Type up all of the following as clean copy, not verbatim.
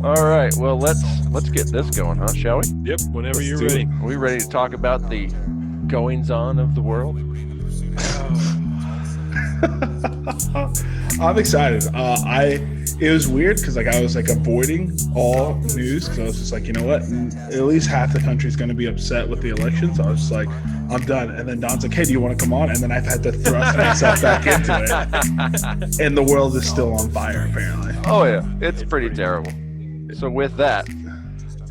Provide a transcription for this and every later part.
All right. Well, let's get this going, huh? Shall we? Yep, whenever Let's you're do ready. it. Are we ready to talk about the goings on of the world? I'm excited. It was weird because I was avoiding all news because I was just like, you know what, at least half the country's going to be upset with the election. So I was just like, I'm done. And then Don's like, hey, do you want to come on? And then I've had to thrust myself back into it, and the world is still on fire apparently. Oh yeah, it's pretty terrible. So with that,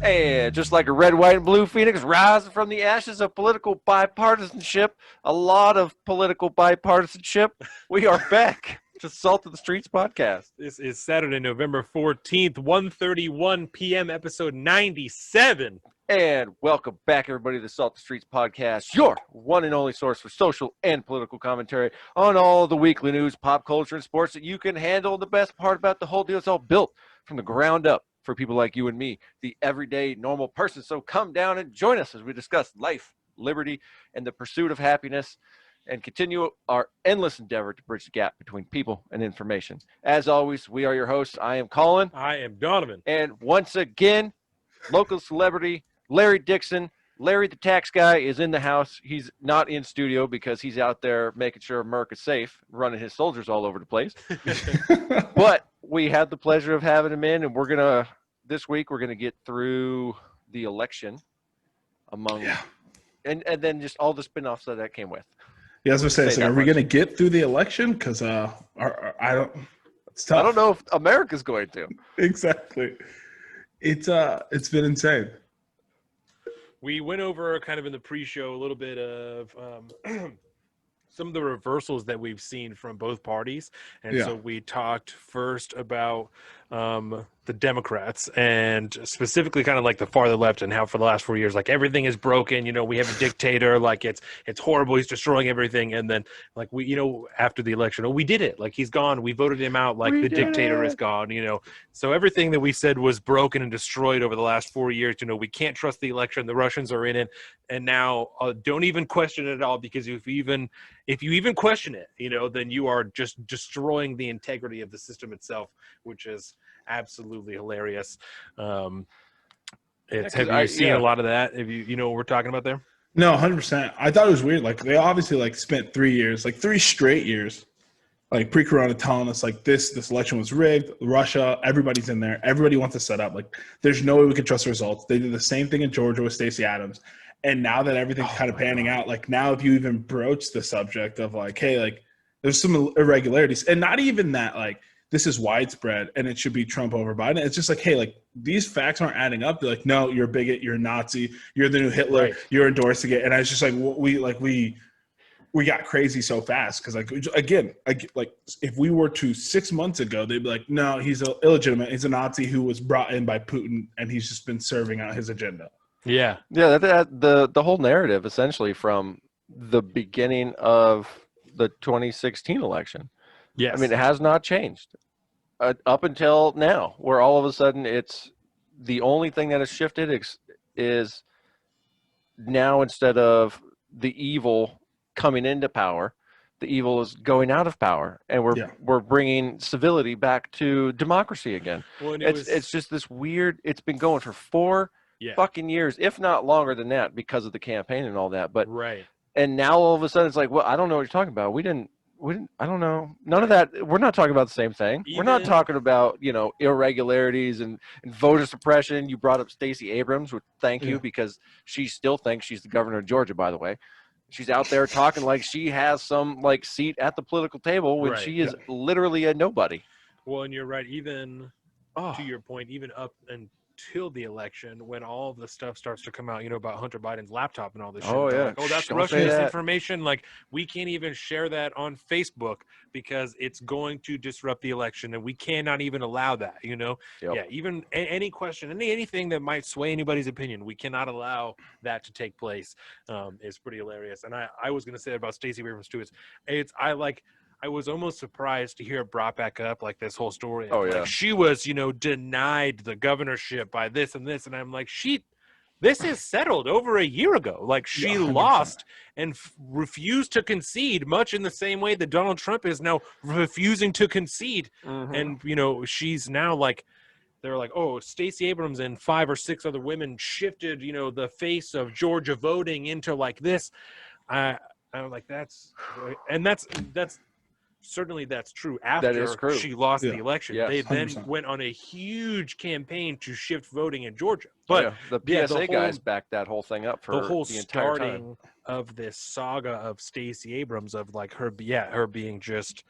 and just like a red, white, and blue phoenix rising from the ashes of political bipartisanship, a lot of political bipartisanship, we are back to Salt of the Streets podcast. This is Saturday, November 14th, 1:31 p.m., episode 97. And welcome back, everybody, to the Salt of the Streets podcast, your one and only source for social and political commentary on all the weekly news, pop culture, and sports that you can handle. The best part about the whole deal, it's all built from the ground up for people like you and me, the everyday normal person. So come down and join us as we discuss life, liberty, and the pursuit of happiness, and continue our endless endeavor to bridge the gap between people and information. As always, we are your hosts. I am Colin. I am Donovan. And once again, local celebrity Larry Dixon. Larry the tax guy is in the house. He's not in studio because he's out there making sure America's safe, running his soldiers all over the place. But we had the pleasure of having him in, and this week we're gonna get through the election and then just all the spin-offs that came with. Yeah, I was gonna say, are we gonna get through the election? Because I don't. It's tough. I don't know if America's going to. Exactly. It's been insane. We went over kind of in the pre-show a little bit of some of the reversals that we've seen from both parties. And so we talked first about the Democrats, and specifically kind of like the farther left, and how for the last 4 years, like, everything is broken. You know, we have a dictator, like it's horrible. He's destroying everything. And then, like, we, you know, after the election, we did it. Like, he's gone. We voted him out. Like, the dictator is gone, you know. So everything that we said was broken and destroyed over the last 4 years. You know, we can't trust the election. The Russians are in it. And now don't even question it at all, because if you even question it, you know, then you are just destroying the integrity of the system itself, which is absolutely hilarious. Have you seen a lot of that? Have you know what we're talking about there? No, 100%. I thought it was weird. Like, they obviously spent 3 years, 3 straight years, pre-corona, telling us this election was rigged. Russia, everybody's in there. Everybody wants to set up. Like, there's no way we can trust the results. They did the same thing in Georgia with Stacey Adams. And now that everything's kind of panning out, now if you even broach the subject of hey, there's some irregularities, and not even that this is widespread and it should be Trump over Biden. It's just hey, these facts aren't adding up. They're no, you're a bigot, you're a Nazi, you're the new Hitler, right. You're endorsing it. And I was just we got crazy so fast because again, if we were to 6 months ago, they'd be like, no, he's illegitimate. He's a Nazi who was brought in by Putin, and he's just been serving out his agenda. Yeah. The whole narrative essentially from the beginning of the 2016 election. Yes. I mean, it has not changed up until now, where all of a sudden it's the only thing that has shifted is now, instead of the evil coming into power, the evil is going out of power, and we're bringing civility back to democracy again. Well, it's just this weird. It's been going for 4 fucking years, if not longer than that, because of the campaign and all that. But right. And now all of a sudden it's well, I don't know what you're talking about. We didn't. I don't know. None of that. We're not talking about the same thing. We're not talking about, irregularities and voter suppression. You brought up Stacey Abrams, which thank you, because she still thinks she's the governor of Georgia, by the way. She's out there talking like she has some seat at the political table when she is literally a nobody. Well, and you're right. Even to your point, even up until the election, when all the stuff starts to come out, about Hunter Biden's laptop and all this shit. That's Russian disinformation. We can't even share that on Facebook because it's going to disrupt the election, and we cannot even allow that, Yep. Yeah, even any question, anything that might sway anybody's opinion, we cannot allow that to take place. Is pretty hilarious. And I was going to say that about Stacey Abrams too. I was almost surprised to hear it brought back up, this whole story. She was, denied the governorship by this and this. And I'm like, this is settled over a year ago. She lost and refused to concede, much in the same way that Donald Trump is now refusing to concede. Mm-hmm. And, she's now they're like, oh, Stacey Abrams and 5 or 6 other women shifted, the face of Georgia voting into like this. I'm like, that's certainly that's true. That is After true. she lost the election, Yes, they then 100%. went on a huge campaign to shift voting in Georgia. But the PSA guys backed that whole thing up for the whole the entire starting time of this saga of Stacey Abrams, of like her being just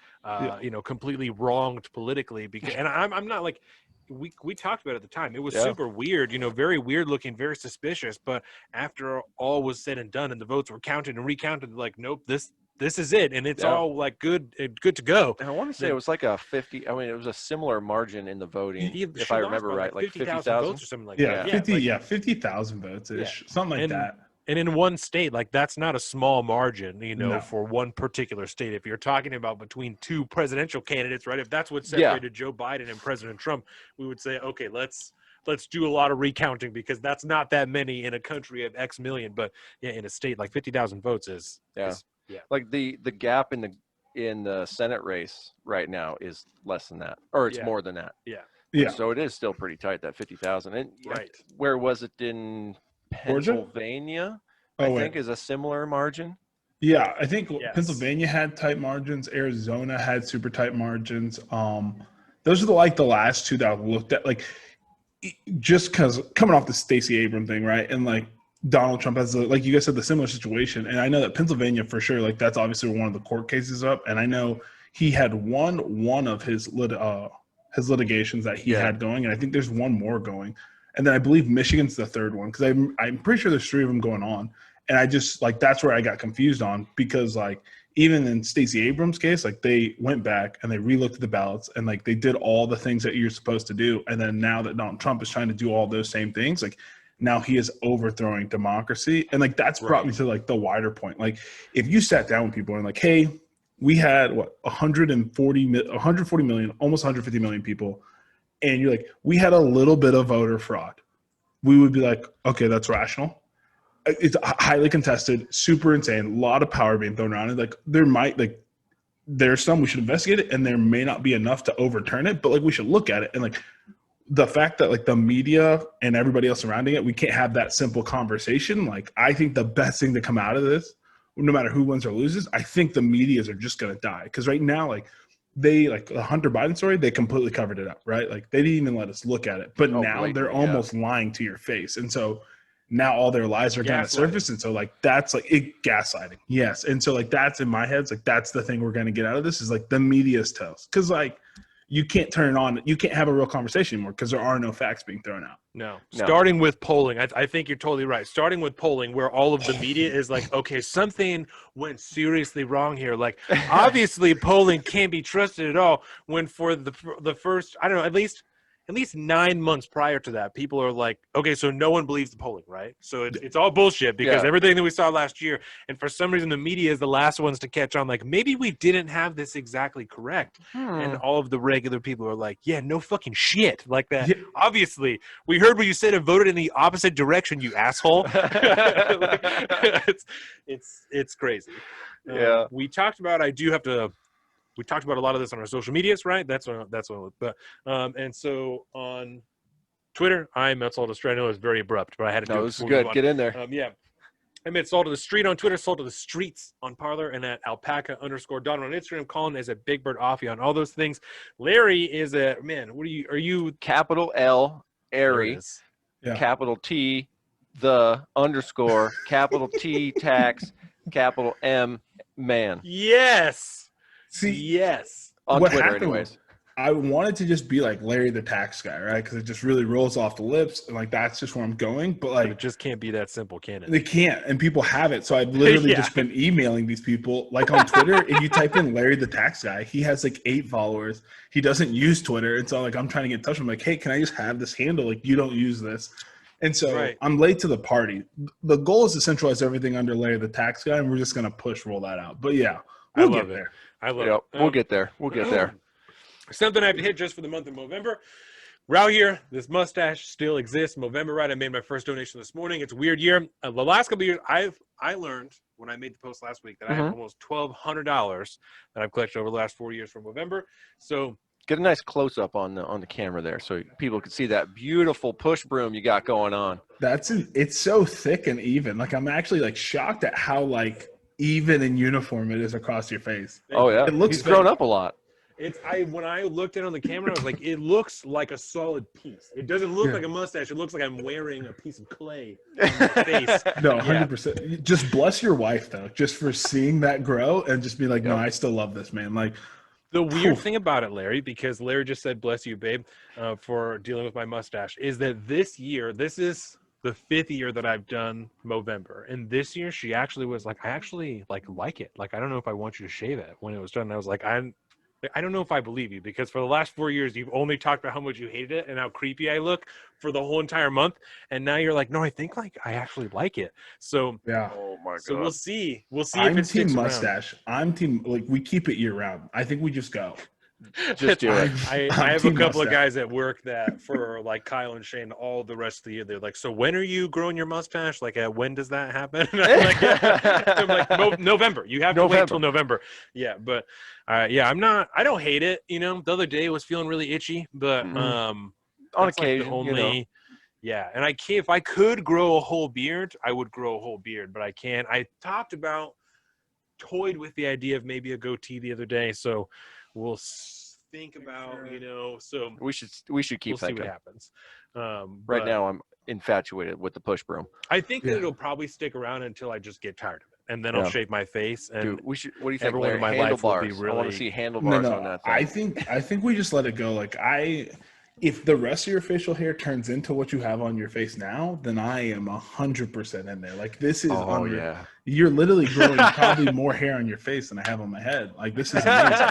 completely wronged politically. Because, and I'm not like, we talked about it at the time. It was super weird, very weird looking, very suspicious. But after all was said and done, and the votes were counted and recounted, like, nope, this is it, and it's all like good to go. And I want to say it was like a 50. I mean, it was a similar margin in the voting, if I remember right, like 50,000 votes or something like that. 50,000 votes ish, something like that. And in one state, like, that's not a small margin, for one particular state. If you're talking about between 2 presidential candidates, right? If that's what separated Joe Biden and President Trump, we would say, okay, let's do a lot of recounting, because that's not that many in a country of X million. But in a state, like 50,000 votes is like the gap in the Senate race right now is less than that, or it's more than that. So it is still pretty tight, that 50,000. And where was it in Pennsylvania? I think is a similar margin. Yeah, I think Pennsylvania had tight margins. Arizona had super tight margins. Those are the last 2 that I've looked at. Like, just because coming off the Stacey Abrams thing, right? And like Donald Trump has, like you guys said, the similar situation. And I know that Pennsylvania for sure, like that's obviously one of the court cases up. And I know he had one of his litigations that he had going, and I think there's one more going. And then I believe Michigan's the third one, because I'm pretty sure there's 3 of them going on. And I just like, that's where I got confused on, because like even in Stacey Abrams' case, like they went back and they relooked at the ballots and like they did all the things that you're supposed to do. And then now that Donald Trump is trying to do all those same things, like now he is overthrowing democracy. And like that's brought me to like the wider point. Like if you sat down with people and like, hey, we had 140 million, almost 150 million people, and you're like, we had a little bit of voter fraud, we would be like, okay, that's rational. It's highly contested, super insane, a lot of power being thrown around. And like there's some we should investigate it, and there may not be enough to overturn it, but like we should look at it. And like the fact that like the media and everybody else surrounding it, we can't have that simple conversation. Like I think the best thing to come out of this, no matter who wins or loses, I think the medias are just gonna die. Because right now, like they like the Hunter Biden story, they completely covered it up, right? Like they didn't even let us look at it. But now they're almost lying to your face. And so now all their lies are going to surface. And so like, that's like gaslighting. Yes. And so like, that's in my head. It's like, that's the thing we're going to get out of this, is like the media's tells. Cause like you can't turn it on. You can't have a real conversation anymore because there are no facts being thrown out. No. Starting with polling. I think you're totally right. Starting with polling, where all of the media is like, okay, something went seriously wrong here. Like obviously polling can't be trusted at all, when for the first, I don't know, at least 9 months prior to that, people are like, okay, so no one believes the polling, right? So it's all bullshit, because everything that we saw last year, and for some reason the media is the last ones to catch on, like maybe we didn't have this exactly correct. And all of the regular people are like, yeah, no fucking shit, like that. Yeah. Obviously, we heard what you said and voted in the opposite direction, you asshole. It's crazy. We talked about, we talked about a lot of this on our social medias, right? That's one. But and so on Twitter, I'm at Salt of the Street. I know it's very abrupt, but I had to do it. No, this is good. Get in there. I'm at Salt of the Street on Twitter, Salt of the Streets on Parler, and at alpaca_Don on Instagram. Colin is at Big Bird Offie on all those things. Larry is a are you capital L Airy, capital T _, capital T tax, capital M man. Yes. See, yes. On what Twitter, happened, anyways. I wanted to just be like Larry the Tax Guy, right? Because it just really rolls off the lips, and like that's just where I'm going. But like, it just can't be that simple, can it? They can't, and people have it. So I've literally just been emailing these people. Like on Twitter, if you type in Larry the Tax Guy, he has like 8 followers. He doesn't use Twitter, and so like I'm trying to get in touch with him. Like, hey, can I just have this handle? Like, you don't use this. And so I'm late to the party. The goal is to centralize everything under Larry the Tax Guy, and we're just gonna roll that out. But yeah, we'll get there. I love it. We'll get there. We'll get there. Something I have to hit just for the month of November. We're out here. This mustache still exists. November, right? I made my first donation this morning. It's a weird year. The last couple of years, I learned when I made the post last week that I have almost $1,200 that I've collected over the last 4 years from November. So Get a nice close up on the camera there, so people can see that beautiful push broom you got going on. It's so thick and even. Like I'm actually like shocked at how like even and uniform it is across your face. Oh yeah, It looks he's grown up a lot. When I looked at it on the camera, I was like, it looks like a solid piece. It doesn't look like a mustache. It looks like I'm wearing a piece of clay on my face. No, 100%. Just bless your wife though, just for seeing that grow and just be like, no, I still love this, man. Like the weird thing about it, Larry, because Larry just said, bless you, babe, for dealing with my mustache, is that this year, this is the 5th year that I've done Movember. And this year she actually was like, I actually like it. Like, I don't know if I want you to shave it when it was done. And I was like, I don't know if I believe you, because for the last 4 years, you've only talked about how much you hated it and how creepy I look for the whole entire month. And now you're like, no, I think like I actually like it. So yeah. Oh my god. So we'll see. We'll see I'm if it team sticks mustache. I'm team like we keep it year round. I think we just go. Just do it. I have a couple of guys at work that for like Kyle and Shane all the rest of the year, they're like, so when are you growing your mustache? Like, when does that happen? And I'm like, November. You have to wait till November. Yeah, but I don't hate it. You know, the other day it was feeling really itchy, but on occasion, only. Yeah, and if I could grow a whole beard, I would grow a whole beard, but I can't. I toyed with the idea of maybe a goatee the other day, so we'll think about, so we should keep we'll thinking. See what happens. Right now, I'm infatuated with the push broom. I think that it'll probably stick around until I just get tired of it, and then I'll shave my face. And dude, we should. What do you think? everyone Larry? in my life will be Handlebars. really. I want to see handlebars on that thing. I think we just let it go. Like if the rest of your facial hair turns into what you have on your face now, then I am 100% in there. Like this is you're literally growing probably more hair on your face than I have on my head. Like this is amazing.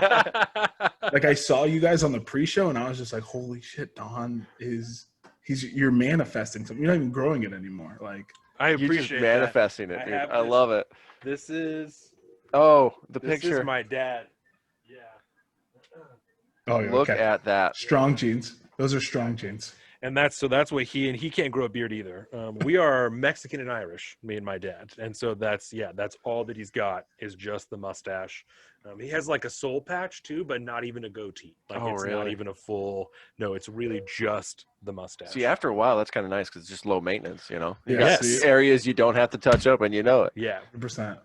Like I saw you guys on the pre-show and I was just like, holy shit, Don you're manifesting something. You're not even growing it anymore. Like I you're appreciate just manifesting that. it, dude. I love it. This is the this picture. is my dad. Yeah. Oh yeah. Look at that. Strong genes. Those are strong genes. And that's what he can't grow a beard either. We are Mexican and Irish, me and my dad. And so that's all that he's got is just the mustache. He has like a soul patch too, but not even a goatee. Like it's not even a full, no, it's really just the mustache. See, after a while, that's kind of nice because it's just low maintenance, you know? You Yeah, got areas you don't have to touch up and you know it. Yeah. 100%.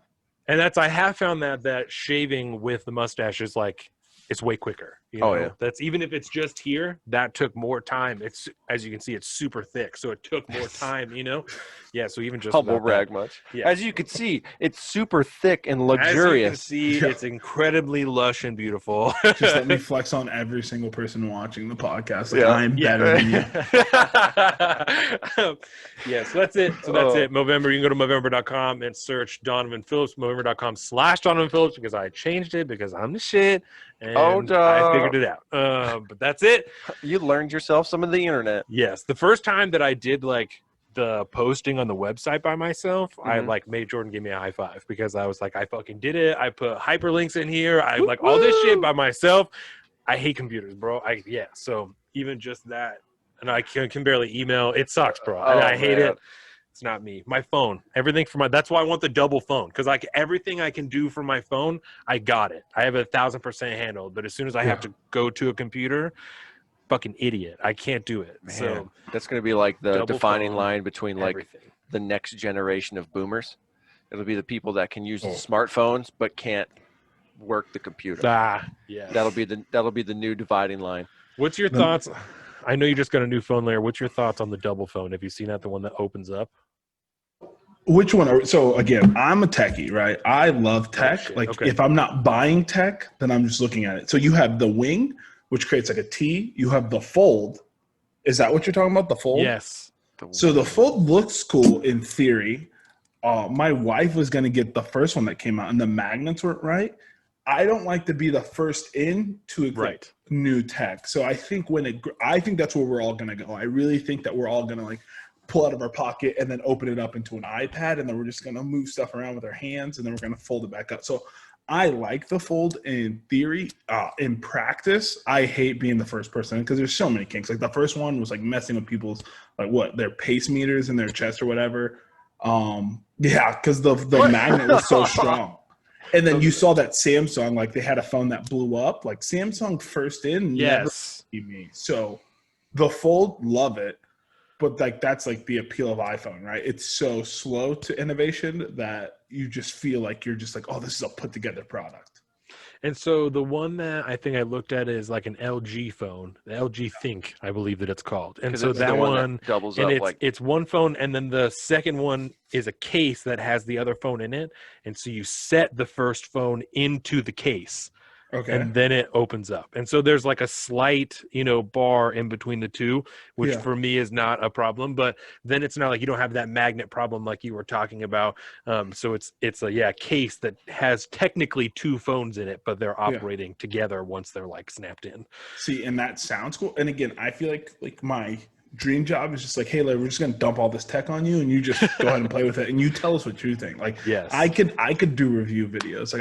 And I have found that shaving with the mustache is like, it's way quicker. You know? That's even if it's just here, that took more time. It's, as you can see, it's super thick, so it took more time. Yeah. So even just humble brag much. Yeah. As you can see, it's super thick and luxurious. As you can see, it's incredibly lush and beautiful. Just let me flex on every single person watching the podcast. Like I'm better than you. So that's it. That's it. Movember. You can go to Movember.com and search Donovan Phillips. Movember.com/Donovan Phillips because I changed it because I'm the shit. And I figured it out. But that's it. You learned yourself some of the internet. Yes. The first time that I did like the posting on the website by myself, I like made Jordan give me a high five because I was like, I fucking did it. I put hyperlinks in here. I like all this shit by myself. I hate computers, bro. So even just that, and I can barely email. It sucks, bro. I hate it. It's not me. My phone, everything for that's why I want the double phone. Because like everything I can do from my phone, I got it. I have 1,000% handled. But as soon as I have to go to a computer, fucking idiot. I can't do it. Man, so that's going to be like the defining line between like everything. The next generation of boomers. It'll be the people that can use the smartphones but can't work the computer. Yeah. That'll be the new dividing line. What's your thoughts? I know you just got a new phone layer. What's your thoughts on the double phone? Have you seen that, the one that opens up? Which one? So again, I'm a techie, right? I love tech. If I'm not buying tech, then I'm just looking at it. So you have the wing, which creates like a T. You have the fold. Is that what you're talking about? The fold? Yes. So the fold looks cool in theory. My wife was going to get the first one that came out and the magnets weren't right. I don't like to be the first in to new tech. So I think I think that's where we're all going to go. I really think that we're all going to like pull out of our pocket and then open it up into an iPad. And then we're just going to move stuff around with our hands and then we're going to fold it back up. So I like the fold in theory. In practice, I hate being the first person because there's so many kinks. Like the first one was like messing with people's their pace meters in their chest or whatever. Because the magnet was so strong. And then you saw that Samsung, like they had a phone that blew up. Like Samsung first in, never see me. So the Fold, love it. But like that's like the appeal of iPhone, right? It's so slow to innovation that you just feel like you're just like, oh, this is a put together product. And so the one that I think I looked at is like an LG phone, the LG Think, I believe that it's called. And so that one doubles and up it's one phone, and then the second one is a case that has the other phone in it. And so you set the first phone into the case. Okay. And then it opens up. And so there's like a slight, bar in between the two, which for me is not a problem. But then it's not like you don't have that magnet problem like you were talking about. So it's a case that has technically two phones in it, but they're operating together once they're like snapped in. See, and that sounds cool. And again, I feel like my dream job is just like, hey, we're just gonna dump all this tech on you, and you just go ahead and play with it, and you tell us what you think. Like, yes, I could do review videos. Like,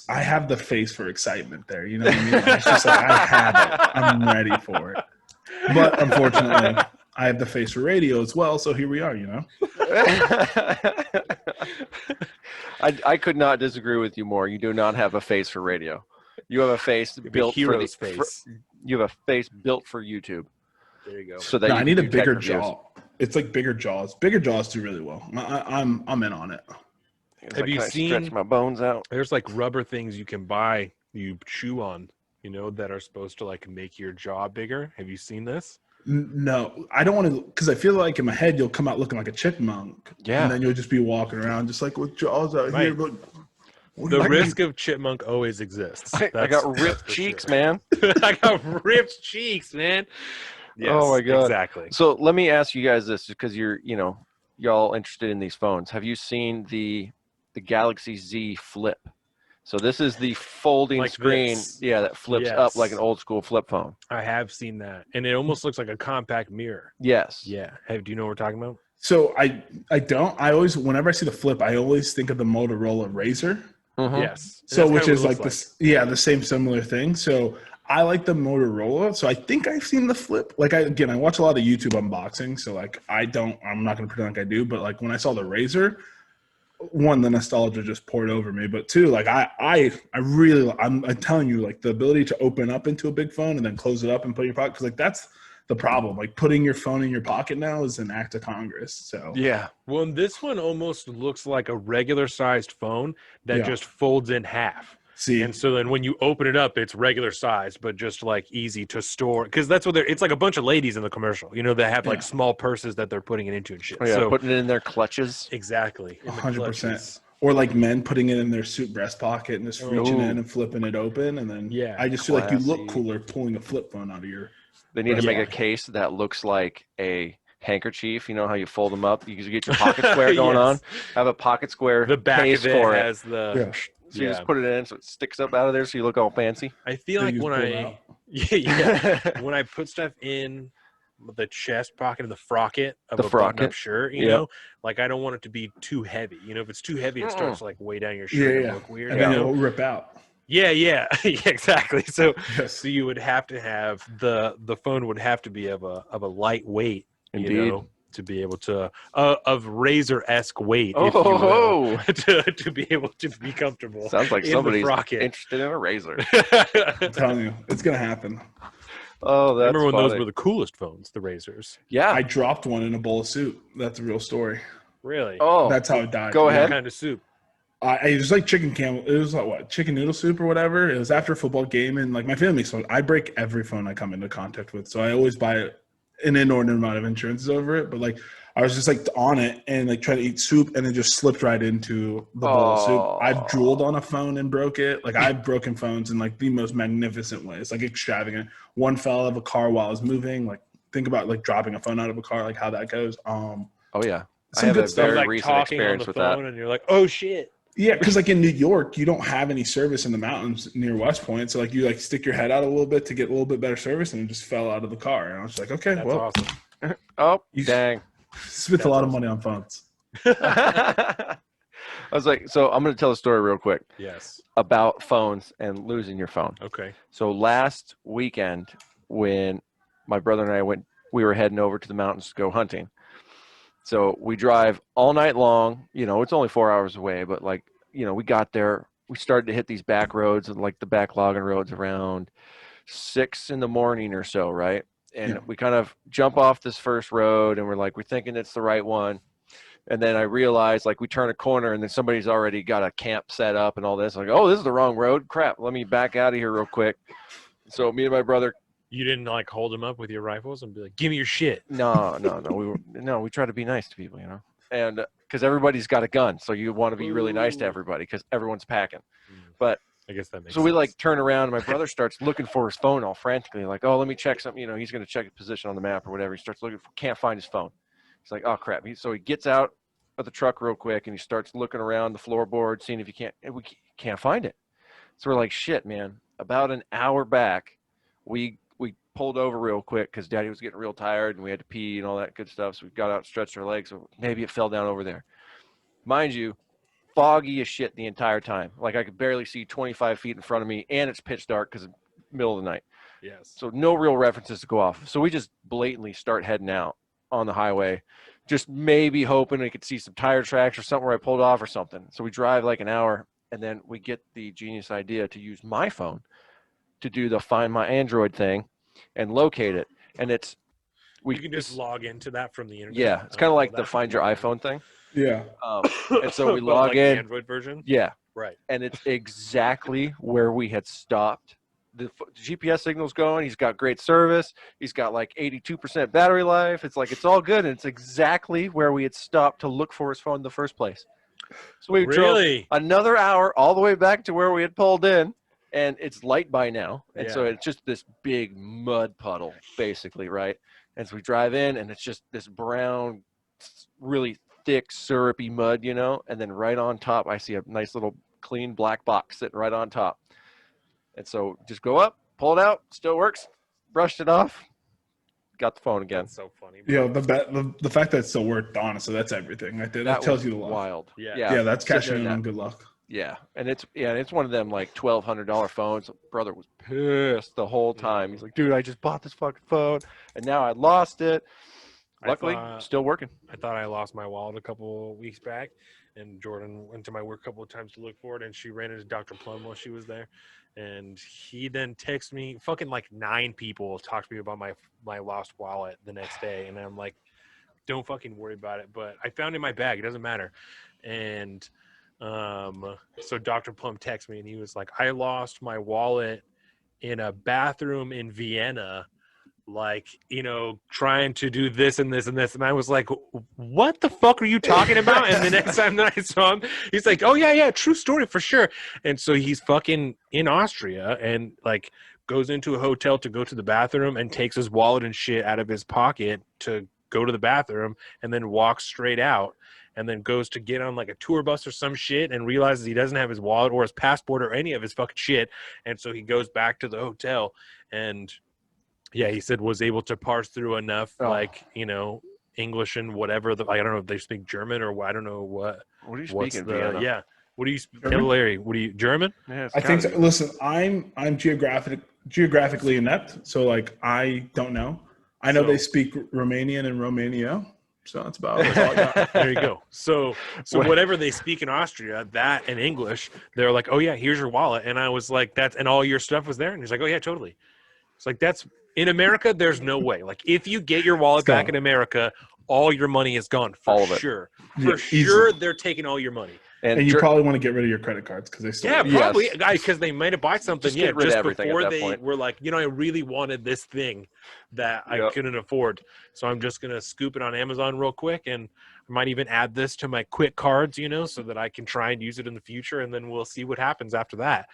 I have the face for excitement there. You know what I mean? It's just like, I have it. I'm ready for it. But unfortunately, I have the face for radio as well. So here we are, I could not disagree with you more. You do not have a face for radio. You have a face built for the face. You have a face built for YouTube. There you go. So that I need a bigger jaw. It's like bigger jaws. Bigger jaws do really well. I'm in on it. Have you seen? Stretch my bones out. There's like rubber things you can buy, you chew on, that are supposed to like make your jaw bigger. Have you seen this? No, I don't want to, because I feel like in my head you'll come out looking like a chipmunk. Yeah, and then you'll just be walking around just like with jaws out here. But the risk of chipmunk always exists. I got ripped cheeks, man. I got ripped cheeks, man. Yes, oh my god, exactly. So let me ask you guys this, because y'all interested in these phones. Have you seen the Galaxy Z Flip? So this is the folding like screen, that flips up like an old school flip phone. I have seen that, and it almost looks like a compact mirror. Yes. Yeah. Hey, do you know what we're talking about? So I don't. I always, whenever I see the Flip, I always think of the Motorola Razr. Mm-hmm. Yes. So which is like this, the same similar thing. So I like the Motorola. So I think I've seen the Flip. Like I watch a lot of YouTube unboxing. So like I'm not going to pretend like I do, but like when I saw the Razr, one, the nostalgia just poured over me, but two, like I'm telling you, like the ability to open up into a big phone and then close it up and put it in your pocket, because like that's the problem. Like putting your phone in your pocket now is an act of Congress. So yeah. Well, this one almost looks like a regular sized phone that just folds in half. See, and so then when you open it up, it's regular size, but just like easy to store, because that's what it's like a bunch of ladies in the commercial, that have like small purses that they're putting it into and shit. Oh, yeah, so putting it in their clutches. Exactly. 100%. Or like men putting it in their suit breast pocket and just reaching in and flipping it open. And then I just feel like you look cooler pulling a flip phone out of your. They need to make a case that looks like a handkerchief. You know how you fold them up? You get your pocket square going on. Have a pocket square. The back of it has the. So you just put it in so it sticks up out of there so you look all fancy. I feel like when when I put stuff in the chest pocket of the frocket of a button-up shirt, like I don't want it to be too heavy. If it's too heavy, it starts like way down your shirt and look weird. And then it'll rip out. Yeah, exactly. So so you would have to have the phone would have to be of a light weight, to be able to of Razor-esque weight, if you will, to be able to be comfortable. Sounds like somebody's interested in a Razor. I'm telling you, it's gonna happen. Oh, that's remember when those were the coolest phones, the Razors. Yeah, I dropped one in a bowl of soup. That's a real story. Really? Oh, that's how it died. Go ahead. What kind of soup? It was like it was like what, chicken noodle soup or whatever. It was after a football game, and like my family, so I break every phone I come into contact with. So I always buy an inordinate amount of insurances over it. But like I was just like on it and like trying to eat soup, and it just slipped right into the bowl of soup. I've drooled on a phone and broke it. Like I've broken phones in like the most magnificent ways, like extravagant. One fell out of a car while I was moving. Like think about like dropping a phone out of a car, like how that goes. Oh yeah, I have a very recent experience with that. And you're like, oh shit. Yeah, because like in New York, you don't have any service in the mountains near West Point. So like you like stick your head out a little bit to get a little bit better service, and it just fell out of the car. And I was like, okay, that's awesome. Oh, dang. Spent a lot of money on phones. I was like, so I'm going to tell a story real quick. Yes. About phones and losing your phone. Okay. So last weekend when my brother and I we were heading over to the mountains to go hunting. So we drive all night long. It's only 4 hours away, but like we got there. We started to hit these back roads and like the back logging roads around 6 in the morning or so, right? And we kind of jump off this first road and we're thinking it's the right one. And then I realized we turn a corner and then somebody's already got a camp set up and all this. Like, oh, this is the wrong road. Crap. Let me back out of here real quick. So me and my brother. You didn't hold him up with your rifles and be like, give me your shit. No. We try to be nice to people, and because everybody's got a gun. So you want to be really nice to everybody because everyone's packing. But I guess that makes sense. So we turn around and my brother starts looking for his phone all frantically. Like, oh, let me check something. He's going to check his position on the map or whatever. He starts looking can't find his phone. He's like, oh crap. So he gets out of the truck real quick and he starts looking around the floorboard, seeing if we can't find it. So we're like, shit, man. About an hour back, we pulled over real quick because Daddy was getting real tired and we had to pee and all that good stuff. So we got out and stretched our legs. So maybe it fell down over there. Mind you, foggy as shit the entire time. I could barely see 25 feet in front of me, and it's pitch dark because it's middle of the night. Yes. So no real references to go off. So we just blatantly start heading out on the highway, just maybe hoping we could see some tire tracks or something where I pulled off or something. So we drive an hour, and then we get the genius idea to use my phone to do the Find My Android thing and locate it. And you can just log into that from the internet. Yeah, it's kind of like the Find Your iPhone thing. Yeah. And so we log in. The Android version? Yeah. Right. And it's exactly where we had stopped. The GPS signal's going. He's got great service. He's got 82% battery life. It's it's all good. And it's exactly where we had stopped to look for his phone in the first place. So we drove another hour all the way back to where we had pulled in. And it's light by now. And so it's just this big mud puddle, basically, right? And so we drive in, and it's just this brown, really thick, syrupy mud, and then right on top, I see a nice little clean black box sitting right on top. And so just go up, pull it out, still works, brushed it off, got the phone again. That's so funny. Bro. The fact that it still worked, honestly, that's everything. That tells you a lot. Wild. Yeah, that's cashing in on good luck. Yeah, and it's one of them $1,200 phones. Brother was pissed the whole time. He's like, dude, I just bought this fucking phone, and now I lost it. Luckily, still working. I thought I lost my wallet a couple of weeks back, and Jordan went to my work a couple of times to look for it, and she ran into Dr. Plum while she was there. And he then texted me, fucking 9 people talked to me about my lost wallet the next day. And I'm like, don't fucking worry about it. But I found it in my bag. It doesn't matter. And so Dr. Plum texted me and he was like, I lost my wallet in a bathroom in Vienna, trying to do this and this and this. And I was like, what the fuck are you talking about? And the next time that I saw him, he's like, oh yeah, true story for sure. And so he's fucking in Austria and goes into a hotel to go to the bathroom and takes his wallet and shit out of his pocket to go to the bathroom and then walks straight out and then goes to get on a tour bus or some shit and realizes he doesn't have his wallet or his passport or any of his fucking shit. And so he goes back to the hotel and yeah, he said was able to parse through enough, English and whatever. I don't know if they speak German or I don't know what. What do you speak in Vienna? Yeah. What do you speak? Larry, what do you, German? Yeah, I think so. Listen, I'm geographically inept, so I don't know. I know they speak Romanian and Romania, so that's about all I got. There you go. So whatever they speak in Austria, that and English, they're like, oh yeah, here's your wallet. And I was like, and all your stuff was there? And he's like, oh yeah, totally. It's that's in America, there's no way. If you get your wallet back in America, all your money is gone for all of it. Sure. Yeah, for sure, they're taking all your money. And you probably want to get rid of your credit cards because they still. Yeah, probably, guys, because they might have bought something. Just before they were like, I really wanted this thing that I couldn't afford, so I'm just gonna scoop it on Amazon real quick, and I might even add this to my quick cards, so that I can try and use it in the future, and then we'll see what happens after that.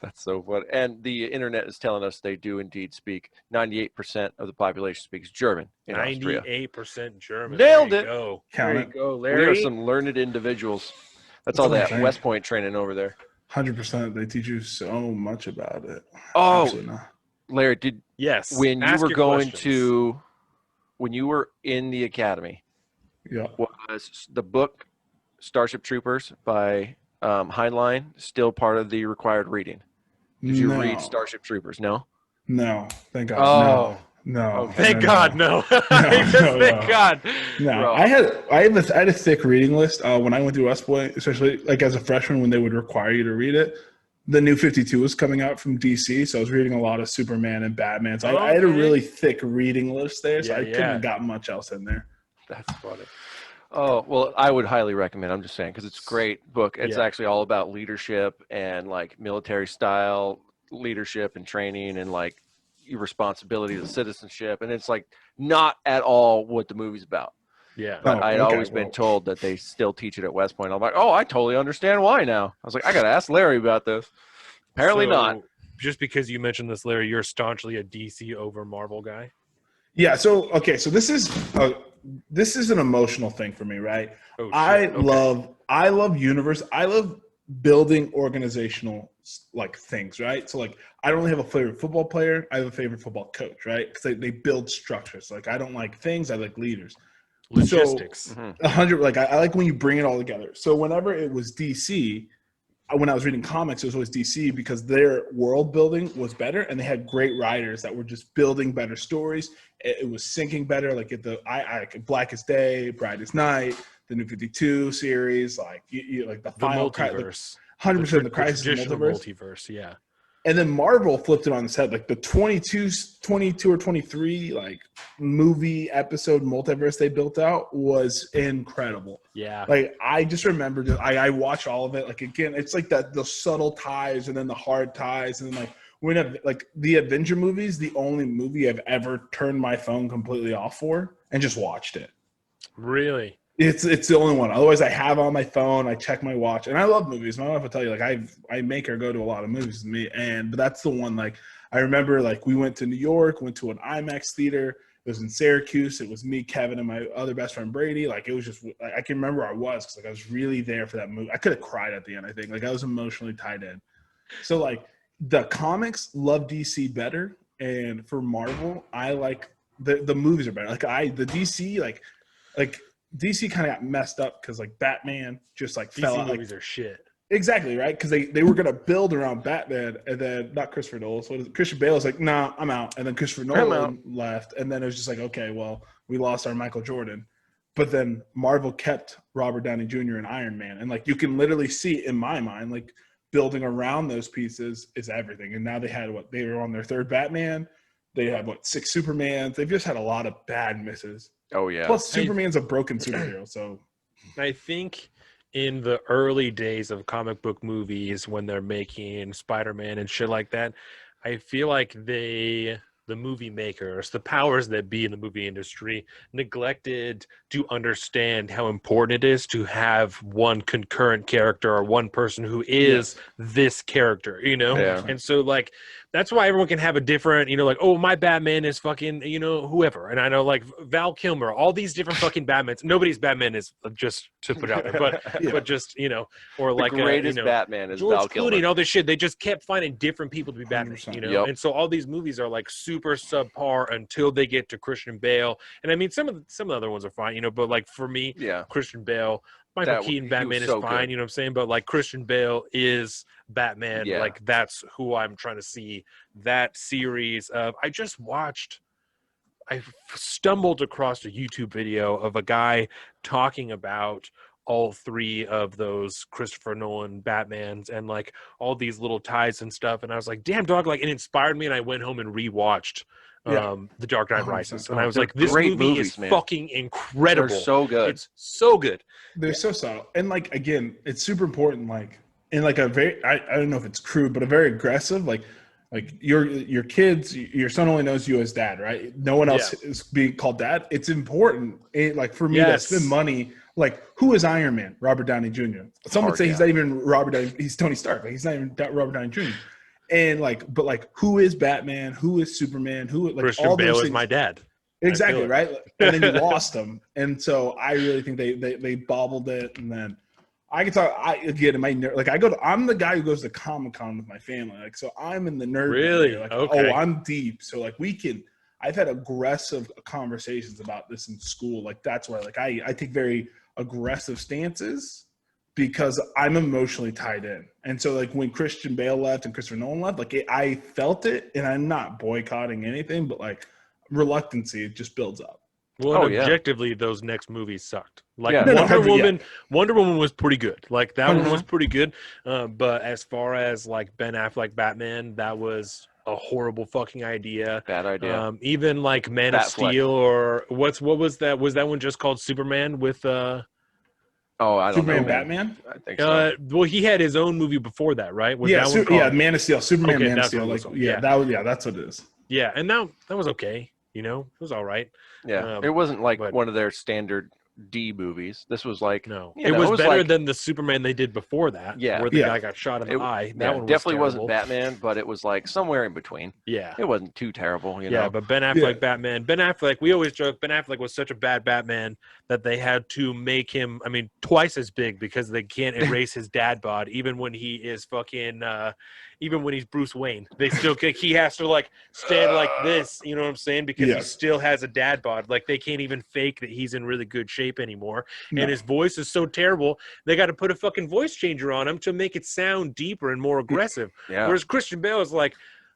That's so funny. And the internet is telling us they do indeed speak. 98% of the population speaks German in Austria. 98% German. Nailed it. Go. Count there it. you go, Larry. We are some learned individuals. That's all that West Point training over there. 100%. They teach you so much about it. Oh, Larry, yes. When you were in the academy, was the book Starship Troopers by Heinlein still part of the required reading? Did you read Starship Troopers? No? No, thank God. Oh, No. Okay. Thank God, no. Thank God. No, Bro. I had a thick reading list when I went through West Point, especially like as a freshman when they would require you to read it. The New 52 was coming out from DC, so I was reading a lot of Superman and Batman. So I had a really thick reading list there, so I couldn't have got much else in there. That's funny. Oh, well, I would highly recommend. I'm just saying because it's a great book. It's actually all about leadership and like military style leadership and training and like your responsibility to citizenship. And it's like not at all what the movie's about. Yeah. But I'd always been told that they still teach it at West Point. I'm like, oh, I totally understand why now. I was like, I got to ask Larry about this. Apparently not. Just because you mentioned this, Larry, you're staunchly a DC over Marvel guy. Yeah. So this is an emotional thing for me, right? Oh, shit. I love universe. I love building organizational like things, right? So like I don't have a favorite football player. I have a favorite football coach, right? Because they build structures. Like I don't like things. I like leaders. Logistics. So 100. Like I like when you bring it all together. So whenever it was DC, when I was reading comics, it was always DC because their world building was better and they had great writers that were just building better stories. It was syncing better. Like at the Blackest Day, Brightest Night, the New 52 series, like you like the final multiverse, 100% the Crisis multiverse. Yeah. And then Marvel flipped it on its head. Like the 22 or 23 like movie episode multiverse they built out was incredible. Yeah. Like I just remember I watched all of it. Like again, it's like the subtle ties and then the hard ties. And then like the Avenger movies, the only movie I've ever turned my phone completely off for and just watched it. Really? It's the only one. Otherwise, I have on my phone. I check my watch, and I love movies. My wife will tell you, like I make her go to a lot of movies with me, but that's the one. Like I remember, like we went to New York, went to an IMAX theater. It was in Syracuse. It was me, Kevin, and my other best friend Brady. Like it was just, I can remember where I was because like I was really there for that movie. I could have cried at the end. I think like I was emotionally tied in. So like the comics love DC better, and for Marvel, I like the movies are better. Like the DC like. DC kind of got messed up because like Batman just like fell out. DC movies are shit. Exactly, right? Because they were gonna build around Batman, and then not Christopher Nolan. So Christian Bale was like, "Nah, I'm out." And then Christopher Nolan left, and then it was just like, "Okay, well, we lost our Michael Jordan." But then Marvel kept Robert Downey Jr. and Iron Man, and like you can literally see in my mind, like building around those pieces is everything. And now they were on their third Batman. They have 6 Supermans. They've just had a lot of bad misses. Oh yeah. Plus, Superman's a broken superhero, so I think in the early days of comic book movies, when they're making Spider-Man and shit like that, I feel like the movie makers, the powers that be in the movie industry, neglected to understand how important it is to have one concurrent character or one person who is this character, you know? Yeah. And so like that's why everyone can have a different, you know, like, oh, my Batman is fucking, you know, whoever. And I know like Val Kilmer, all these different fucking Batmans. Nobody's Batman is, just to put it out there, but just, you know, or like the greatest you know, Batman is George Val Clooney Kilmer. and all this shit. They just kept finding different people to be Batman, you know? Yep. And so all these movies are like super subpar until they get to Christian Bale. And I mean, some of the other ones are fine, you know, but like for me, Christian Bale, Michael Keaton Batman is so fine, you know what I'm saying? But like Christian Bale is Batman. Like that's who I'm trying to see. That series of I stumbled across a YouTube video of a guy talking about all 3 of those Christopher Nolan Batmans and like all these little ties and stuff. And I was like, damn dog, like it inspired me. And I went home and rewatched The Dark Knight Rises. And I was like, this movie is fucking incredible. They're so good. It's so good. They're so subtle. And like, again, it's super important. Like in like a very, I don't know if it's crude, but a very aggressive, like your kids, your son only knows you as dad, right? No one else is being called dad. It's important. Like for me to spend money, like who is Iron Man? Robert Downey Jr. Some would say he's not even Robert Downey. He's Tony Stark. Like he's not even Robert Downey Jr. And like, but like, who is Batman? Who is Superman? Who like Christian all Bale those is things. my dad. Exactly, right? And then you lost them. And so I really think they bobbled it. And then I can talk. I'm the guy who goes to Comic-Con with my family. Like, so I'm in the nerd. Really? Like, okay. Oh, I'm deep. So like I've had aggressive conversations about this in school. Like that's why like I take very aggressive stances because I'm emotionally tied in. And so like when Christian Bale left and Christopher Nolan left, like I felt it, and I'm not boycotting anything, but like reluctancy just builds up. Well, and objectively, those next movies sucked. Like Wonder Woman was pretty good. Like that one was pretty good. But as far as like Ben Affleck Batman, that was a horrible fucking idea. Bad idea. Even like Man of Steel or what was that? Was that one just called Superman with I don't Superman know. Batman? I think so. Well, he had his own movie before that, right? Was yeah, that one called... Man of Steel, Superman, okay, Man of Steel. Like, that's what it is. Yeah, and that was okay. You know, it was all right. Yeah, it wasn't like one of their standard D movies. This was like it was better than the Superman they did before that. Where the guy got shot in the eye. That one definitely wasn't Batman, but it was like somewhere in between. Yeah, it wasn't too terrible. You know? But Ben Affleck Batman. Ben Affleck. We always joke Ben Affleck was such a bad Batman that they had to make him. I mean, twice as big because they can't erase his dad bod, even when he is fucking. Even when he's Bruce Wayne, they still he has to like stand like this, you know what I'm saying? Because he still has a dad bod. Like they can't even fake that he's in really good shape anymore. No. And his voice is so terrible, they got to put a fucking voice changer on him to make it sound deeper and more aggressive. Yeah. Whereas Christian Bale is like,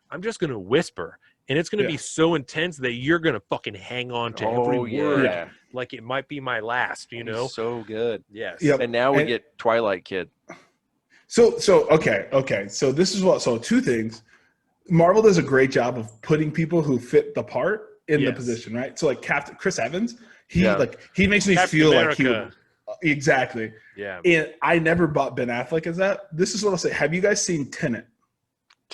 I'm just gonna whisper, and it's gonna be so intense that you're gonna fucking hang on to every word, like it might be my last. You know, so good. Yes. Yep. And now we get Twilight Kid. So okay. So this is so two things. Marvel does a great job of putting people who fit the part in the position, right? So like Captain Chris Evans, he makes me feel America. Like he would exactly. Yeah. And I never bought Ben Affleck as that. This is what I'll say. Have you guys seen Tenet?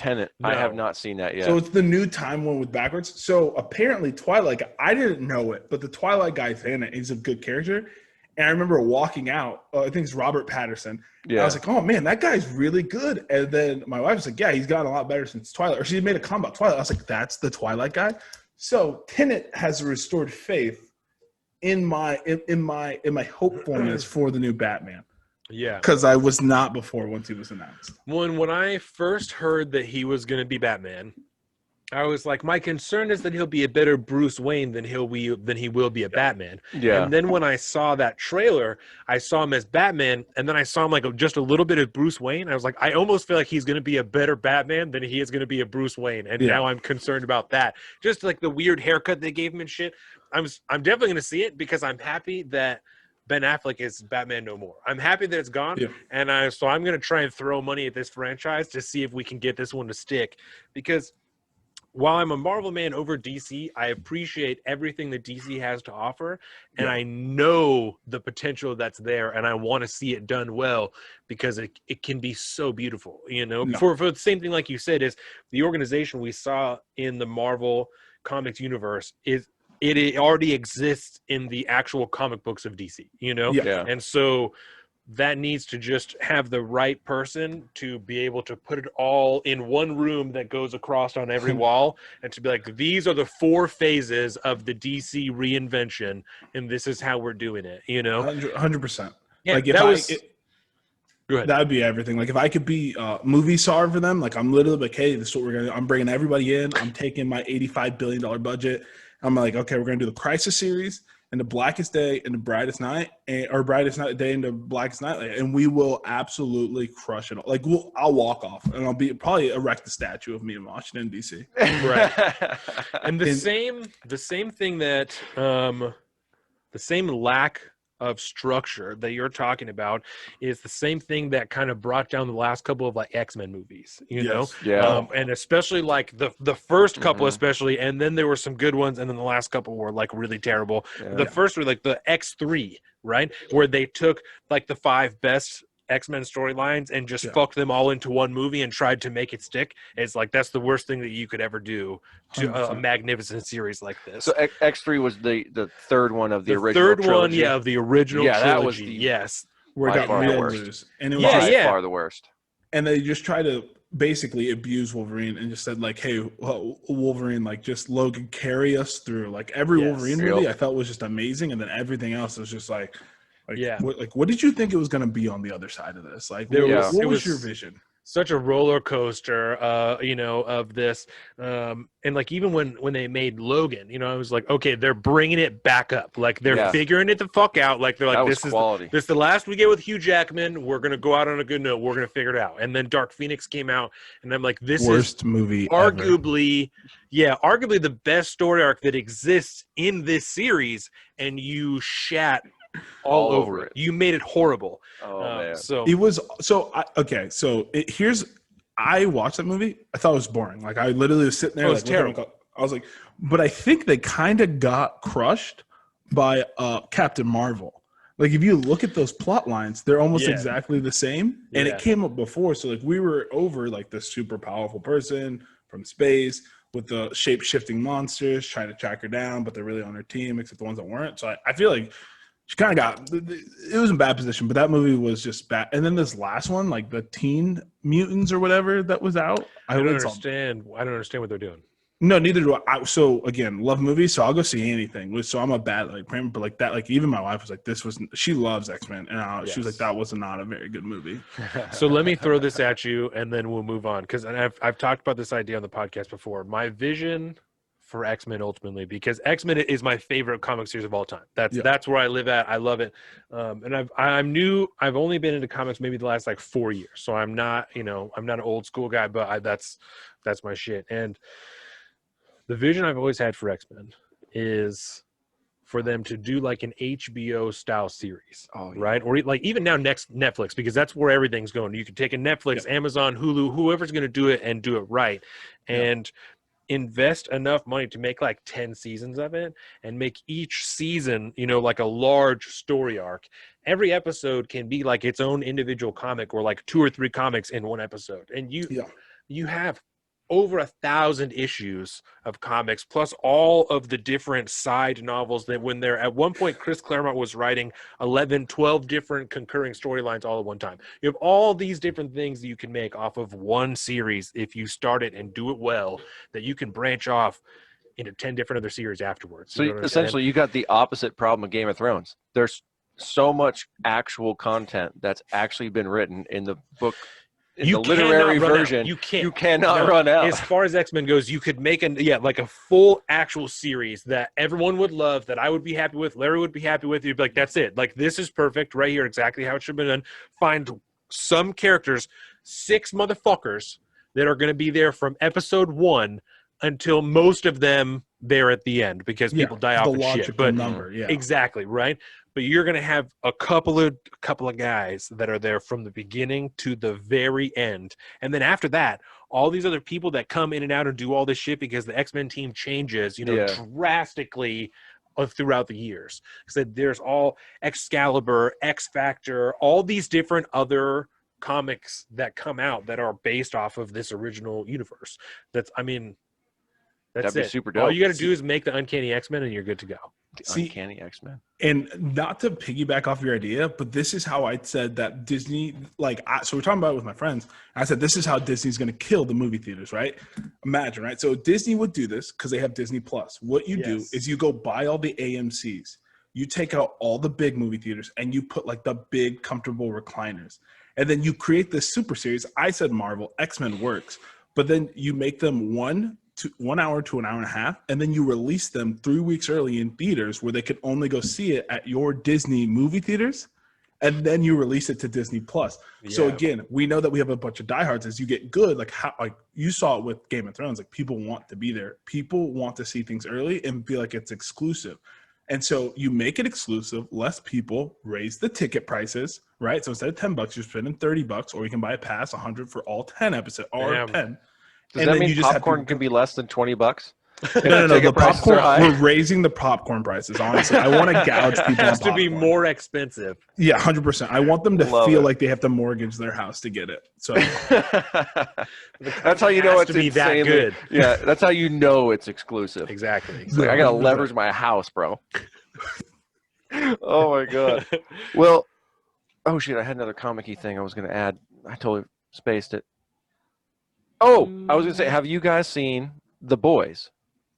No. I have not seen that yet. So it's the new time one with backwards. So apparently Twilight, I didn't know it, but the Twilight guy's in it. He's a good character. And I remember walking out, I think it's Robert Pattinson. Yeah. I was like, oh, man, that guy's really good. And then my wife was like, yeah, he's gotten a lot better since Twilight. Or she made a comment about Twilight. I was like, that's the Twilight guy? So Tenet has restored faith in my hopefulness for the new Batman. Yeah. Because I was not before once he was announced. When I first heard that he was going to be Batman, I was like, my concern is that he'll be a better Bruce Wayne than he will be a Batman. Yeah. And then when I saw that trailer, I saw him as Batman, and then I saw him like just a little bit of Bruce Wayne. I was like, I almost feel like he's going to be a better Batman than he is going to be a Bruce Wayne. And now I'm concerned about that. Just like the weird haircut they gave him and shit. I'm definitely going to see it because I'm happy that Ben Affleck is Batman no more. I'm happy that it's gone, and so I'm going to try and throw money at this franchise to see if we can get this one to stick. Because while I'm a Marvel man over DC, I appreciate everything that DC has to offer, and I know the potential that's there, and I want to see it done well because it can be so beautiful. You know, for the same thing like you said is the organization we saw in the Marvel Comics universe is. It already exists in the actual comic books of DC, you know? Yeah. And so that needs to just have the right person to be able to put it all in one room that goes across on every wall and to be like, these are the 4 phases of the DC reinvention, and this is how we're doing it, you know? 100%. Yeah, like go ahead. That would be everything. Like if I could be a movie star for them, like I'm literally like, hey, this is what we're going to do. I'm bringing everybody in. I'm taking my $85 billion budget. I'm like, okay, we're going to do the Crisis series and the Blackest Day and the Brightest Night, or Brightest Night Day and the Blackest Night, and we will absolutely crush it. Like I'll walk off and I'll probably erect a statue of me in Washington D.C. Right. And the same thing that the same lack of structure that you're talking about is the same thing that kind of brought down the last couple of like X-Men movies, you know? Yeah. And especially like the first couple especially, and then there were some good ones, and then the last couple were like really terrible. The first were like the X3, right? Where they took like the 5 best X-Men storylines and just fucked them all into one movie and tried to make it stick. It's like that's the worst thing that you could ever do to a magnificent series like this. So X3 was the third one of the original trilogy. Of the original trilogy. That was where it got real worst. And it was by far the worst. And they just tried to basically abuse Wolverine and just said like, hey, Wolverine, like just Logan, carry us through. Like every Wolverine movie I felt was just amazing, and then everything else was just what did you think it was going to be on the other side of this? Like, what was your vision? such a roller coaster, of this. And like even when they made Logan, I was like, okay, they're bringing it back up. Like they're figuring it the fuck out. Like they're like, this is the last we get with Hugh Jackman. We're gonna go out on a good note. We're gonna figure it out. And then Dark Phoenix came out, and I'm like, this worst movie arguably the best story arc that exists in this series, and you shat all over it. You made it horrible. Man. So it was I watched that movie. I thought it was boring. Like I literally was sitting there. It was terrible. I was like, but I think they kind of got crushed by Captain Marvel. Like if you look at those plot lines, they're almost exactly the same. And it came up before. So like we were over like this super powerful person from space with the shape-shifting monsters trying to track her down, but they're really on her team, except the ones that weren't. So I feel like she kind of it was in bad position, but that movie was just bad. And then this last one, like the Teen Mutants or whatever that was out. I don't understand what they're doing. No, neither do I. So again, love movies, so I'll go see anything. So I'm a bad but like that, like even my wife was like, she loves X-Men, and she was like, that was not a very good movie. So let me throw this at you, and then we'll move on, because I've talked about this idea on the podcast before. My vision for X-Men ultimately, because X-Men is my favorite comic series of all time. That's where I live at. I love it. And I've only been into comics maybe the last like 4 years. So I'm not an old school guy, but that's my shit. And the vision I've always had for X-Men is for them to do like an HBO style series, right? Or like even now next Netflix, because that's where everything's going. You can take a Netflix, Amazon, Hulu, whoever's going to do it and do it right. And invest enough money to make like 10 seasons of it and make each season, like a large story arc. Every episode can be like its own individual comic, or like 2 or 3 comics in one episode. And you have over 1,000 issues of comics, plus all of the different side novels that when they're at one point, Chris Claremont was writing 11, 12 different concurring storylines all at one time. You have all these different things that you can make off of one series if you start it and do it well, that you can branch off into 10 different other series afterwards. So essentially you got the opposite problem of Game of Thrones. There's so much actual content that's actually been written in the book. In the literary version, you cannot run out. As far as X-Men goes, you could make like a full actual series that everyone would love, that I would be happy with, Larry would be happy with. You'd be like, that's it. Like, this is perfect right here, exactly how it should have been done. Find some characters, 6 motherfuckers that are going to be there from episode 1 until most of them there at the end, because people die off and shit. But exactly, right? But you're going to have a couple of guys that are there from the beginning to the very end. And then after that, all these other people that come in and out and do all this shit, because the X-Men team changes, drastically throughout the years. So there's all Excalibur, X-Factor, all these different other comics that come out that are based off of this original universe. That'd be super dope. All you got to do is make the Uncanny X-Men and you're good to go. Uncanny X-Men. And not to piggyback off your idea, but this is how I said that Disney, so we're talking about it with my friends. I said, this is how Disney's going to kill the movie theaters, right? Imagine, right? So Disney would do this because they have Disney Plus. What you do is you go buy all the AMCs. You take out all the big movie theaters and you put like the big comfortable recliners. And then you create this super series. I said Marvel, X-Men works, but then you make them 1 hour to an hour and a half, and then you release them 3 weeks early in theaters where they could only go see it at your Disney movie theaters, and then you release it to Disney Plus. So again, we know that we have a bunch of diehards. As you get good, like you saw it with Game of Thrones, like people want to be there. People want to see things early and feel like it's exclusive. And so you make it exclusive, less people, raise the ticket prices, right? So instead of $10, you're spending $30, or you can buy a pass, $100 for all 10 episodes, or 10. Does that mean popcorn can be less than $20? No. The popcorn, we're raising the popcorn prices, honestly. I want to gouge people. It has to be more expensive. Yeah, 100%. I want them to feel like they have to mortgage their house to get it. So that's how you know it's insanely that good. Yeah, that's how you know it's exclusive. Exactly. Like, I gotta leverage my house, bro. Oh my god. Well, oh shit, I had another comic-y thing I was gonna add. I totally spaced it. Oh, I was gonna say, have you guys seen The Boys?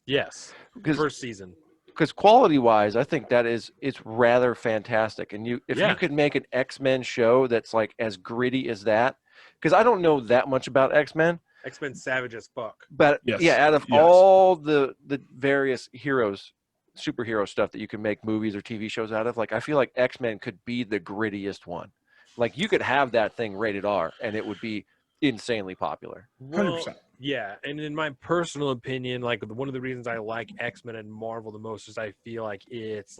Yes, first season. Because quality-wise, I think it's rather fantastic. And if you could make an X-Men show that's like as gritty as that, because I don't know that much about X-Men. X-Men savage as fuck. But yeah, out of all the various superhero stuff that you can make movies or TV shows out of, like I feel like X-Men could be the grittiest one. Like you could have that thing rated R and it would be insanely popular. 100%. Yeah, and in my personal opinion, like one of the reasons I like X-Men and Marvel the most is I feel like it's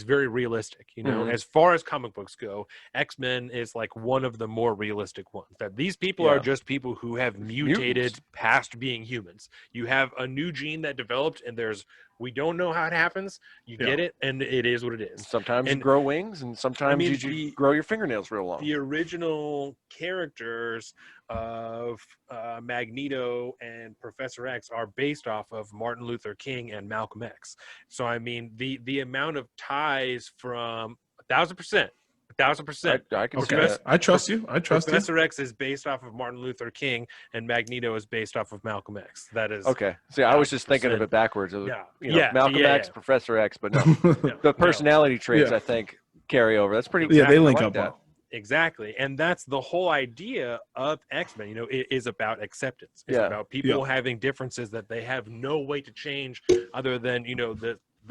very realistic, you know. As far as comic books go, X-Men is like one of the more realistic ones. That these people are just people who have mutated past being humans. You have a new gene that developed, and we don't know how it happens. You get it, and it is what it is. Sometimes you grow wings, and sometimes you grow your fingernails real long. The original characters of Magneto and Professor X are based off of Martin Luther King and Malcolm X. So, I mean, the amount of ties from 1,000%. I can I trust you. Professor X is based off of Martin Luther King, and Magneto is based off of Malcolm X. That is okay. See, I was just thinking of it backwards. Malcolm X, Professor X, but no, the personality traits I think carry over. That's pretty. Yeah, they link up well. Exactly, and that's the whole idea of X-Men. You know, it is about acceptance. It's about people having differences that they have no way to change, other than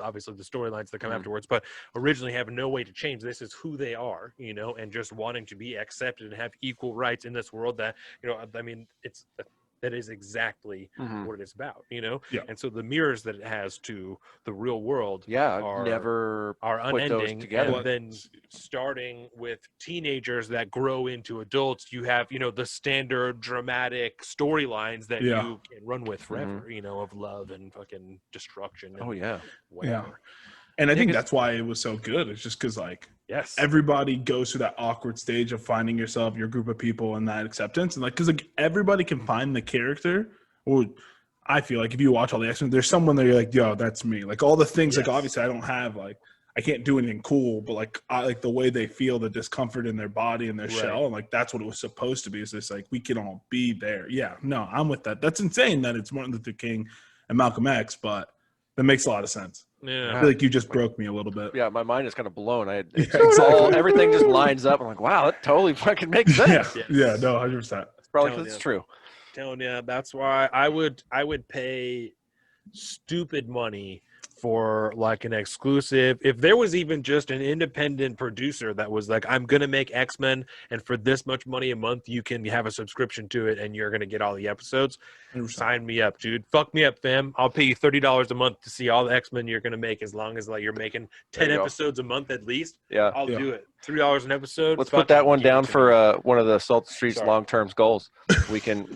obviously the storylines that come afterwards, but originally have no way to change. This is who they are, and just wanting to be accepted and have equal rights in this world that, I mean, that is exactly what it is about, And so the mirrors that it has to the real world are unending. And then starting with teenagers that grow into adults, you have, the standard dramatic storylines that you can run with forever, of love and fucking destruction. And whatever. And I think that's why it was so good. It's just because, everybody goes through that awkward stage of finding yourself, your group of people, and that acceptance. And, because everybody can find the character. Or I feel like if you watch all the X-Men, there's someone that you're like, yo, that's me. Like, all the things, obviously I don't have, I can't do anything cool, but, I like the way they feel the discomfort in their body and their shell. And, that's what it was supposed to be. Is this, we can all be there. Yeah, no, I'm with that. That's insane that it's Martin Luther King and Malcolm X, but that makes a lot of sense. Yeah. I feel like you just broke me a little bit. Yeah, my mind is kind of blown. Everything just lines up. I'm like, wow, that totally fucking makes sense. Yeah, no, 100%. It's probably because it's true. Telling you, that's why I would pay stupid money for an exclusive. If there was even just an independent producer that was like, I'm gonna make X-Men, and for this much money a month you can have a subscription to it and you're gonna get all the episodes, 100%. Sign me up, dude. Fuck me up, fam. I'll pay you $30 a month to see all the X-Men you're gonna make, as long as you're making 10 episodes a month at least. I'll do it. $3 an episode. Let's put that one down for one of the Salt Street's long-term goals. We can,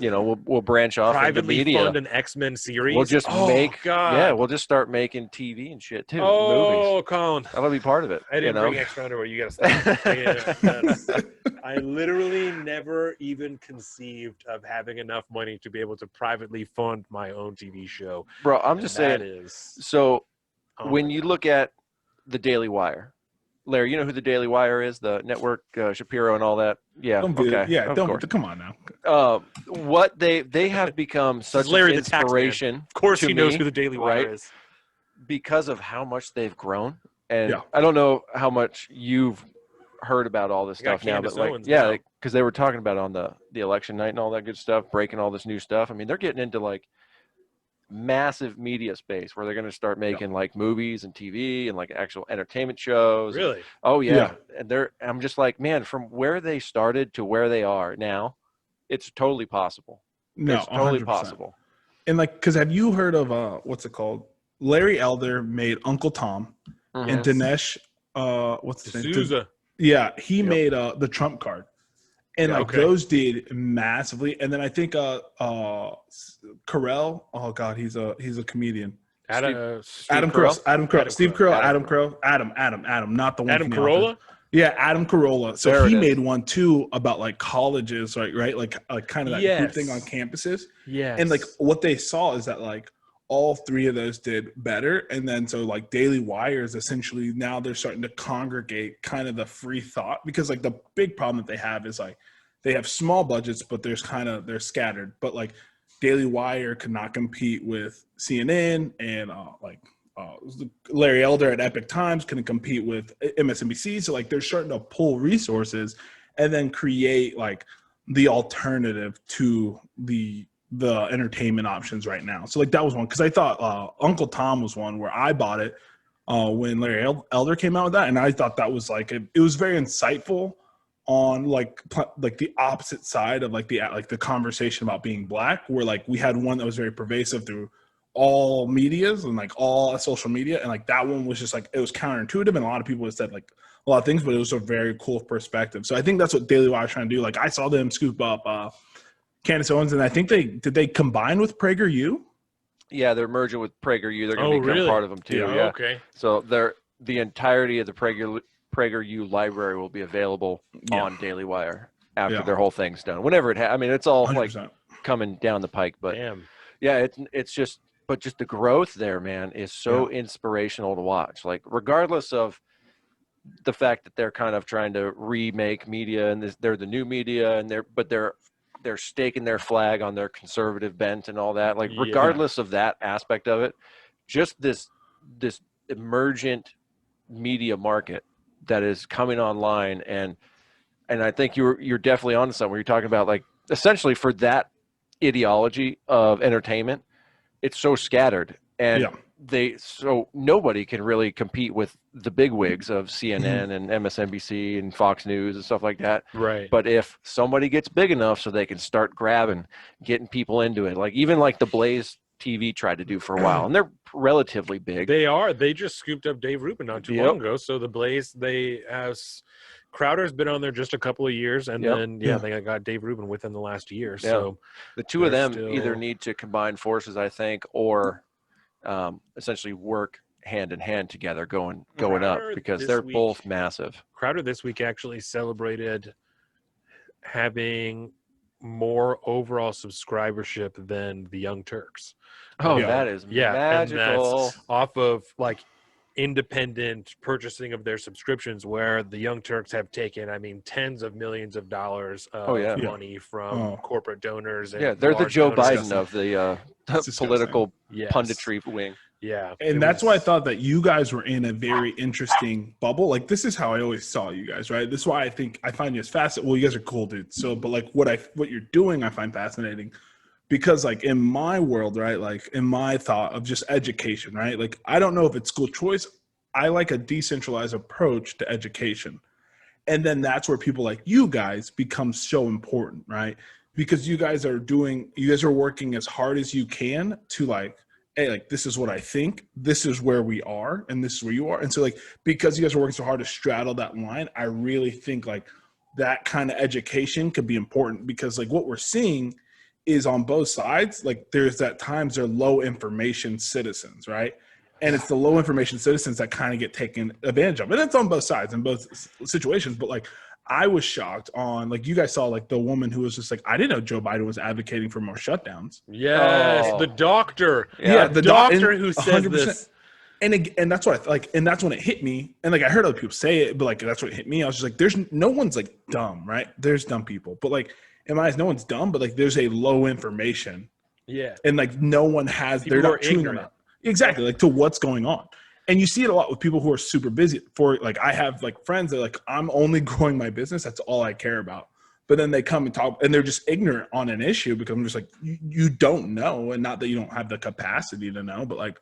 we'll branch off privately into media. Fund an X-Men series. We'll just we'll just start making TV and shit too. Movies. Colin, I want to be part of it. I didn't bring X-Men underwear. You gotta stop. I literally never even conceived of having enough money to be able to privately fund my own TV show. Bro, I'm just saying. So when you look at the Daily Wire, Larry, you know who the Daily Wire is? The network, Shapiro and all that. Yeah. Come on now. What they have become such an inspiration. Of course, he knows who the Daily Wire is, because of how much they've grown. And I don't know how much you've heard about all this stuff now, but because they were talking about it on the election night and all that good stuff, breaking all this new stuff. I mean, they're getting into massive media space where they're going to start making movies and TV and actual entertainment shows. Really? And I'm just like, man, from where they started to where they are now, it's totally possible. No, it's totally 100%. possible. And because have you heard of what's it called? Larry Elder made Uncle Tom, and Dinesh, what's his name? D'Souza. Yeah, he made the Trump card. And those did massively. And then I think Carell, oh god, he's a comedian. Adam Carolla, Steve Carell, Adam, not the one. Adam Carolla? Yeah, Adam Carolla. So he made one too about colleges, right? Like kind of that group thing on campuses. Yeah. And what they saw is that all three of those did better. And then so Daily Wire is essentially now they're starting to congregate kind of the free thought, because the big problem that they have is they have small budgets, but they're scattered. But Daily Wire could not compete with CNN, and Larry Elder at Epic Times couldn't compete with MSNBC. So they're starting to pull resources and then create the alternative to the entertainment options right now. So like that was one, because I thought Uncle Tom was one where I bought it when Larry Elder came out with that, and I thought that was like it was very insightful on like the opposite side of like the conversation about being black, where like we had one that was very pervasive through all medias and like all social media, and like that one was just like it was counterintuitive, and a lot of people have said like a lot of things, but it was a very cool perspective. So I think that's what Daily Wire is trying to do. Like I saw them scoop up Candace Owens, and I think they combine with PragerU. Yeah, they're merging with PragerU. They're going to become part of them too. Yeah. Okay. So the entirety of the PragerU library will be available on Daily Wire after their whole thing's done. Whenever I mean, it's all 100%. Like coming down the pike, but yeah, it's just the growth there, man, is so inspirational to watch. Like regardless of the fact that they're kind of trying to remake media and they're the new media and they're staking their flag on their conservative bent and all that. Like regardless of that aspect of it, just this emergent media market that is coming online, and I think you're definitely onto something where you're talking about like essentially for that ideology of entertainment, it's so scattered, and so nobody can really compete with the big wigs of CNN and MSNBC and Fox News and stuff like that. Right. But if somebody gets big enough so they can start getting people into it, like even like the Blaze TV tried to do for a while, and they're relatively big. They just scooped up Dave Rubin not too long ago. So the Blaze, Crowder's been on there just a couple of years, and then they got Dave Rubin within the last year. Yeah. So the two of them either need to combine forces, I think, or essentially work hand in hand together going up, because they're both massive. Crowder this week actually celebrated having more overall subscribership than the Young Turks. That is magical. And that's off of like independent purchasing of their subscriptions, where the Young Turks have taken, I mean, tens of millions of dollars of money from corporate donors. And they're the Joe Biden of the political punditry wing. Yeah. And that's why I thought that you guys were in a very interesting bubble. Like, this is how I always saw you guys, right? This is why I find you as fascinating. Well, you guys are cool dudes. So, but like what you're doing, I find fascinating, because like in my world, right? Like in my thought of just education, right? Like, I don't know if it's school choice. I like a decentralized approach to education. And then that's where people like you guys become so important, right? Because you guys are working as hard as you can to like, hey, like, this is what I think, this is where we are, and this is where you are. And so like, because you guys are working so hard to straddle that line, I really think like that kind of education could be important, because like what we're seeing is on both sides, like there's that times they're low information citizens, right? And it's the low information citizens that kind of get taken advantage of. And it's on both sides in both situations. But like, I was shocked on, like, you guys saw like the woman who was just like, I didn't know Joe Biden was advocating for more shutdowns. Yes, the doctor. Yeah, the doctor who said 100%. This. And that's what and that's when it hit me. And like, I heard other people say it, but like, that's what hit me. I was just like, there's no one's like dumb, right? There's dumb people, but like in my eyes, no one's dumb, but like there's a low information. Yeah. And like no one has, they're not chewing them out. Exactly. Like to what's going on. And you see it a lot with people who are super busy. For like, I have like friends that are like, I'm only growing my business. That's all I care about. But then they come and talk, and they're just ignorant on an issue, because I'm just like, you don't know. And not that you don't have the capacity to know, but like,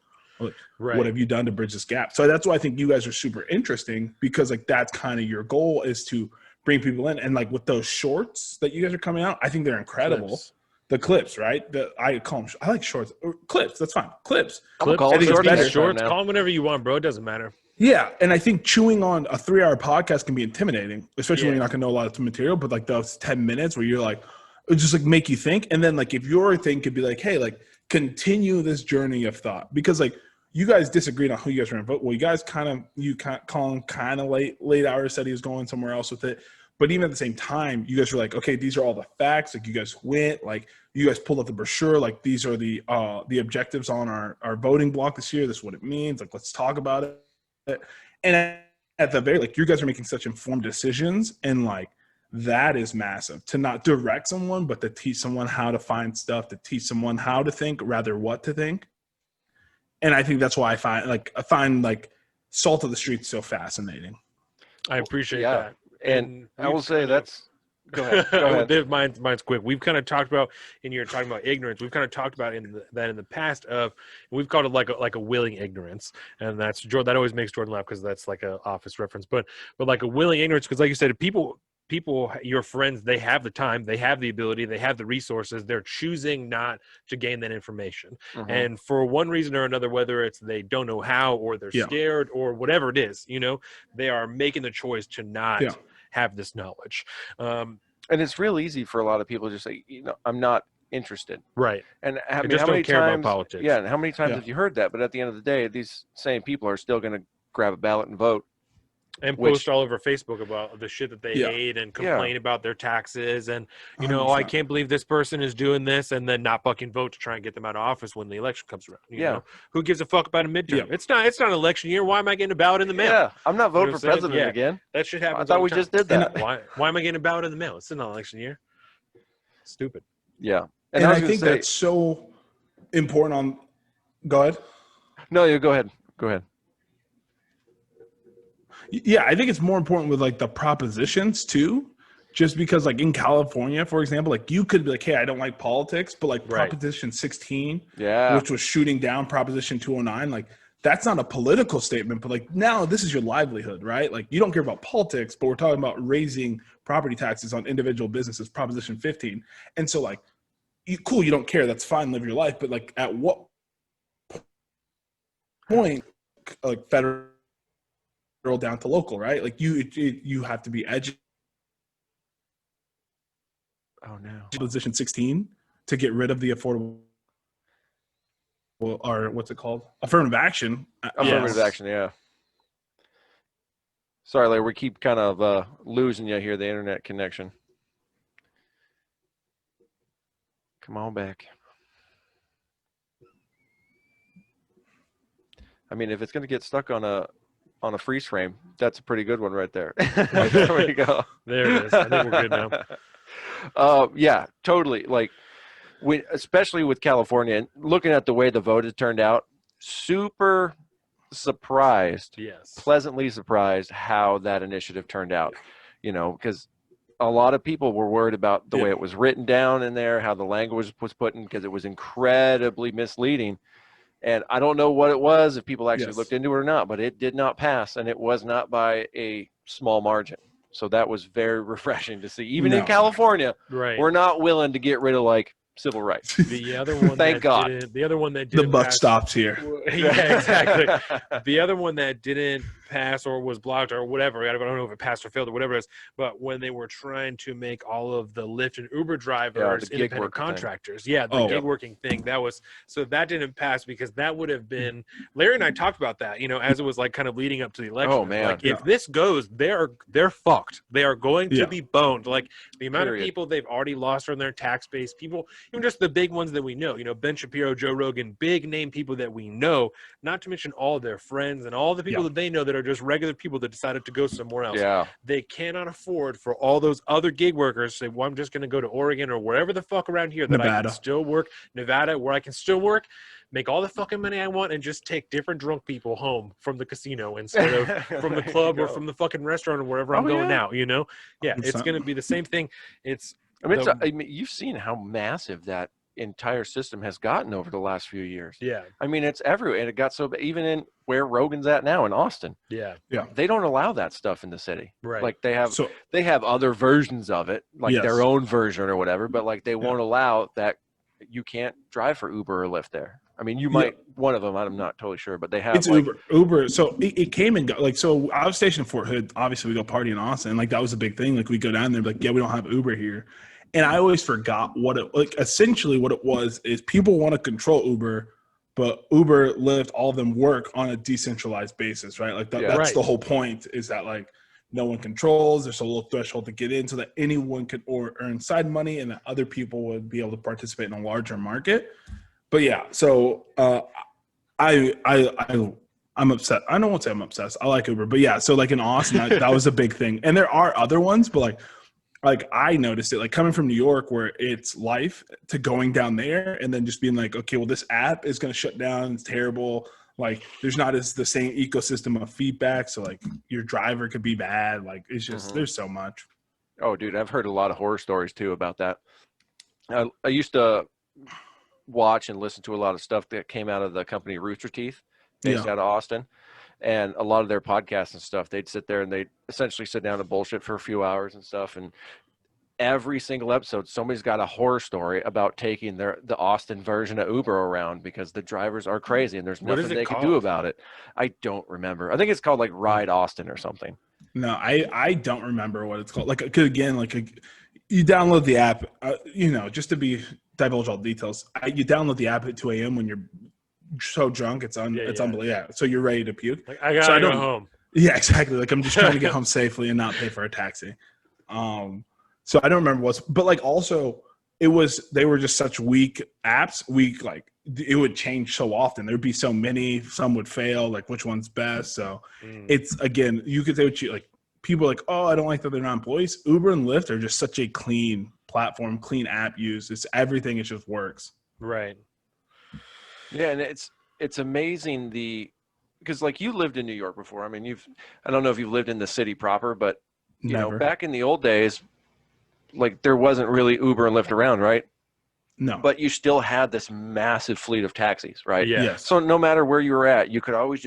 what have you done to bridge this gap? So that's why I think you guys are super interesting, because like that's kind of your goal, is to bring people in. And like with those shorts that you guys are coming out, I think they're incredible. Clips. The clips, right? I call them, I like shorts. Or clips, that's fine. Clips. Shorts. Call them whatever you want, bro. It doesn't matter. Yeah, and I think chewing on a 3-hour podcast can be intimidating, especially when you're not going to know a lot of material. But like those 10 minutes where you're like, it just like make you think. And then like if your thing could be like, hey, like continue this journey of thought, because like you guys disagreed on who you guys were going to vote. Well, you guys call him kind of late hours, said he was going somewhere else with it. But even at the same time, you guys were like, okay, these are all the facts. Like you guys went, like you guys pulled up the brochure. Like these are the objectives on our voting block this year. This is what it means. Like, let's talk about it. And at the very, like, you guys are making such informed decisions. And like, that is massive, to not direct someone, but to teach someone how to find stuff, to teach someone how to think, rather what to think. And I think that's why I find like Salt of the Streets so fascinating. I appreciate that. And I will say that's Go ahead. Go ahead. Mine's quick. We've kind of talked about, and you're talking about ignorance. We've kind of talked about that in the past we've called it like a willing ignorance, and that's Jordan. That always makes Jordan laugh because that's like a Office reference. But like a willing ignorance, because like you said, people, your friends, they have the time, they have the ability, they have the resources. They're choosing not to gain that information, and for one reason or another, whether it's they don't know how or they're scared or whatever it is, they are making the choice to not have this knowledge. And it's real easy for a lot of people to just say, I'm not interested. Right. And I just don't care about politics. Yeah. And how many times have you heard that? But at the end of the day, these same people are still going to grab a ballot and vote. And post all over Facebook about the shit that they hate and complain about their taxes. And, I can't believe this person is doing this, and then not fucking vote to try and get them out of office when the election comes around. You know? Who gives a fuck about a midterm? It's not an election year. Why am I getting a ballot in the mail? Yeah. I'm not voting for president again. That shit happens. I thought we just did that. Why am I getting a ballot in the mail? It's not an election year. Stupid. Yeah. And I think that's so important go ahead. No, you go ahead. Go ahead. Yeah, I think it's more important with like the propositions too, just because like in California, for example, like you could be like, hey, I don't like politics, but like Proposition 16, which was shooting down Proposition 209, like that's not a political statement, but like now this is your livelihood, right? Like you don't care about politics, but we're talking about raising property taxes on individual businesses, Proposition 15. And so like, you don't care, that's fine, live your life, but like at what point, like federal down to local, right? Like you have to be educated. Oh no. Position 16 to get rid of the affordable, or what's it called? Affirmative action. Affirmative action, yeah. Sorry, Larry, we keep kind of losing you here, the internet connection. Come on back. I mean, if it's going to get stuck on a freeze frame, that's a pretty good one right there. There we go. There it is. I think we're good now. Yeah, totally. Like, especially with California, and looking at the way the vote has turned out, super surprised, pleasantly surprised how that initiative turned out. Because a lot of people were worried about the way it was written down in there, how the language was put in, because it was incredibly misleading. And I don't know what it was, if people actually looked into it or not, but it did not pass, and it was not by a small margin. So that was very refreshing to see. Even in California, we're not willing to get rid of like civil rights. The other one, thank God. The other one that didn't the buck pass, stops here. Yeah, exactly. The other one that didn't pass or was blocked or whatever, I don't know if it passed or failed or whatever it is, but when they were trying to make all of the Lyft and Uber drivers independent contractors, the gig working thing, that didn't pass, because that would have been, Larry and I talked about that, as it was like kind of leading up to the election. Oh man, like if this goes, they're fucked. They are going to be boned. Like the amount of people they've already lost from their tax base, people, even just the big ones that we know, Ben Shapiro, Joe Rogan, big name people that we know, not to mention all their friends and all the people that they know that are just regular people that decided to go somewhere else. Yeah. They cannot afford for all those other gig workers to say, well, I'm just going to go to Oregon or wherever the fuck around here that Nevada. I can still work, Nevada, where I can still work, make all the fucking money I want, and just take different drunk people home from the casino instead of from the club or from the fucking restaurant or wherever I'm going now, Yeah, it's going to be the same thing. I mean, you've seen how massive that entire system has gotten over the last few years. Yeah. I mean, it's everywhere. And it got so, even in where Rogan's at now in Austin. Yeah. They don't allow that stuff in the city. Right. Like they have other versions of it, like their own version or whatever, but like they won't allow that. You can't drive for Uber or Lyft there. I mean, you might, one of them, I'm not totally sure, but they have. It's like, Uber. So it came and go. Like, so I was stationed in Fort Hood. Obviously, we go party in Austin. Like, that was a big thing. Like, we go down there, like, yeah, we don't have Uber here. And I always forgot essentially what it was is people want to control Uber, but Uber, Lyft, all of them work on a decentralized basis, right? Like, that's the whole point, is that, like, no one controls. There's a low threshold to get in so that anyone could earn side money and that other people would be able to participate in a larger market. But yeah, so I'm upset. I don't want to say I'm obsessed. I like Uber, but yeah. So like in Austin, that was a big thing. And there are other ones, but like I noticed it, like coming from New York, where it's life, to going down there and then just being like, okay, well, this app is going to shut down. It's terrible. Like there's not the same ecosystem of feedback. So like your driver could be bad. Like it's just there's so much. Oh, dude, I've heard a lot of horror stories too about that. I used to watch and listen to a lot of stuff that came out of the company Rooster Teeth, based Yeah. out of Austin. And a lot of their podcasts and stuff, they'd sit there and they'd essentially sit down and bullshit for a few hours and stuff. And every single episode, somebody's got a horror story about taking the Austin version of Uber around because the drivers are crazy and there's What is nothing it they can do called? about it. I don't remember. I think it's called like Ride Austin or something. No, I don't remember what it's called. Like, 'cause again, you download the app, just to divulge all the details. You download the app at 2 a.m. when you're so drunk, it's unbelievable. Yeah, so you're ready to puke. Like, I gotta go home. Yeah, exactly. Like I'm just trying to get home safely and not pay for a taxi. So I don't remember but like also they were just such weak apps. Like it would change so often. There'd be so many, some would fail, like which one's best. So it's, again, you could say what you like. People are like, oh, I don't like that they're not employees. Uber and Lyft are just such a clean platform, clean app use. It's everything. It just works. Right. Yeah, and it's amazing because like you lived in New York before. I mean, I don't know if you've lived in the city proper, but you know, back in the old days, like there wasn't really Uber and Lyft around, right? No. But you still had this massive fleet of taxis, right? Yeah. Yes. So no matter where you were at, you could always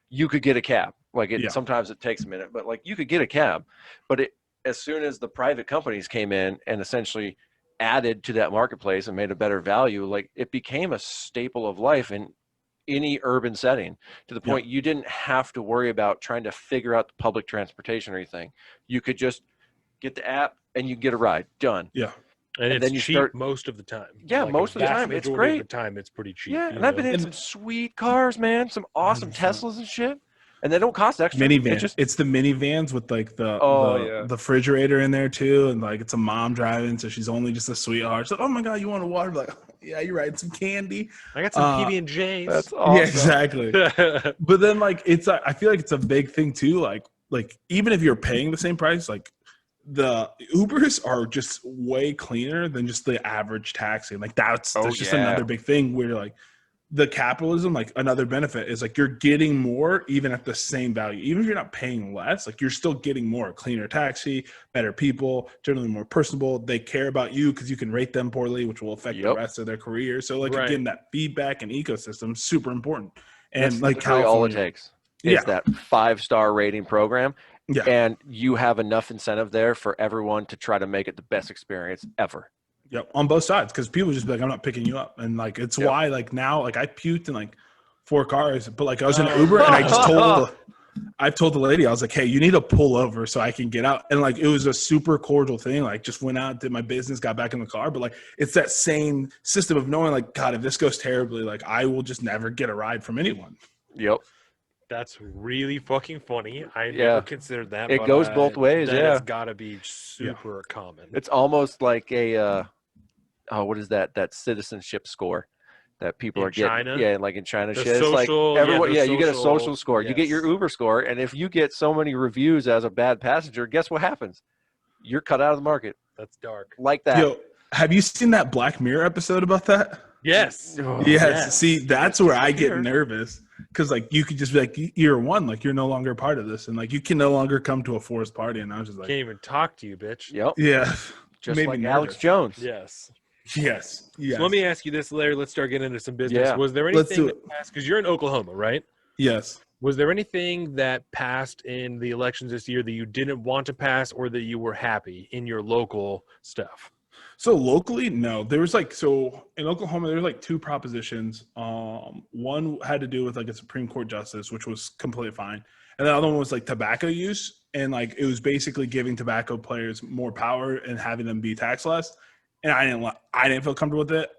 you could get a cab. Like sometimes it takes a minute, but like you could get a cab. But as soon as the private companies came in and essentially added to that marketplace and made a better value, like it became a staple of life in any urban setting, to the point you didn't have to worry about trying to figure out the public transportation or anything. You could just get the app and you get a ride. Done. Yeah. And it's then cheap most of the time. Yeah, like most of the time. It's great. Of the time, it's pretty cheap. Yeah, and I've been in some sweet cars, man. Some awesome Teslas and shit. And they don't cost extra. Minivan. It's the minivans with like the refrigerator in there too, and like it's a mom driving, so she's only just a sweetheart. So, oh my god, you want a water? Like, yeah, you're right. Some candy. I got some PB and J's. That's awesome. Yeah, exactly. But then like I feel like it's a big thing too. Like even if you're paying the same price, like the Ubers are just way cleaner than just the average taxi. Like that's just another big thing where like the capitalism, like another benefit is like you're getting more even at the same value. Even if you're not paying less, like you're still getting more. Cleaner taxi, better people, generally more personable. They care about you because you can rate them poorly, which will affect the rest of their career. So like again, that feedback and ecosystem is super important. And that's like all it takes is that 5-star rating program. Yeah. And you have enough incentive there for everyone to try to make it the best experience ever. Yep, on both sides, because people just be like, I'm not picking you up. And like it's why like now like I puked in like 4 cars, but like I was in an Uber and I just told the lady, I was like, hey, you need to pull over so I can get out. And like it was a super cordial thing. Like just went out, did my business, got back in the car. But like it's that same system of knowing like, God, if this goes terribly, like I will just never get a ride from anyone. Yep. That's really fucking funny. I never considered that. It goes both ways. It's got to be super common. It's almost like a what is that citizenship score that people are getting? China? Yeah, like in China, shit. Social, it's like everyone. You get a social score. Yes. You get your Uber score, and if you get so many reviews as a bad passenger, guess what happens? You're cut out of the market. That's dark. Like that. Yo, have you seen that Black Mirror episode about that? Yes. Yes. See, that's where I get nervous. Because like you could just be like year one, like you're no longer a part of this, and like you can no longer come to a forced party. And I was just like, can't even talk to you, bitch. Yep. Yeah. Just like Alex Jones. Yes. Yes. Yes. So let me ask you this, Larry. Let's start getting into some business. Yeah. Was there anything that passed? Because you're in Oklahoma, right? Yes. Was there anything that passed in the elections this year that you didn't want to pass, or that you were happy in your local stuff? So locally, no. There was like, so in Oklahoma, there was like 2 propositions. One had to do with like a Supreme Court justice, which was completely fine. And the other one was like tobacco use. And like, it was basically giving tobacco players more power and having them be taxed less. And I didn't feel comfortable with it.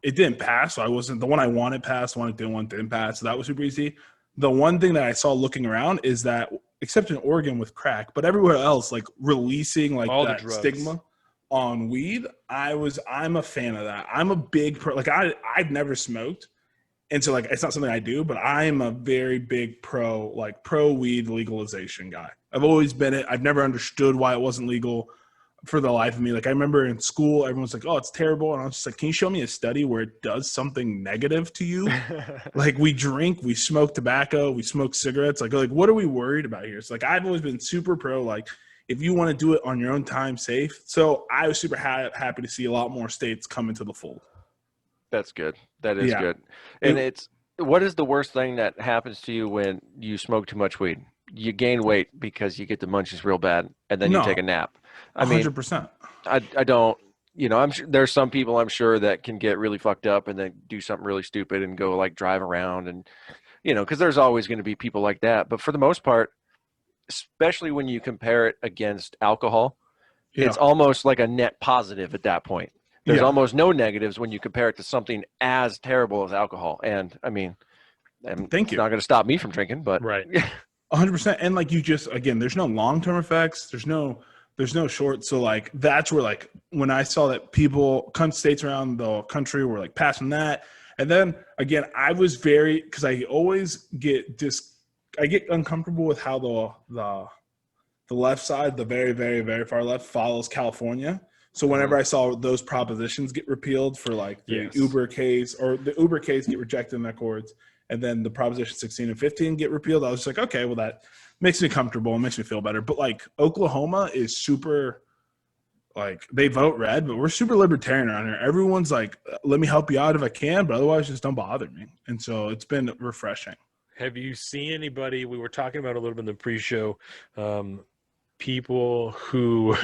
It didn't pass. So I wasn't, the one I wanted passed, the one I didn't want didn't pass. So that was super easy. The one thing that I saw looking around is that, except in Oregon with crack, but everywhere else, like releasing like all that stigma on weed, I'm a fan of that. I'm a big like I've never smoked, and so like it's not something I do, but I'm a very big pro weed legalization guy. I've always been it. I've never understood why it wasn't legal for the life of me. Like I remember in school, everyone's like, "Oh, it's terrible," and I was just like, "Can you show me a study where it does something negative to you?" Like we drink, we smoke tobacco, we smoke cigarettes. Like what are we worried about here? It's like I've always been super pro like. if you want to do it on your own time, safe. So I was super happy to see a lot more states come into the fold. That's good. That is good. And what is the worst thing that happens to you when you smoke too much weed? You gain weight because you get the munchies real bad, and then you take a nap. I mean, 100%. I don't, I'm sure there's some people I'm sure that can get really fucked up and then do something really stupid and go like drive around and, because there's always going to be people like that. But for the most part, especially when you compare it against alcohol, it's almost like a net positive at that point. There's almost no negatives when you compare it to something as terrible as alcohol. And I mean, it's not going to stop me from drinking, but right. 100%. And like again, there's no long-term effects. There's no short. So like, that's where like, when I saw that states around the country were like passing that. And then again, I was cause I always I get uncomfortable with how the left side, the very, very, very far left, follows California. So whenever I saw those propositions get repealed for like the Uber case, or the Uber case get rejected in their courts, and then the Proposition 16 and 15 get repealed, I was just like, okay, well, that makes me comfortable. It makes me feel better. But like Oklahoma is super, like, they vote red, but we're super libertarian around here. Everyone's like, let me help you out if I can, but otherwise just don't bother me. And so it's been refreshing. Have you seen anybody, we were talking about a little bit in the pre-show, people who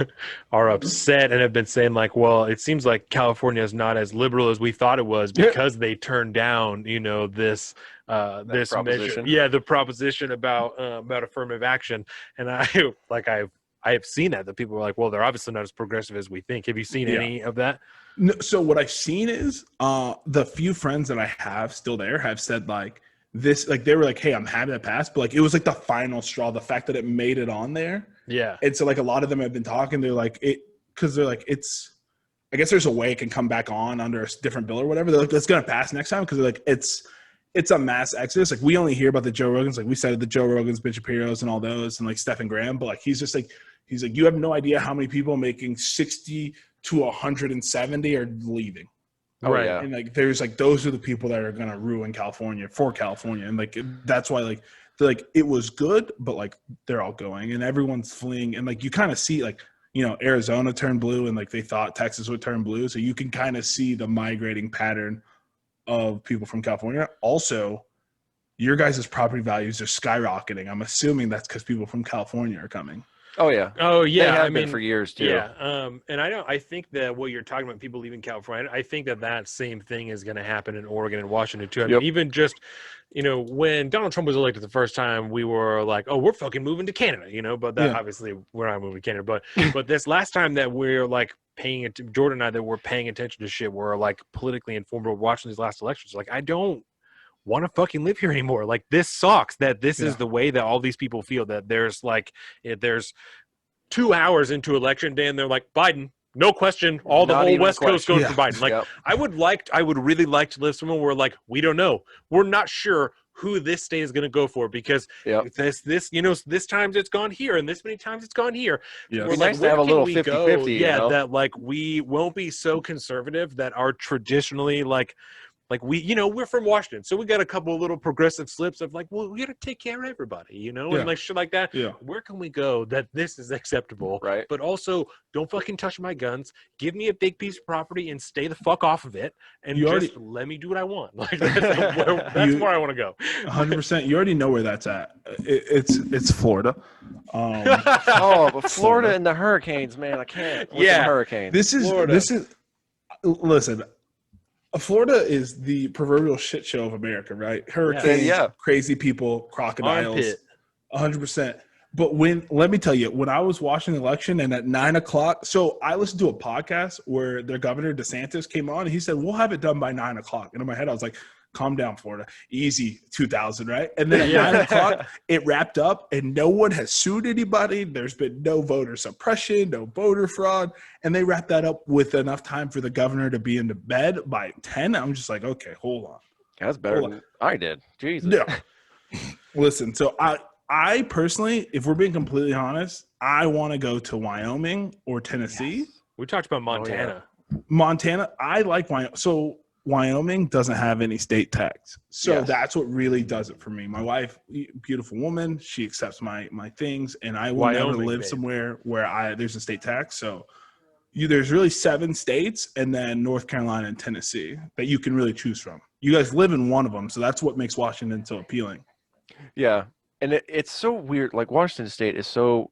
are upset and have been saying like, well, it seems like California is not as liberal as we thought it was because they turned down, this proposition. measure. The proposition about affirmative action. And I have seen that people were like, well, they're obviously not as progressive as we think. Have you seen any of that? No, so what I've seen is the few friends that I have still there have said like this, like they were like, hey, I'm happy that passed, but like it was like the final straw, the fact that it made it on there. Yeah. And so like a lot of them have been talking, they're like because they're like, I guess there's a way it can come back on under a different bill or whatever. They're like, it's gonna pass next time, because they're like, it's a mass exodus. Like we only hear about the Joe Rogans, like we said, the Joe Rogans, Ben Shapiro's and all those, and like Stephen Graham, but like he's like, you have no idea how many people making 60 to 170 are leaving. Right. Yeah. And like there's like those are the people that are gonna ruin California for California. And like that's why like it was good, but like they're all going and everyone's fleeing. And like you kind of see like, Arizona turned blue and like they thought Texas would turn blue. So you can kind of see the migrating pattern of people from California. Also, your guys' property values are skyrocketing. I'm assuming that's because people from California are coming. Oh yeah. They have been for years too. Yeah. And I think that what you're talking about, people leaving California, I think that same thing is going to happen in Oregon and Washington too. I mean, even just, when Donald Trump was elected the first time, we were like, oh, we're fucking moving to Canada, but that obviously we're not moving to Canada. But this last time that we're like paying it, Jordan and I, that we're paying attention to shit, we're like politically informed, we're watching these last elections. Like, I don't want to fucking live here anymore. Like, this sucks that this is the way that all these people feel, that there's 2 hours into election day and they're like, Biden, no question, the whole West Coast going for Biden. Like, I would really like to live somewhere where like, we don't know, we're not sure who this state is going to go for, because this times it's gone here and this many times it's gone here. It'd be nice to have a little 50-50. That like we won't be so conservative that are traditionally like we're from Washington, so we got a couple of little progressive slips of like, well, we got to take care of everybody, and like shit like that. Yeah. Where can we go that this is acceptable? Right. But also, don't fucking touch my guns. Give me a big piece of property and stay the fuck off of it, and let me do what I want. Like that's where I want to go. 100%. You already know where that's at. It's Florida. But Florida and the hurricanes, man, I can't. With the hurricanes. This is. Listen. Florida is the proverbial shit show of America, right? Hurricanes, crazy people, crocodiles, 100%. But let me tell you, when I was watching the election and at 9:00, so I listened to a podcast where their governor DeSantis came on and he said, we'll have it done by 9:00. And in my head, I was like, calm down, Florida. Easy, 2000, right? And then at 9:00, it wrapped up and no one has sued anybody. There's been no voter suppression, no voter fraud. And they wrapped that up with enough time for the governor to be into bed by 10. I'm just like, okay, hold on. That's better than I did. Jesus. Yeah. Listen, so I personally, if we're being completely honest, I want to go to Wyoming or Tennessee. Yes. We talked about Montana. Montana, I like Wyoming. So Wyoming doesn't have any state tax. So Yes. that's what really does it for me. My wife, beautiful woman, she accepts my things, and I will never Wyoming, live babe. somewhere where there's a state tax. So there's really 7 states and then North Carolina and Tennessee that you can really choose from. You guys live in one of them, so that's what makes Washington so appealing. Yeah. And it's so weird. Like Washington State is so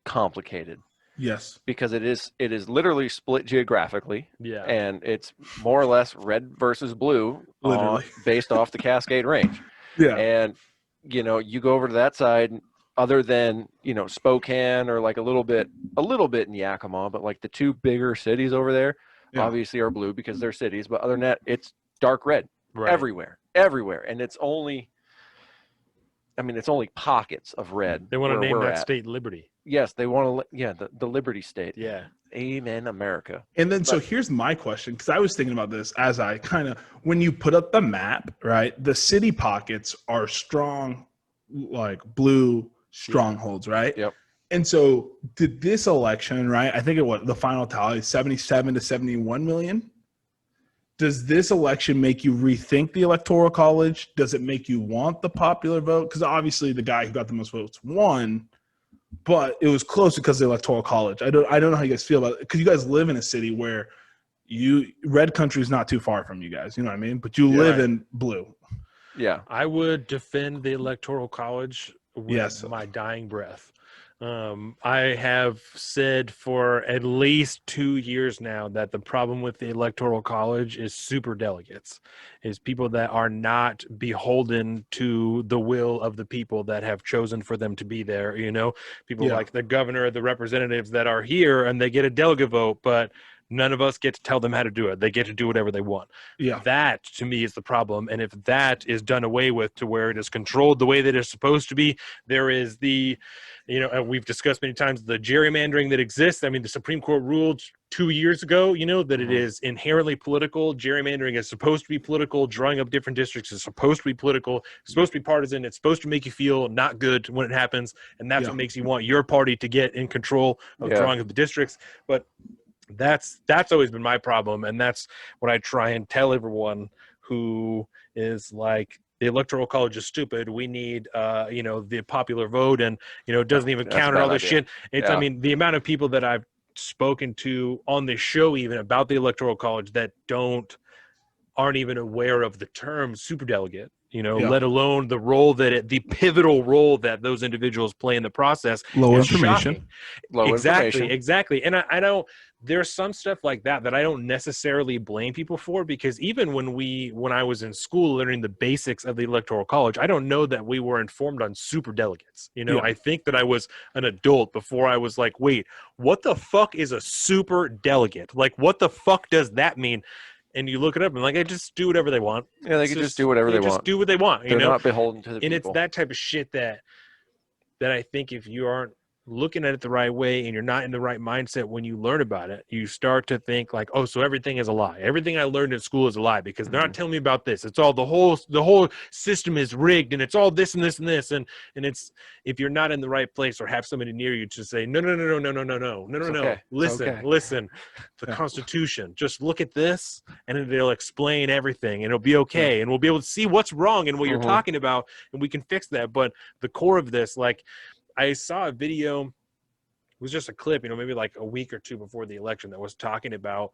complicated. Yes. Because it is literally split geographically, Yeah. and it's more or less red versus blue, Literally. based off the Cascade Range. Yeah. And you go over to that side, other than Spokane or like a little bit in Yakima, but like the 2 bigger cities over there, obviously are blue because they're cities. But other than that, it's dark red everywhere, and it's only pockets of red. They want to name that at. state Liberty. Yes, they want to. The Liberty State. Yeah. Amen, America. And then, so here's my question, because I was thinking about this as I when you put up the map, right? The city pockets are strong, like blue strongholds, right? Yep. And so, did this election, right? I think the final tally is 77 to 71 million. Does this election make you rethink the Electoral College? Does it make you want the popular vote? Because obviously, the guy who got the most votes won. But it was close because of the Electoral College. I don't know how you guys feel about it, because you guys live in a city where red country is not too far from you guys. You know what I mean? But you live in blue. Yeah. I would defend the Electoral College with my dying breath. I have said for at least 2 years now that the problem with the Electoral College is super delegates, is people that are not beholden to the will of the people that have chosen for them to be there. People like the governor, the representatives that are here, and they get a delegate vote, but none of us get to tell them how to do it. They get to do whatever they want. Yeah. That, to me, is the problem. And if that is done away with to where it is controlled the way that it's supposed to be, there is and we've discussed many times the gerrymandering that exists. I mean, the Supreme Court ruled 2 years ago, that it is inherently political. Gerrymandering is supposed to be political. Drawing up different districts is supposed to be political. It's supposed to be partisan. It's supposed to make you feel not good when it happens. And that's what makes you want your party to get in control of drawing up the districts. But that's always been my problem, and that's what I try and tell everyone who is like, the Electoral College is stupid. We need the popular vote, and it doesn't even count and all this shit. I mean, the amount of people that I've spoken to on this show even about the Electoral College that aren't even aware of the term superdelegate, let alone the pivotal role that those individuals play in the process. Low information. Exactly. And I don't, there's some stuff like that I don't necessarily blame people for, because even when I was in school learning the basics of the Electoral College, I don't know that we were informed on superdelegates. I think that I was an adult before I was like, wait, what the fuck is a superdelegate? Like, what the fuck does that mean? And you look it up and like, they just do whatever they want. Yeah, they can just do whatever they want. Just do what they want. They're not beholden to the and people. It's that type of shit that I think if you aren't looking at it the right way and you're not in the right mindset when you learn about it, you start to think like, oh, so everything is a lie. Everything I learned in school is a lie because they're not telling me about this. It's all the whole system is rigged, and it's all this and this and this. And it's, if you're not in the right place or have somebody near you to say, no. Listen, the Constitution, just look at this and it'll explain everything and it'll be okay. And we'll be able to see what's wrong and what you're talking about, and we can fix that. But the core of this, like, I saw a video, it was just a clip, maybe like a week or two before the election, that was talking about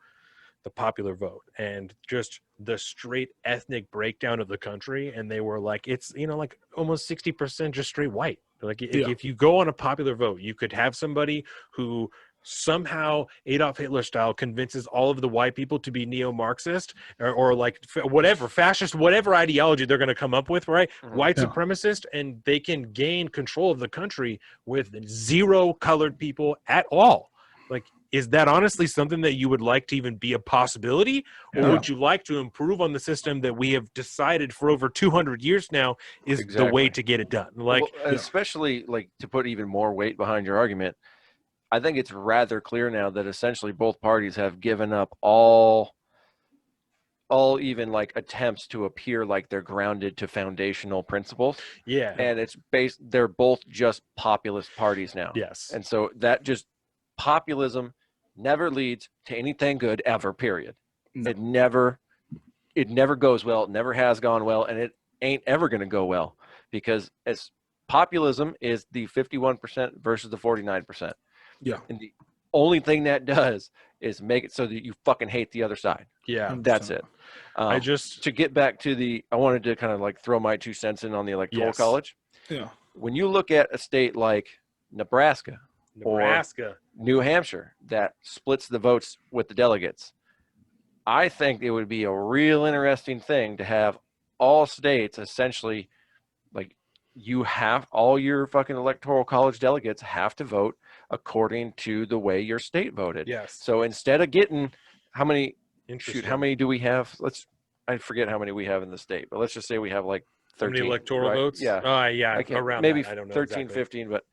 the popular vote and just the straight ethnic breakdown of the country. And they were like, it's, like almost 60% just straight white. Like if you go on a popular vote, you could have somebody who somehow Adolf Hitler style convinces all of the white people to be neo-Marxist or like whatever fascist, whatever ideology they're going to come up with, right? White supremacist, and they can gain control of the country with zero colored people at all. Like, is that honestly something that you would like to even be a possibility? Or would you like to improve on the system that we have decided for over 200 years now is the way to get it done? Like, especially like to put even more weight behind your argument, I think it's rather clear now that essentially both parties have given up all even like attempts to appear like they're grounded to foundational principles. Yeah. And they're both just populist parties now. Yes. And so that just, populism never leads to anything good ever, period. No. It never it never goes well. It never has gone well, and it ain't ever going to go well because as populism is the 51% versus the 49%. Yeah. And the only thing that does is make it so that you fucking hate the other side. Yeah. 100%. That's it. To get back to I wanted to kind of like throw my 2 cents in on the electoral college. Yeah. When you look at a state like Nebraska or New Hampshire that splits the votes with the delegates, I think it would be a real interesting thing to have all states essentially like you have all your fucking electoral college delegates have to vote according to the way your state voted. Yes. So instead of getting how many do we have? I forget how many we have in the state, but let's just say we have like 13 electoral votes. Yeah. Around maybe that. I don't know 13, exactly. 15, but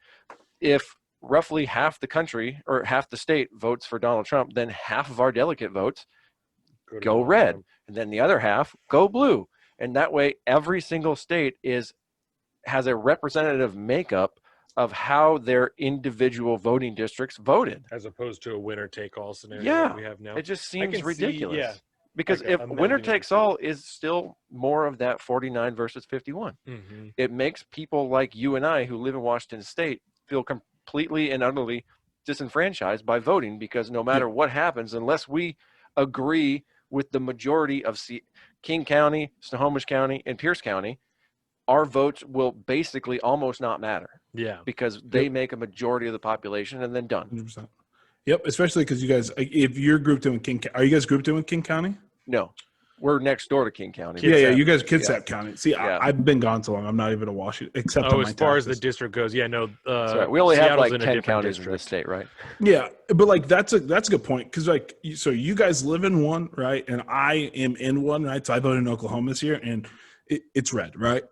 if roughly half the country or half the state votes for Donald Trump, then half of our delegate votes go red, and then the other half go blue. And that way every single state has a representative makeup of how their individual voting districts voted, as opposed to a winner take all scenario that we have now. It just seems ridiculous. Because like if winner takes all is still more of that 49 versus 51, it makes people like you and I who live in Washington State feel completely and utterly disenfranchised by voting, because no matter what happens, unless we agree with the majority of King County, Snohomish County, and Pierce County, our votes will basically almost not matter. Yeah. Because they make a majority of the population and then done. 100%. Yep, especially because you guys, if you're grouped in with King, are you guys grouped in with King County? No, we're next door to King County. You guys Kitsap County. See, I've been gone so long. I'm not even a Washington, except on my as far taxes. as the district goes, right. We only have like 10 counties in the state, right? Yeah, but like that's a good point, because like so you guys live in one, right? And I am in one, right? So I voted in Oklahoma this year, and it's red, right?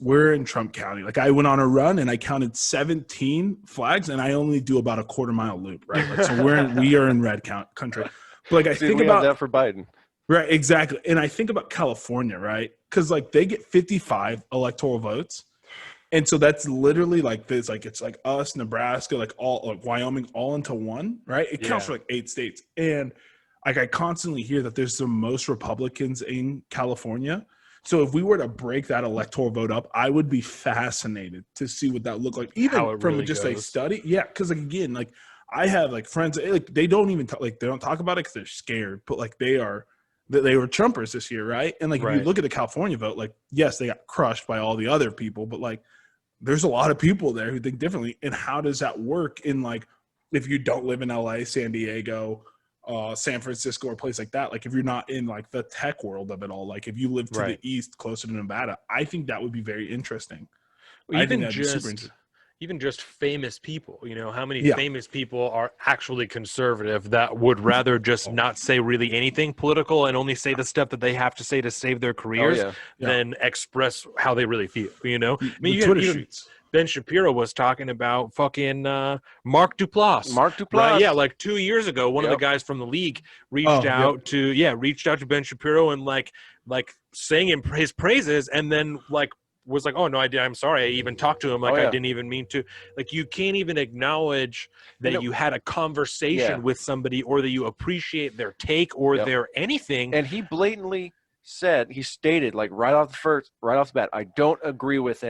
We're in Trump County. Like I went on a run and I counted 17 flags, and I only do about a quarter-mile loop, right? Like, so we are in red country. But like I think about that for Biden. Right, exactly. And I think about California, right? Because like they get 55 electoral votes. And so that's literally like this, like it's like us, Nebraska, like all like Wyoming, all into one, right? It counts for like 8 states. And like I constantly hear that there's the most Republicans in California. So if we were to break that electoral vote up, I would be fascinated to see what that looked like, even from really just goes. a study. Yeah, because like again, like I have like friends, like they don't even they don't talk about it because they're scared, but like they were Trumpers this year, right? And like if you look at the California vote, like yes, they got crushed by all the other people, but like there's a lot of people there who think differently. And how does that work in like if you don't live in LA, San Diego, San Francisco, or a place like that? Like if you're not in like the tech world of it all, like if you live to the east, closer to Nevada, I think that would be very interesting. Even just famous people, how many famous people are actually conservative that would rather just not say really anything political and only say the stuff that they have to say to save their careers than express how they really feel, I mean, Twitter streets. Ben Shapiro was talking about fucking Mark Duplass. Right? Yeah, like 2 years ago, one of the guys from the league reached out to Ben Shapiro and like sang his praises, and then like was like, oh no, I'm sorry, I even talked to him, like I didn't even mean to. Like you can't even acknowledge that you had a conversation with somebody, or that you appreciate their take or their anything. And he blatantly stated like right off the bat, I don't agree with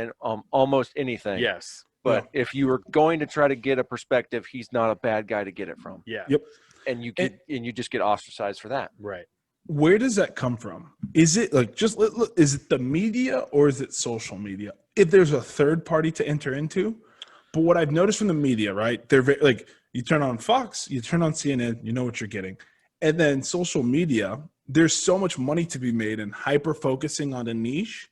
almost anything. Yes. But if you were going to try to get a perspective, he's not a bad guy to get it from. Yeah. Yep. And you just get ostracized for that. Right. Where does that come from? Is it like is it the media, or is it social media? If there's a third party to enter into, but what I've noticed from the media, right? They're very, like you turn on Fox, you turn on CNN, you know what you're getting, and then social media. There's so much money to be made in hyper focusing on a niche.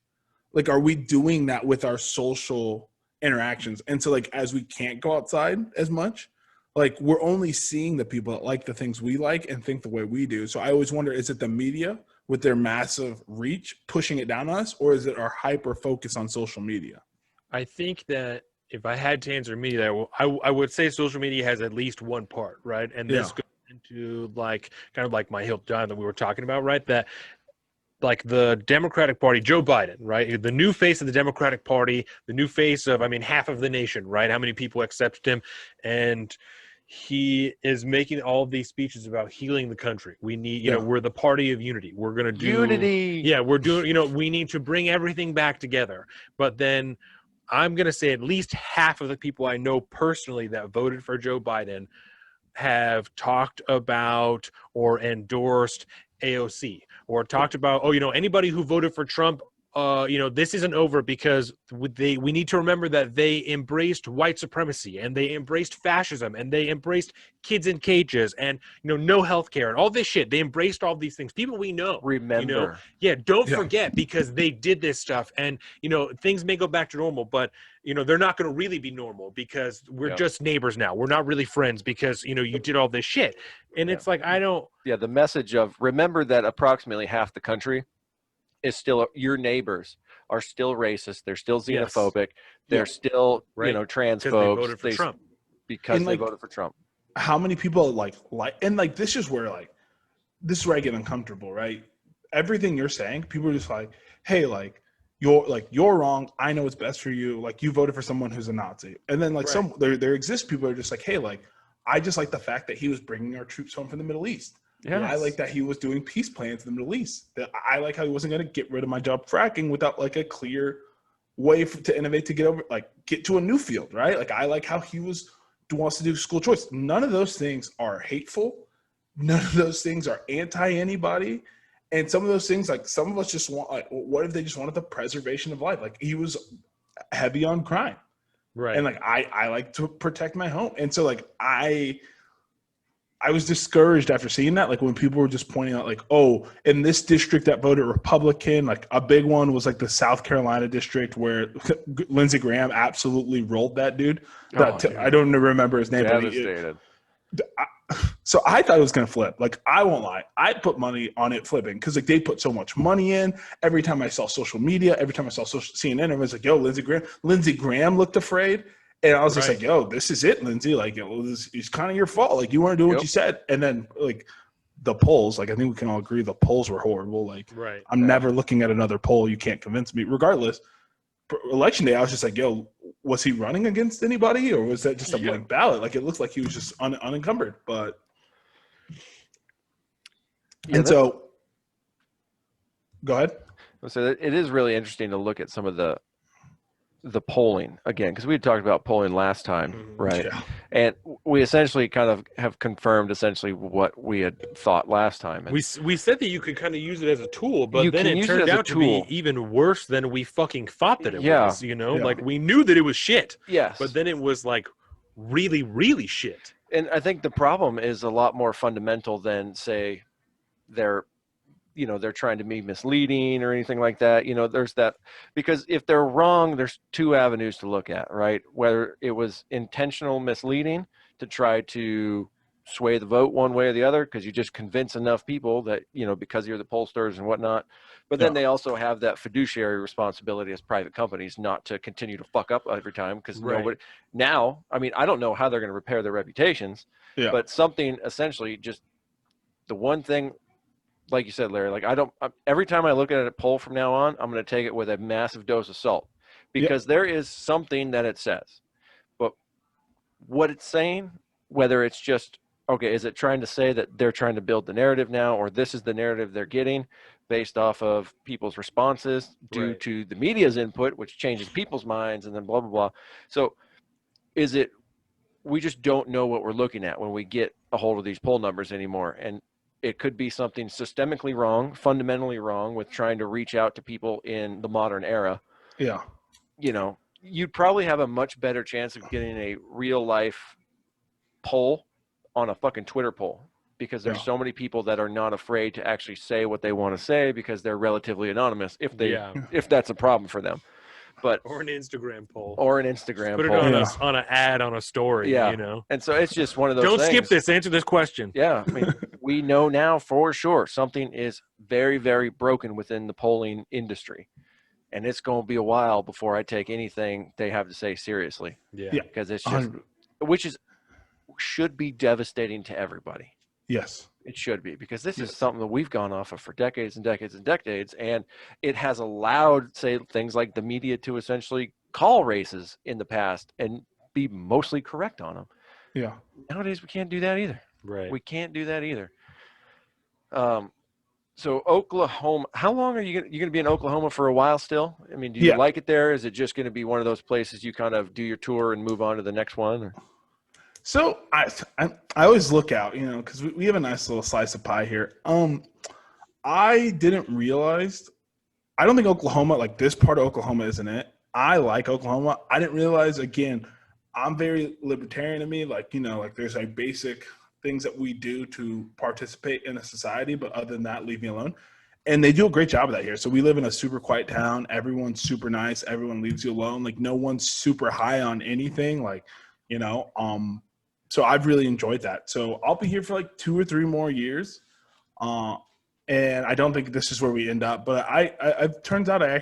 Like, are we doing that with our social interactions? And so, like, as we can't go outside as much, like we're only seeing the people that like the things we like and think the way we do. So I always wonder, is it the media with their massive reach pushing it down on us, or is it our hyper focus on social media? I think that if I had to answer media, I would say social media has at least one part, right? And this goes into like kind of like my hill John that we were talking about, right? That like the Democratic Party, Joe Biden, right? The new face of the Democratic Party, the new face of, half of the nation, right? How many people accepted him? And he is making all of these speeches about healing the country. We need, we're the party of unity. We're going to do unity. Yeah, we're doing, we need to bring everything back together. But then I'm going to say at least half of the people I know personally that voted for Joe Biden have talked about or endorsed AOC, or talked about, anybody who voted for Trump, this isn't over, because we need to remember that they embraced white supremacy, and they embraced fascism, and they embraced kids in cages, and no health care and all this shit. They embraced all these things. People we know. Remember. Don't forget, because they did this stuff, and things may go back to normal, but they're not going to really be normal, because we're just neighbors now. We're not really friends, because you did all this shit. And it's like, I don't. Yeah, the message of remember that approximately half the country is still, your neighbors are still racist. They're still xenophobic. They're still, transphobes. Because they voted for Trump. Because they voted for Trump. How many people and this is where I get uncomfortable, right? Everything you're saying, people are just like, hey, you're wrong. I know what's best for you. You voted for someone who's a Nazi. And then there exist people who are just like, hey, I just like the fact that he was bringing our troops home from the Middle East. Yes. I like that he was doing peace plans in the Middle East. That I like how he wasn't going to get rid of my job fracking without a clear way to innovate, to get to a new field, right? I like how he wants to do school choice. None of those things are hateful. None of those things are anti-anybody. And some of those things, some of us just want, what if they just wanted the preservation of life? He was heavy on crime. Right. And I like to protect my home. And so I was discouraged after seeing that, when people were just pointing out, in this district that voted Republican, a big one was the South Carolina district where Lindsey Graham absolutely rolled that dude. I don't remember his name. Devastated. So I thought it was going to flip. I won't lie. I put money on it flipping, because they put so much money in. Every time I saw social media, every time I saw CNN, everyone's like, yo, Lindsey Graham looked afraid. And I was just like, yo, this is it, Lindsey. It's kind of your fault. You want to do what you said. And then the polls, I think we can all agree the polls were horrible. I'm never looking at another poll. You can't convince me. Regardless, election day, I was just like, yo, was he running against anybody, or was that just a blank ballot? It looks like he was just unencumbered. But so go ahead. So it is really interesting to look at some of the polling again, because we had talked about polling last time, right? Yeah. And we essentially kind of have confirmed essentially what we had thought last time. And we said that you could kind of use it as a tool, but then it turned out to be even worse than we fucking thought that it was. We knew that it was shit. Yes. But then it was really, really shit. And I think the problem is a lot more fundamental than, say, they're trying to be misleading or anything like that. There's that, because if they're wrong, there's two avenues to look at, right? Whether it was intentional misleading to try to sway the vote one way or the other, because you just convince enough people that, because you're the pollsters and whatnot. But then they also have that fiduciary responsibility as private companies not to continue to fuck up every time, because nobody now, I don't know how they're going to repair their reputations, but something essentially just the one thing, like you said, Larry, every time I look at a poll from now on, I'm going to take it with a massive dose of salt, because there is something that it says, but what it's saying, whether it's just, okay, is it trying to say that they're trying to build the narrative now, or this is the narrative they're getting based off of people's responses due to the media's input, which changes people's minds, and then blah, blah, blah. So we just don't know what we're looking at when we get a hold of these poll numbers anymore. And it could be something systemically wrong, fundamentally wrong with trying to reach out to people in the modern era. Yeah. You'd probably have a much better chance of getting a real life poll on a fucking Twitter poll, because there's so many people that are not afraid to actually say what they want to say, because they're relatively anonymous if that's a problem for them. Or an Instagram poll. Or an Instagram Put it poll. on an ad on a story, And so it's just one of those Don't things. skip this. Answer this question. Yeah. We know now for sure something is very, very broken within the polling industry. And it's going to be a while before I take anything they have to say seriously. Yeah. Because it's just, should be devastating to everybody. Yes. It should be, because this is something that we've gone off of for decades and decades and decades, and it has allowed, say, things like the media to essentially call races in the past and be mostly correct on them. Yeah. Nowadays, we can't do that either. Right. We can't do that either. So Oklahoma, how long are you going to be in Oklahoma for a while still? I mean, do you like it there? Is it just going to be one of those places you kind of do your tour and move on to the next one? Or? So I always look out, because we have a nice little slice of pie here. I didn't realize. I don't think Oklahoma, like this part of Oklahoma, isn't it. I like Oklahoma. I didn't realize. Again, I'm very libertarian to me. Like like there's like basic things that we do to participate in a society, but other than that, leave me alone. And they do a great job of that here. So we live in a super quiet town. Everyone's super nice. Everyone leaves you alone. Like no one's super high on anything. Like So I've really enjoyed that. So I'll be here for like 2 or 3 more years. And I don't think this is where we end up, but it turns out I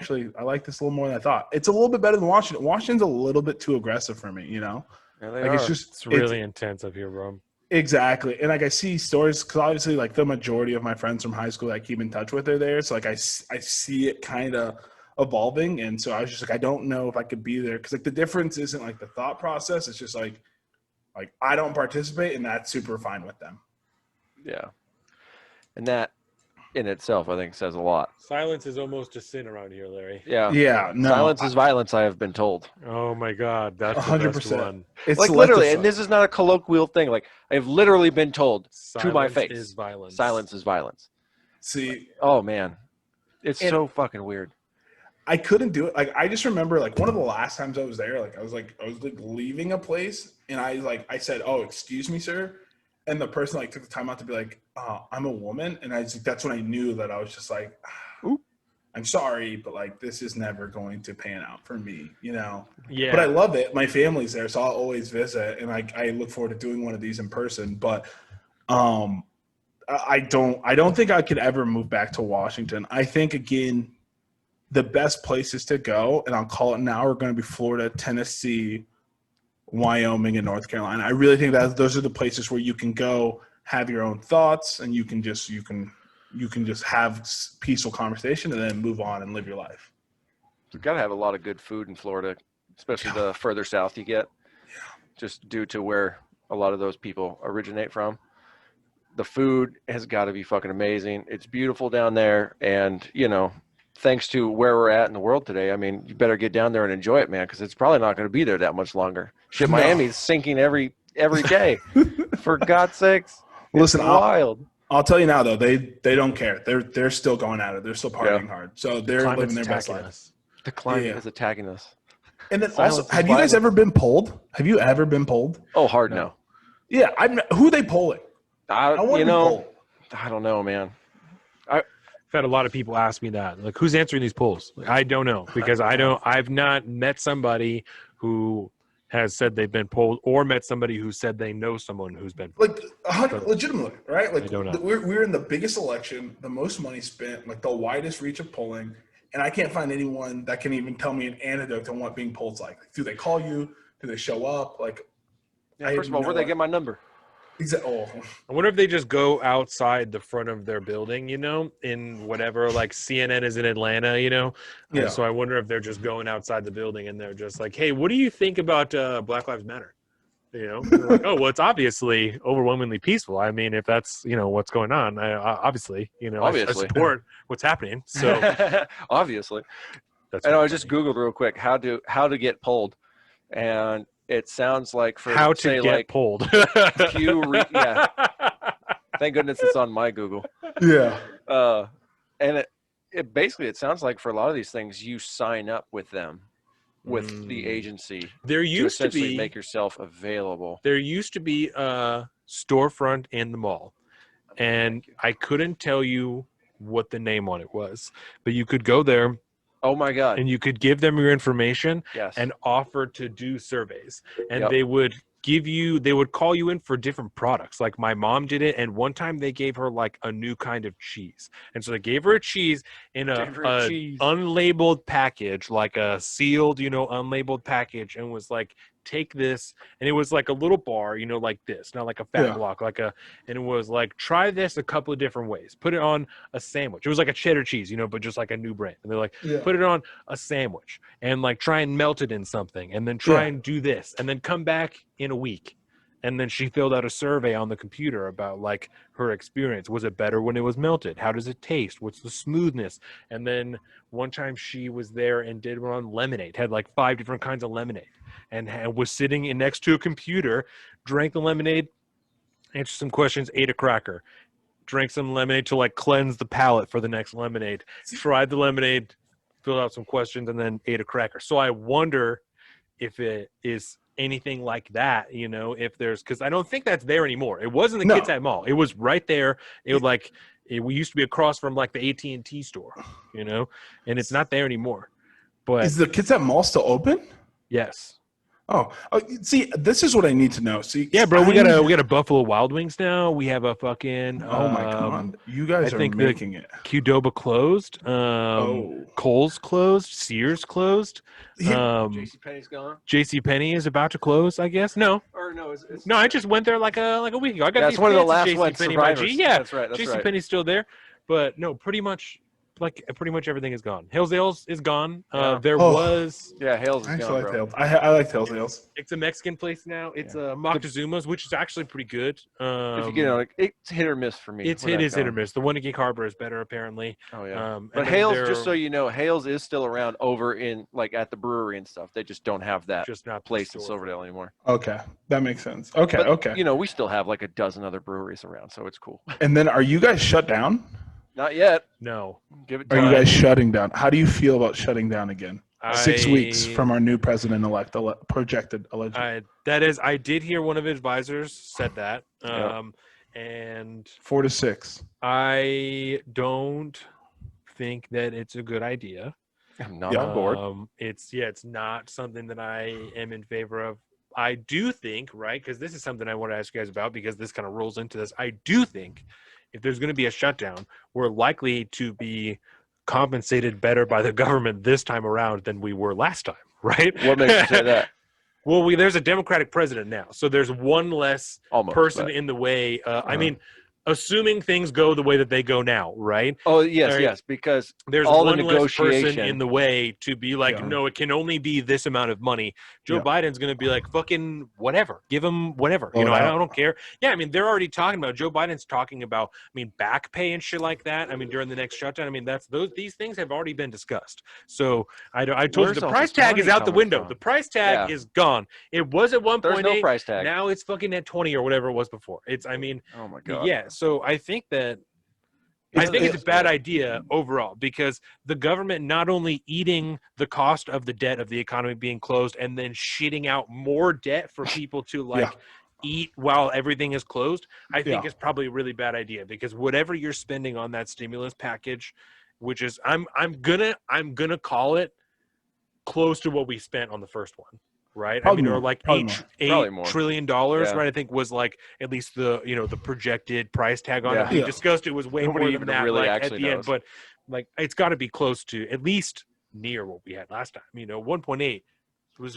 like this a little more than I thought. It's a little bit better than Washington. Washington's a little bit too aggressive for me, Yeah, they like are. It's really intense up here, bro. Exactly. And like I see stories, because obviously like the majority of my friends from high school that I keep in touch with are there. So like I see it kind of evolving. And so I was just like, I don't know if I could be there. Because like the difference isn't like the thought process. It's just like I don't participate, and that's super fine with them. Yeah. And that in itself, I think, says a lot. Silence is almost a sin around here, Larry. Yeah. Yeah. No. Silence is violence, I have been told. Oh my God, that's 100%. the best one. It's like literally, and this is not a colloquial thing. Like I have literally been told to my face. Silence is violence. Silence is violence. See. Oh man, it's so fucking weird. I couldn't do it. Like I just remember like one of the last times I was there, I was leaving a place, and I said, "Oh, excuse me, sir," and the person like took the time out to be like, "I'm a woman," and that's when I knew that I was just like, "I'm sorry, but like this is never going to pan out for me," Yeah. But I love it. My family's there, so I'll always visit, and I look forward to doing one of these in person. But I don't think I could ever move back to Washington. I think again, the best places to go, and I'll call it now, are going to be Florida, Tennessee, Wyoming, and North Carolina. I really think that those are the places where you can go, have your own thoughts, and you can just have peaceful conversation, and then move on and live your life. You've got to have a lot of good food in Florida, especially the further south you get, just due to where a lot of those people originate from. The food has got to be fucking amazing. It's beautiful down there, and thanks to where we're at in the world today, I mean, you better get down there and enjoy it, man, because it's probably not going to be there that much longer. Shit, Miami's sinking every day. For God's sakes. Listen, wild. I'll tell you now, though, they don't care. They're still going at it. They're still partying hard. So they're living their best life. The climate is attacking us. And then also, have you guys ever been polled? Have you ever been polled? Oh, hard no. Yeah, who are they polling? I don't know, man. I've had a lot of people ask me that. Like, who's answering these polls? I don't know, because I've not met somebody who has said they've been polled, or met somebody who said they know someone who's been polled. Like legitimately, right? Like I don't know. We're in the biggest election, the most money spent, like the widest reach of polling, and I can't find anyone that can even tell me an anecdote on what being polled's like. Do they call you? Do they show up? Like, first of all, where'd they get my number? Exactly. I wonder if they just go outside the front of their building, in whatever, like CNN is in Atlanta, Yeah. So I wonder if they're just going outside the building and they're just like, hey, what do you think about Black Lives Matter? They're like, oh, well, it's obviously overwhelmingly peaceful. I mean, if that's, what's going on, obviously, I support what's happening. So obviously. That's I just Googled real quick how to get polled, and it sounds like for how to get pulled. Yeah. Thank goodness it's on my Google. Yeah. And it basically, it sounds like for a lot of these things, you sign up with them, with the agency. There used to be make yourself available. There used to be a storefront in the mall, and I couldn't tell you what the name on it was, but you could go there. Oh my God. And you could give them your information yes. and offer to do surveys. And they would call you in for different products. Like my mom did it. And one time they gave her like a new kind of cheese. And so they gave her a cheese in a unlabeled package, like a sealed, unlabeled package, and was like, take this. And it was like a little bar, like this, not like a fat block, and it was like, try this a couple of different ways. Put it on a sandwich. It was like a cheddar cheese, but just like a new brand. And they're like, put it on a sandwich and like try and melt it in something, and then try and do this, and then come back in a week And then she filled out a survey on the computer about like her experience. Was it better when it was melted? How does it taste? What's the smoothness? And then one time she was there and did one on lemonade, had like 5 different kinds of lemonade, and was sitting in next to a computer, drank the lemonade, answered some questions, ate a cracker, drank some lemonade to like cleanse the palate for the next lemonade, tried the lemonade, filled out some questions, and then ate a cracker. So I wonder if it is anything like that, you know, if there's, because I don't think that's there anymore. It wasn't the Kitsap Mall. It was right there. It was like, we used to be across from like the AT&T store, you know, and it's not there anymore. But is the Kitsap Mall still open? Yes. Oh, see, this is what I need to know. See, yeah, bro, we got a Buffalo Wild Wings now. We have a fucking oh my god, you guys are making it. Qdoba closed. Kohl's closed. Sears closed. JCPenney's gone. JCPenney is about to close, I guess. No, no, I just went there like a week ago. I got that's one of the last ones. JCPenney. Yeah, that's right. JCPenney's still there, but no, pretty much everything is gone. Hillsdale's is gone. There was Hales is gone, bro. I like Hillsdale's. It's a Mexican place now. It's Moctezuma's, which is actually pretty good. If you get like, it's hit or miss for me. It is hit or miss. The one in Gig Harbor is better apparently. Oh yeah. But Hales, just so you know, Hales is still around over in like at the brewery and stuff. They just don't have that place in Silverdale anymore. Okay, that makes sense. Okay. You know, we still have like a dozen other breweries around, so it's cool. And then, are you guys shut down? Not yet. No. Give it time. Are you guys shutting down? How do you feel about shutting down again? 6 weeks from our new president-elect projected allegedly. I did hear one of his advisors said that. And 4 to 6. I don't think that it's a good idea. I'm not on board. It's not something that I am in favor of. I do think, right, because this is something I want to ask you guys about because this kind of rolls into this. I do think if there's going to be a shutdown, we're likely to be compensated better by the government this time around than we were last time, right? What makes you say that? Well, there's a Democratic president now, so there's one less person in the way. I mean, assuming things go the way that they go now, right? Oh, yes, because there's all one the less person in the way to be like, no, it can only be this amount of money. Joe Biden's going to be like, fucking whatever. Give him whatever. You know, I don't care. Yeah, I mean, they're already talking about, Joe Biden's talking about, I mean, back pay and shit like that. I mean, during the next shutdown, I mean, these things have already been discussed. So I told you the price tag is out the window. The price tag is gone. It was at 1.8. There's no price tag. Now it's fucking at 20 or whatever it was before. I mean, oh my God. Yeah. So I think that it's a bad idea overall because the government not only eating the cost of the debt of the economy being closed and then shitting out more debt for people to eat while everything is closed, I think is probably a really bad idea because whatever you're spending on that stimulus package, which is I'm gonna call it close to what we spent on the first one. Right. Probably or like $8 trillion, right? I think was like at least the the projected price tag on it. We discussed it was way more than that really at the end, but like it's got to be close to at least near what we had last time. 1.8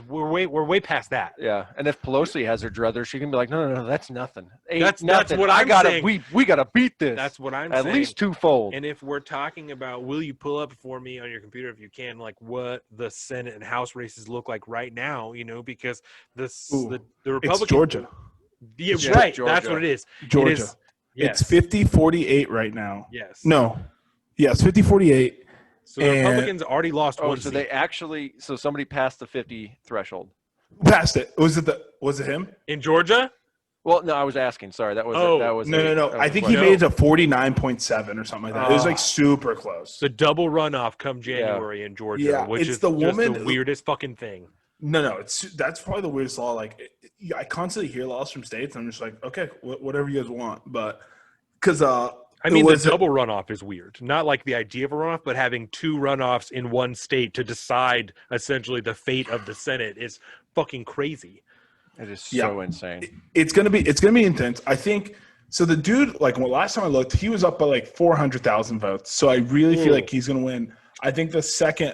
we're way past that. Yeah, and if Pelosi has her druther, she can be like, no, that's nothing. That's what I'm saying. We gotta beat this. That's what I'm saying. At least twofold. And if we're talking about, will you pull up for me on your computer if you can, like what the Senate and House races look like right now? Because the Republican. It's Georgia. Yeah, right. Georgia. That's what it is. Georgia. It's 50-48 right now. Yes. No. Yes, 50-48. So the Republicans already lost one seat. So somebody passed the 50 threshold. Passed it. Was it him? In Georgia? Well, no, I was asking. Sorry, that was no. I think he made it to 49.7 or something like that. It was like super close. The double runoff come January in Georgia, which is the weirdest fucking thing. No, that's probably the weirdest law. Like, I constantly hear laws from states, and I'm just like, okay, whatever you guys want, but because the double runoff is weird. Not like the idea of a runoff, but having 2 runoffs in one state to decide essentially the fate of the Senate is fucking crazy. It is so insane. It's gonna be intense. I think so. The dude, like, last time I looked, he was up by like 400,000 votes. So I really feel like he's gonna win. I think the second,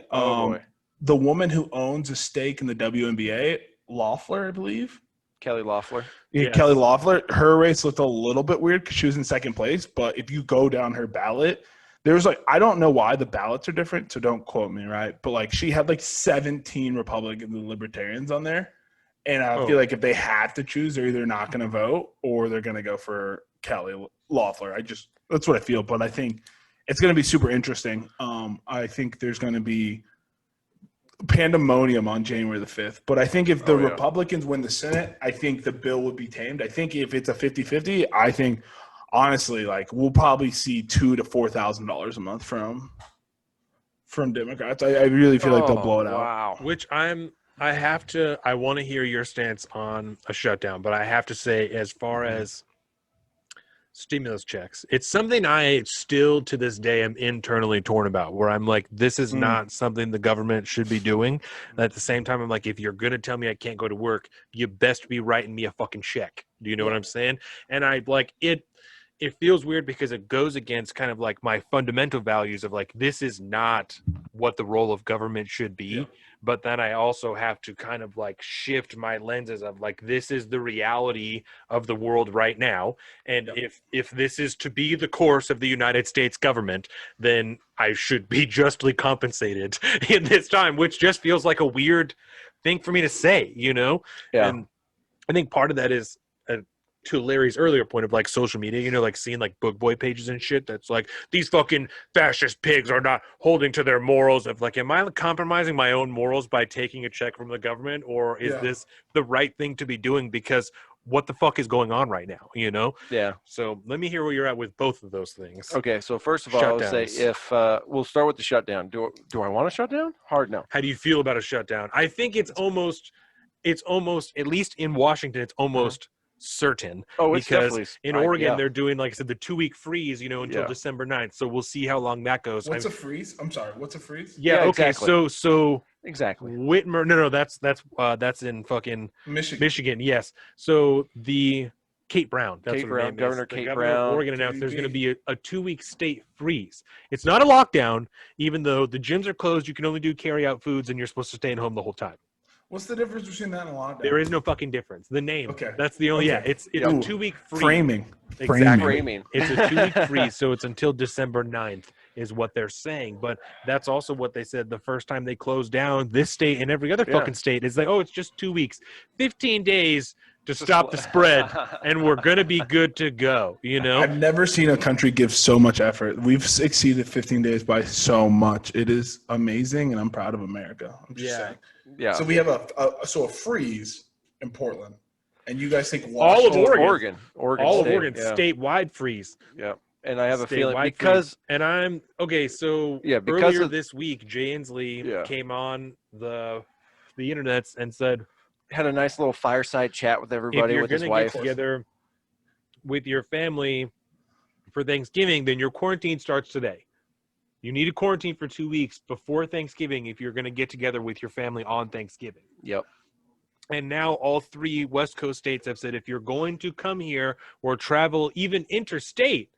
the woman who owns a stake in the WNBA, Loeffler, I believe. Kelly Loeffler. Yeah, Kelly Loeffler. Her race looked a little bit weird because she was in second place. But if you go down her ballot, there's like, I don't know why the ballots are different, so don't quote me, right? But like she had like 17 Republicans and Libertarians on there. And I feel like if they have to choose, they're either not going to vote or they're going to go for Kelly Loeffler. That's what I feel. But I think it's going to be super interesting. I think there's going to be pandemonium on January the 5th. But I think if the Republicans win the Senate, I think the bill would be tamed. I think if it's a 50-50, I think honestly, like we'll probably see $2,000 to $4,000 a month from Democrats. I really feel like they'll blow it out. Wow. Which I want to hear your stance on a shutdown, but I have to say, as far as stimulus checks, it's something I still to this day am internally torn about, where I'm like, this is not something the government should be doing. And at the same time, I'm like, if you're going to tell me I can't go to work, you best be writing me a fucking check. Do you know what I'm saying? And I like it. It feels weird because it goes against kind of like my fundamental values of like, this is not what the role of government should be. Yeah. But then I also have to kind of like shift my lenses of like, this is the reality of the world right now. And if this is to be the course of the United States government, then I should be justly compensated in this time, which just feels like a weird thing for me to say, you know? Yeah. And I think part of that is, to Larry's earlier point of like social media, you know, like seeing like book boy pages and shit that's like, these fucking fascist pigs are not holding to their morals of like, am I compromising my own morals by taking a check from the government, or is this the right thing to be doing? Because what the fuck is going on right now, you know? Yeah. So let me hear where you're at with both of those things. Okay, so first of all, I would say if we'll start with the shutdown. Do I want a shutdown? Hard no. How do you feel about a shutdown? I think it's almost at least in Washington, it's almost certain. It's because in Oregon they're doing, like I said, the 2-week freeze, you know, until December 9th. So we'll see how long that goes. What's a freeze? I'm sorry, what's a freeze? Yeah, okay. Exactly. So exactly. Whitmer, no, that's in fucking Michigan. Yes. So the Kate Brown, that's what her name is. Governor Kate Brown. Of Oregon announced there's going to be a 2-week state freeze. It's not a lockdown, even though the gyms are closed. You can only do carry out foods, and you're supposed to stay at home the whole time. What's the difference between that and a lockdown? There is no fucking difference. The name. Okay. That's the only. Yeah. It's a 2-week freeze. Framing. Exactly. Framing. It's a 2-week freeze, so it's until December 9th is what they're saying. But that's also what they said the first time they closed down this state and every other fucking state. Is like, oh, it's just 2 weeks, 15 days to stop the spread, and we're gonna be good to go. You know. I've never seen a country give so much effort. We've exceeded 15 days by so much. It is amazing, and I'm proud of America. I'm just saying. Yeah. So we have a freeze in Portland, and you guys think all of Oregon all of Oregon statewide freeze. Yeah. And I have a feeling because freeze. And I'm okay. So because earlier this week, Jay Inslee came on the internet and said, had a nice little fireside chat with everybody with his wife. If you're going to get together with your family for Thanksgiving, then your quarantine starts today. You need to quarantine for 2 weeks before Thanksgiving if you're going to get together with your family on Thanksgiving. Yep. And now all 3 West Coast states have said if you're going to come here or travel even interstate,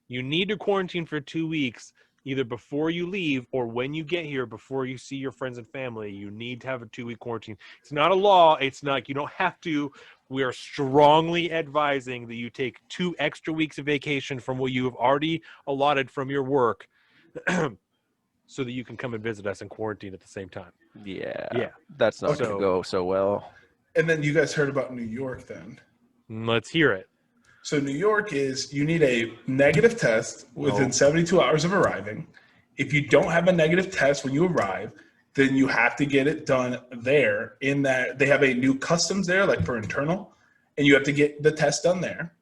you need to quarantine for 2 weeks, either before you leave or when you get here, before you see your friends and family. You need to have a 2-week quarantine. It's not a law. It's not, you don't have to. We are strongly advising that you take 2 extra weeks of vacation from what you have already allotted from your work so that you can come and visit us and quarantine at the same time. Yeah. That's not going to go so well. And then you guys heard about New York then. Let's hear it. So New York is, you need a negative test within 72 hours of arriving. If you don't have a negative test when you arrive, then you have to get it done there. In that they have a new customs there, like for internal, and you have to get the test done there.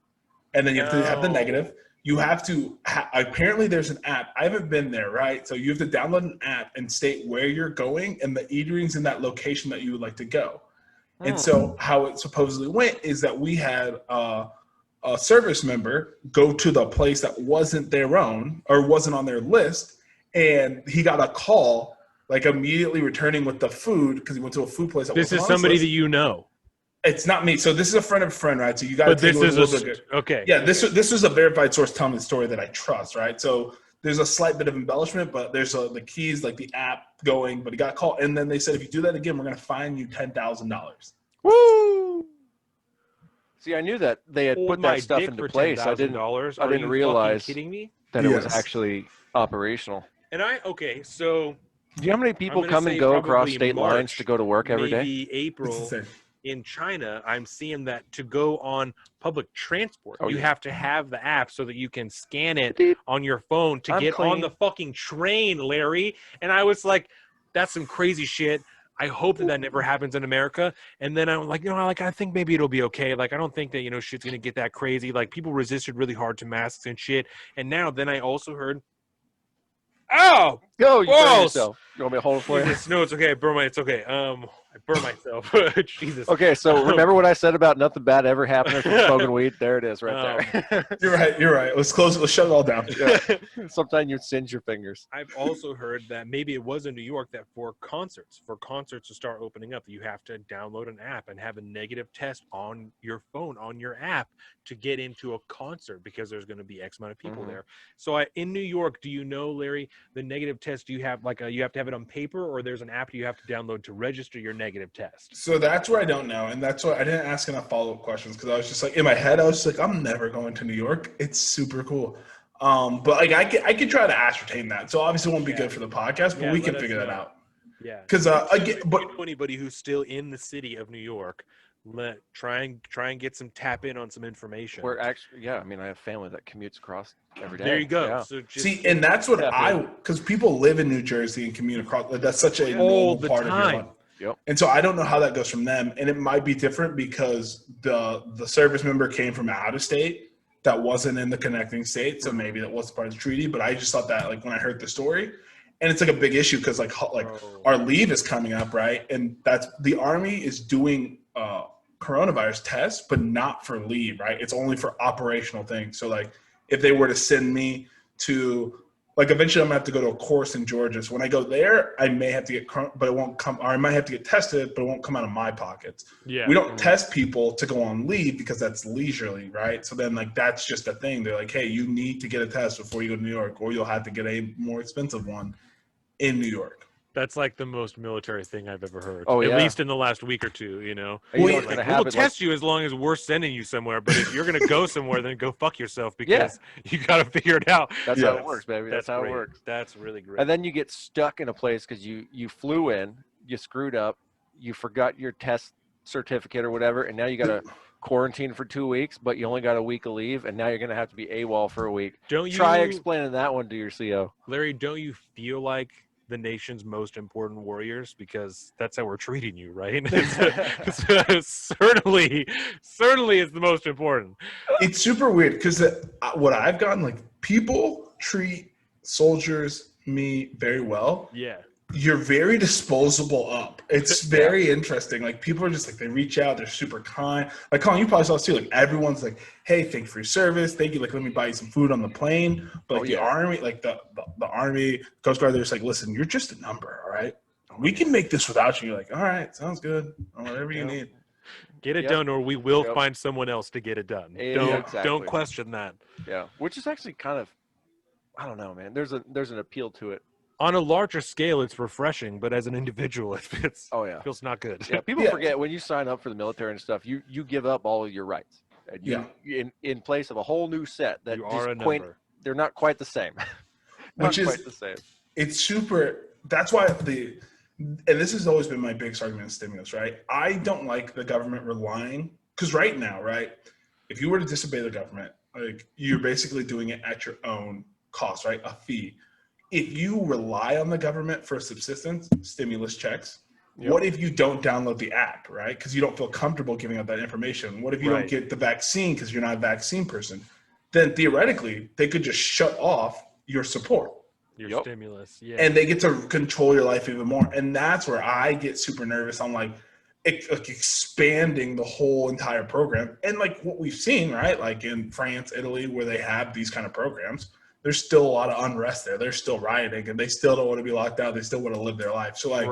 And then you have to have the negative. You have to, apparently there's an app. I haven't been there, right? So you have to download an app and state where you're going and the eateries in that location that you would like to go. And so how it supposedly went is that we had a service member go to the place that wasn't their own or wasn't on their list. And he got a call, like immediately returning with the food because he went to a food place. This is somebody that you know. It's not me. So this is a friend of a friend, right? So you got to take okay. Yeah, this was a verified source telling me the story that I trust, right? So there's a slight bit of embellishment, but there's the keys, like the app going, but he got called. And then they said, if you do that again, we're going to fine you $10,000. Woo! See, I knew that they had put that stuff into place. I didn't realize that it was actually operational. And so do you know how many people come and go across state lines to go to work every day? Maybe April. in China, I'm seeing that to go on public transport, you yeah. have to have the app so that you can scan it on your phone to I'm get clean. on the fucking train, Larry. And I was like, that's some crazy shit. I hope that never happens in America. And then I'm like, I think maybe it'll be okay. Like, I don't think that, shit's going to get that crazy. Like, people resisted really hard to masks and shit. And now then I also heard, oh, Go, you burn balls! yourself. You want me to hold it for you? Jesus, no, it's okay. It's okay. I burned myself. Jesus. Okay, so remember what I said about nothing bad ever happening from smoking weed? There it is, right there. You're right. Let's close. Let's shut it all down. Yeah. Sometimes you singe your fingers. I've also heard that maybe it was in New York that for concerts to start opening up, you have to download an app and have a negative test on your phone, on your app, to get into a concert because there's going to be X amount of people there. So in New York, do you know, Larry, the negative test, do you have you have to have it on paper, or there's an app you have to download to register your negative test? So that's where I don't know. And that's why I didn't ask enough follow-up questions, because I was just like, in my head, I was like, I'm never going to New York. It's super cool. But like I could try to ascertain that. So obviously it won't be good for the podcast, but we can figure that out. Yeah. Because if you know anybody who's still in the city of New York, try and get some tap in on some information. We're actually, I mean, I have family that commutes across every day. There you go. Yeah. So see, and that's what because people live in New Jersey and commute across. That's such a normal part of your life. Yep. And so I don't know how that goes from them, and it might be different because the service member came from out of state that wasn't in the connecting state, so maybe that wasn't part of the treaty. But I just thought that, like, when I heard the story, and it's like a big issue because our leave is coming up, right? And that's the Army is doing coronavirus tests, but not for leave, right? It's only for operational things. So like if they were to send me to, like, eventually I'm gonna have to go to a course in Georgia. So when I go there, I may have to get, but it won't come, or I might have to get tested, but it won't come out of my pockets. Yeah. We don't test people to go on leave because that's leisurely, right? So then, like, that's just a thing. They're like, hey, you need to get a test before you go to New York, or you'll have to get a more expensive one in New York. That's like the most military thing I've ever heard. Oh, yeah. At least in the last week or two, And We'll test you as long as we're sending you somewhere, but if you're going to go somewhere, then go fuck yourself because you got to figure it out. That's how it works, baby. That's how it works. That's really great. And then you get stuck in a place because you flew in, you screwed up, you forgot your test certificate or whatever, and now you got to quarantine for 2 weeks, but you only got a week of leave, and now you're going to have to be AWOL for a week. Try explaining that one to your CO. Larry, don't you feel like the nation's most important warriors, because that's how we're treating you, right? certainly it's the most important. It's super weird because what I've gotten, like, people treat soldiers, me, very well. Yeah. You're very disposable up. It's very interesting. Like, people are just like, they reach out, they're super kind. Like, Colin, you probably saw this too. Like, everyone's like, hey, thank you for your service. Thank you. Like, let me buy you some food on the plane. But like the Army, like the Army, Coast Guard, they're just like, listen, you're just a number, all right? We can make this without you. You're like, all right, sounds good. Whatever you need. Get it done, or we will find someone else to get it done. Don't question that. Yeah, which is actually kind of, I don't know, man. There's an appeal to it. On a larger scale, it's refreshing, but as an individual, it feels not good. Yeah, people forget when you sign up for the military and stuff, you give up all of your rights. And in place of a whole new set that they're not quite the same. Which is the same. It's super. That's why and this has always been my biggest argument in stimulus, right? I don't like the government relying, because right now, right, if you were to disobey the government, like, you're basically doing it at your own cost, right? A fee. If you rely on the government for subsistence, stimulus checks, what if you don't download the app, right? Because you don't feel comfortable giving out that information. What if you don't get the vaccine because you're not a vaccine person? Then theoretically, they could just shut off your support. Your stimulus, and they get to control your life even more. And that's where I get super nervous. I'm like expanding the whole entire program. And like what we've seen, right? Like in France, Italy, where they have these kind of programs, there's still a lot of unrest there. They're still rioting, and they still don't want to be locked out. They still want to live their life. So, like,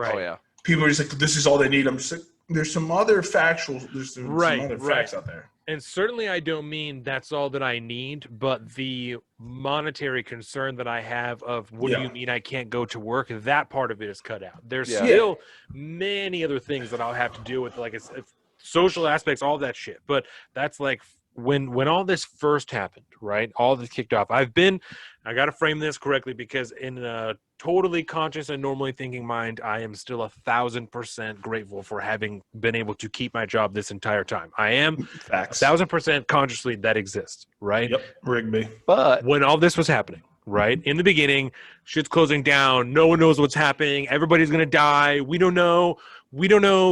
people are just like, this is all they need. I'm just like, there's some other facts out there. And certainly I don't mean that's all that I need, but the monetary concern that I have of what do you mean I can't go to work, that part of it is cut out. There's still many other things that I'll have to deal with, like it's social aspects, all that shit. But that's like when all this first happened, right? All this kicked off. I got to frame this correctly because in a totally conscious and normally thinking mind, I am still 1,000% grateful for having been able to keep my job this entire time. I am Facts. 1,000% consciously that exists, right? Yep, Rigby. But When all this was happening, right? In the beginning, shit's closing down. No one knows what's happening. Everybody's going to die. We don't know.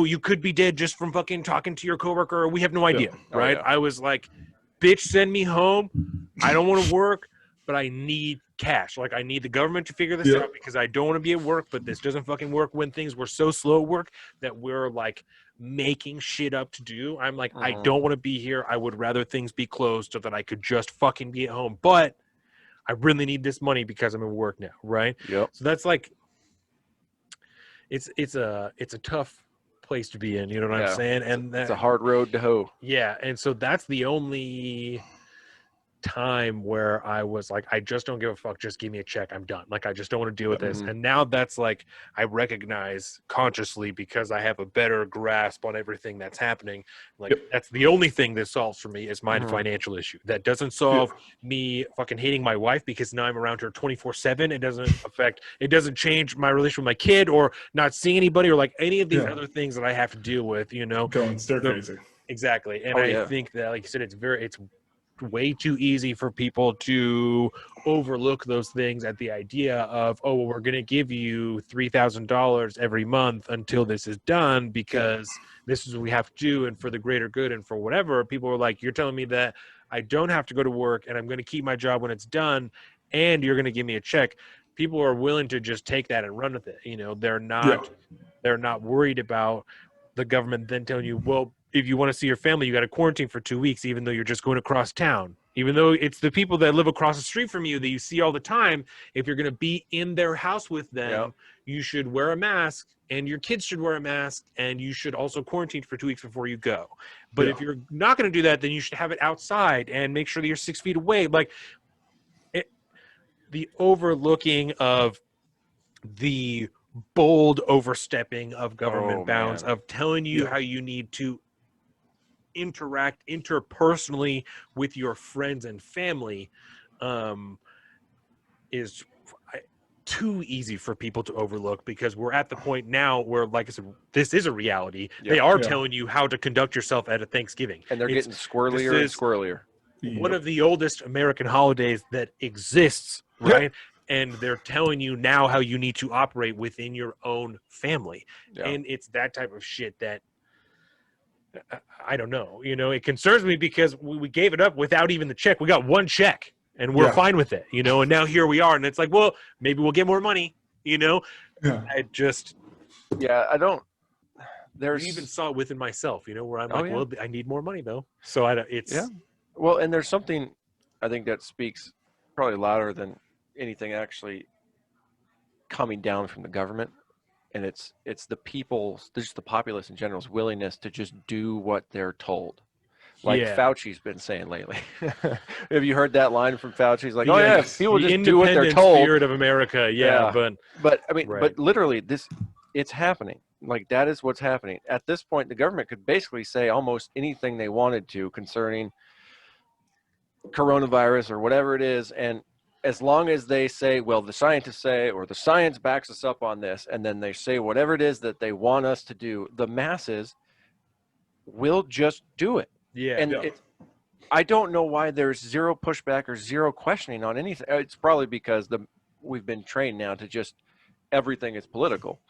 You could be dead just from fucking talking to your coworker. We have no idea, right? Yeah. I was like, bitch, send me home. I don't want to work, but I need cash. Like, I need the government to figure this out because I don't want to be at work, but this doesn't fucking work when things were so slow at work that we're like making shit up to do. I'm like, I don't want to be here. I would rather things be closed so that I could just fucking be at home. But I really need this money because I'm at work now, right? Yep. So that's like, it's a tough place to be in, you know what I'm saying? And it's a hard road to hoe. Yeah, and so that's the only time where I was like, I just don't give a fuck, just give me a check, I'm done. Like, I just don't want to deal with this. And now that's like, I recognize consciously because I have a better grasp on everything that's happening. Like, that's the only thing that solves for me is my financial issue. That doesn't solve me fucking hating my wife because now I'm around her 24/7. It doesn't change my relationship with my kid or not seeing anybody or like any of these other things that I have to deal with, you know. Going stir crazy. Exactly. And I think that, like you said, it's way too easy for people to overlook those things at the idea of, oh, well, we're going to give you $3,000 every month until this is done because this is what we have to do and for the greater good and for whatever. People are like, you're telling me that I don't have to go to work and I'm going to keep my job when it's done and you're going to give me a check. People are willing to just take that and run with it. You know, they're not worried about the government then telling you, well, if you want to see your family, you got to quarantine for 2 weeks, even though you're just going across town, even though it's the people that live across the street from you that you see all the time. If you're going to be in their house with them, you should wear a mask and your kids should wear a mask and you should also quarantine for 2 weeks before you go. But if you're not going to do that, then you should have it outside and make sure that you're 6 feet away. Like the overlooking of the bold overstepping of government bounds, of telling you how you need to interact interpersonally with your friends and family is too easy for people to overlook because we're at the point now where, like I said, this is a reality. They are telling you how to conduct yourself at a Thanksgiving. And they're getting squirrelier and squirrelier. One of the oldest American holidays that exists, right? And they're telling you now how you need to operate within your own family. And it's that type of shit that I don't know. You know, it concerns me because we gave it up without even the check. We got one check and we're fine with it, you know, and now here we are. And it's like, well, maybe we'll get more money, you know? I just... I don't... I even saw it within myself, you know, where I'm like, well, I need more money though. So it's... Well, and there's something I think that speaks probably louder than anything actually coming down from the government. And it's the people's, just the populace in general's willingness to just do what they're told. Like Fauci's been saying lately. Have you heard that line from Fauci? He's like, people just do what they're told. Spirit of America, But I mean, but literally it's happening. Like, that is what's happening. At this point, the government could basically say almost anything they wanted to concerning coronavirus or whatever it is, and as long as they say, well, the scientists say, or the science backs us up on this, and then they say whatever it is that they want us to do, the masses will just do it. I don't know why there's zero pushback or zero questioning on anything. It's probably because we've been trained now to just everything is political.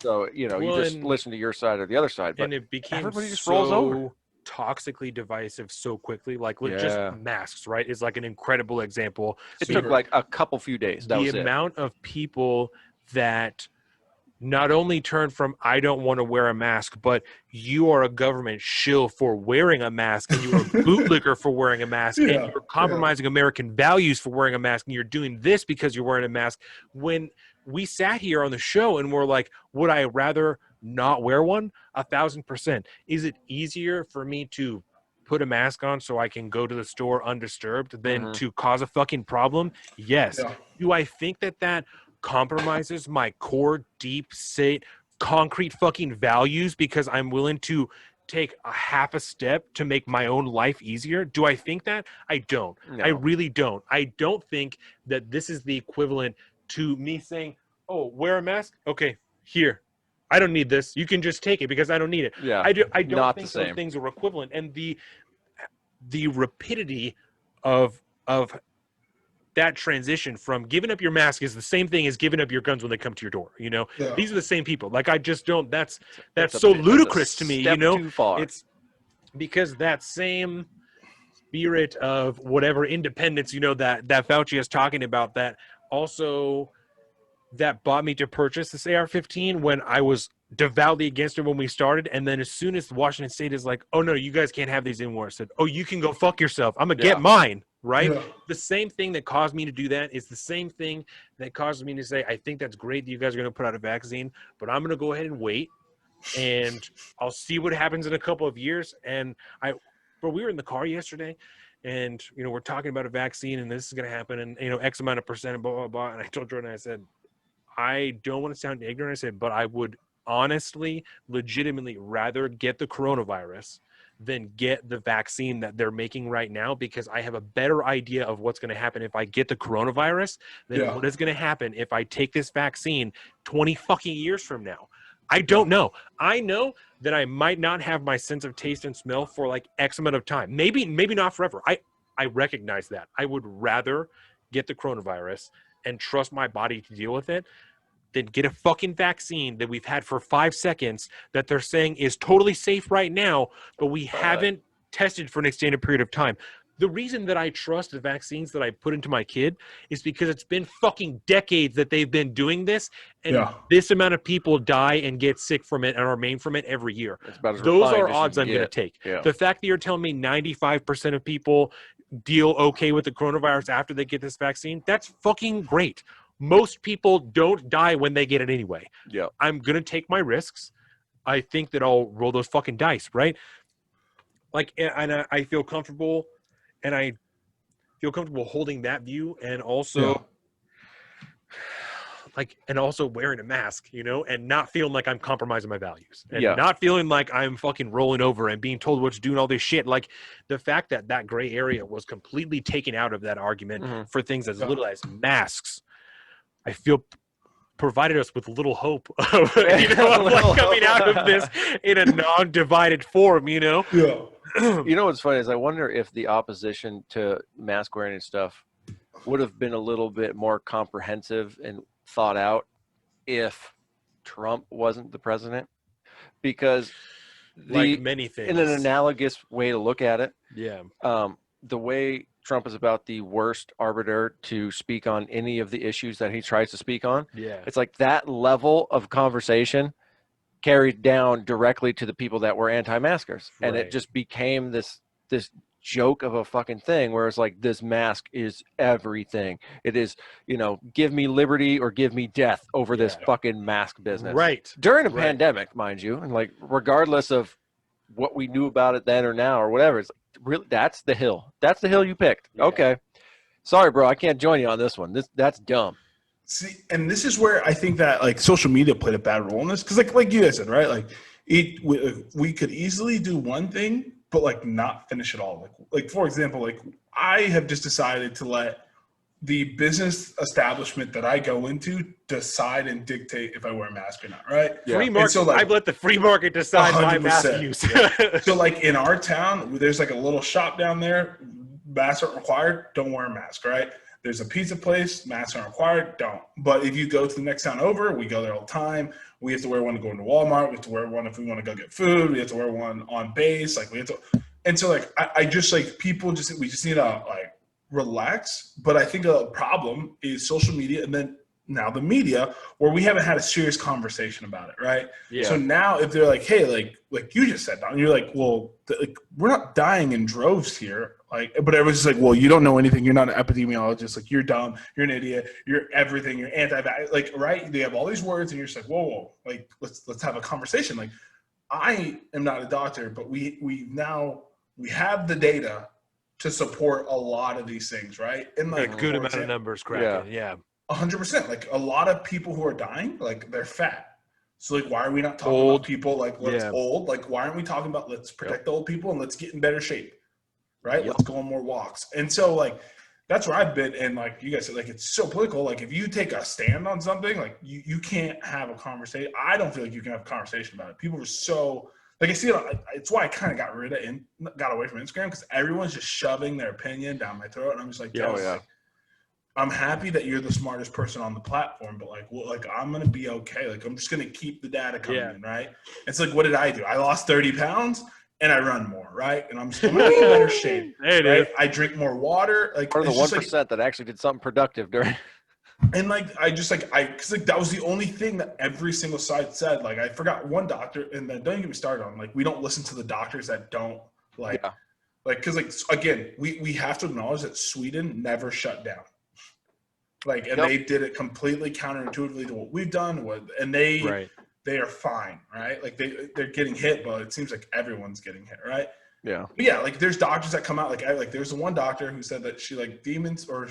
So, you know, you just listen to your side or the other side. But and it became everybody just rolls over. Toxically divisive so quickly, like just masks, right, is like an incredible example. It took like a few days. The amount of people that not only turn from I don't want to wear a mask, but you are a government shill for wearing a mask, and you're a bootlicker for wearing a mask, and you're compromising American values for wearing a mask, and you're doing this because you're wearing a mask. When we sat here on the show and we're like, would I rather not wear one? 1,000%. Is it easier for me to put a mask on so I can go to the store undisturbed than to cause a fucking problem? Yes. Do I think that compromises my core, deep state, concrete fucking values because I'm willing to take a half a step to make my own life easier? Do I think that? I don't. No. I really don't. I don't think that this is the equivalent to me saying, oh, wear a mask? Okay, here. I don't need this. You can just take it because I don't need it. Yeah, I don't not think the same. those things are equivalent. And the rapidity of that transition from giving up your mask is the same thing as giving up your guns when they come to your door. You know, these are the same people. Like, I just don't. That's so ludicrous to me. You know, too far. It's because that same spirit of whatever independence, you know, that Fauci is talking about, that also that bought me to purchase this AR-15 when I was devoutly against it when we started. And then as soon as Washington State is like, oh no, you guys can't have these anymore, I said, oh, you can go fuck yourself. I'm gonna get mine. Right? Yeah. The same thing that caused me to do that is the same thing that caused me to say, I think that's great that you guys are going to put out a vaccine, but I'm going to go ahead and wait, and I'll see what happens in a couple of years. And but we were in the car yesterday, and, you know, we're talking about a vaccine, and this is going to happen, and, you know, X amount of percent, and blah, blah, blah. And I told Jordan, I said, I don't want to sound ignorant. I said, but I would honestly, legitimately rather get the coronavirus than get the vaccine that they're making right now, because I have a better idea of what's going to happen if I get the coronavirus than what is going to happen if I take this vaccine 20 fucking years from now. I don't know. I know that I might not have my sense of taste and smell for like X amount of time. Maybe not forever. I recognize that. I would rather get the coronavirus and trust my body to deal with it than get a fucking vaccine that we've had for 5 seconds that they're saying is totally safe right now, but we haven't tested for an extended period of time. The reason that I trust the vaccines that I put into my kid is because it's been fucking decades that they've been doing this, and this amount of people die and get sick from it and remain from it every year. Those are odds I'm going to take. Yeah. The fact that you're telling me 95% of people deal okay with the coronavirus after they get this vaccine, that's fucking great. Most people don't die when they get it anyway. Yeah, I'm going to take my risks. I think that I'll roll those fucking dice, right? Like, and I feel comfortable, and I feel comfortable holding that view, and also and also wearing a mask, you know, and not feeling like I'm compromising my values, and not feeling like I'm fucking rolling over and being told what to do and all this shit. Like, the fact that gray area was completely taken out of that argument for things as little as masks, I feel provided us with little hope of, you know, of like coming out of this in a non-divided form, you know? Yeah. You know what's funny is I wonder if the opposition to mask wearing and stuff would have been a little bit more comprehensive and thought out if Trump wasn't the president, because like many things, in an analogous way to look at it, the way Trump is about the worst arbiter to speak on any of the issues that he tries to speak on. Yeah, it's like that level of conversation carried down directly to the people that were anti-maskers, and it just became this joke of a fucking thing where it's like, this mask is everything. It is, you know, give me liberty or give me death over this fucking mask business. Right. During a pandemic, mind you, and like regardless of what we knew about it then or now or whatever, it's like, really, that's the hill. That's the hill you picked. Yeah. Okay. Sorry, bro. I can't join you on this one. That's dumb. See, and this is where I think that like social media played a bad role in this. Cause like you guys said, right? Like we could easily do one thing, but like not finish it all. Like for example, like I have just decided to let the business establishment that I go into decide and dictate if I wear a mask or not, right? Yeah. Free market. So like, I've let the free market decide my mask use. Yeah. So like in our town, there's like a little shop down there, masks aren't required, don't wear a mask, right? There's a pizza place, masks aren't required, don't. But if you go to the next town over, we go there all the time. We have to wear one to go into Walmart. We have to wear one if we want to go get food. We have to wear one on base. Like we have to, and so like I just like people just, we just need to like relax. But I think a problem is social media, and then now the media, where we haven't had a serious conversation about it, right? Yeah. So now if they're like, hey, like you just said, Don, you're like, well, like, we're not dying in droves here. Like, but everyone's just like, well, you don't know anything. You're not an epidemiologist. Like, you're dumb. You're an idiot. You're everything. You're anti-vax. Like, right? They have all these words, and you're just like, whoa. Like, let's have a conversation. Like, I am not a doctor, but we have the data to support a lot of these things, right? And like a good amount of numbers, cracking. Yeah. 100%. Like, a lot of people who are dying, like, they're fat. So like, why are we not talking about people like let's old? Like, why aren't we talking about let's protect the old people and let's get in better shape, right? Let's go on more walks. And so like, that's where I've been. And like you guys said, like it's so political. Like if you take a stand on something, like you can't have a conversation. I don't feel like you can have a conversation about it. People were so like I see it. It's why I kind of got away from Instagram because everyone's just shoving their opinion down my throat, and I'm just like, like, I'm happy that you're the smartest person on the platform, but like, well, like I'm gonna be okay. Like I'm just gonna keep the data coming in, right? It's like, what did I do? I lost 30 pounds and I run more, right? And I'm still in better shape. Right? I drink more water. Like, or the 1% that actually did something productive during. And like, because like that was the only thing that every single side said. Like, I forgot one doctor, and then don't get me started on like we don't listen to the doctors that don't like, because like again, we have to acknowledge that Sweden never shut down. Like, and they did it completely counterintuitively to what we've done. And they are fine, right? Like they're getting hit, but it seems like everyone's getting hit, right? Yeah. But yeah, like there's doctors that come out like there's the one doctor who said that she like demon sperm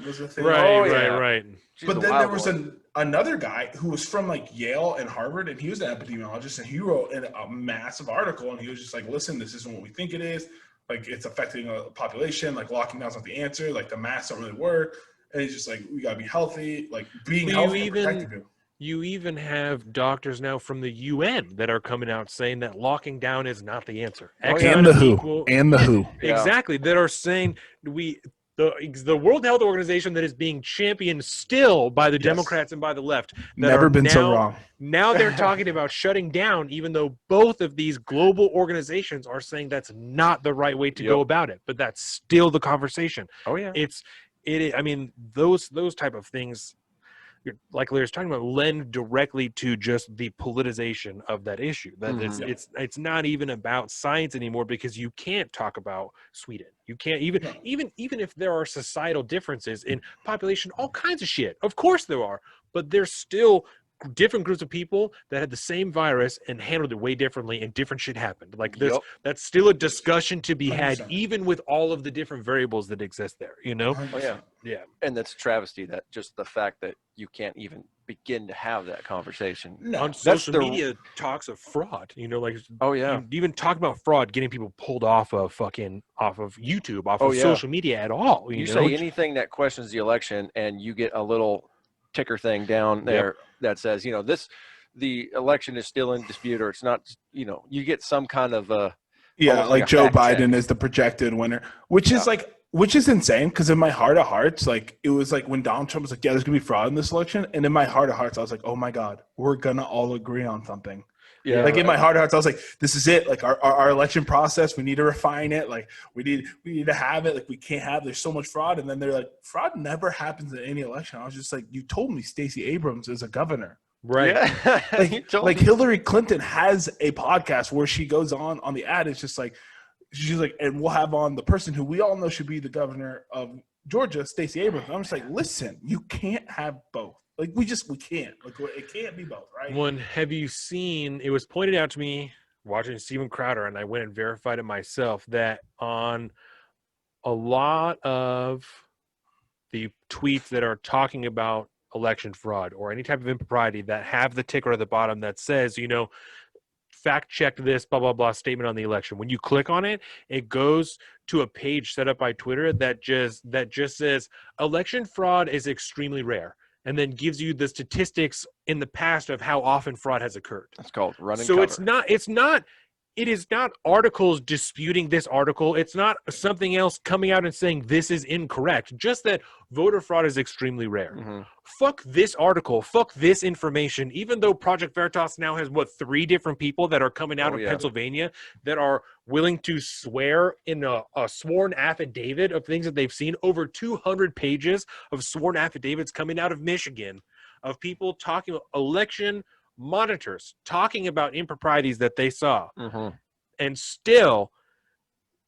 was a thing. Right. But then there was another guy who was from like Yale and Harvard, and he was an epidemiologist, and he wrote a massive article, and he was just like, listen, this isn't what we think it is. Like it's affecting a population. Like locking down's not the answer. Like the masks don't really work. And he's just like, we gotta be healthy. Like being healthy and protecting you. You even have doctors now from the UN that are coming out saying that locking down is not the answer. And the WHO. Exactly. That are saying the World Health Organization that is being championed still by the Democrats and by the left. Never been so wrong. Now they're talking about shutting down, even though both of these global organizations are saying that's not the right way to go about it. But that's still the conversation. Oh yeah. I mean, those type of things, like Larry's talking about, lend directly to just the politicization of that issue. That it's not even about science anymore, because you can't talk about Sweden. You can't even if there are societal differences in population, all kinds of shit. Of course there are, but there's still different groups of people that had the same virus and handled it way differently, and different shit happened. Like that's still a discussion to be had, 100%. Even with all of the different variables that exist there, you know? 100%. And that's a travesty, that just the fact that you can't even begin to have that conversation. On social media talks of fraud, you know, like even talk about fraud, getting people pulled off of YouTube, off of social media at all. You know? Say anything that questions the election, and you get a little ticker thing down there that says, you know, the election is still in dispute, or it's not, you know, you get some kind of like Joe Biden is the projected winner, which is insane, because in my heart of hearts, like it was like when Donald Trump was like, there's gonna be fraud in this election, and in my heart of hearts I was like, oh my god, we're gonna all agree on something. In my heart of hearts I was like, this is it. Like our election process, we need to refine it. Like we need to have it. Like we can't have, there's so much fraud. And then they're like, fraud never happens in any election. I was just like, you told me Stacey Abrams is a governor. Right. Like Hillary Clinton has a podcast where she goes on the ad. It's just like, she's like, and we'll have on the person who we all know should be the governor of Georgia, Stacey Abrams. And I'm just like, listen, you can't have both. Like we can't. Like it can't be both, right? One, have you seen? It was pointed out to me watching Steven Crowder, and I went and verified it myself, that on a lot of the tweets that are talking about election fraud or any type of impropriety that have the ticker at the bottom that says, you know, fact check this blah blah blah statement on the election, when you click on it, it goes to a page set up by Twitter that just says election fraud is extremely rare, and then gives you the statistics in the past of how often fraud has occurred. That's called running so cover. It is not articles disputing this article. It's not something else coming out and saying this is incorrect. Just that voter fraud is extremely rare. Mm-hmm. Fuck this article. Fuck this information. Even though Project Veritas now has 3 different people that are coming out of Pennsylvania that are willing to swear in a sworn affidavit of things that they've seen. Over 200 pages of sworn affidavits coming out of Michigan of people talking about election monitors, talking about improprieties that they saw. Mm-hmm. And still,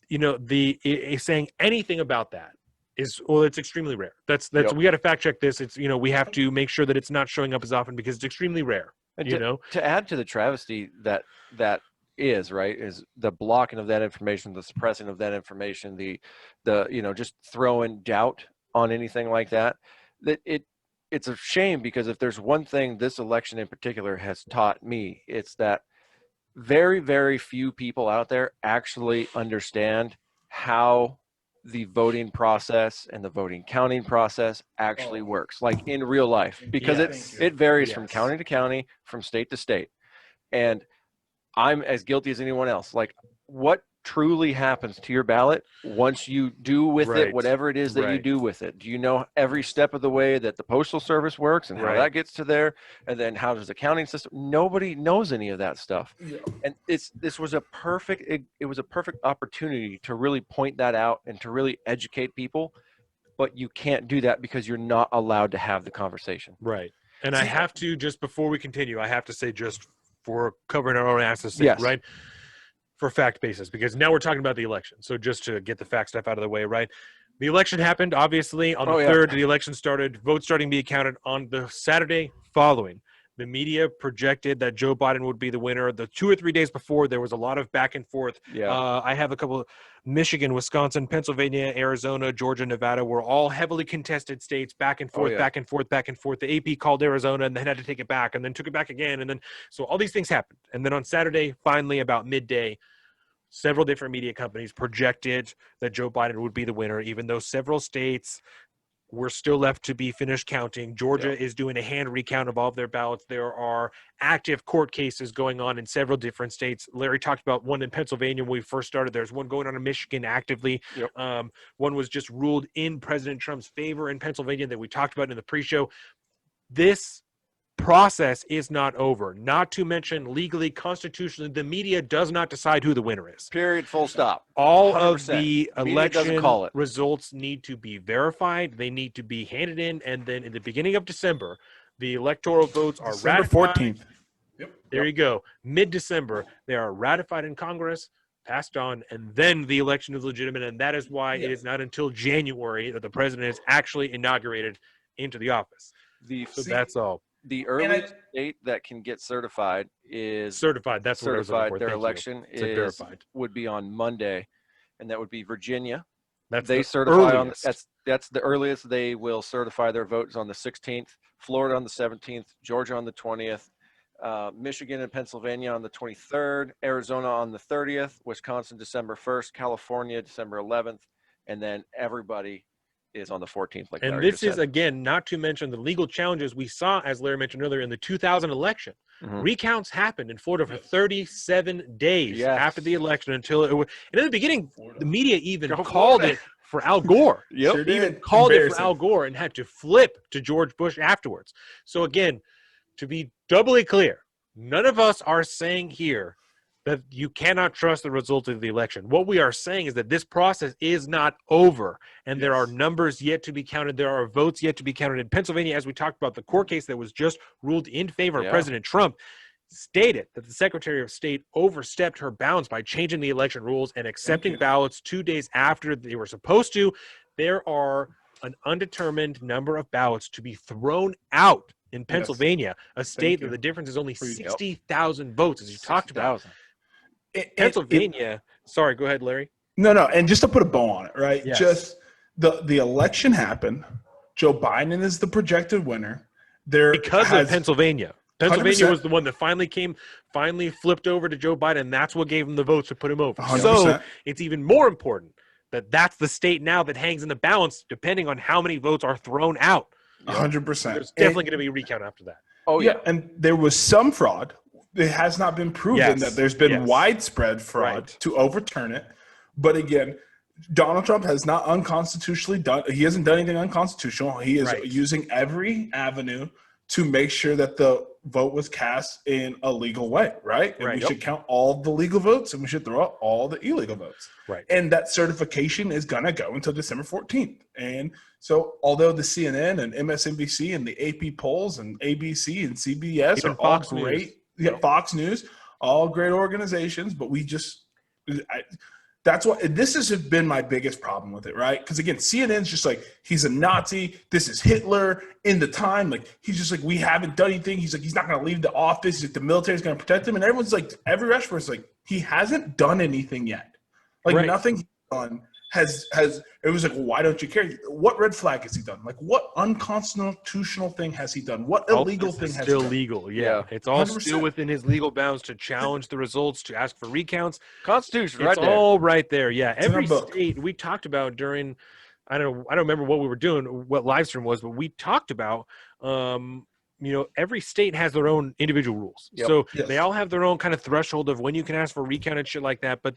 you know, saying anything about that is, well, it's extremely rare. That's we got to fact check this. It's, you know, we have to make sure that it's not showing up as often because it's extremely rare. And to add to the travesty that is the blocking of that information, the suppressing of that information, the you know, just throwing doubt on anything like that, that it it's a shame, because if there's one thing this election in particular has taught me, it's that very, very few people out there actually understand how the voting process and the voting counting process actually works, like in real life, because it varies from county to county, from state to state. And I'm as guilty as anyone else. Like, what truly happens to your ballot once you do with it whatever it is that you do with it? Do you know every step of the way that the postal service works and how that gets to there, and then how does the counting system? Nobody knows any of that stuff. And this was a perfect it was a perfect opportunity to really point that out and to really educate people, but you can't do that because you're not allowed to have the conversation. And I have to, just before we continue, I have to say, just for covering our own asses, right? For fact basis, because now we're talking about the election. So just to get the fact stuff out of the way, right? The election happened, obviously, on the 3rd. The election started, votes starting to be counted on the Saturday following. The media projected that Joe Biden would be the winner. The 2 or 3 days before, there was a lot of back and forth. I have a couple of Michigan, Wisconsin, Pennsylvania, Arizona, Georgia, Nevada were all heavily contested states, back and forth, back and forth, back and forth. The AP called Arizona and then had to take it back and then took it back again. And then, so all these things happened. And then on Saturday, finally about midday, several different media companies projected that Joe Biden would be the winner, even though several states were still left to be finished counting. Georgia is doing a hand recount of all of their ballots. There are active court cases going on in several different states. Larry talked about one in Pennsylvania when we first started. There's one going on in Michigan actively. One was just ruled in President Trump's favor in Pennsylvania that we talked about in the pre-show. This process is not over. Not to mention, legally, constitutionally, the media does not decide who the winner is. Period. Full stop. All 100%. of the election results need to be verified. They need to be handed in, and then in the beginning of December, the electoral votes are ratified. 14th. There you go. Mid-December, they are ratified in Congress, passed on, and then the election is legitimate, and that is why it is not until January that the president is actually inaugurated into the office. That's all. The earliest date that can get certified is certified. That's what I was looking for. Their election would be on Monday, and that would be Virginia. They certify on that's the earliest they will certify their votes, on the 16th. Florida on the 17th. Georgia on the 20th. Michigan and Pennsylvania on the 23rd. Arizona on the 30th. Wisconsin December 1st. California December 11th, and then everybody is on the 14th. And this is, again, not to mention the legal challenges we saw, as Larry mentioned earlier, in the 2000 election. Recounts happened in Florida for 37 days after the election, until it was. And in the beginning, the media even called it for Al Gore. Even called it for Al Gore and had to flip to George Bush afterwards. So again, to be doubly clear, none of us are saying here that you cannot trust the result of the election. What we are saying is that this process is not over, and there are numbers yet to be counted. There are votes yet to be counted. In Pennsylvania, as we talked about, the court case that was just ruled in favor of President Trump stated that the Secretary of State overstepped her bounds by changing the election rules and accepting ballots 2 days after they were supposed to. There are an undetermined number of ballots to be thrown out in Pennsylvania, a state that the difference is only 60,000 votes, as you talked about. Pennsylvania. Sorry, go ahead, Larry. No, and just to put a bow on it, right? Just the election happened. Joe Biden is the projected winner. Because of Pennsylvania. Pennsylvania 100%. Was the one that finally flipped over to Joe Biden. And that's what gave him the votes to put him over. 100%. So it's even more important that that's the state now that hangs in the balance, depending on how many votes are thrown out. 100%. There's definitely going to be a recount after that. Oh yeah, and there was some fraud. It has not been proven that there's been widespread fraud to overturn it. But again, Donald Trump has not unconstitutionally done – he hasn't done anything unconstitutional. He is using every avenue to make sure that the vote was cast in a legal way, right? And we should count all the legal votes, and we should throw out all the illegal votes. Right. And that certification is going to go until December 14th. And so although the CNN and MSNBC and the AP polls and ABC and CBS even are Fox all great News. – Fox News, all great organizations, but we just that's what this has been my biggest problem with it, right? Because again, CNN's just like, he's a Nazi, this is Hitler in the time, like he's just like, we haven't done anything. He's like, he's not gonna leave the office, he's like, the military's gonna protect him, and everyone's like, every restaurant's like, he hasn't done anything yet. Like nothing he's done it was like, well, why don't you care? What red flag has he done? Like, what unconstitutional thing has he done? What illegal thing has he still done? legal? Yeah, it's all 100%. still within his legal bounds to challenge the results, to ask for recounts. Constitution, It's right there. all right there. Yeah, It's in every our book. state we talked about during. I don't remember what we were doing, what live stream was, but we talked about. Every state has their own individual rules. Yep. So Yes. they all have their own kind of threshold of when you can ask for recount and shit like that, but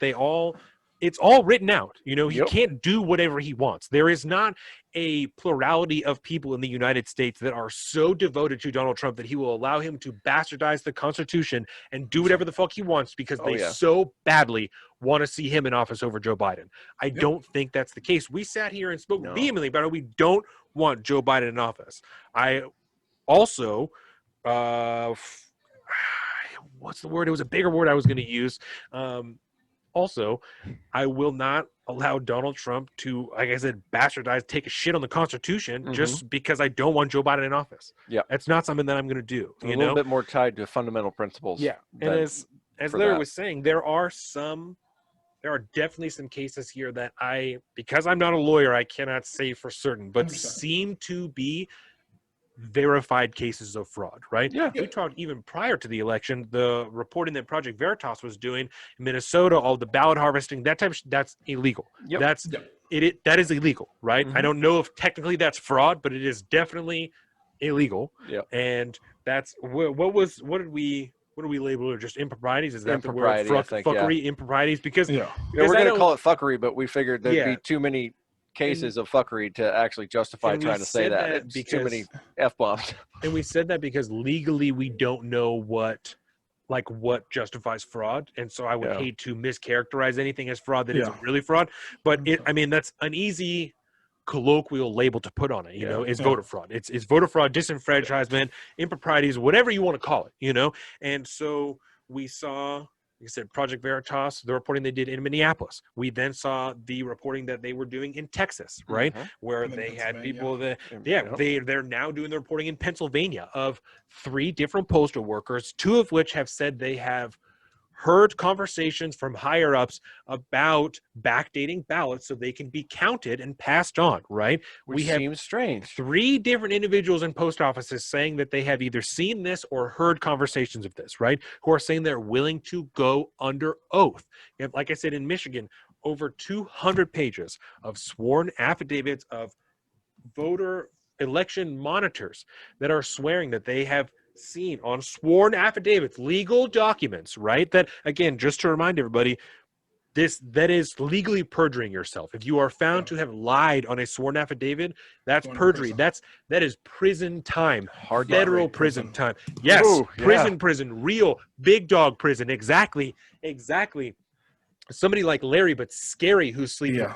it's all written out. He Yep. can't do whatever he wants. There is not a plurality of people in the United States that are so devoted to Donald Trump that he will allow him to bastardize the Constitution and do whatever the fuck he wants because they so badly want to see him in office over Joe Biden. I don't think that's the case. We sat here and spoke vehemently about it. We don't want Joe Biden in office. I also, what's the word? It was a bigger word I was going to use. Also, I will not allow Donald Trump to, like I said, bastardize, take a shit on the Constitution just because I don't want Joe Biden in office. Yeah, that's not something that I'm going to do. A little bit more tied to fundamental principles. Yeah, and as Larry was saying, there are definitely some cases here that because I'm not a lawyer, I cannot say for certain, but 100%. seem to be verified cases of fraud, right? Yeah. We talked even prior to the election, the reporting that Project Veritas was doing in Minnesota, all the ballot harvesting, that type of that's illegal. Yep. That is illegal, right? I don't know if technically that's fraud, but it is definitely illegal. Yeah. And that's what did we label it? Just improprieties? Is that the word? Fuckery, improprieties? Because we're going to call it fuckery, but we figured there'd be too many cases of fuckery to actually justify trying to say that. It's too many F-bombs. And we said that because legally we don't know what justifies fraud. And so I would hate to mischaracterize anything as fraud that isn't really fraud. But that's an easy colloquial label to put on it, is voter fraud. It's voter fraud, disenfranchisement, improprieties, whatever you want to call it, And so we saw, like I said, Project Veritas, the reporting they did in Minneapolis. We then saw the reporting that they were doing in Texas, right? Where they had people that, they're now doing the reporting in Pennsylvania of 3 different postal workers, 2 of which have said they have heard conversations from higher ups about backdating ballots so they can be counted and passed on, right? Which seems strange. 3 different individuals in post offices saying that they have either seen this or heard conversations of this, right? Who are saying they're willing to go under oath. And like I said, in Michigan, over 200 pages of sworn affidavits of voter election monitors that are swearing that they have seen on sworn affidavits, legal documents, right? That, again, just to remind everybody, that is legally perjuring yourself. If you are found to have lied on a sworn affidavit, that's perjury. That is prison time, federal prison time. Yes, Ooh, prison, real big dog prison. Exactly. Somebody like Larry, but scary, who's sleeping. Yeah,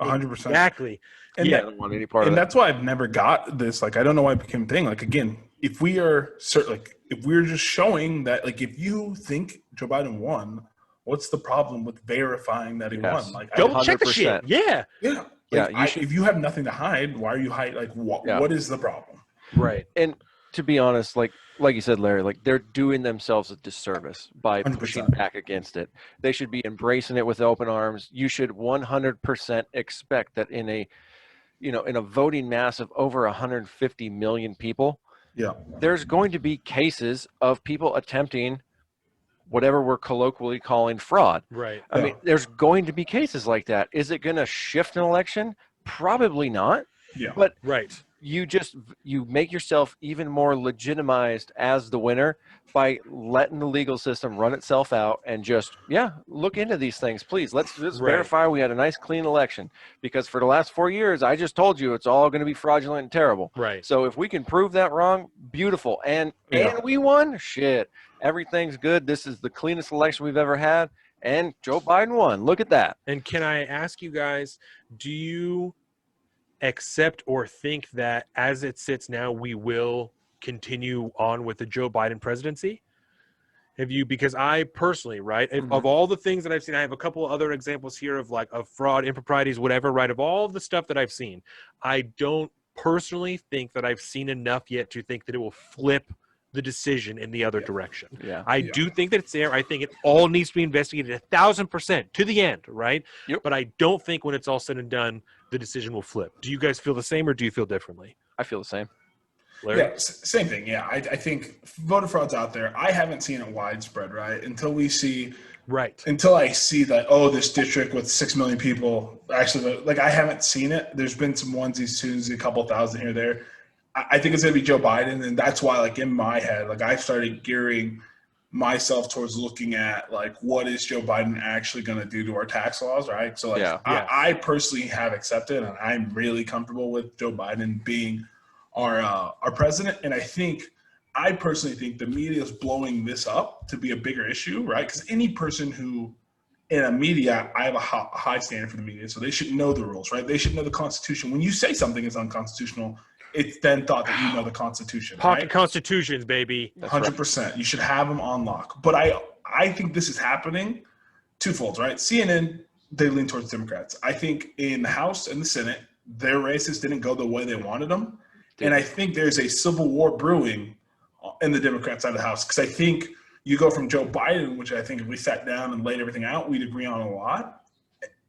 100%. Exactly. And I don't want any part of and that. that's why I've never got this. Like, I don't know why it became a thing. Like, again, if we are certain, like, if we're just showing that, like, if you think Joe Biden won, what's the problem with verifying that he won? Like, double check the shit. Yeah. Like, if you have nothing to hide, why are you hiding? Like, what is the problem? Right. And to be honest, like you said, Larry, like, they're doing themselves a disservice by 100%. pushing back against it. They should be embracing it with open arms. You should 100% expect that in a voting mass of over 150 million people, there's going to be cases of people attempting whatever we're colloquially calling fraud. Right. I mean, there's going to be cases like that. Is it going to shift an election? Probably not. Yeah. But right. You make yourself even more legitimized as the winner by letting the legal system run itself out and just look into these things, please. Let's just verify we had a nice clean election, because for the last 4 years I just told you it's all going to be fraudulent and terrible. Right. So if we can prove that wrong, beautiful. And we won, shit, everything's good. This is the cleanest election we've ever had, and Joe Biden won. Look at that. And can I ask you guys, do you accept or think that as it sits now, we will continue on with the Joe Biden presidency? Because I personally, right, of all the things that I've seen, I have a couple of other examples here of fraud, improprieties, whatever, right, of all of the stuff that I've seen, I don't personally think that I've seen enough yet to think that it will flip the decision in the other direction. Yeah. I do think that it's there. I think it all needs to be investigated 1,000% to the end, right? Yep. But I don't think when it's all said and done, the decision will flip. Do you guys feel the same, or do you feel differently? I feel the same. Larry? Yeah, same thing. Yeah, I think voter fraud's out there. I haven't seen it widespread, right? Until I see that, this district with 6 million people actually, like, I haven't seen it. There's been some onesies, twosies, a couple thousand here or there. I think it's going to be Joe Biden, and that's why, like, in my head, like, I started gearing myself towards looking at, like, what is Joe Biden actually going to do to our tax laws, right? So, like, I personally have accepted, and I'm really comfortable with Joe Biden being our president. And I personally think the media is blowing this up to be a bigger issue, right? Because any person who in a media, I have a high standard for the media, so they should know the rules, right? They should know the Constitution. When you say something is unconstitutional, it's then thought that you know the Constitution. Pocket right? constitutions, baby. 100%. You should have them on lock. But I think this is happening twofold, right? CNN, they lean towards Democrats. I think in the House and the Senate, their races didn't go the way they wanted them. And I think there's a civil war brewing in the Democrat side of the House, because I think you go from Joe Biden, which I think if we sat down and laid everything out, we'd agree on a lot,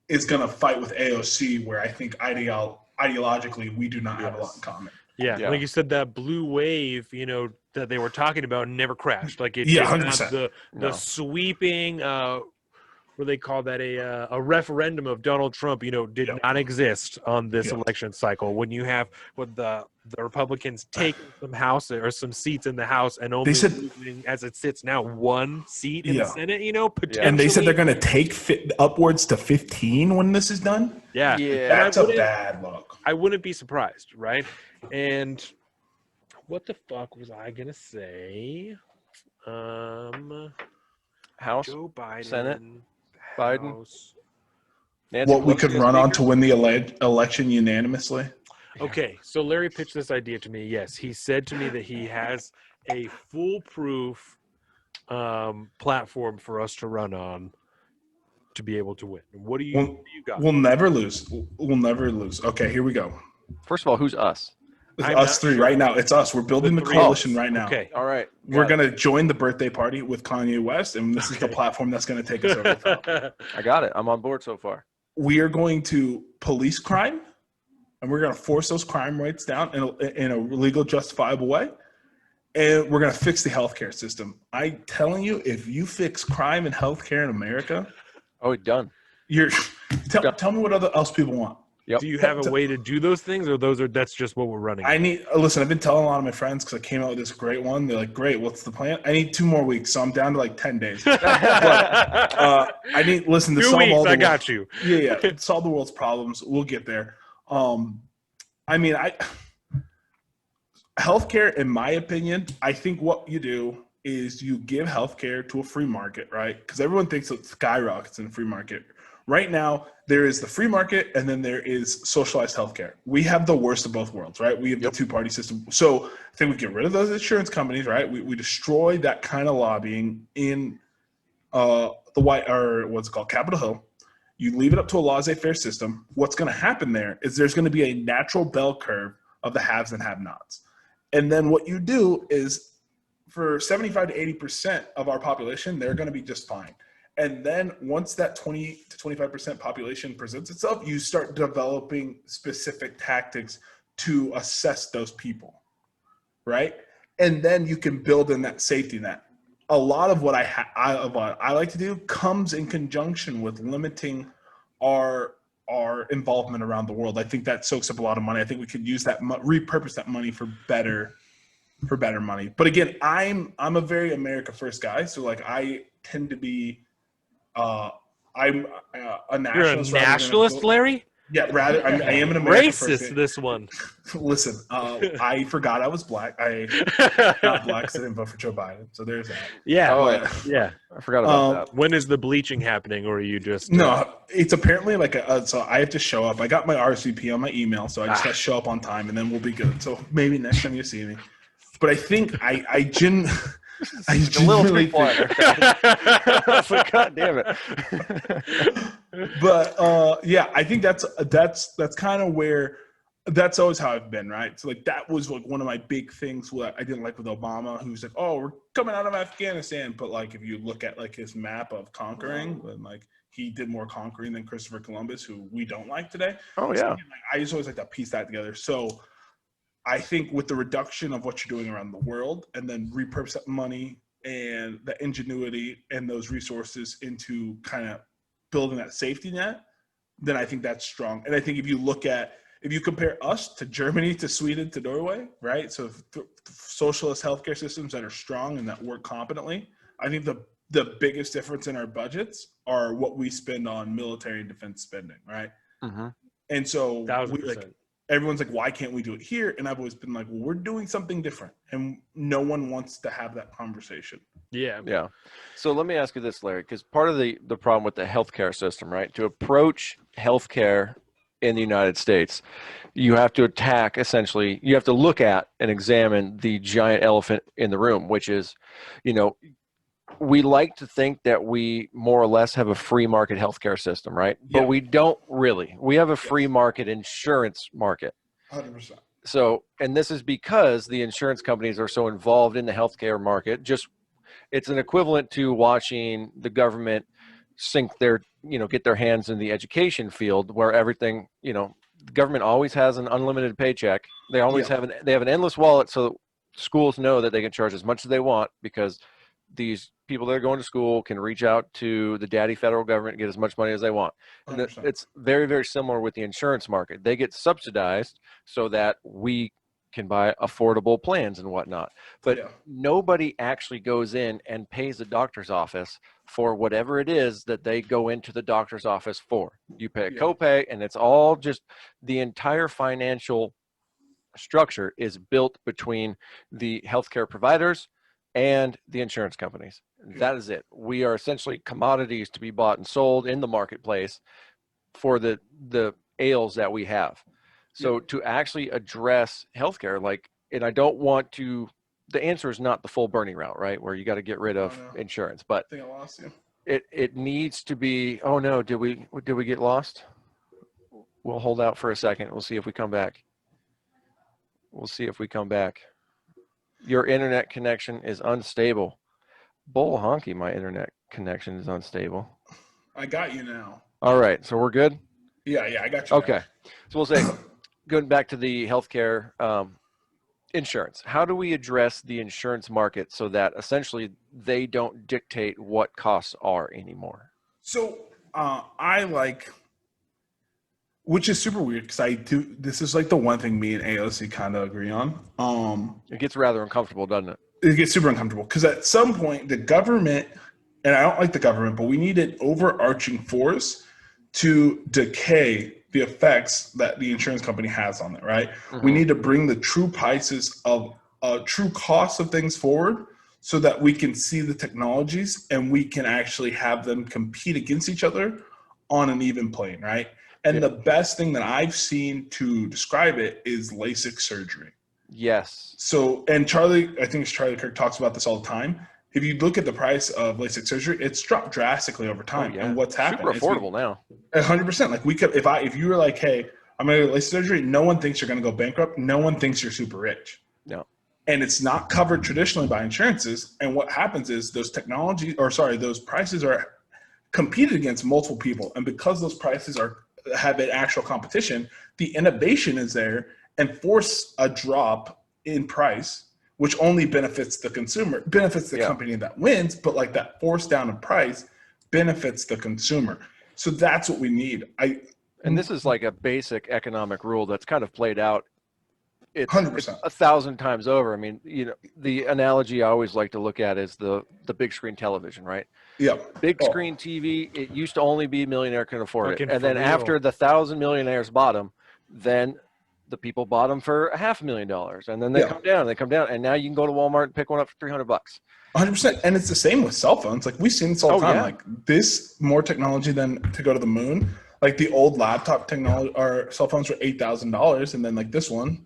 is going to fight with AOC, where I think ideologically we do not have a lot in common. Yeah, like you said, that blue wave, that they were talking about never crashed. Like it 100%. The sweeping, what they call that, a referendum of Donald Trump, did not exist on this election cycle. When you have the Republicans take some house or some seats in the House and only losing, as it sits now, one seat in the Senate, potentially. And they said they're going to take upwards to 15 when this is done. Yeah. That's a bad look. I wouldn't be surprised, right? And what the fuck was I going to say? House, Joe Biden, Senate, Biden. House. What we could run on to win the election unanimously. Okay, so Larry pitched this idea to me. Yes, he said to me that he has a foolproof platform for us to run on to be able to win. What do you got? We'll never lose. We'll never lose. Okay, here we go. First of all, who's us? Us three right now. It's us. We're building the coalition right now. Okay. All right. We're going to join the birthday party with Kanye West, and this is the platform that's going to take us over the top. I got it. I'm on board so far. We are going to police crime, and we're going to force those crime rates down in a legal, justifiable way. And we're going to fix the healthcare system. I'm telling you, if you fix crime and healthcare in America, done. Tell me what else people want. Yep. Do you have a way to do those things, or that's just what we're running? Listen, I've been telling a lot of my friends, because I came out with this great one. They're like, great, what's the plan? I need 2 more weeks, so I'm down to like 10 days. But, I need, listen, to 2 solve weeks, all the I got you. Yeah, solve the world's problems. We'll get there. Healthcare, in my opinion, I think what you do is you give healthcare to a free market, right? Because everyone thinks it skyrockets in a free market. Right now, there is the free market, and then there is socialized healthcare. We have the worst of both worlds, right? We have the 2-party system. So I think we get rid of those insurance companies, right? We destroy that kind of lobbying in Capitol Hill. You leave it up to a laissez-faire system. What's going to happen there is there's going to be a natural bell curve of the haves and have-nots. And then what you do is, for 75 to 80% of our population, they're going to be just fine. And then once that 20 to 25% population presents itself, you start developing specific tactics to assess those people, right? And then you can build in that safety net. A lot of what I like to do comes in conjunction with limiting our involvement around the world. I think that soaks up a lot of money. I think we could use that, repurpose that money for better money. But again, I'm a very America first guy, so like I tend to be. I'm a nationalist. You're a nationalist, Larry? Yeah, rather I am an American racist. This one. Listen, I forgot I was black. I not black, so I didn't vote for Joe Biden. So there's that. Yeah. Yeah. I forgot about that. When is the bleaching happening, or are you just? No, it's apparently like so I have to show up. I got my RSVP on my email, so I just got to show up on time, and then we'll be good. So maybe next time you see me. But I think I genuinely think. I was like, God damn it. But I think that's kind of where That's always how I've been, right? So like that was like one of my big things what I didn't like with Obama, who's like, oh, we're coming out of Afghanistan. But like if you look at like his map of conquering, then like he did more conquering than Christopher Columbus, who we don't like today. Oh So, yeah. like, I just always like to piece that together. So I think with the reduction of what you're doing around the world and then repurpose that money and the ingenuity and those resources into kind of building that safety net, then I think that's strong. And I think if you compare us to Germany, to Sweden, to Norway, right? So socialist healthcare systems that are strong and that work competently, I think the biggest difference in our budgets are what we spend on military and defense spending, right? Mm-hmm. And so 1,000%. everyone's like, why can't we do it here? And I've always been like, well, we're doing something different. And no one wants to have that conversation. Yeah. Yeah. So let me ask you this, Larry, because part of the problem with the healthcare system, right? To approach healthcare in the United States, you have to you have to look at and examine the giant elephant in the room, which is, we like to think that we more or less have a free market healthcare system, right? Yeah. But we don't really. We have a free market insurance market. 100%. So, and this is because the insurance companies are so involved in the healthcare market. It's an equivalent to watching the government get their hands in the education field, where everything, the government always has an unlimited paycheck. They always have an endless wallet, so schools know that they can charge as much as they want because these people that are going to school can reach out to the daddy federal government and get as much money as they want. And it's very, very similar with the insurance market. They get subsidized so that we can buy affordable plans and whatnot. But nobody actually goes in and pays the doctor's office for whatever it is that they go into the doctor's office for. You pay a copay, and it's all just the entire financial structure is built between the healthcare providers and the insurance companies. That is it. We are essentially commodities to be bought and sold in the marketplace for the ails that we have. So to actually address healthcare, and I don't want to, the answer is not the full Bernie route, right? Where you got to get rid of insurance, but I think I lost you. It needs to be, oh no, did we get lost? We'll hold out for a second. We'll see if we come back. Your internet connection is unstable. Bull honky, my internet connection is unstable. I got you now. All right, so we're good? Yeah, I got you. Okay. Now. So we'll say, going back to the healthcare insurance, how do we address the insurance market so that essentially they don't dictate what costs are anymore? So which is super weird because this is like the one thing me and AOC kind of agree on. It gets rather uncomfortable, doesn't it? It gets super uncomfortable because at some point the government, and I don't like the government, but we need an overarching force to decay the effects that the insurance company has on it, right? Mm-hmm. We need to bring the true prices of true costs of things forward so that we can see the technologies and we can actually have them compete against each other on an even plane, right? And the best thing that I've seen to describe it is LASIK surgery. Yes. So, and I think Charlie Kirk talks about this all the time. If you look at the price of LASIK surgery, it's dropped drastically over time. And what's happened? Super affordable now. 100%. Like if you were like, hey, I'm going to get LASIK surgery, no one thinks you're going to go bankrupt. No one thinks you're super rich. No. And it's not covered traditionally by insurances. And what happens is those prices are competed against multiple people. And because those prices have an actual competition, the innovation is there and force a drop in price, which only benefits the consumer, benefits the company that wins, but like that force down in price benefits the consumer. So that's what we need. And this is like a basic economic rule that's kind of played out. It's 1,000 times over. I mean, the analogy I always like to look at is the big screen television, right? Yeah. Big screen TV, it used to only be millionaire can afford it. And then after the 1,000 millionaires bought them, then the people bought them for $500,000. And then they come down, and now you can go to Walmart and pick one up for $300. 100%. And it's the same with cell phones. Like we've seen this all the time. Like this more technology than to go to the moon. Like the old laptop technology or cell phones were $8,000. And then like this one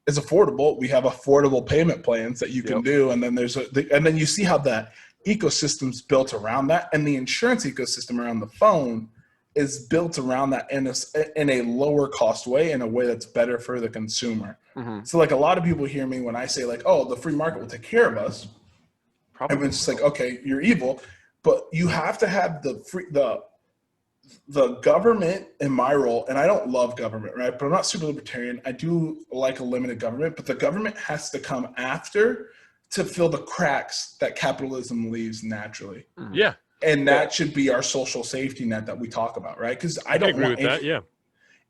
is affordable. We have affordable payment plans that you can do. And then and then you see how that ecosystem's built around that, and the insurance ecosystem around the phone is built around that in a lower cost way, in a way that's better for the consumer. Mm-hmm. So like a lot of people hear me when I say like, oh, the free market will take care of us. Probably. Everyone's just like, okay, you're evil, but you have to have the government in my role, and I don't love government, right? But I'm not super libertarian. I do like a limited government, but the government has to come after to fill the cracks that capitalism leaves naturally. Mm-hmm. Yeah. And that should be our social safety net that we talk about, right? Because I don't agree with that. Yeah.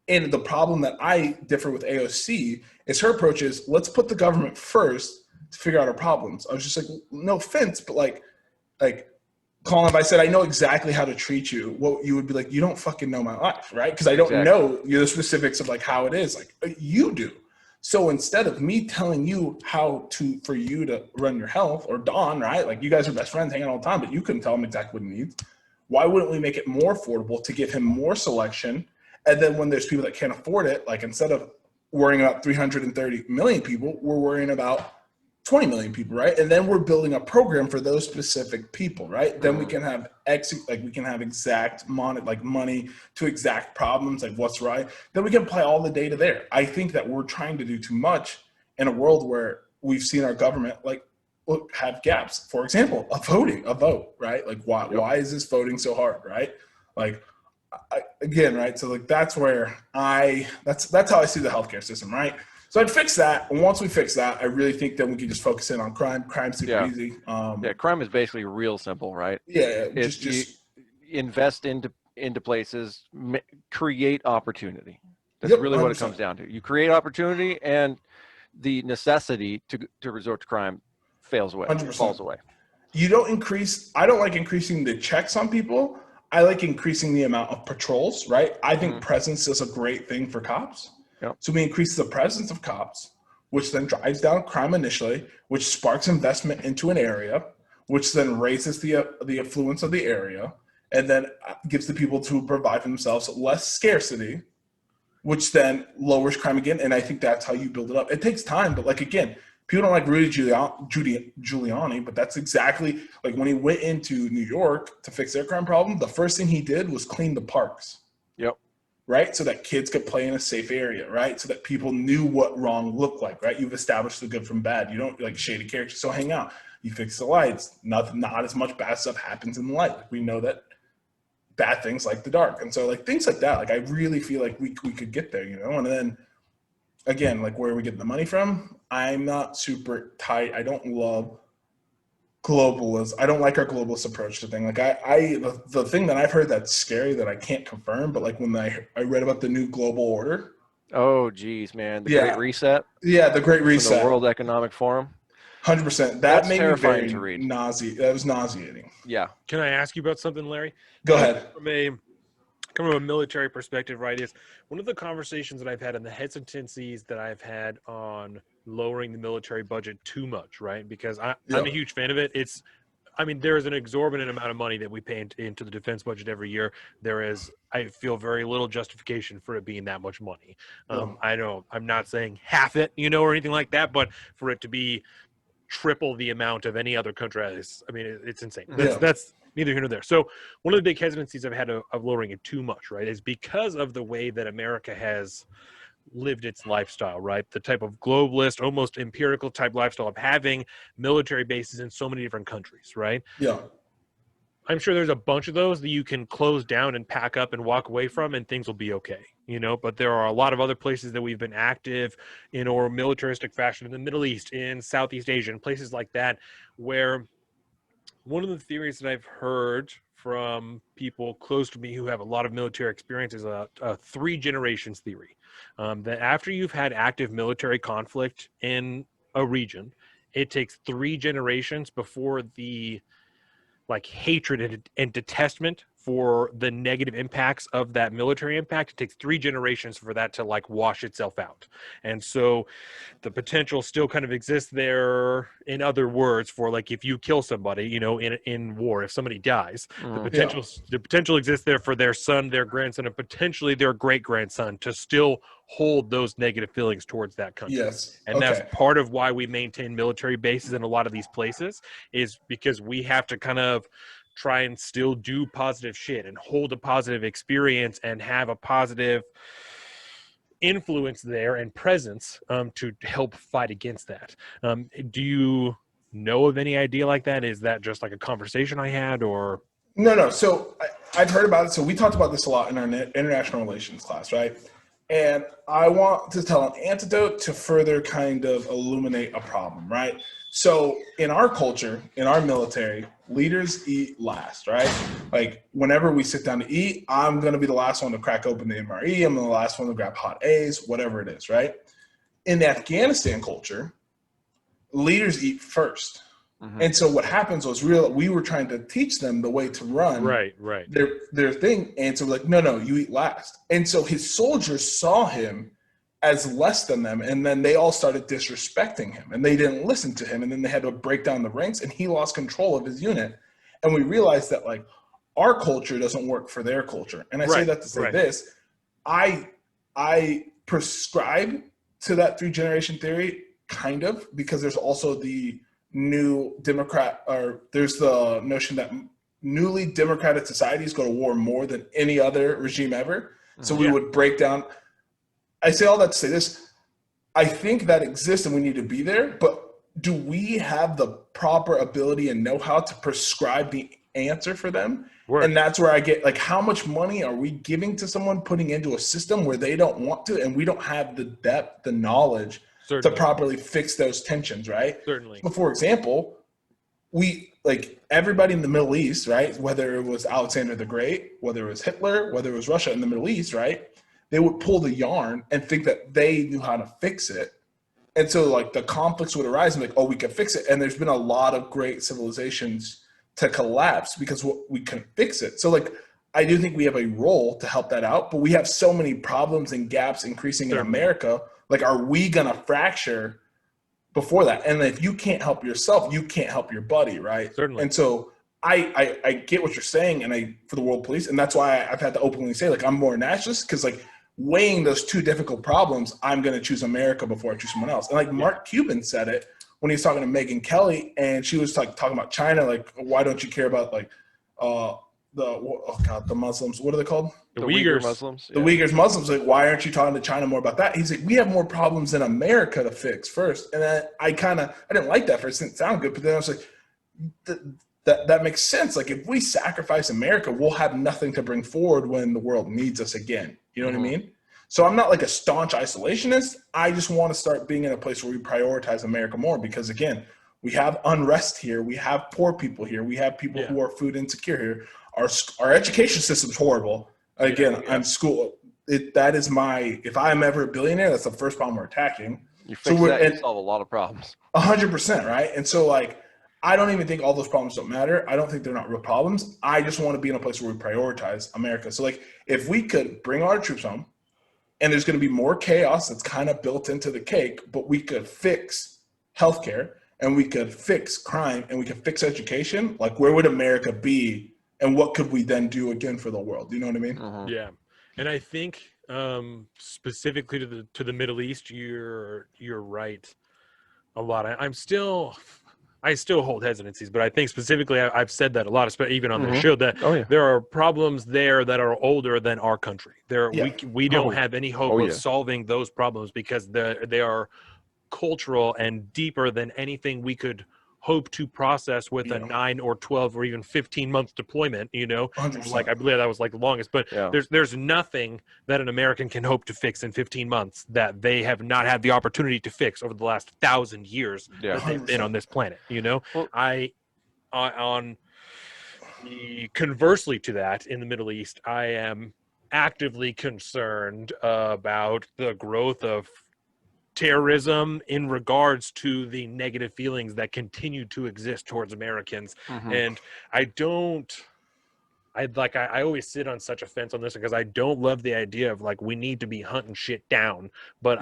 And the problem that I differ with AOC is her approach is let's put the government first to figure out our problems. I was just like, no offense, but like Colin, if I said I know exactly how to treat you, what you would be like, you don't fucking know my life, right? Because I don't know the specifics of like how it is. Like you do. So instead of me telling you for you to run your health, or Don, right? Like you guys are best friends, hanging out all the time, but you couldn't tell him exactly what he needs. Why wouldn't we make it more affordable to give him more selection? And then when there's people that can't afford it, like instead of worrying about 330 million people, we're worrying about 20 million people, right? And then we're building a program for those specific people, right? Then we can have exact money to exact problems, like what's right. Then we can apply all the data there. I think that we're trying to do too much in a world where we've seen our government have gaps. For example, a vote, right? Like why is this voting so hard, right? Like again, right? So like that's where that's how I see the healthcare system, right? So I'd fix that. And once we fix that, I really think that we can just focus in on crime. Crime's super easy. Crime is basically real simple, right? Yeah. Just invest into places, create opportunity. That's really what it comes down to. You create opportunity, and the necessity to resort to crime falls away. 100%. I don't like increasing the checks on people. I like increasing the amount of patrols, right? I think presence is a great thing for cops. Yep. So we increase the presence of cops, which then drives down crime initially, which sparks investment into an area, which then raises the affluence of the area, and then gives the people to provide for themselves less scarcity, which then lowers crime again. And I think that's how you build it up. It takes time, but like again, people don't like Rudy Giuliani, but that's exactly like when he went into New York to fix their crime problem, the first thing he did was clean the parks. Yep. Right? So that kids could play in a safe area, right? So that people knew what wrong looked like, right? You've established the good from bad. You don't like shady characters, so hang out. You fix the lights. Not as much bad stuff happens in the light. Like, we know that bad things like the dark. And so like things like that, like I really feel like we could get there, And then again, like where are we getting the money from? I'm not super tight. I don't love globalist. I don't like our globalist approach to things. Like the thing that I've heard that's scary that I can't confirm, but like when I read about the new global order. Oh geez, man. The Great Reset. Yeah, the Great Reset. The World Economic Forum. 100%. That made me very to read. That was nauseating. Yeah. Can I ask you about something, Larry? Go ahead. From a military perspective, right, is one of the conversations that I've had and the hesitancies that I've had on lowering the military budget too much, right? Because I'm a huge fan of it. There is an exorbitant amount of money that we pay into the defense budget every year. I feel very little justification for it being that much money. I'm not saying half it, or anything like that, but for it to be triple the amount of any other country, it's insane. That's neither here nor there. So one of the big hesitancies I've had of lowering it too much, right, is because of the way that America has lived its lifestyle, right? The type of globalist, almost empirical type lifestyle of having military bases in so many different countries, right? Yeah. I'm sure there's a bunch of those that you can close down and pack up and walk away from, and things will be okay, but there are a lot of other places that we've been active in or militaristic fashion in the Middle East, in Southeast Asia, and places like that, where one of the theories that I've heard from people close to me who have a lot of military experience is a 3 generations theory. That after you've had active military conflict in a region, it takes 3 generations before the hatred and detestment for the negative impacts of that military impact. It takes 3 generations for that to wash itself out. And so the potential still kind of exists there. In other words, for if you kill somebody, in war, if somebody dies, the potential exists there for their son, their grandson, and potentially their great grandson to still hold those negative feelings towards that country. Yes. And that's part of why we maintain military bases in a lot of these places, is because we have to kind of try and still do positive shit and hold a positive experience and have a positive influence there and presence to help fight against that. Do you know of any idea like that? Is that just like a conversation I had, or? No. So I've heard about it. So we talked about this a lot in our international relations class, right? And I want to tell an antidote to further kind of illuminate a problem, right? So in our culture, in our military, leaders eat last, right? Like whenever we sit down to eat, I'm going to be the last one to crack open the MRE. I'm the last one to grab hot A's, whatever it is, right? In the Afghanistan culture, leaders eat first. Mm-hmm. And so what happens was we were trying to teach them the way to run their thing. And so we're like, no, you eat last. And so his soldiers saw him as less than them. And then they all started disrespecting him and they didn't listen to him. And then they had to break down the ranks and he lost control of his unit. And we realized that like our culture doesn't work for their culture. And I say that to say this, I prescribe to that 3-generation theory kind of, because there's also the new Democrat, or there's the notion that newly democratic societies go to war more than any other regime ever. So we would break down. I say all that to say this. I think that exists and we need to be there, but do we have the proper ability and know-how to prescribe the answer for them? And that's where I get like, how much money are we giving to someone putting into a system where they don't want to, and we don't have the depth, the knowledge to properly fix those tensions, right? Certainly. So for example, we like everybody in the Middle East, right? Whether it was Alexander the Great, whether it was Hitler, whether it was Russia in the Middle East, right? They would pull the yarn and think that they knew how to fix it. And so like the conflicts would arise and like, oh, we can fix it. And there's been a lot of great civilizations to collapse because we couldn't fix it. So like, I do think we have a role to help that out, but we have so many problems and gaps increasing in America. Like, are we going to fracture before that? And if you can't help yourself, you can't help your buddy, right? Certainly. And so I get what you're saying, and for the world police, and that's why I've had to openly say, like, I'm more nationalist, because, like, weighing those two difficult problems, I'm going to choose America before I choose someone else. And, like, Mark Cuban said it when he was talking to Megyn Kelly, and she was, like, talking about China, like, why don't you care about, like, the Muslims, what are they called? The Uyghurs Muslims. The Uyghurs Muslims, like, why aren't you talking to China more about that? He's like, we have more problems in America to fix first. And then I didn't like that first. It didn't sound good, but then I was like, that makes sense. Like, if we sacrifice America, we'll have nothing to bring forward when the world needs us again. You know what I mean? So I'm not like a staunch isolationist. I just want to start being in a place where we prioritize America more, because again, we have unrest here. We have poor people here. We have people who are food insecure here. Our education system's horrible. Again, I'm school. That is if I'm ever a billionaire, that's the first problem we're attacking. You fix that, you solve a lot of problems. 100%, right? And so, like, I don't even think all those problems don't matter. I don't think they're not real problems. I just want to be in a place where we prioritize America. So, like, if we could bring our troops home, and there's going to be more chaos that's kind of built into the cake, but we could fix healthcare, and we could fix crime, and we could fix education, like, where would America be? And what could we then do again for the world? You know what I mean? Yeah. And I think specifically to the Middle East, you're right a lot. I still hold hesitancies, but I think specifically I've said that a lot, even on the show, that there are problems there that are older than our country. We don't have any hope of solving those problems, because they are cultural and deeper than anything we could hope to process with a 9 or 12 or even 15 month deployment, 100%. Like, I believe that was like the longest, but there's nothing that an American can hope to fix in 15 months that they have not had the opportunity to fix over the last 1,000 years that they've been on this planet. Conversely to that, in the Middle East, I am actively concerned about the growth of terrorism in regards to the negative feelings that continue to exist towards Americans. And I always sit on such a fence on this, because I don't love the idea of, like, we need to be hunting shit down, but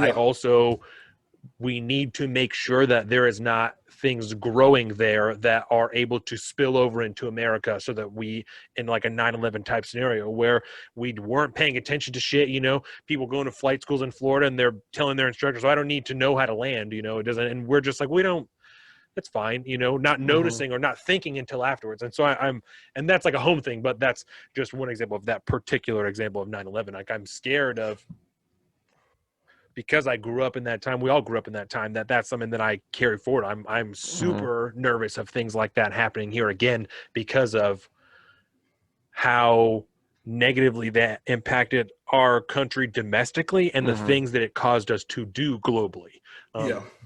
we need to make sure that there is not things growing there that are able to spill over into America, so that we, in like a 9/11 type scenario where we weren't paying attention to shit, people going to flight schools in Florida and they're telling their instructors, I don't need to know how to land, it doesn't, and we're just like, we don't, that's fine, not noticing or not thinking until afterwards. And so and that's like a home thing, but that's just one example of that particular example of 9/11. Like I'm scared of, because I grew up in that time, we all grew up in that time, that's something that I carry forward. I'm super nervous of things like that happening here again because of how negatively that impacted our country domestically and the things that it caused us to do globally.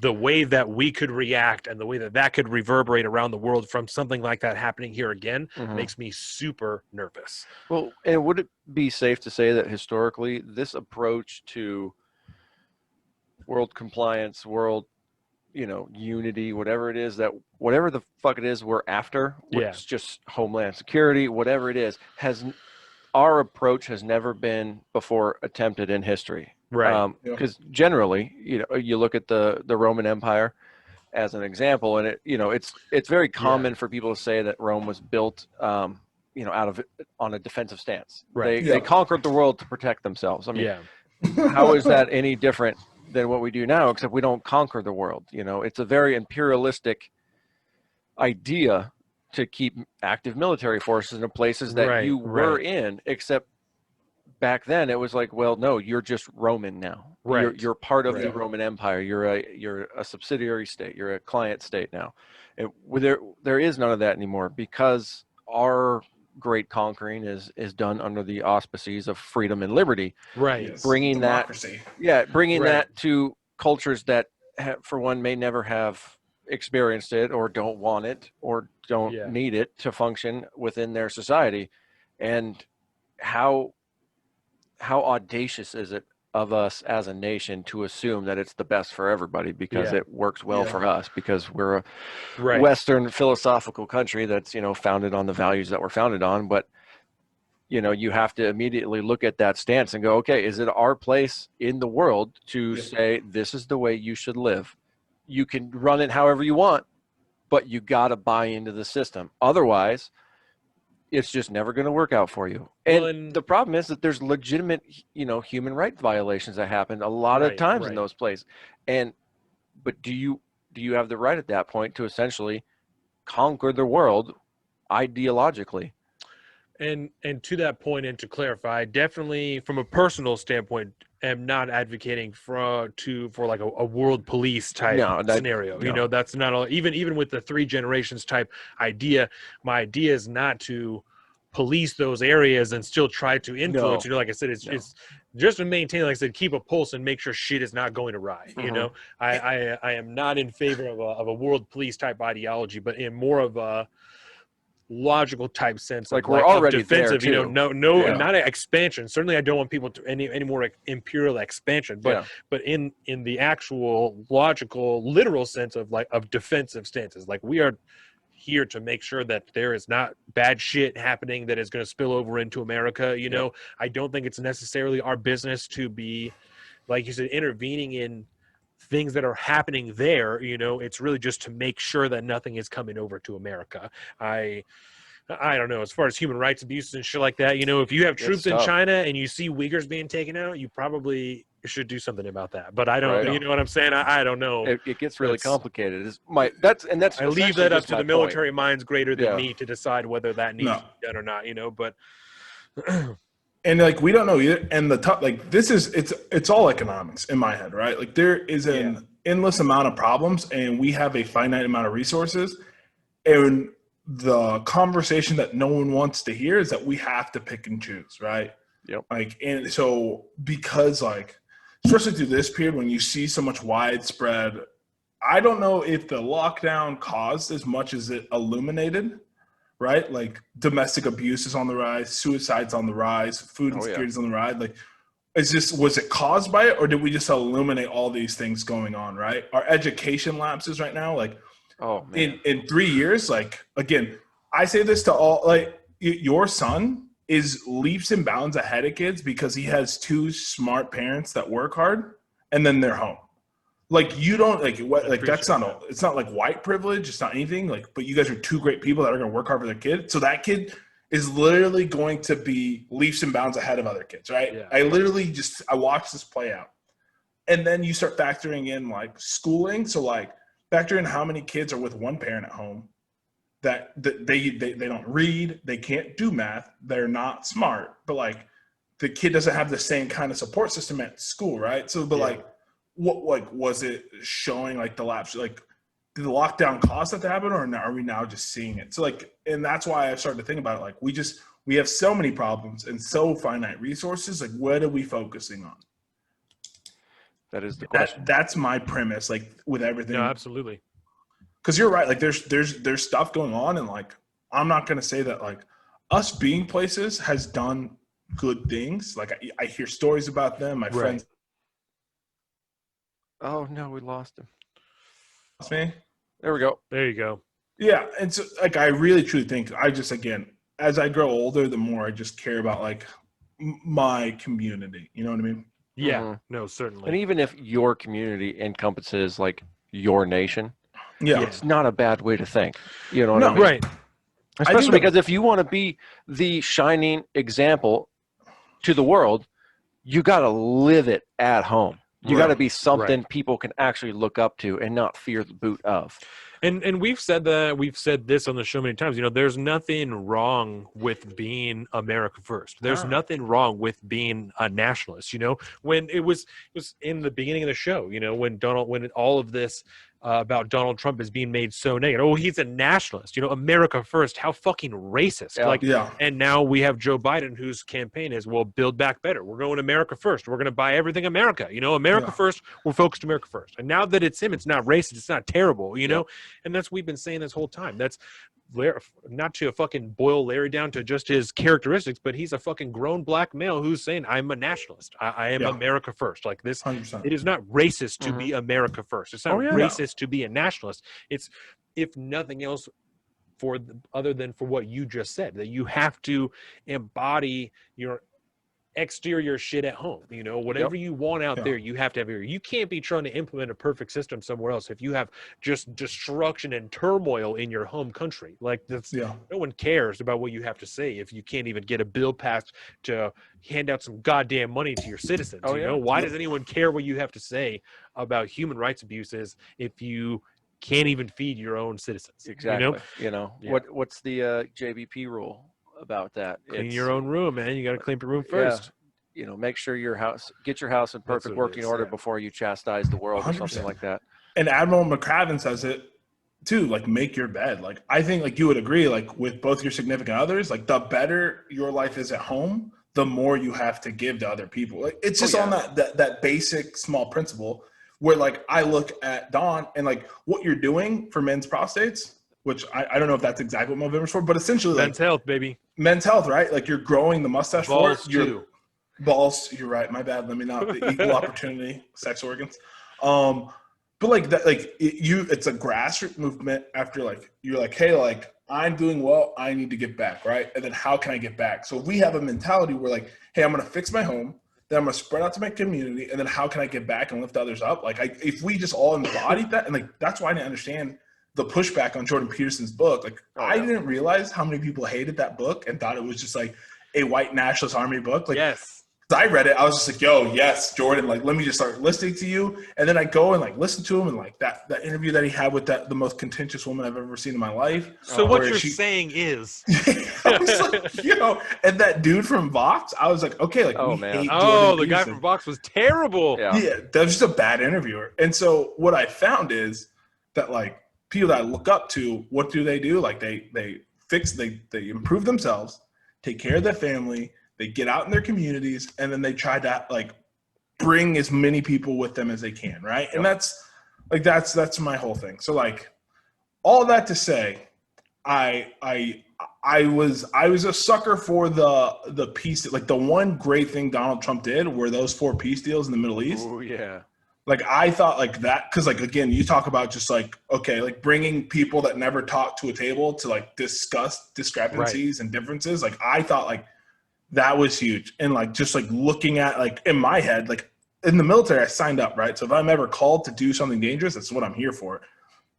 The way that we could react and the way that could reverberate around the world from something like that happening here again makes me super nervous. Well, and would it be safe to say that historically this approach to world compliance, world, unity, whatever it is, that whatever the fuck it is we're after, it's just homeland security, whatever it is, our approach has never been before attempted in history. Right. Because generally, you look at the Roman Empire as an example, and it's very common for people to say that Rome was built, on a defensive stance. Right. They conquered the world to protect themselves. I mean, how is that any different than what we do now, except we don't conquer the world? It's a very imperialistic idea to keep active military forces in the places that you were in, except back then it was like, well, no, you're just Roman now. Right. You're part of the Roman Empire. You're a subsidiary state. You're a client state now. There is none of that anymore, because our great conquering is done under the auspices of freedom and liberty. Right. Yes. Bringing Democracy. bringing that to cultures that for one may never have experienced it or don't want it or don't need it to function within their society. And how audacious is it of us as a nation to assume that it's the best for everybody because it works well for us, because we're a Western philosophical country that's, founded on the values that we're founded on. But, you have to immediately look at that stance and go, okay, is it our place in the world to say, this is the way you should live? You can run it however you want, but you got to buy into the system. Otherwise, it's just never going to work out for you. And the problem is that there's legitimate, human rights violations that happen a lot of times in those places. But do you have the right at that point to essentially conquer the world ideologically? And to that point, and to clarify, definitely from a personal standpoint, am not advocating for like a world police type scenario. No. That's not all. Even with the 3 generations type idea, my idea is not to police those areas and still try to influence. Like I said, it's just to maintain, like I said, keep a pulse and make sure shit is not going awry. I am not in favor of a world police type ideology, but in more of a logical type sense, like we're already of defensive, there too. Not an expansion. Certainly I don't want people to any more imperial expansion, but in the actual logical literal sense of defensive stances. Like, we are here to make sure that there is not bad shit happening that is going to spill over into America. I don't think it's necessarily our business to be, like you said, intervening in things that are happening there. It's really just to make sure that nothing is coming over to America. I don't know, as far as human rights abuses and shit like that, if you have troops in China and you see Uyghurs being taken out, you probably should do something about that. But I don't, you know what I'm saying? I don't know. It gets really complicated. I leave that up to the military minds greater than me to decide whether that needs to be done or not, but and we don't know either. And it's all economics in my head, right? Like, there is an endless amount of problems and we have a finite amount of resources. And the conversation that no one wants to hear is that we have to pick and choose, right? Yep. And so, because especially through this period when you see so much widespread, I don't know if the lockdown caused as much as it illuminated, right? Like, domestic abuse is on the rise, suicide's on the rise, food insecurity is on the rise. Like, was it caused by it, or did we just illuminate all these things going on, right? Our education lapses right now, in 3 years, again, I say this to all, your son is leaps and bounds ahead of kids because he has 2 smart parents that work hard and then they're home. You don't that's not it's not like white privilege. It's not anything but you guys are 2 great people that are going to work hard for their kid. So that kid is literally going to be leaps and bounds ahead of other kids, right? Yeah. I watched this play out. And then you start factoring in schooling. So Factor in how many kids are with one parent at home that they don't read, they can't do math, they're not smart, but like the kid doesn't have the same kind of support system at school, right? So, but like, what like was it showing like the lapse? Like, did the lockdown cause that to happen, or are we now just seeing it? So like, and that's why I started to think about it. Like, we have so many problems and so finite resources. Like, what are we focusing on? That is the question. That's my premise. Like with everything. No, absolutely. Because you're right. Like there's stuff going on, and like I'm not gonna say that like us being places has done good things. Like I hear stories about them. My friends. Oh no, we lost him. Lost me. There we go. There you go. Yeah, and so like I really truly think I just again as I grow older, the more I just care about like my community. You know what I mean? Yeah. Mm-hmm. No, certainly. And even if your community encompasses like your nation, yeah, it's not a bad way to think. You know what I mean? Right. Especially because if you want to be the shining example to the world, you got to live it at home. You got to be something people can actually look up to and not fear the boot of. And we've said this on the show many times. You know, there's nothing wrong with being America first. There's nothing wrong with being a nationalist. You know, when it was in the beginning of the show, you know, when all of this about Donald Trump is being made so negative. Oh, he's a nationalist. You know, America first. How fucking racist. And now we have Joe Biden, whose campaign is, well, build back better. We're going America first. We're going to buy everything America. You know, America first. We're focused America first. And now that it's him, it's not racist. It's not terrible, you know? And that's what we've been saying this whole time. That's not to fucking boil Larry down to just his characteristics, but he's a fucking grown black male who's saying, I'm a nationalist. I am America first. Like this, 100%. It is not racist to be America first. It's not racist to be a nationalist. It's, if nothing else, other than for what you just said, that you have to embody your exterior shit at home. You know, whatever you want out there, you have to have here. You can't be trying to implement a perfect system somewhere else if you have just destruction and turmoil in your home country. Like that's no one cares about what you have to say if you can't even get a bill passed to hand out some goddamn money to your citizens. You know, why does anyone care what you have to say about human rights abuses if you can't even feed your own citizens? Exactly. You know, what's the JVP rule about that? Clean your own room, man. You got to clean your room first. You know, make sure get your house in perfect working order before you chastise the world 100%. Or something like that. And Admiral McCraven says it too, like make your bed. Like I think like you would agree, like with both your significant others, like the better your life is at home, the more you have to give to other people. Like it's just on that basic small principle where like I look at Don and like what you're doing for men's prostates, which I don't know if that's exactly what Movember's for, but essentially men's health, baby. Men's health, right? Like you're growing the mustache balls for it. Too. Balls, you're right. My bad. Let me not the equal opportunity sex organs. But like that, like it's a grassroots movement after like you're like, hey, like I'm doing well, I need to get back, right? And then how can I get back? So we have a mentality where like, hey, I'm gonna fix my home, then I'm gonna spread out to my community, and then how can I get back and lift others up? Like if we just all embodied that, and like that's why I didn't understand the pushback on Jordan Peterson's book. Like I didn't realize how many people hated that book and thought it was just like a white nationalist army book. Like I read it, I was just like, yo, yes, Jordan, like let me just start listening to you. And then I go and like listen to him, and like that interview that he had with the most contentious woman I've ever seen in my life. So what you're saying is I was like, you know, and that dude from Vox, I was like, okay, like hate Jordan the guy from Vox was terrible. Yeah, that was just a bad interviewer. And so what I found is that like people that I look up to, what do? Like they improve themselves, take care of their family, they get out in their communities, and then they try to like bring as many people with them as they can, right? And that's my whole thing. So like all that to say, I was a sucker for the peace. Like the one great thing Donald Trump did were those 4 peace deals in the Middle East. Oh yeah. Like I thought like that, because like again, you talk about just like okay, like bringing people that never talked to a table to like discuss discrepancies and differences. Like I thought like that was huge, and like just like looking at like in my head, like in the military, I signed up, right? So if I'm ever called to do something dangerous, that's what I'm here for.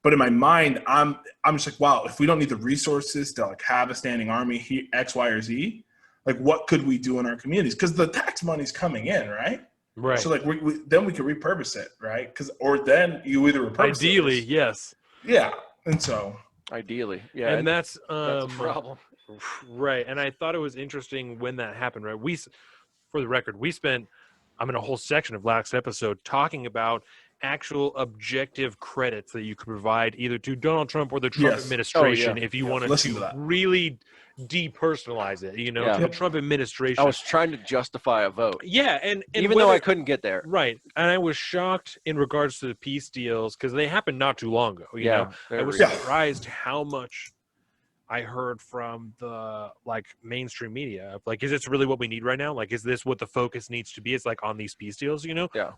But in my mind, I'm just like, wow, if we don't need the resources to like have a standing army X, Y, or Z, like what could we do in our communities? Because the tax money's coming in, right? Right. So like then we could repurpose it, right? Or then you either repurpose ideally, it. yes. Yeah, and so ideally, yeah, and that's a problem. Right. And I thought it was interesting when that happened. Right. For the record, we spent a whole section of last episode talking about actual objective credits that you could provide either to Donald Trump or the Trump administration if you wanted to really depersonalize it, to the Trump administration. I was trying to justify a vote. Yeah, and even though I couldn't get there. Right. And I was shocked in regards to the peace deals because they happened not too long ago. You know, I was surprised how much I heard from the mainstream media of is this really what we need right now? Is this what the focus needs to be? It's on these peace deals,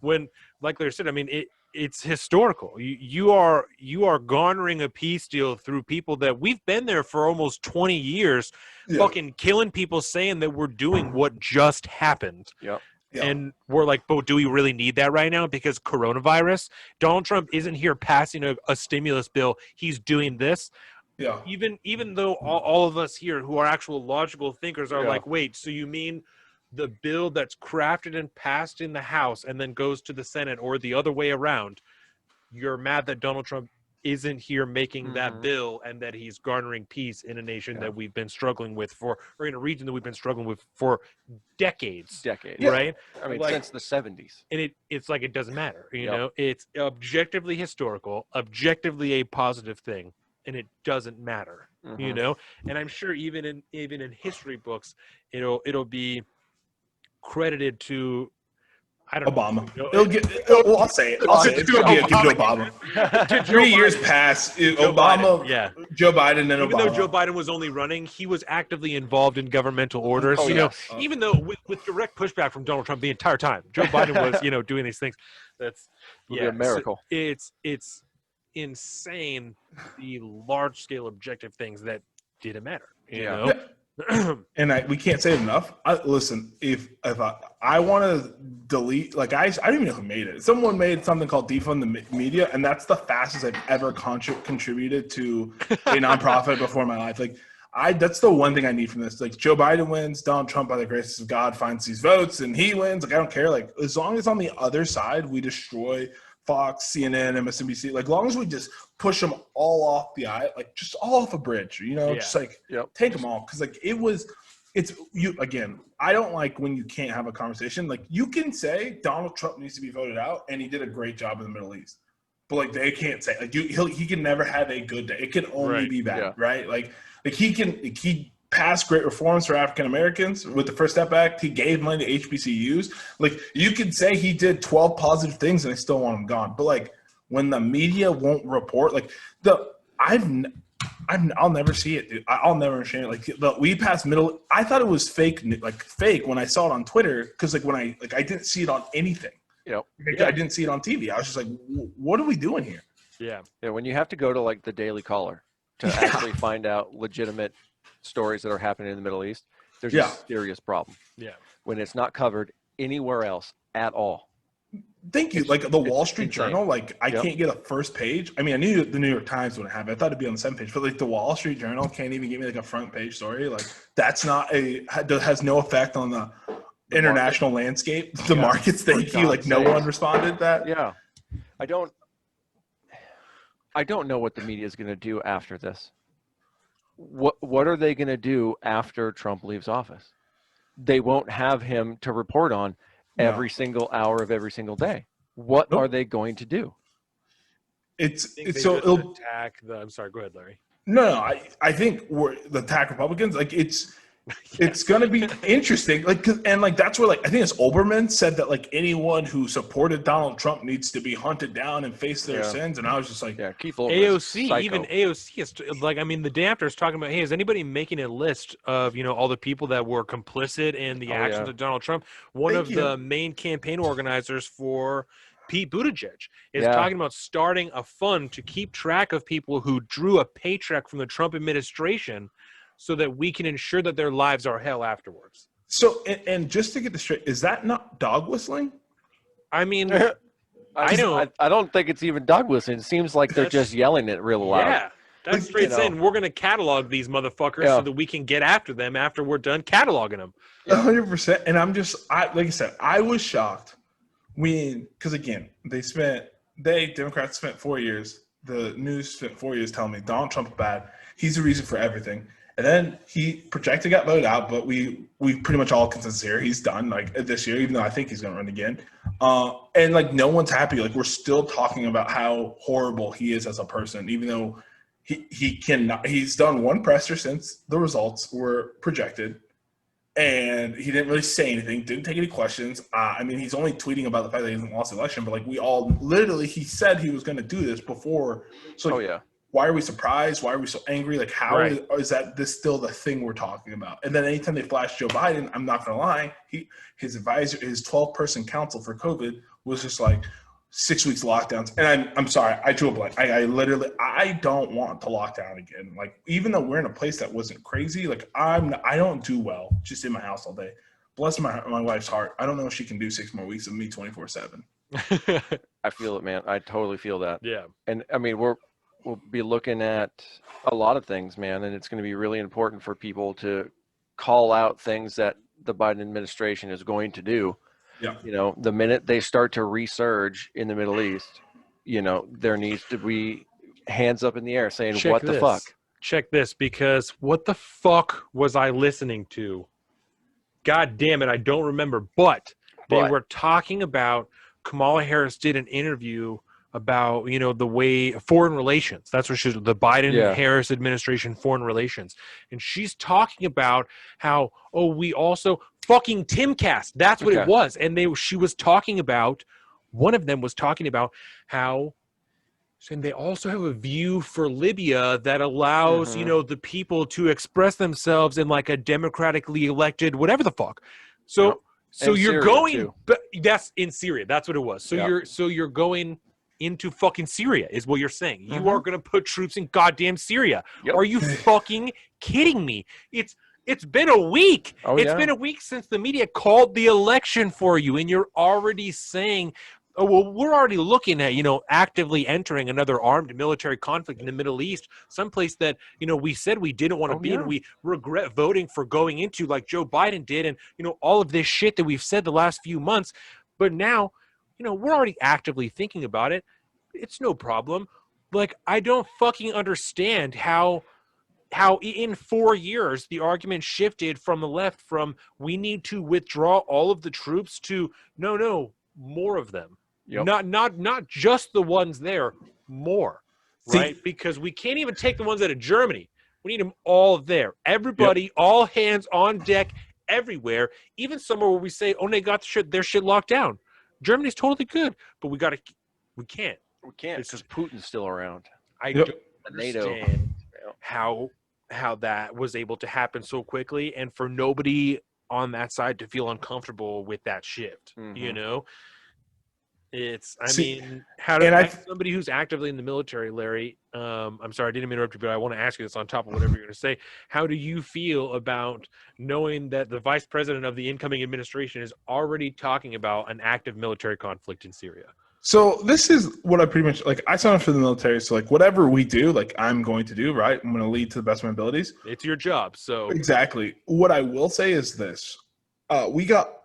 when like Larry said, I mean, it's historical. You are garnering a peace deal through people that we've been there for almost 20 years, fucking killing people, saying that we're doing what just happened. Yep. Yeah. And we're but do we really need that right now? Because coronavirus, Donald Trump isn't here passing a stimulus bill. He's doing this. Yeah. Even though all of us here who are actual logical thinkers are wait, so you mean the bill that's crafted and passed in the House and then goes to the Senate or the other way around, you're mad that Donald Trump isn't here making that bill and that he's garnering peace in a nation that we've been struggling with or in a region that we've been struggling with for decades, right? I mean, since the 70s. And it's it doesn't matter, you know, it's objectively historical, objectively a positive thing. And it doesn't matter, you know. And I'm sure even in history books, it'll be credited to Obama. I'll say it. It'll be to Obama. 3 years past, Obama, Joe Biden, and Obama. Even though Joe Biden was only running, he was actively involved in governmental orders. Even though with direct pushback from Donald Trump the entire time, Joe Biden was doing these things. That's a miracle. So it's insane the large scale objective things that didn't matter, you know. And we can't say it enough. Listen, if I want to delete, I don't even know who made it. Someone made something called defund the media, and that's the fastest I've ever contributed to a nonprofit before in my life. That's the one thing I need from this. Joe Biden wins, Donald Trump, by the grace of God, finds these votes, and he wins. I don't care. As long as on the other side we destroy Fox, CNN, MSNBC, as long as we just push them all off the aisle, just all off a bridge, just take them all. Because again, I don't like when you can't have a conversation. You can say Donald Trump needs to be voted out and he did a great job in the Middle East, but they can't say he can never have a good day. It can only be bad, right? He passed great reforms for African Americans with the First Step Act. He gave money to HBCUs. You could say he did 12 positive things and I still want him gone. But when the media won't report, I'll never see it, dude. I'll never understand it. We passed I thought it was fake when I saw it on Twitter because when I didn't see it on anything. Yep. I didn't see it on TV. I was just what are we doing here? Yeah. When you have to go to the Daily Caller to actually find out legitimate stories that are happening in the Middle East, there's a serious problem. Yeah. When it's not covered anywhere else at all. Thank you. The Wall Street Journal, I can't get a first page. I mean, I knew the New York Times wouldn't have it. I thought it'd be on the second page, but the Wall Street Journal can't even give me a front page story. That's not has no effect on the international landscape. The markets, thank you. No one responded to that. Yeah. I don't know what the media is going to do after this. What are they going to do after Trump leaves office? They won't have him to report on every single hour of every single day. What are they going to do? It'll attack the. I'm sorry. Go ahead, Larry. No. I think the attack Republicans. It's going to be interesting. That's where I think it's Olbermann said that anyone who supported Donald Trump needs to be hunted down and face their sins. And I was just Keith AOC, even AOC is the day after is talking about, hey, is anybody making a list of all the people that were complicit in the actions of Donald Trump? One of the main campaign organizers for Pete Buttigieg is talking about starting a fund to keep track of people who drew a paycheck from the Trump administration, so that we can ensure that their lives are hell afterwards. So, and just to get this straight, is that not dog whistling? I mean, I don't think it's even dog whistling. It seems like they're just yelling it real loud. Yeah, that's straight saying we're going to catalog these motherfuckers so that we can get after them after we're done cataloging them. 100%. And I'm just, like I said, I was shocked because again, Democrats spent 4 years. The news spent 4 years telling me Donald Trump's bad. He's the reason for everything. And then he projected, got voted out, but we pretty much all consensus here. He's done like this year, even though I think he's going to run again. And like no one's happy. Like we're still talking about how horrible he is as a person, even though he's done one presser since the results were projected. And he didn't really say anything, didn't take any questions. I mean, he's only tweeting about the fact that he hasn't lost the election, but like he said he was going to do this before. So like, why are we surprised? Why are we so angry? Like, how is that this still the thing we're talking about? And then anytime they flash Joe Biden, I'm not going to lie, his advisor, his 12-person council for COVID was just like 6 weeks lockdowns. And I'm sorry, I drew a blank. I don't want to lock down again. Like, even though we're in a place that wasn't crazy, like I don't do well just in my house all day. Bless my wife's heart. I don't know if she can do 6 more weeks of me 24/7. I feel it, man. I totally feel that. Yeah. And I mean, we'll be looking at a lot of things, man. And it's going to be really important for people to call out things that the Biden administration is going to do. Yeah. You know, the minute they start to resurge in the Middle East, you know, there needs to be hands up in the air saying, what the fuck? Check this, because what the fuck was I listening to? God damn it, I don't remember. But they were talking about Kamala Harris did an interview about, you know, the way foreign relations. That's what she's the Biden-Harris administration foreign relations. And she's talking about how, we also fucking Timcast. That's what it was. And she was talking about, one of them was talking about how, and they also have a view for Libya that allows, you know, the people to express themselves in like a democratically elected, whatever the fuck. So you're going, but that's in Syria. That's what it was. So you're going into fucking Syria is what you're saying. You are going to put troops in goddamn Syria. Are you fucking kidding me? It's been a week. It's been a week since the media called the election for you, and you're already saying, we're already looking at, you know, actively entering another armed military conflict in the Middle East, someplace that, you know, we said we didn't want to be and we regret voting for going into, like Joe Biden did, and, you know, all of this shit that we've said the last few months. But now, you know, we're already actively thinking about it. It's no problem. Like, I don't fucking understand how in 4 years the argument shifted from the left from we need to withdraw all of the troops to no, more of them. Not just the ones there, more. Right? Because we can't even take the ones out of Germany. We need them all there. Everybody, all hands on deck, everywhere. Even somewhere where we say, they got their shit locked down. Germany's totally good, but we can't. We can't because Putin's still around. I don't understand how that was able to happen so quickly, and for nobody on that side to feel uncomfortable with that shift. You know, somebody who's actively in the military, Larry. I'm sorry, I didn't interrupt you, but I want to ask you this on top of whatever you're going to say. How do you feel about knowing that the vice president of the incoming administration is already talking about an active military conflict in Syria? So this is what I pretty much, like, I signed up for the military. So like whatever we do, like I'm going to do, right? I'm going to lead to the best of my abilities. It's your job. So exactly. What I will say is this, we got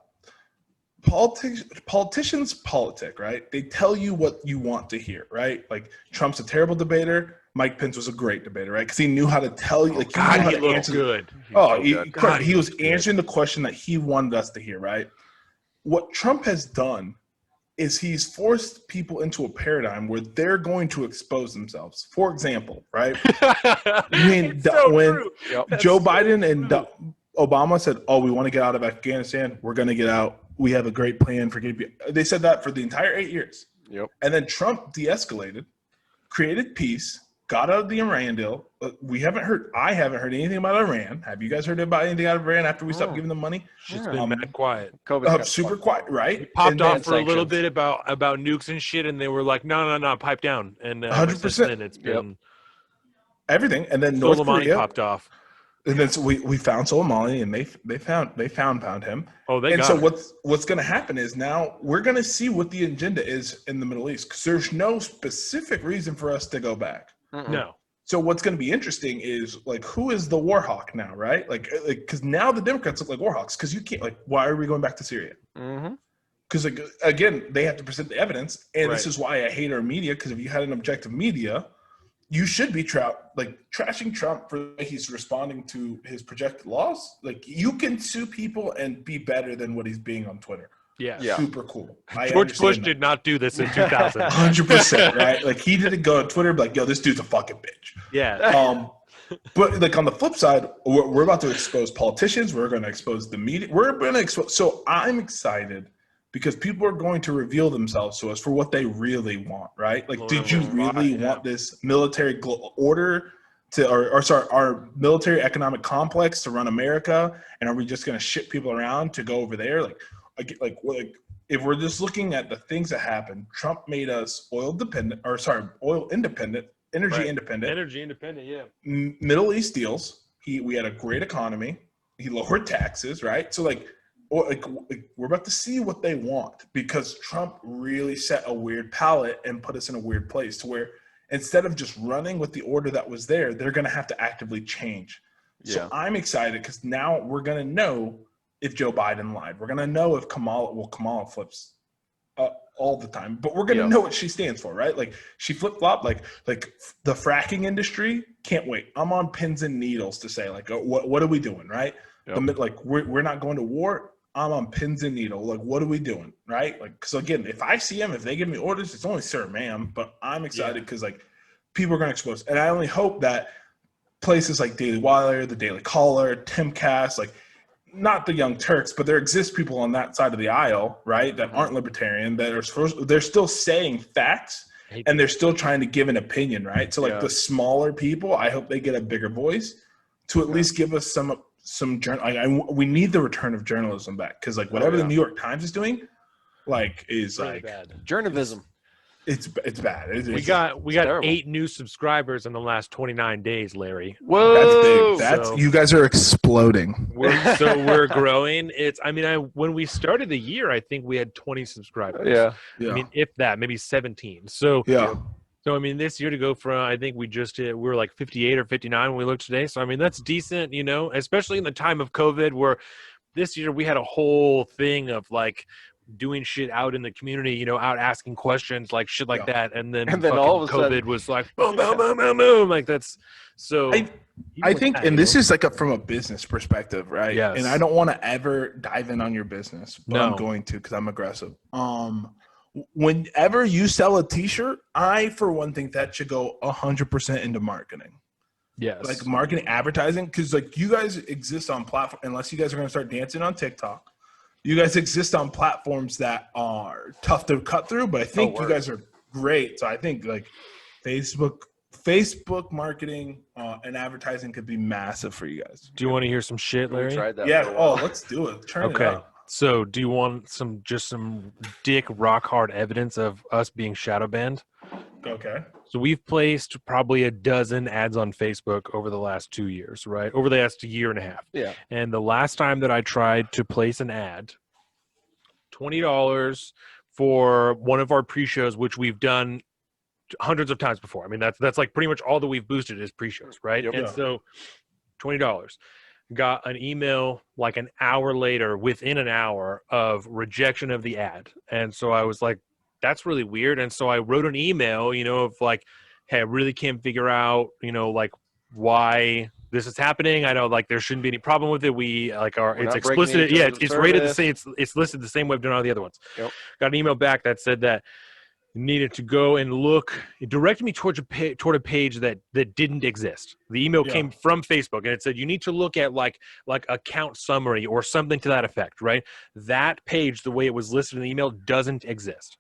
politicians politic, right? They tell you what you want to hear, right? Like Trump's a terrible debater. Mike Pence was a great debater, right? Because he knew how to tell you. Like, he looked good. He was answering the question that he wanted us to hear, right? What Trump has done is he's forced people into a paradigm where they're going to expose themselves. For example, right? When Joe Biden and Obama said, we want to get out of Afghanistan, we're going to get out. We have a great plan for getting – they said that for the entire 8 years. Yep. And then Trump de-escalated, created peace, got out of the Iran deal. I haven't heard anything about Iran. Have you guys heard about anything out of Iran after we stopped giving them money? It's been mad quiet. Super quiet, right? It popped off for a little bit about nukes and shit, and they were like, no, pipe down. And 100%. It's been everything. And then North North Korea popped off. And then so we found Soleimani, and they found him. What's going to happen is now we're going to see what the agenda is in the Middle East, because there's no specific reason for us to go back. No. So what's going to be interesting is, like, who is the war hawk now, right? Like because now the Democrats look like war hawks, because you can't, like, why are we going back to Syria? because like, again, they have to present the evidence, and this Right. is why I hate our media. Because if you had an objective media, you should be trashing Trump for the way he's responding to his projected laws. Like, you can sue people and be better than what he's being on Twitter. Yeah. Super cool. George Bush did not do this in 2000. 100%, right? Like, he didn't go on Twitter and be like, yo, this dude's a fucking bitch. Yeah. But like on the flip side, we're about to expose politicians. We're going to expose the media. We're going to expose. So I'm excited because people are going to reveal themselves to us for what they really want, right? Like, did you really want this military order to, or sorry, our military economic complex to run America? And are we just going to ship people around to go over there? Like if we're just looking at the things that happened, Trump made us oil independent. Energy independent, yeah. Middle East deals. We had a great economy. He lowered taxes, right? So we're about to see what they want, because Trump really set a weird palette and put us in a weird place to where instead of just running with the order that was there, they're going to have to actively change. Yeah. So I'm excited because now we're going to know if Joe Biden lied. We're going to know if Kamala flips all the time, but we're going to know what she stands for, right? Like, she flip-flopped, like the fracking industry, can't wait. I'm on pins and needles to say, like, what are we doing, right? Like, we're not going to war. I'm on pins and needles. Like, what are we doing, right? Like, so again, if I see them, if they give me orders, it's only sir, ma'am, but I'm excited because like people are going to expose. And I only hope that places like Daily Wire, the Daily Caller, Timcast, like, not the Young Turks, but there exist people on that side of the aisle, right, that aren't libertarian, that are they're still saying facts and they're still trying to give an opinion, right? So like the smaller people, I hope they get a bigger voice to at least give us some we need the return of journalism back, because like whatever the New York Times is doing, like, is really like bad. Journalism. It's bad. We got terrible. 8 new subscribers in the last 29 days, Larry. Whoa, that's big. You guys are exploding. We're growing. When we started the year, I think we had 20 subscribers. Yeah. I mean, if that, maybe 17. So So I mean, this year to go from, I think we were like 58 or 59 when we looked today. So I mean, that's decent, especially in the time of COVID, where this year we had a whole thing of like doing shit out in the community, out asking questions, like shit like that, and then all of a sudden COVID was like boom, boom, boom, boom, boom. Like, that's so. I think, and this is like from a business perspective, right? Yes. And I don't want to ever dive in on your business, but I'm going to, because I'm aggressive. Whenever you sell a T-shirt, I, for one, think that should go 100% into marketing. Yes. Like marketing, advertising, because like you guys exist on platform, unless you guys are going to start dancing on TikTok. You guys exist on platforms that are tough to cut through, but I think you guys are great. So I think like Facebook marketing and advertising could be massive for you guys. Do you want to hear some shit, Larry? We tried that. Yeah. Oh, let's do it. Turn it up. So do you want some dick rock hard evidence of us being shadow banned? Okay. So we've placed probably a dozen ads on Facebook over the last 2 years, right? Over the last year and a half. Yeah. And the last time that I tried to place an ad, $20 for one of our pre-shows, which we've done hundreds of times before. I mean, that's like pretty much all that we've boosted is pre-shows, right? Yep. And so $20. Got an email like an hour later, within an hour, of rejection of the ad. And so I was like, that's really weird. And so I wrote an email, of like, hey, I really can't figure out, like why this is happening. I know like there shouldn't be any problem with it. It's explicit. Yeah, it's rated the same. It's listed the same way I've done all the other ones. Yep. Got an email back that said that needed to go and look. It directed me toward a page that didn't exist. The email came from Facebook, and it said you need to look at like account summary or something to that effect, right? That page, the way it was listed in the email, doesn't exist.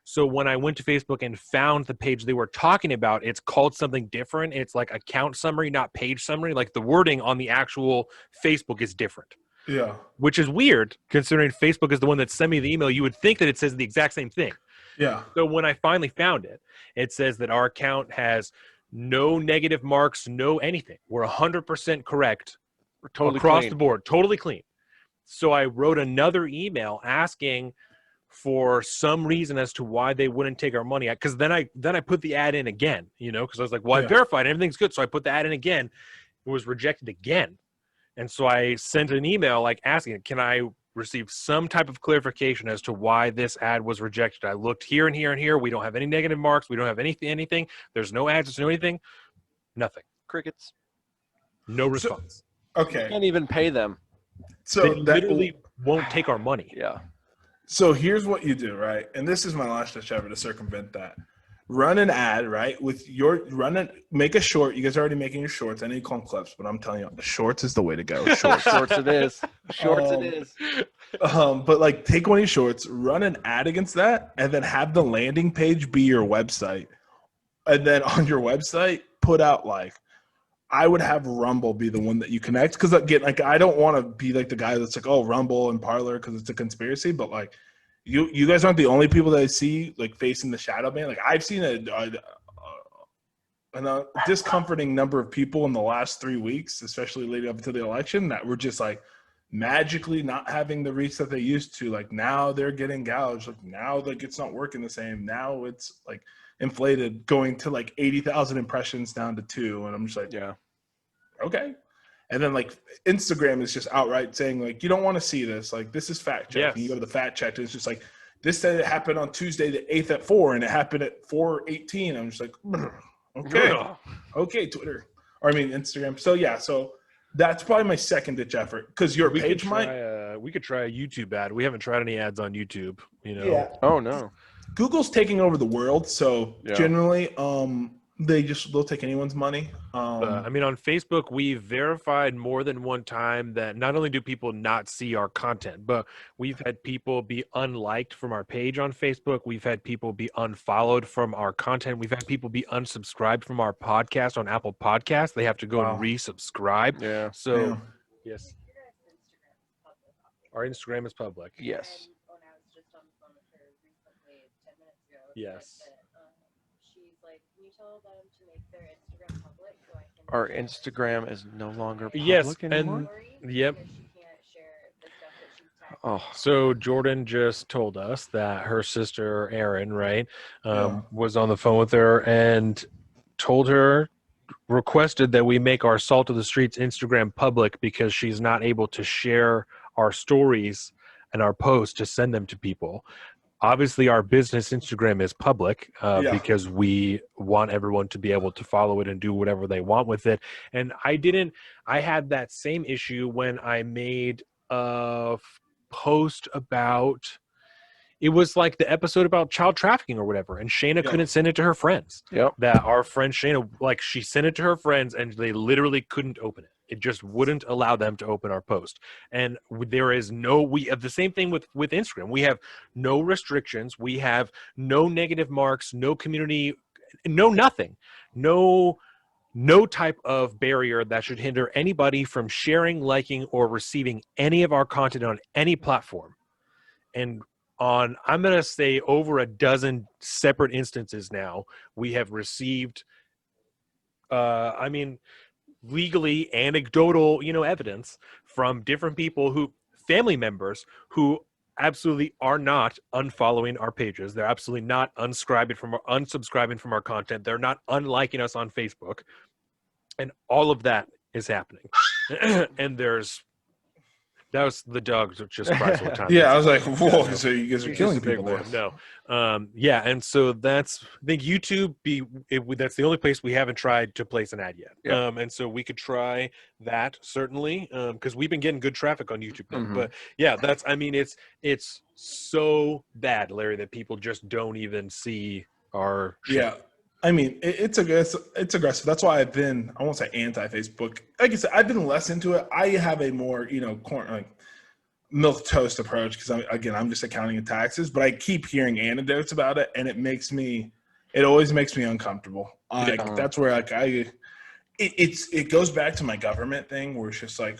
So when I went to Facebook and found the page they were talking about, it's called something different. It's like account summary, not page summary. Like the wording on the actual Facebook is different. Yeah. Which is weird, considering Facebook is the one that sent me the email. You would think that it says the exact same thing. Yeah. So when I finally found it, it says that our account has no negative marks, no anything. We're 100% correct. We're totally across clean. the board, totally clean. So I wrote another email asking for some reason as to why they wouldn't take our money. Because then I put the ad in again, because I was like, well, I verified everything's good. So I put the ad in again. It was rejected again. And so I sent an email like asking, can I receive some type of clarification as to why this ad was rejected. I looked here and here and here. We don't have any negative marks. We don't have anything. There's no ads. There's no anything. Nothing. Crickets. No response. You Okay. can't even pay them. So They literally won't take our money. Yeah. So here's what you do, right? And this is my last ditch ever to circumvent that. Run an ad, right? Make a short. You guys are already making your shorts. I know you call them clips, but I'm telling you, the shorts is the way to go. Shorts. Shorts it is. Shorts it is. But like take one of your shorts, run an ad against that, and then have the landing page be your website. And then on your website, put out like, I would have Rumble be the one that you connect. Because again, like I don't want to be like the guy that's like, oh, Rumble and Parler because it's a conspiracy. But like you guys aren't the only people that I see like facing the shadow ban. Like I've seen a discomforting number of people in the last 3 weeks, especially leading up to the election, that were just like magically not having the reach that they used to. Like now they're getting gouged. Like now like it's not working the same. Now it's like inflated, going to like 80,000 impressions down to 2. And I'm just like, Yeah. Okay. And then like Instagram is just outright saying like, you don't want to see this. Like this is fact check. Yes. And you go to the fact check and it's just like, this said it happened on Tuesday the 8th at 4 and it happened at 4:18. I'm just like, okay. Okay, Twitter. Or I mean Instagram. So yeah, so that's probably my second ditch effort. Because your page we could try a YouTube ad. We haven't tried any ads on YouTube, you know. Yeah. Oh no. Google's taking over the world, so generally they'll take anyone's money. I mean, on Facebook, we've verified more than one time that not only do people not see our content, but we've had people be unliked from our page on Facebook. We've had people be unfollowed from our content. We've had people be unsubscribed from our podcast on Apple Podcasts. They have to go and resubscribe. Yeah. So, yes. Our Instagram is public. Yes. Yes. She's like, can you tell them to make their Instagram public so I can Our Instagram is no longer public Yes, anymore. Yep. because she can't share the stuff that she's tagged. Oh, So Jordan just told us that her sister Erin, right, Yeah. was on the phone with her and requested that we make our Salt of the Streets Instagram public because she's not able to share our stories and our posts to send them to people. Obviously, our business Instagram is public because we want everyone to be able to follow it and do whatever they want with it. And I had that same issue when I made a post about, it was like the episode about child trafficking or whatever. And Shayna couldn't send it to her friends. Yep. That our friend Shayna, like she sent it to her friends and they literally couldn't open it. It just wouldn't allow them to open our post. And we have the same thing with Instagram. We have no restrictions. We have no negative marks, no community, no nothing, no type of barrier that should hinder anybody from sharing, liking, or receiving any of our content on any platform. And on, I'm going to say over a dozen separate instances now, we have received, legally anecdotal, evidence from different people family members who absolutely are not unfollowing our pages. They're absolutely not unsubscribing from our content. They're not unliking us on Facebook. And all of that is happening. And that was the dog that just cries all the time. Yeah, I was like, whoa, so you guys are killing people there. No. And so I think YouTube that's the only place we haven't tried to place an ad yet. Yeah. And so we could try that certainly, because we've been getting good traffic on YouTube now. Mhm. But yeah, it's so bad, Larry, that people just don't even see our shit. Yeah. I mean, it's aggressive. That's why I won't say anti-Facebook. Like I said, I've been less into it. I have a more, milk toast approach because I'm just accounting and taxes, but I keep hearing anecdotes about it and it always makes me uncomfortable. That's where it goes back to my government thing where it's just like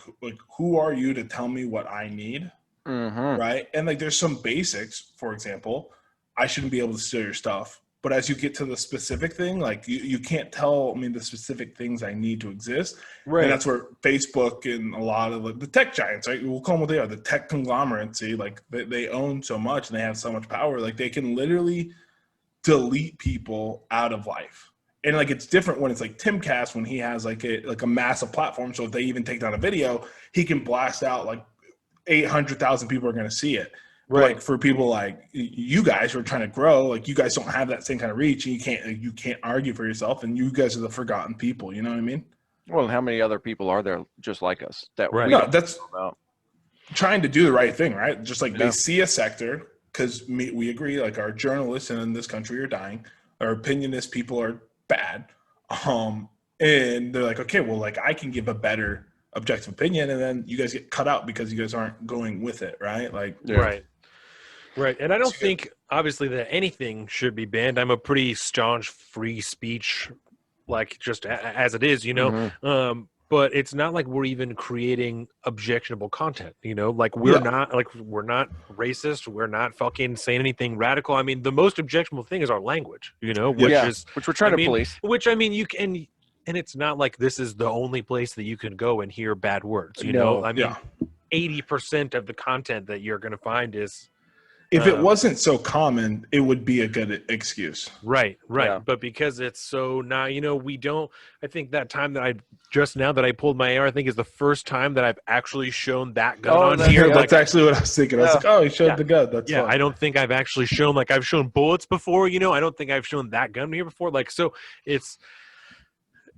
who are you to tell me what I need? Mm-hmm. Right. And like, there's some basics, for example, I shouldn't be able to steal your stuff. But as you get to the specific thing, like you can't tell me the specific things I need to exist. Right. And that's where Facebook and a lot of the tech giants, right? We'll call them what they are, the tech conglomerate. See, like they own so much and they have so much power. Like they can literally delete people out of life. And like it's different when it's like Timcast when he has like a massive platform. So if they even take down a video, he can blast out like 800,000 people are going to see it. Right. Like for people like you guys who are trying to grow, like you guys don't have that same kind of reach, and you can't argue for yourself, and you guys are the forgotten people. You know what I mean? Well, how many other people are there just like us that we No, don't that's know about? trying to do the right thing, right? Just like they see a sector, because we agree, like our journalists in this country are dying, our opinionist people are bad, and they're like, okay, well, like I can give a better objective opinion, and then you guys get cut out because you guys aren't going with it, right? Like, Right. And I don't think, obviously, that anything should be banned. I'm a pretty staunch free speech, like just as it is, you know. Mm-hmm. But it's not like we're even creating objectionable content, you know. Like we're not racist. We're not fucking saying anything radical. I mean, the most objectionable thing is our language, you know, which we're trying to police. Which I mean, you can, and it's not like this is the only place that you can go and hear bad words, you know. I mean, 80% of the content that you're going to find is. If it wasn't so common, it would be a good excuse. Right. Yeah. But because it's so now, you know, we don't. I think that time that I pulled my AR, I think is the first time that I've actually shown that gun on here. That's actually what I was thinking. I was like, oh, he showed the gun. That's fun. I don't think I've actually shown, like, I've shown bullets before. You know, I don't think I've shown that gun here before. Like, so it's.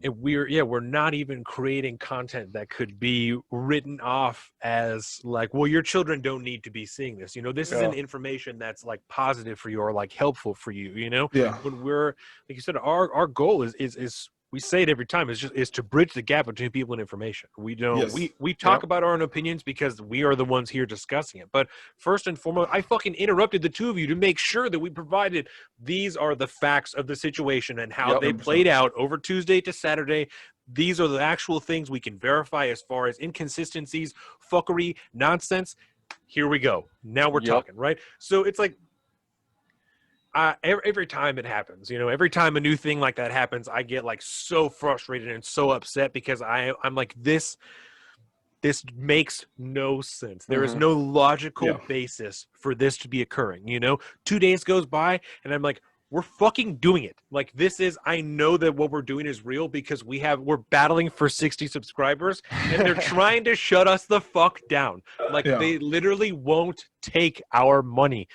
We're not even creating content that could be written off as like, well, your children don't need to be seeing this. You know, this isn't information that's like positive for you or like helpful for you. You know, when we're, like you said, our goal is we say it every time, is to bridge the gap between people and information. We don't we talk about our own opinions because we are the ones here discussing it. But first and foremost, I fucking interrupted the two of you to make sure that we provided these are the facts of the situation and how they played out over Tuesday to Saturday. These are the actual things we can verify as far as inconsistencies, fuckery, nonsense. Here we go. Now we're talking, right? So it's like, every time it happens, you know, every time a new thing like that happens, I get like so frustrated and so upset because I'm like, this makes no sense. There is no logical basis for this to be occurring. You know, 2 days goes by and I'm like, we're fucking doing it. Like I know that what we're doing is real because we're battling for 60 subscribers and they're trying to shut us the fuck down. Like they literally won't take our money.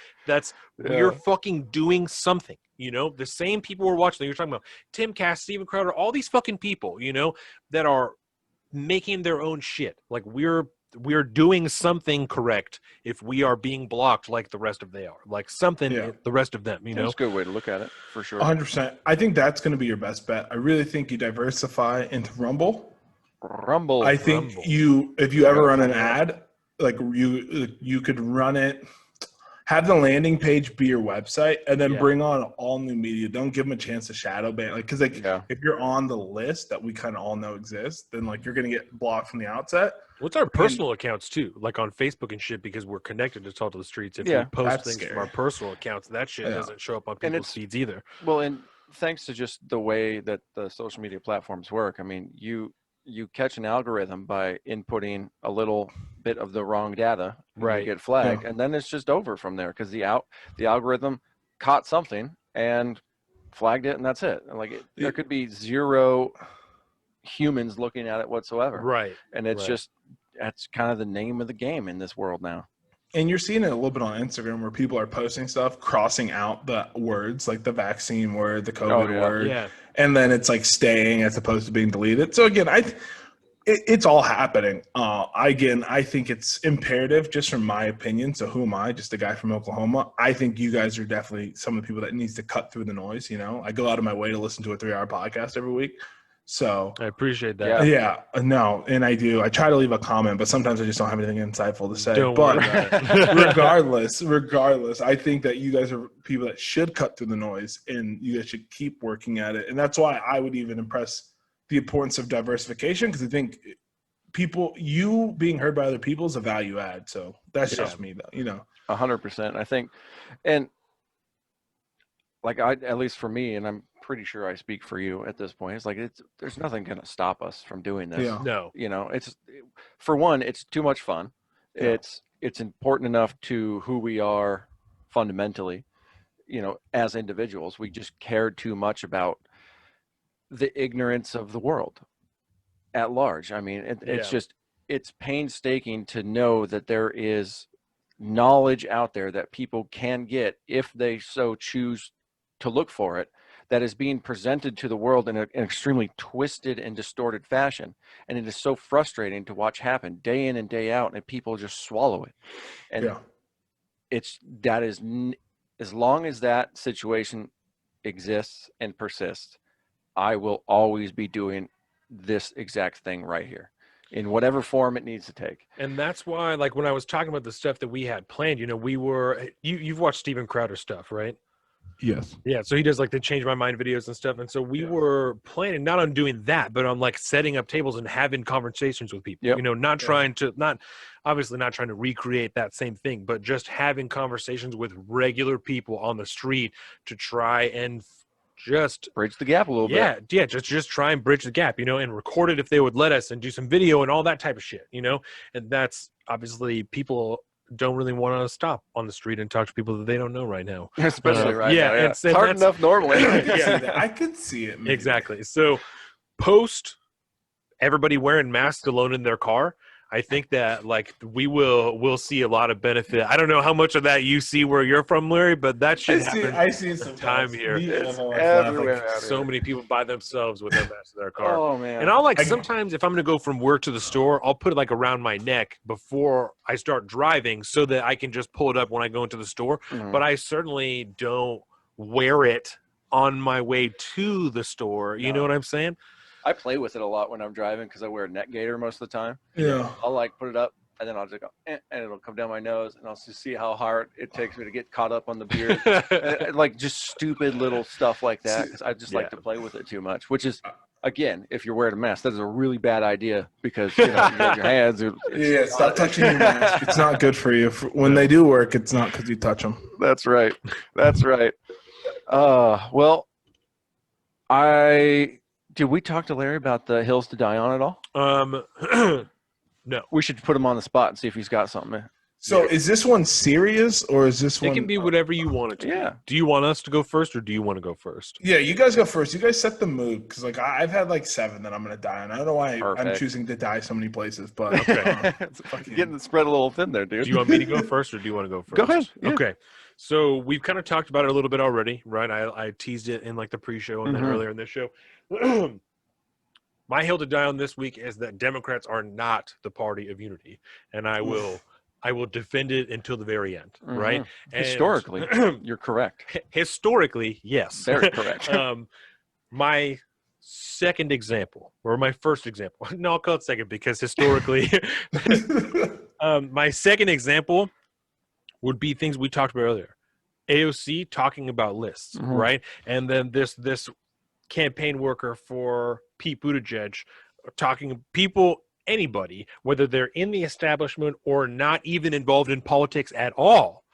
We're fucking doing something, you know, the same people we're watching. You're talking about Tim Cass, Steven Crowder, all these fucking people, you know, that are making their own shit. Like we're doing something correct if we are being blocked like the rest of they are, like something the rest of them, you know. That's a good way to look at it, for sure. 100%. I think that's going to be your best bet. I really think you diversify into Rumble. I think if you ever run an ad, like you could run it, have the landing page be your website, and then bring on all new media. Don't give them a chance to shadow ban, like, because if you're on the list that we kind of all know exists, then like you're gonna get blocked from the outset. What's our personal accounts too, like on Facebook and shit, because we're connected to Talk to the Streets. If we post things from our personal accounts, that shit doesn't show up on people's feeds either. Well, and thanks to just the way that the social media platforms work, I mean, you catch an algorithm by inputting a little bit of the wrong data, you get flagged, and then it's just over from there because the algorithm caught something and flagged it, and that's it. Like there could be zero humans looking at it whatsoever, right? And it's just that's kind of the name of the game in this world now. And you're seeing it a little bit on Instagram where people are posting stuff, crossing out the words, like the vaccine word, the COVID word, and then it's like staying as opposed to being deleted. So again, it's all happening. I think it's imperative, just from my opinion. So who am I? Just a guy from Oklahoma. I think you guys are definitely some of the people that needs to cut through the noise. You know, I go out of my way to listen to a 3-hour podcast every week. So I appreciate that. No, and I do. I try to leave a comment, but sometimes I just don't have anything insightful to say. But regardless, I think that you guys are people that should cut through the noise, and you guys should keep working at it. And that's why I would even impress the importance of diversification, because I think you being heard by other people is a value add. So that's just me, though. You know, 100%. I think, and like at least for me, and I'm pretty sure I speak for you at this point, it's like there's nothing going to stop us from doing this. No, you know, for one, it's too much fun. It's important enough to who we are fundamentally, you know, as individuals. We just care too much about the ignorance of the world at large. I mean, it's just it's painstaking to know that there is knowledge out there that people can get if they so choose to look for it, that is being presented to the world in an extremely twisted and distorted fashion. And it is so frustrating to watch happen day in and day out, and people just swallow it. And as long as that situation exists and persists, I will always be doing this exact thing right here in whatever form it needs to take. And that's why, like, when I was talking about the stuff that we had planned, you've watched Steven Crowder's stuff, right? Yes. Yeah, so he does like the change my mind videos and stuff. And so we were planning not on doing that, but on like setting up tables and having conversations with people. Yep. Not trying to not trying to recreate that same thing, but just having conversations with regular people on the street to try and just bridge the gap a little bit. Yeah, just try and bridge the gap, and record it if they would let us, and do some video and all that type of shit, and that's obviously people don't really want to stop on the street and talk to people that they don't know right now. Especially right now. Yeah. It's hard enough normally. I could see it. Maybe. Exactly. So post everybody wearing masks alone in their car, I think that like we'll see a lot of benefit. I don't know how much of that you see where you're from, Larry, but that should happen. I see some time here. It's everywhere. So many people by themselves with their masks in their car. Oh man! And I'll sometimes if I'm going to go from work to the store, I'll put it like around my neck before I start driving, so that I can just pull it up when I go into the store. Mhm. But I certainly don't wear it on my way to the store. You know what I'm saying? I play with it a lot when I'm driving because I wear a neck gaiter most of the time. Yeah. I'll like put it up and then I'll just go, and it'll come down my nose, and I'll just see how hard it takes me to get caught up on the beard. And, like just stupid little stuff like that, because I just like to play with it too much. Which is, again, if you're wearing a mask, that is a really bad idea because you have your hands. Stop touching your mask. It's not good for you. When they do work, it's not because you touch them. That's right. That's right. Well, did we talk to Larry about the hills to die on at all? No. We should put him on the spot and see if he's got something. So is this one serious or is this one? It can be whatever you want it to. Yeah. Be. Do you want us to go first or do you want to go first? Yeah, you guys go first. You guys set the mood because like I've had like 7 that I'm gonna die on. I don't know why I'm choosing to die so many places, but Getting the spread a little thin there, dude. Do you want me to go first or do you want to go first? Go ahead. Yeah. Okay. So we've kind of talked about it a little bit already, right? I teased it in like the pre-show and then earlier in this show. My hill to die on this week is that Democrats are not the party of unity, and I will defend it until the very end, right? And historically, you're correct. Historically, yes, very correct. My second example, or my first example, no, I'll call it second because historically, my second example would be things we talked about earlier. AOC talking about lists, right? And then this campaign worker for Pete Buttigieg talking anybody, whether they're in the establishment or not even involved in politics at all,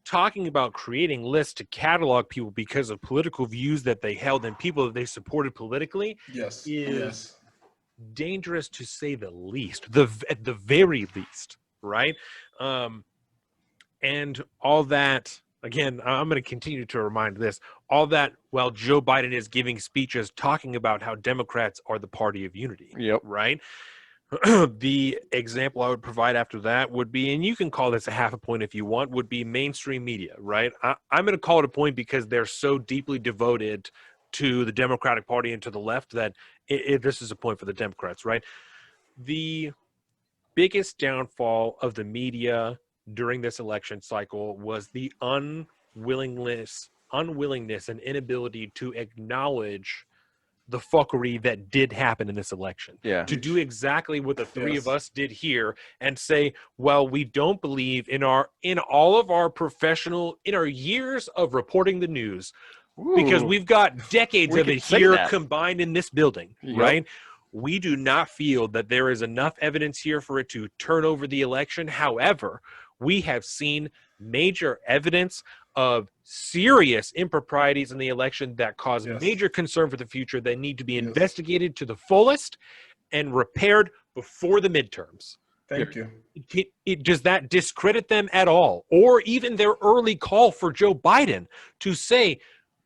talking about creating lists to catalog people because of political views that they held and people that they supported politically is dangerous to say the least, at the very least, right? And all that, again, I'm going to continue to remind this, all that while Joe Biden is giving speeches talking about how Democrats are the party of unity, right? The example I would provide after that would be, and you can call this a half a point if you want, would be mainstream media, right? I'm going to call it a point because they're so deeply devoted to the Democratic Party and to the left that this is a point for the Democrats, right? The biggest downfall of the media during this election cycle was the unwillingness and inability to acknowledge the fuckery that did happen in this election. Yeah. To do exactly what the three of us did here and say, well, we don't believe in our years of reporting the news, because we've got decades of it here combined in this building, right? We do not feel that there is enough evidence here for it to turn over the election. However, we have seen major evidence of serious improprieties in the election that cause major concern for the future that need to be investigated to the fullest and repaired before the midterms. Thank you. Does that discredit them at all? Or even their early call for Joe Biden to say,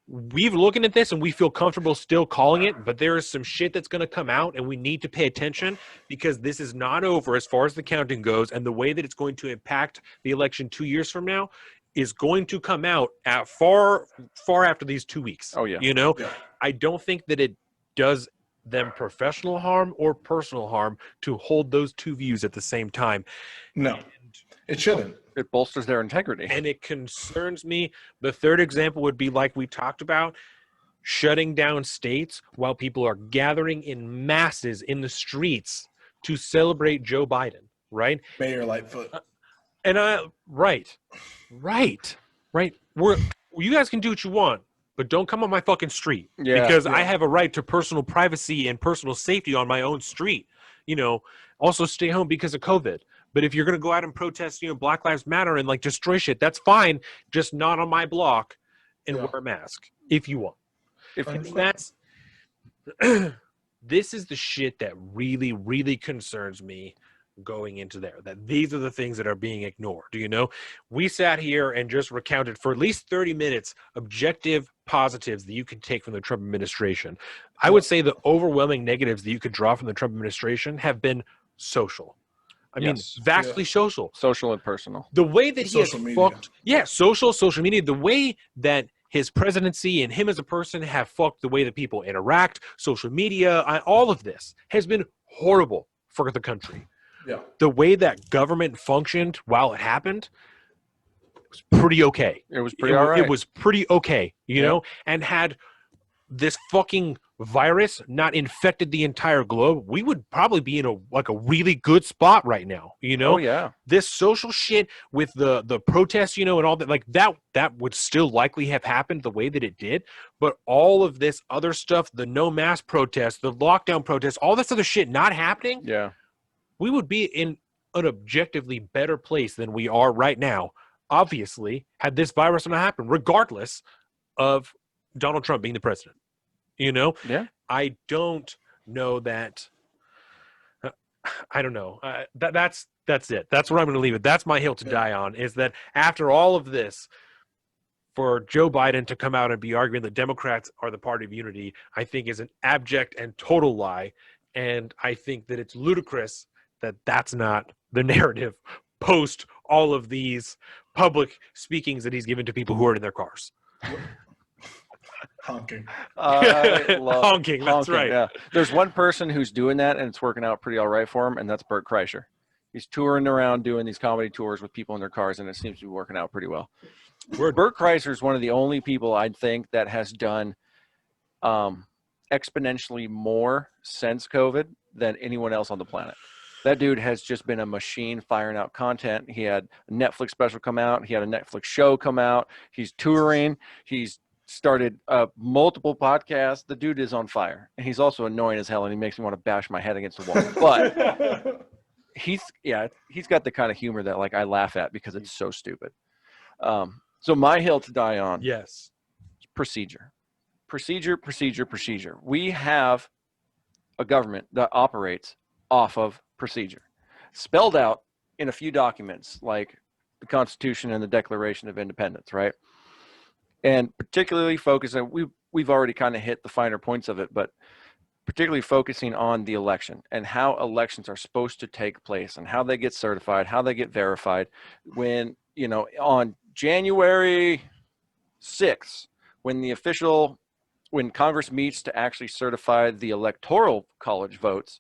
we've looking at this and we feel comfortable still calling it, but there is some shit that's going to come out and we need to pay attention because this is not over as far as the counting goes, and the way that it's going to impact the election 2 years from now is going to come out at far after these 2 weeks. Oh, yeah. You know, Yeah. I don't think that it does them professional harm or personal harm to hold those two views at the same time. No, it shouldn't. It bolsters their integrity. And it concerns me. The third example would be, like we talked about, shutting down states while people are gathering in masses in the streets to celebrate Joe Biden, right? Mayor Lightfoot. Right. You guys can do what you want, but don't come on my fucking street. Yeah, because yeah. I have a right to personal privacy and personal safety on my own street. You know, also stay home because of COVID. But if you're going to go out and protest, you know, Black Lives Matter and like destroy shit, that's fine. Just not on my block and Yeah. wear a mask if you want. If And that's this is the shit that really, really concerns me going into there. That these are the things that are being ignored. Do you know? We sat here and just recounted for at least 30 minutes objective positives that you could take from the Trump administration. I would say the overwhelming negatives that you could draw from the Trump administration have been social. I mean, Yes. vastly social. social and personal. The way that he has Social media. fucked, social media, the way that his presidency and him as a person have fucked the way that people interact, social media, all of this has been horrible for the country. Yeah. The way that government functioned while it happened was pretty okay. It was pretty all right. It was pretty okay, you know, and had this fucking virus not infected the entire globe, we would probably be in a really good spot right now, you know? Oh, yeah. This social shit with the protests, you know, and all that, like that would still likely have happened the way that it did. But all of this other stuff, the no mask protests, the lockdown protests, all this other shit not happening, Yeah. we would be in an objectively better place than we are right now, obviously, had this virus not happened, regardless of Donald Trump being the president. You know? Yeah. I don't know that. I don't know. That's it. That's where I'm going to leave it. That's my hill to die on, is that after all of this, for Joe Biden to come out and be arguing that Democrats are the party of unity, I think is an abject and total lie. And I think that it's ludicrous that that's not the narrative post all of these public speakings that he's given to people who are in their cars. Honking. I love Honking, that's right. Yeah. There's one person who's doing that, and it's working out pretty all right for him, and that's Bert Kreischer. He's touring around doing these comedy tours with people in their cars, and it seems to be working out pretty well. Bert Kreischer is one of the only people I think that has done exponentially more since COVID than anyone else on the planet. That dude has just been a machine firing out content. He had a Netflix special come out. He had a Netflix show come out. He's touring. He's started multiple podcasts. The dude is on fire. And he's also annoying as hell, and he makes me want to bash my head against the wall. But he's got the kind of humor that like I laugh at because it's so stupid. So my hill to die on. Yes. Procedure. We have a government that operates off of procedure, spelled out in a few documents like the Constitution and the Declaration of Independence, right? And particularly focusing, we've already kind of hit the finer points of it, but particularly focusing on the election and how elections are supposed to take place and how they get certified, how they get verified. When, you know, on January 6th, when Congress meets to actually certify the electoral college votes,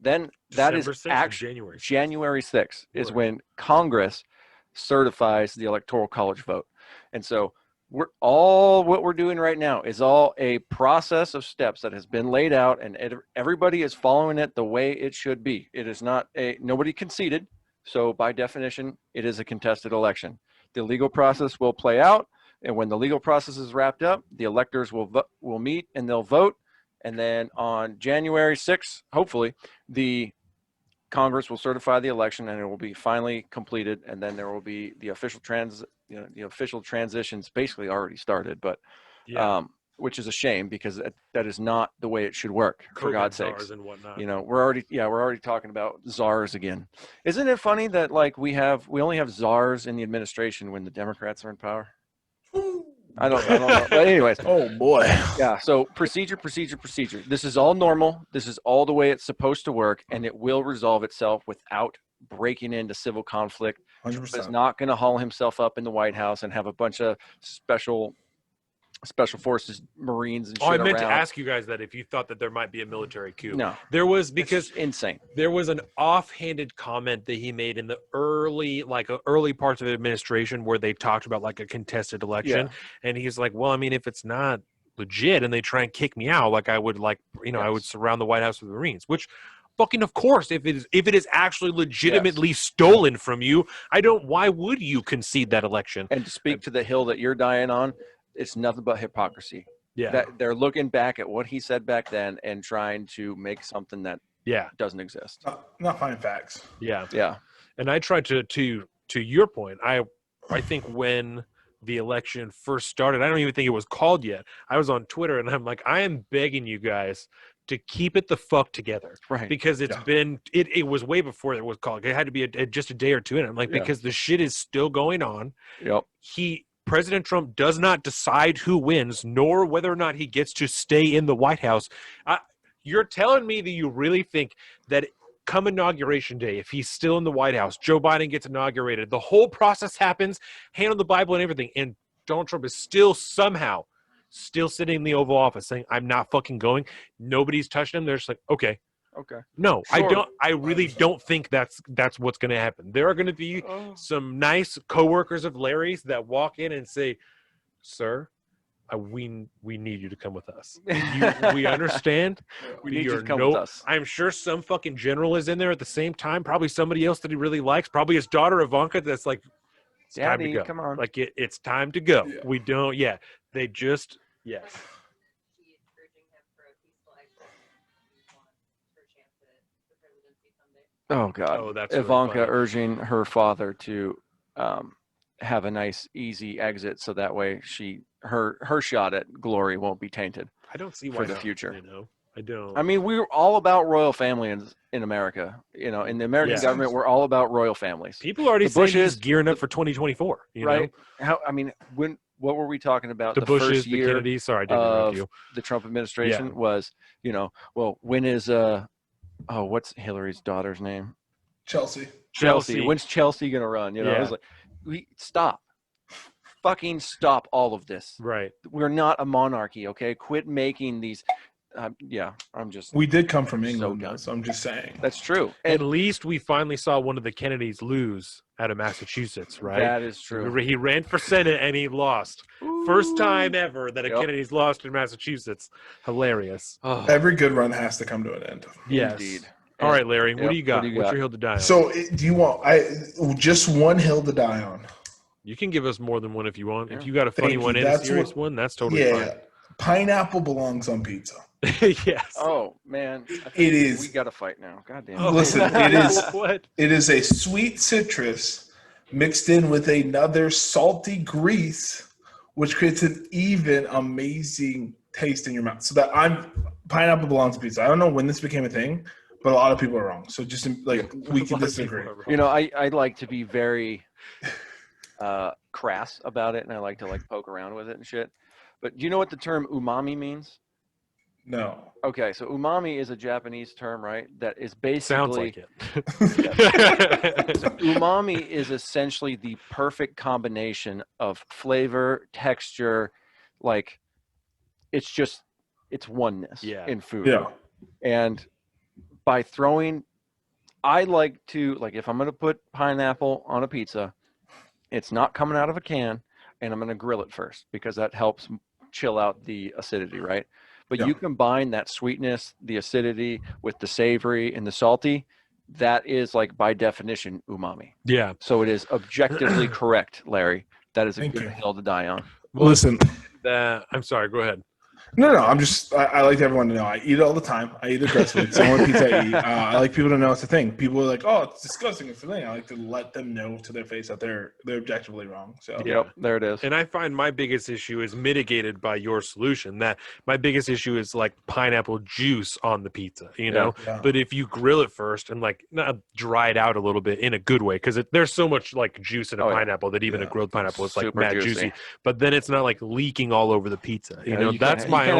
then that is actually January 6th is when Congress certifies the electoral college vote. And so what we're doing right now is all a process of steps that has been laid out, and everybody is following it the way it should be. It is not nobody conceded. So by definition, it is a contested election. The legal process will play out. And when the legal process is wrapped up, the electors will meet and they'll vote. And then on January 6th, hopefully, the Congress will certify the election and it will be finally completed. And then there will be the official the official transitions basically already started, but which is a shame because that is not the way it should work. For God's sakes, and whatnot. You know, we're already talking about czars again. Isn't it funny that like we only have czars in the administration when the Democrats are in power? I don't know. But anyways, Oh boy. yeah. So procedure. This is all normal. This is all the way it's supposed to work, and it will resolve itself without breaking into civil conflict. Trump is 100%. not going to haul himself up in the White House and have a bunch of special forces, Marines, and shit I meant to around. ask you guys that if you thought that there might be a military coup. No, There was, it's because insane. there was an offhanded comment that he made in the early parts of the administration where they talked about like a contested election, and he's like, well, I mean, if it's not legit and they try and kick me out, like I would I would surround the White House with Marines, which fucking of course, if it is actually legitimately stolen from you, why would you concede that election? And to speak to the hill that you're dying on, it's nothing but hypocrisy. Yeah. That they're looking back at what he said back then and trying to make something that doesn't exist. Not finding facts. Yeah. And I tried to your point, I think when the election first started, I don't even think it was called yet. I was on Twitter and I'm like, I am begging you guys to keep it the fuck together. Right. Because it was way before it was called. It had to be just a day or two in. I'm like, because the shit is still going on. Yep. President Trump does not decide who wins, nor whether or not he gets to stay in the White House. You're telling me that you really think that come Inauguration Day, if he's still in the White House, Joe Biden gets inaugurated, the whole process happens, hand on the Bible and everything, and Donald Trump is still somehow sitting in the Oval Office saying, I'm not fucking going. Nobody's touching him. They're just like, okay. No, sure. I really don't think that's what's going to happen. There are going to be some nice coworkers of Larry's that walk in and say, "Sir, we need you to come with us. We understand. We need you to come with us." I'm sure some fucking general is in there at the same time. Probably somebody else that he really likes. Probably his daughter Ivanka. That's like, it's time to go. Come on. Like it's time to go. Yeah. We don't. Yeah. They just. Yes. She's urging him for a peaceful exit. He wants her chance at the presidency someday. Oh God. Oh, that's Ivanka really funny. urging her father to have a nice, easy exit, so that way her shot at glory won't be tainted. I don't see why for the not, future. You know, I don't. I mean, we're all about royal family in America. You know, in the American government, we're all about royal families. People already the saying Bushes, he's gearing up for 2024. You right? know? What were we talking about? The Bushes, first year the Kennedys. Sorry, I didn't interrupt of you. the Trump administration was, well, when is what's Hillary's daughter's name? Chelsea. When's Chelsea gonna run? You know, I was like, stop. Fucking stop all of this. Right. We're not a monarchy, okay? Quit making these. I'm just. We did come from England, done. so I'm just saying. That's true. At least we finally saw one of the Kennedys lose out of Massachusetts, right? That is true. He ran for Senate and he lost. First time ever that a Kennedy's lost in Massachusetts. Hilarious. Oh, Every good run has to come to an end. Yes. indeed. All right, Larry, what do you got? What do you What's got? your hill to die on? So, do you want just one hill to die on? You can give us more than one if you want. If you got a funny Thank one you. and a That's serious what- one, that's totally Yeah, pineapple belongs on pizza. fine. Yes. Oh man, I think It is. We got to fight now. God damn. Oh, Listen, it is. What? It is a sweet citrus mixed in with another salty grease, which creates an even amazing taste in your mouth. So that pineapple belongs to pizza. I don't know when this became a thing, but a lot of people are wrong. So just like we can disagree. You know, I like to be very crass about it, and I like to poke around with it and shit. But do you know what the term umami means? No. Okay, so umami is a Japanese term, right? That is basically Sounds like it. umami is essentially the perfect combination of flavor, texture, it's oneness in food. Yeah. And by throwing, I like to, if I'm going to put pineapple on a pizza, it's not coming out of a can, and I'm going to grill it first because that helps chill out the acidity, right? But you combine that sweetness, the acidity with the savory and the salty, that is by definition umami. Yeah. So it is objectively correct, Larry. That is a Thank good you. hill to die on. Listen, I'm sorry. Go ahead. No. I like everyone to know I eat it all the time. I eat it aggressively. It's the only pizza I eat. I like people to know it's a thing. People are like, oh, it's disgusting. It's a thing. I like to let them know to their face that they're objectively wrong. So Yep, there it is. And I find my biggest issue is mitigated by your solution. That my biggest issue is like pineapple juice on the pizza, you know. Yeah. But if you grill it first and like not dry it out a little bit in a good way, because there's so much like juice in a pineapple that even a grilled pineapple is like Super mad juicy. But then it's not like leaking all over the pizza. You know, that's my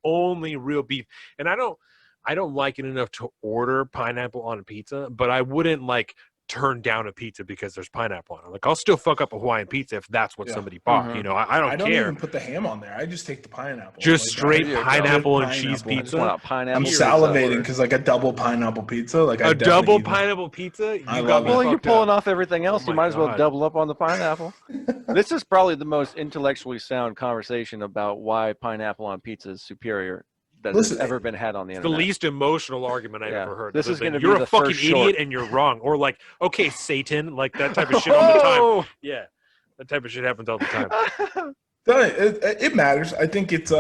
only real beef. And I don't like it enough to order pineapple on a pizza, but I wouldn't like turn down a pizza because there's pineapple on it. Like I'll still fuck up a Hawaiian pizza if that's what somebody bought. You know, I don't care. I don't even put the ham on there. I just take the pineapple. Just like, straight pineapple and cheese pizza. I'm salivating because like a double pineapple pizza. Like a double pineapple pizza. Well, you're pulling off everything else. You might as well double up on the pineapple. This is probably the most intellectually sound conversation about why pineapple on pizza is superior that has ever been had on the internet. The least emotional argument I've ever heard. This is going to be you're the a fucking first idiot and you're wrong. Or like, okay, Satan, like that type of shit all the time. Yeah, that type of shit happens all the time. It matters. I think it's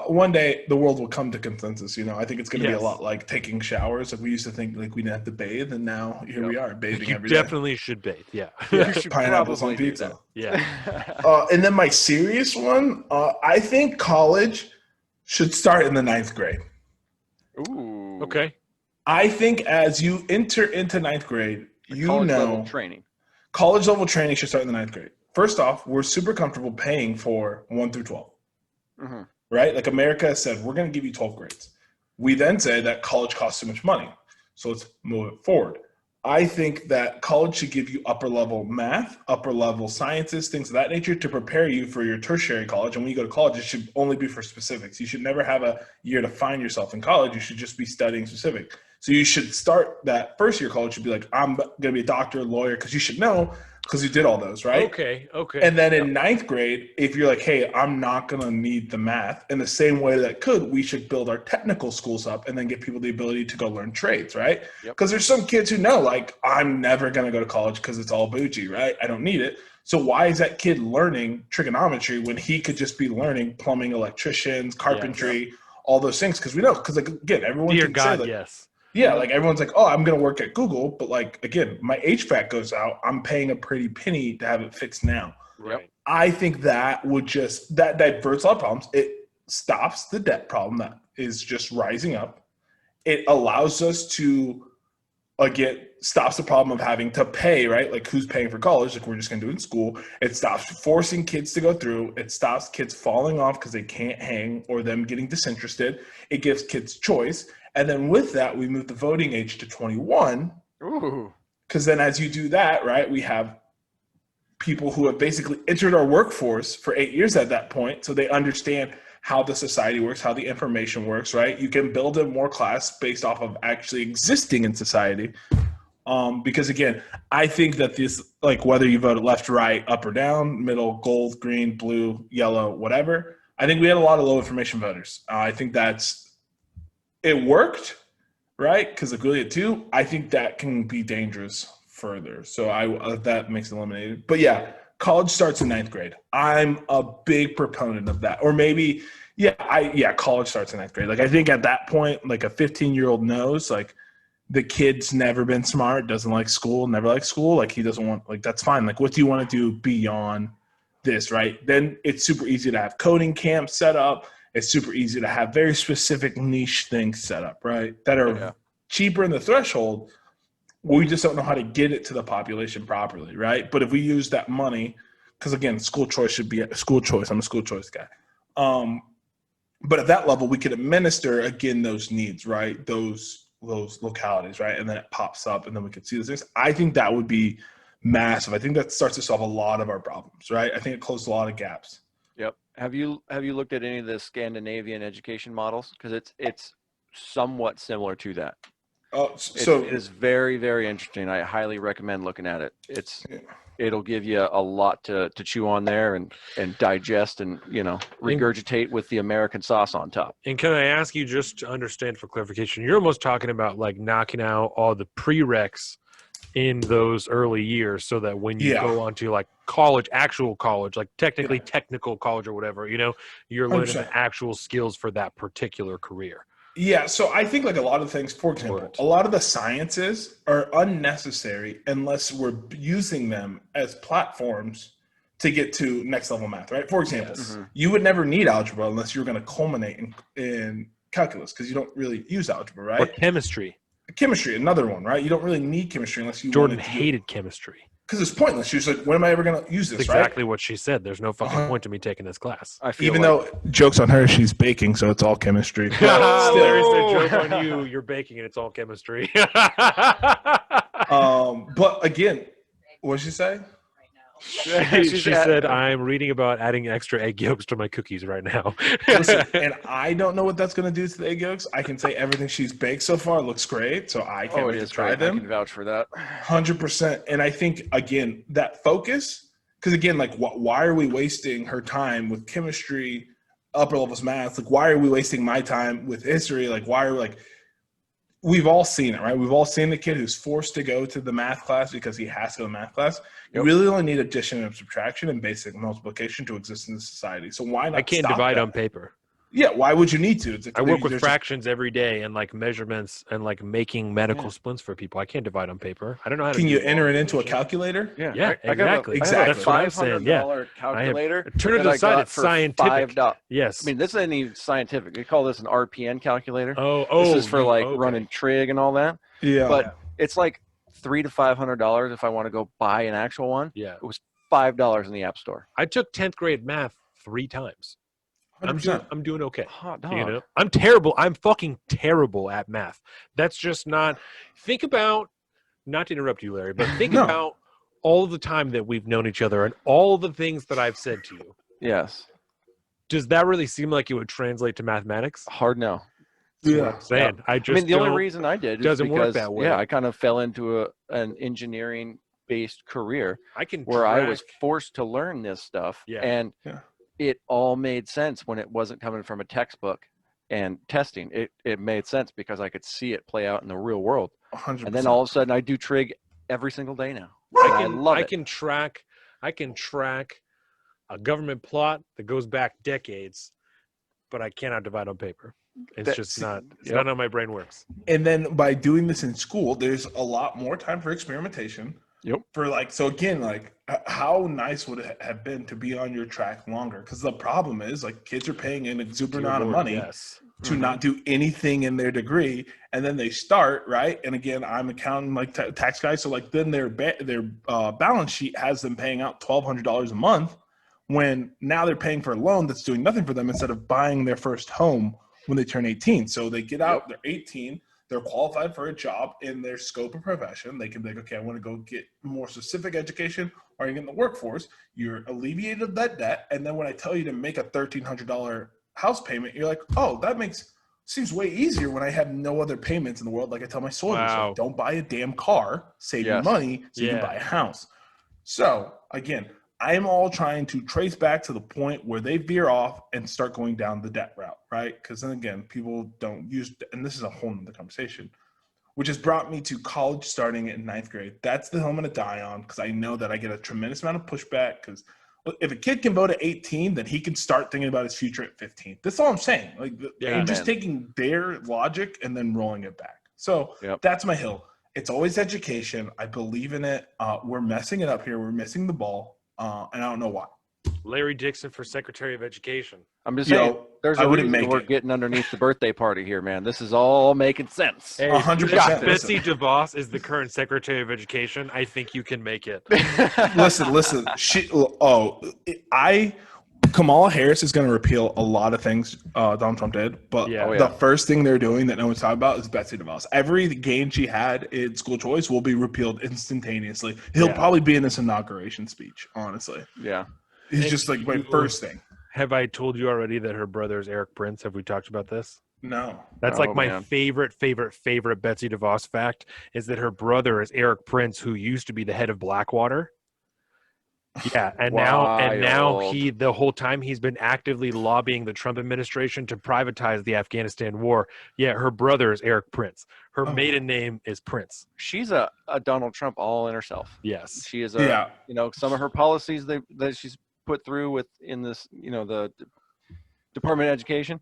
one day the world will come to consensus. You know, I think it's going to be a lot like taking showers. Like we used to think like we didn't have to bathe, and now here we are bathing every day. You definitely should bathe. Yeah, you should pineapples on pizza. Yeah. And then my serious one, I think college should start in the 9th grade. Ooh. Okay. I think as you enter into 9th grade, college level training should start in the 9th grade. First off, we're super comfortable paying for 1 through 12. Mm-hmm. Right? Like America has said, we're going to give you 12 grades. We then say that college costs too much money. So let's move it forward. I think that college should give you upper level math, upper level sciences, things of that nature to prepare you for your tertiary college. And when you go to college, it should only be for specifics. You should never have a year to find yourself in college. You should just be studying specific. So you should start that first year college should be like, I'm going to be a doctor, lawyer, because you should know because you did all those, right? Okay. And then in 9th grade, if you're like, hey, I'm not going to need the math, in the same way that we should build our technical schools up and then give people the ability to go learn trades, right? Because there's some kids who know, like, I'm never going to go to college because it's all bougie, right? I don't need it. So why is that kid learning trigonometry when he could just be learning plumbing, electricians, carpentry, all those things? Because we know, because like, again, everyone can say like, yes. Yeah, like everyone's like, oh, I'm going to work at Google. But like, again, my HVAC goes out. I'm paying a pretty penny to have it fixed now. Right. I think that that diverts a lot of problems. It stops the debt problem that is just rising up. It allows us to, again, stops the problem of having to pay, right? Like who's paying for college? Like we're just going to do it in school. It stops forcing kids to go through. It stops kids falling off because they can't hang or them getting disinterested. It gives kids choice. And then with that, we move the voting age to 21. Ooh. Because then as you do that, right, we have people who have basically entered our workforce for 8 years at that point. So they understand how the society works, how the information works, right? You can build a more class based off of actually existing in society. Because again, I think that this, like whether you voted left, right, up or down, middle, gold, green, blue, yellow, whatever, I think we had a lot of low information voters. I think it worked, right? Because like really at 2, I think that can be dangerous further. So that makes it eliminated. But yeah, college starts in 9th grade. I'm a big proponent of that. Or maybe, college starts in 9th grade. Like I think at that point, like a 15-year-old knows, like the kid's never been smart, doesn't like school, never liked school. Like he doesn't want, like that's fine. Like what do you want to do beyond this, right? Then it's super easy to have coding camps set up. It's super easy to have very specific niche things set up, right? That are cheaper in the threshold. We just don't know how to get it to the population properly, right? But if we use that money, because again, school choice should be school choice. I'm a school choice guy. But at that level, we could administer, again, those needs, right? Those localities, right? And then it pops up and then we could see those things. I think that would be massive. I think that starts to solve a lot of our problems, right? I think it closes a lot of gaps. Yep. Have you looked at any of the Scandinavian education models? Because it's somewhat similar to that. It is very, very interesting. I highly recommend looking at it. It'll give you a lot to chew on there and digest and regurgitate with the American sauce on top. And can I ask you, just to understand for clarification, you're almost talking about like knocking out all the prereqs in those early years, so that when you go on to like college, actual college, like technically technical college or whatever, you're learning 100%. the actual skills for that particular career. Yeah, so I think like a lot of things, for example, a lot of the sciences are unnecessary unless we're using them as platforms to get to next level math, right? For example, you would never need algebra unless you're going to culminate in calculus, because you don't really use algebra, right? Or chemistry. Chemistry, another one, right? You don't really need chemistry unless you Jordan hated chemistry. Because it's pointless. She's like, when am I ever going to use this, That's exactly what she said. There's no fucking point to me taking this class. Even though, jokes on her, she's baking, so it's all chemistry. Larry said, joke on you, you're baking and it's all chemistry. But again, what did she say? She said, I'm reading about adding extra egg yolks to my cookies right now. Listen, and I don't know what that's going to do to the egg yolks. I can say everything she's baked so far looks great, so I can't wait to try them. I can vouch for that. 100%. And I think, again, that focus, because again, like, why are we wasting her time with chemistry, upper levels math? Like, why are we wasting my time with history? Like, why are we like, we've all seen it, right? We've all seen the kid who's forced to go to the math class because he has to go to math class. You really only need addition and subtraction and basic multiplication to exist in the society. So why not? I can't divide on paper. Yeah, why would you need to? It's I work with fractions every day and like measurements and like making medical splints for people. I can't divide on paper. I don't know how to. Can you enter it into a calculator? Yeah, exactly. That's what I'm saying. Yeah, calculator. Turn it to the side. It's scientific. Yes. I mean, this isn't even scientific. They call this an RPN calculator. Oh, this is for like running trig and all that. Yeah, but it's like $300 to $500 if I want to go buy an actual one. Yeah, it was $5 in the App Store. I took 10th grade math 3 times. I'm doing okay. Hot dog. You know, I'm terrible. I'm fucking terrible at math. That's just not. Think about, not to interrupt you, Larry, but think about all the time that we've known each other and all the things that I've said to you. Yes. Does that really seem like it would translate to mathematics? Hard no. Yeah, what I'm saying. I mean, the only reason I did is doesn't because, work that way. Yeah, I kind of fell into an engineering-based career where I was forced to learn this stuff, and it all made sense when it wasn't coming from a textbook and testing. It made sense because I could see it play out in the real world. 100%. And then all of a sudden, I do trig every single day now. I love it. I can track a government plot that goes back decades, but I cannot divide on paper. It's just not. It's not how my brain works. And then by doing this in school, there's a lot more time for experimentation. Yep. For like, so again, like, how nice would it have been to be on your track longer? Because the problem is, like, kids are paying an exuberant amount of money to not do anything in their degree, and then they start, right? And again, I'm accounting like tax guy, so like then their balance sheet has them paying out $1,200 a month, when now they're paying for a loan that's doing nothing for them instead of buying their first home when they turn 18. So they get out, they're 18. They're qualified for a job in their scope of profession. They can be like, okay, I want to go get more specific education, or you get in the workforce. You're alleviated of that debt. And then when I tell you to make a $1,300 house payment, you're like, oh, seems way easier when I have no other payments in the world. Like I tell my soldiers, like, don't buy a damn car, save your money so you can buy a house. So again, I'm all trying to trace back to the point where they veer off and start going down the debt route, right? Because then again, people don't use, and this is a whole nother conversation, which has brought me to college starting in 9th grade. That's the hill I'm going to die on, because I know that I get a tremendous amount of pushback. Because if a kid can vote at 18, then he can start thinking about his future at 15. That's all I'm saying. Like, you're just taking their logic and then rolling it back. So that's my hill. It's always education. I believe in it. We're messing it up here. We're missing the ball. And I don't know why. Larry Dixon for Secretary of Education. I'm just saying, there's a reason we're getting underneath the birthday party here, man. This is all making sense. Hey, 100%. Betsy DeVos is the current Secretary of Education. I think you can make it. Listen. Kamala Harris is going to repeal a lot of things Donald Trump did, but the first thing they're doing that no one's talking about is Betsy DeVos. Every gain she had in school choice will be repealed instantaneously. He'll probably be in this inauguration speech, honestly. Yeah. He's just like my first thing. Have I told you already that her brother is Eric Prince? Have we talked about this? No. That's like my favorite Betsy DeVos fact is that her brother is Eric Prince, who used to be the head of Blackwater. Yeah, and now Wild. the whole time he's been actively lobbying the Trump administration to privatize the Afghanistan war. Yeah, her brother is Eric Prince. Her maiden name is Prince. She's a Donald Trump all in herself. Yes. She is Yeah. some of her policies that she's put through in this, the Department of Education,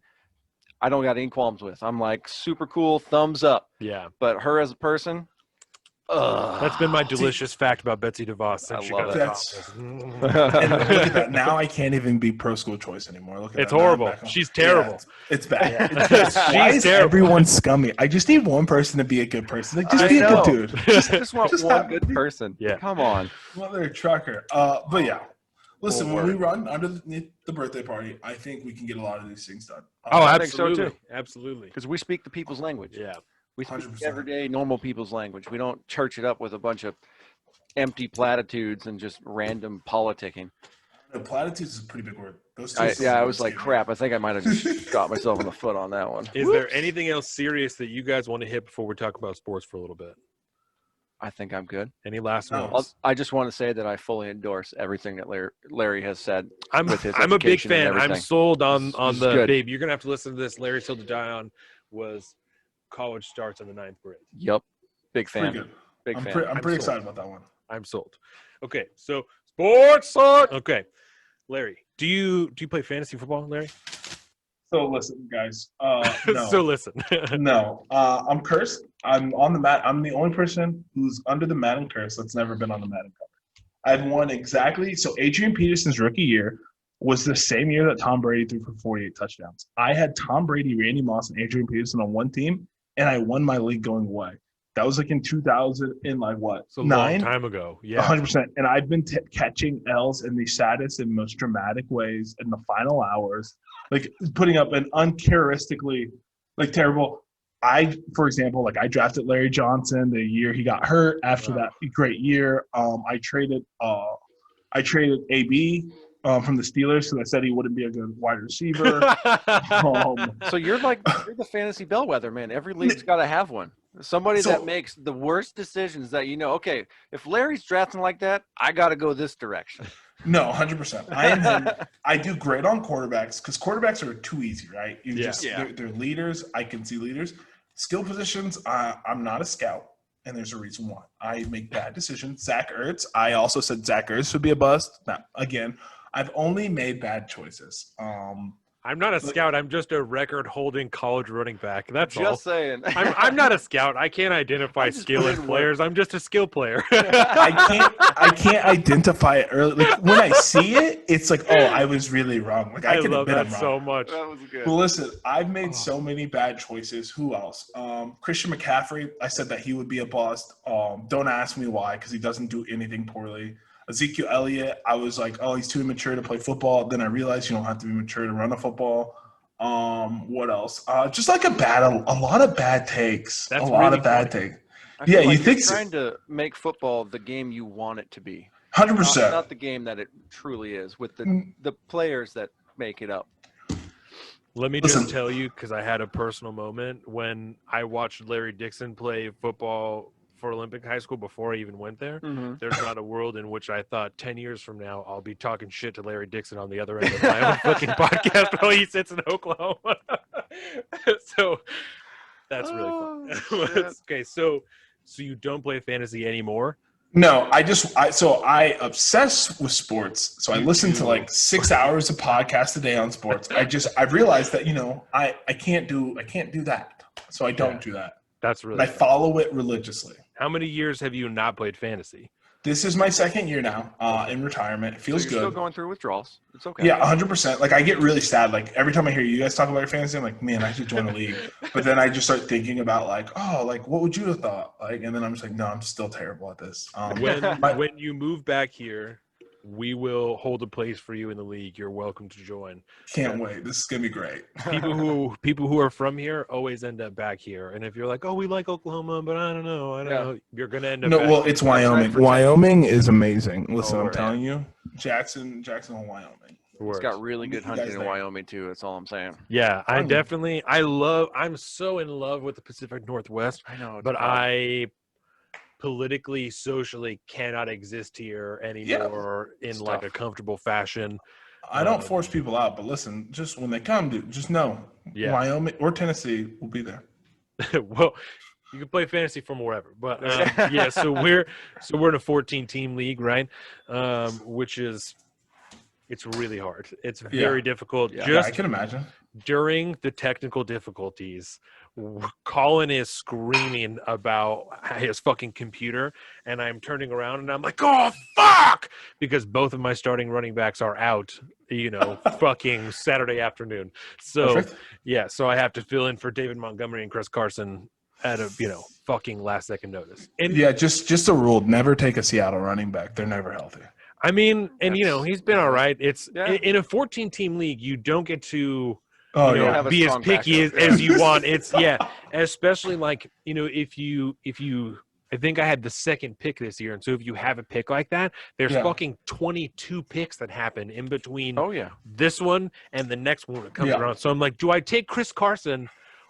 I don't got any qualms with. I'm like, super cool, thumbs up. Yeah. But her as a person, That's been my delicious fact about Betsy DeVos since I she love got it. into office. And look at that. Now I can't even be pro school choice anymore. Look at It's that. Now I'm horrible. back on- She's terrible. Yeah, it's bad. Yeah. It's bad. Why She's is terrible. everyone scummy? I just need one person to be a good person. Like, just I be a know. good dude. just want Just one have- good person. Yeah. Come on. Mother trucker. But yeah. Listen, Full when we word. run under the birthday party, I think we can get a lot of these things done. Oh, I think so, absolutely. too. Absolutely. Because we speak the people's language. Yeah. We speak 100%. everyday normal people's language. We don't church it up with a bunch of empty platitudes and just random politicking. No, platitudes is a pretty big word. Those two I was like, crap. I think I might have just shot myself in the foot on that one. Is there anything else serious that you guys want to hit before we talk about sports for a little bit? I think I'm good. Any last No. ones? I just want to say that I fully endorse everything that Larry has said. I'm with his a big education and fan. I'm everything. sold on This is the good. babe. You're gonna have to listen to this. Larry's Hill to Die On was college starts on the 9th grade. Yep. Big fan. pretty good. Big I'm fan. pretty I'm excited sold. about that one. I'm sold. Okay, so sports. Okay, Larry, do you play fantasy football, Larry? So listen, guys. No. So listen. No, I'm cursed. I'm on the mat. I'm the only person who's under the Madden curse that's never been on the Madden cover. I've won exactly. So Adrian Peterson's rookie year was the same year that Tom Brady threw for 48 touchdowns. I had Tom Brady, Randy Moss, and Adrian Peterson on one team, and I won my league going away. That was like in 2000, in like what? It's a long time ago. Yeah. 100%. And I've been catching L's in the saddest and most dramatic ways in the final hours, like putting up an uncharacteristically like terrible. For example, like I drafted Larry Johnson the year he got hurt. After that great year, I traded AB from the Steelers because I said he wouldn't be a good wide receiver. So you're the fantasy bellwether, man. Every league's got to have one. Somebody that makes the worst decisions that okay, if Larry's drafting like that, I got to go this direction. No, 100%. I am him. I do great on quarterbacks because quarterbacks are too easy, right? They're leaders. I can see leaders. Skill positions, I'm not a scout, and there's a reason why. I make bad decisions. Zach Ertz, I also said Zach Ertz would be a bust. Now, again, I've only made bad choices. I'm not a scout. I'm just a record-holding college running back. That's all. Just saying. I'm not a scout. I can't identify skill in players. I'm just a skill player. I can't identify it early. Like when I see it, it's like, oh, I was really wrong. Like I could love admit that I'm so wrong. much. That was good. Well, listen, I've made so many bad choices. Who else? Christian McCaffrey. I said that he would be a bust. Don't ask me why, because he doesn't do anything poorly. Ezekiel Elliott, I was like, oh, he's too immature to play football. Then I realized you don't have to be mature to run a football. What else? Just like a lot of bad takes. That's a lot really of bad funny. takes. I feel Yeah, like you think you're so. trying to make football the game you want it to be. 100%. Not the game that it truly is, with the players that make it up. Let me Listen. just tell you, because I had a personal moment when I watched Larry Dixon play football for Olympic high school before I even went there. There's not a world in which I thought 10 years from now I'll be talking shit to Larry Dixon on the other end of my own fucking podcast while he sits in Oklahoma. So that's really fun. Okay, so you don't play fantasy anymore? No, I obsess with sports. So I listen to like 6 hours of podcast a day on sports. I've realized that, I can't do that. So I don't do that. That's really But I follow it religiously. How many years have you not played fantasy? This is my second year now in retirement. It feels So you're good. still going through withdrawals. It's okay. Yeah, 100%. Like I get really sad. Like every time I hear you guys talk about your fantasy, I'm like, man, I should join a league. But then I just start thinking about like, oh, like what would you have thought? Like, and then I'm just like, no, I'm still terrible at this. When you move back here, we will hold a place for you in the league. You're welcome to join. Can't wait. This is gonna be great. People who are from here always end up back here. And if you're like, oh, we like Oklahoma, but I don't know, you're gonna end up. No, back well, here. it's Wyoming. Wyoming is amazing. Listen, I'm telling you, Jacksonville, Wyoming. It's got really good You guys hunting in there. Wyoming too. That's all I'm saying. Yeah, Fun. I'm so in love with the Pacific Northwest, I know, but I politically, socially cannot exist here anymore in like a comfortable fashion. I don't force people out, but listen, just when they come, dude, just know Wyoming or Tennessee will be there. Well, you can play fantasy from wherever, but yeah. So we're in a 14-team league, right? Which is it's really hard. It's very difficult. Yeah, I can imagine. During the technical difficulties, Colin is screaming about his fucking computer, and I'm turning around and I'm like, oh, fuck! Because both of my starting running backs are out, fucking Saturday afternoon. So, so I have to fill in for David Montgomery and Chris Carson at a, fucking last second notice. And just a rule, never take a Seattle running back. They're never healthy. I mean, and, he's been all right. It's in a 14-team league, you don't get to be as picky as you want. It's especially like, if you I think I had the second pick this year, and so if you have a pick like that, there's fucking 22 picks that happen in between this one and the next one that comes around. So I'm like, do I take Chris Carson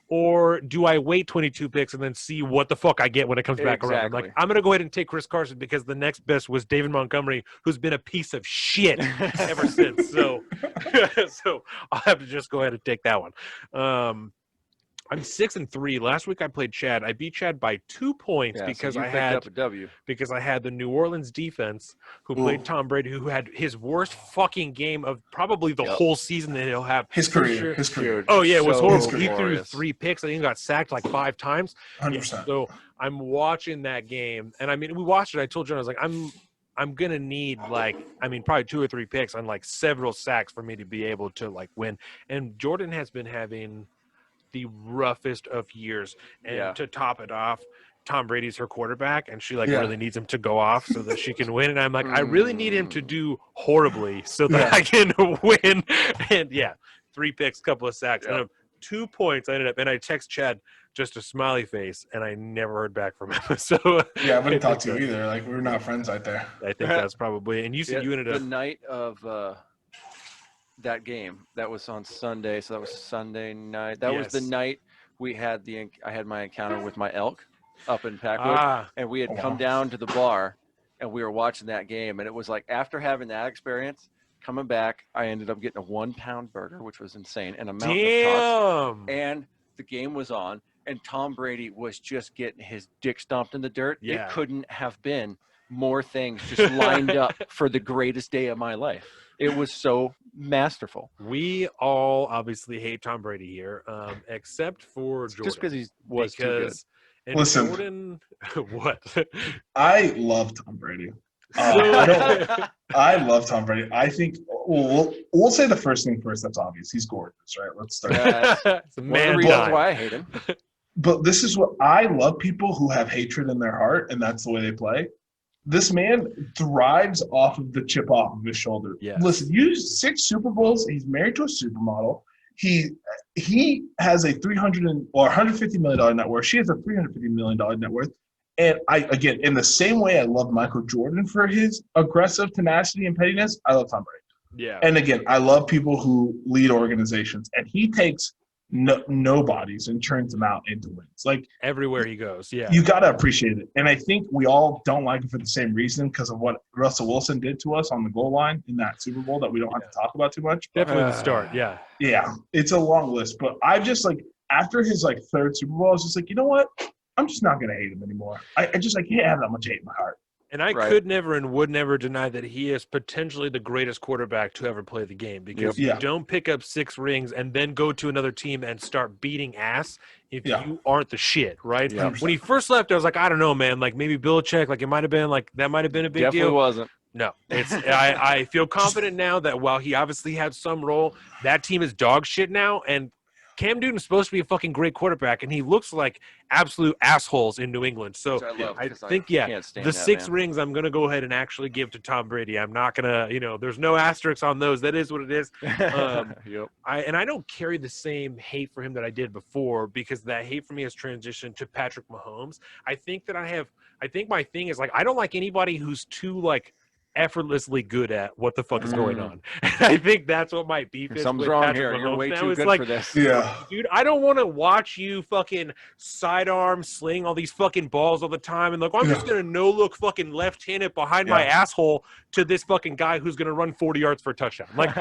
or do I wait 22 picks and then see what the fuck I get when it comes back around? I'm like, I'm going to go ahead and take Chris Carson because the next best was David Montgomery, who's been a piece of shit ever since. So I'll have to just go ahead and take that one. I'm 6-3. Last week I played Chad. I beat Chad by 2 points because I had up a W. Because I had the New Orleans defense who played Tom Brady, who had his worst fucking game of probably the whole season that he'll have. His career. Oh yeah, it was horrible. He threw 3 picks. I think he got sacked like 5 times. 100%. So I'm watching that game, and I mean, we watched it. I told John, I was like, I'm gonna need probably 2 or 3 picks on like several sacks for me to be able to like win. And Jordan has been having the roughest of years, and to top it off, Tom Brady's her quarterback, and she really needs him to go off so that she can win. And I'm like, I really need him to do horribly so that I can win. And 3 picks, couple of sacks, and 2 points. I ended up, and I text Chad just a smiley face, and I never heard back from him. So I wouldn't talk to you either. Like, we're not friends right there. I think that's probably. And you said you ended up the night of that game. That was on Sunday, so that was Sunday night. Was the night we had I had my encounter with my elk up in Packwood, and we had come down to the bar, and we were watching that game, and it was like after having that experience, coming back, I ended up getting a 1-pound burger, which was insane, and a mountain of tots, and the game was on, and Tom Brady was just getting his dick stomped in the dirt. It couldn't have been more things just lined up for the greatest day of my life. It was so masterful. We all obviously hate Tom Brady here, except for Jordan. Just because he was too good. Listen, Jordan, what? I love Tom Brady. I love Tom Brady. I think we'll say the first thing first. That's obvious. He's gorgeous, right? Let's start. It's a man. One of the reasons why I hate him. But this is what I love: people who have hatred in their heart, and that's the way they play. This man thrives off of the chip off of his shoulder. Yes. Listen, you 6 Super Bowls. He's married to a supermodel. He has a $150 million net worth. She has a $350 million net worth. And again, in the same way I love Michael Jordan for his aggressive tenacity and pettiness, I love Tom Brady. Yeah. And again, I love people who lead organizations, and he takes nobodies and turns them out into wins. Like everywhere he goes, you got to appreciate it. And I think we all don't like him for the same reason, because of what Russell Wilson did to us on the goal line in that Super Bowl that we don't have to talk about too much. Definitely the start, yeah, it's a long list. But I've just after his 3rd Super Bowl, I was just like, you know what? I'm just not gonna hate him anymore. I can't have that much hate in my heart. And I could never and would never deny that he is potentially the greatest quarterback to ever play the game, because you don't pick up 6 rings and then go to another team and start beating ass if you aren't the shit, right? Yeah. When he first left, I was like, I don't know, man. Like maybe Belichick, it might have been that might have been a big Definitely deal. Wasn't. No, it's I feel confident now that while he obviously had some role, that team is dog shit now, and Cam Newton's supposed to be a fucking great quarterback, and he looks like absolute assholes in New England. So I think, the 6 rings I'm going to go ahead and actually give to Tom Brady. I'm not going to, there's no asterisks on those. That is what it is. I don't carry the same hate for him that I did before, because that hate for me has transitioned to Patrick Mahomes. I think my thing is I don't like anybody who's too effortlessly good at what the fuck is going on. And I think that's what my beef is Something's with wrong Patrick here. Mahomes You're way now. too It's good like, for this. Yeah. dude, I don't want to watch you fucking sidearm sling all these fucking balls all the time and like, I'm just going to no look fucking left-handed behind my asshole to this fucking guy who's going to run 40 yards for a touchdown. Like,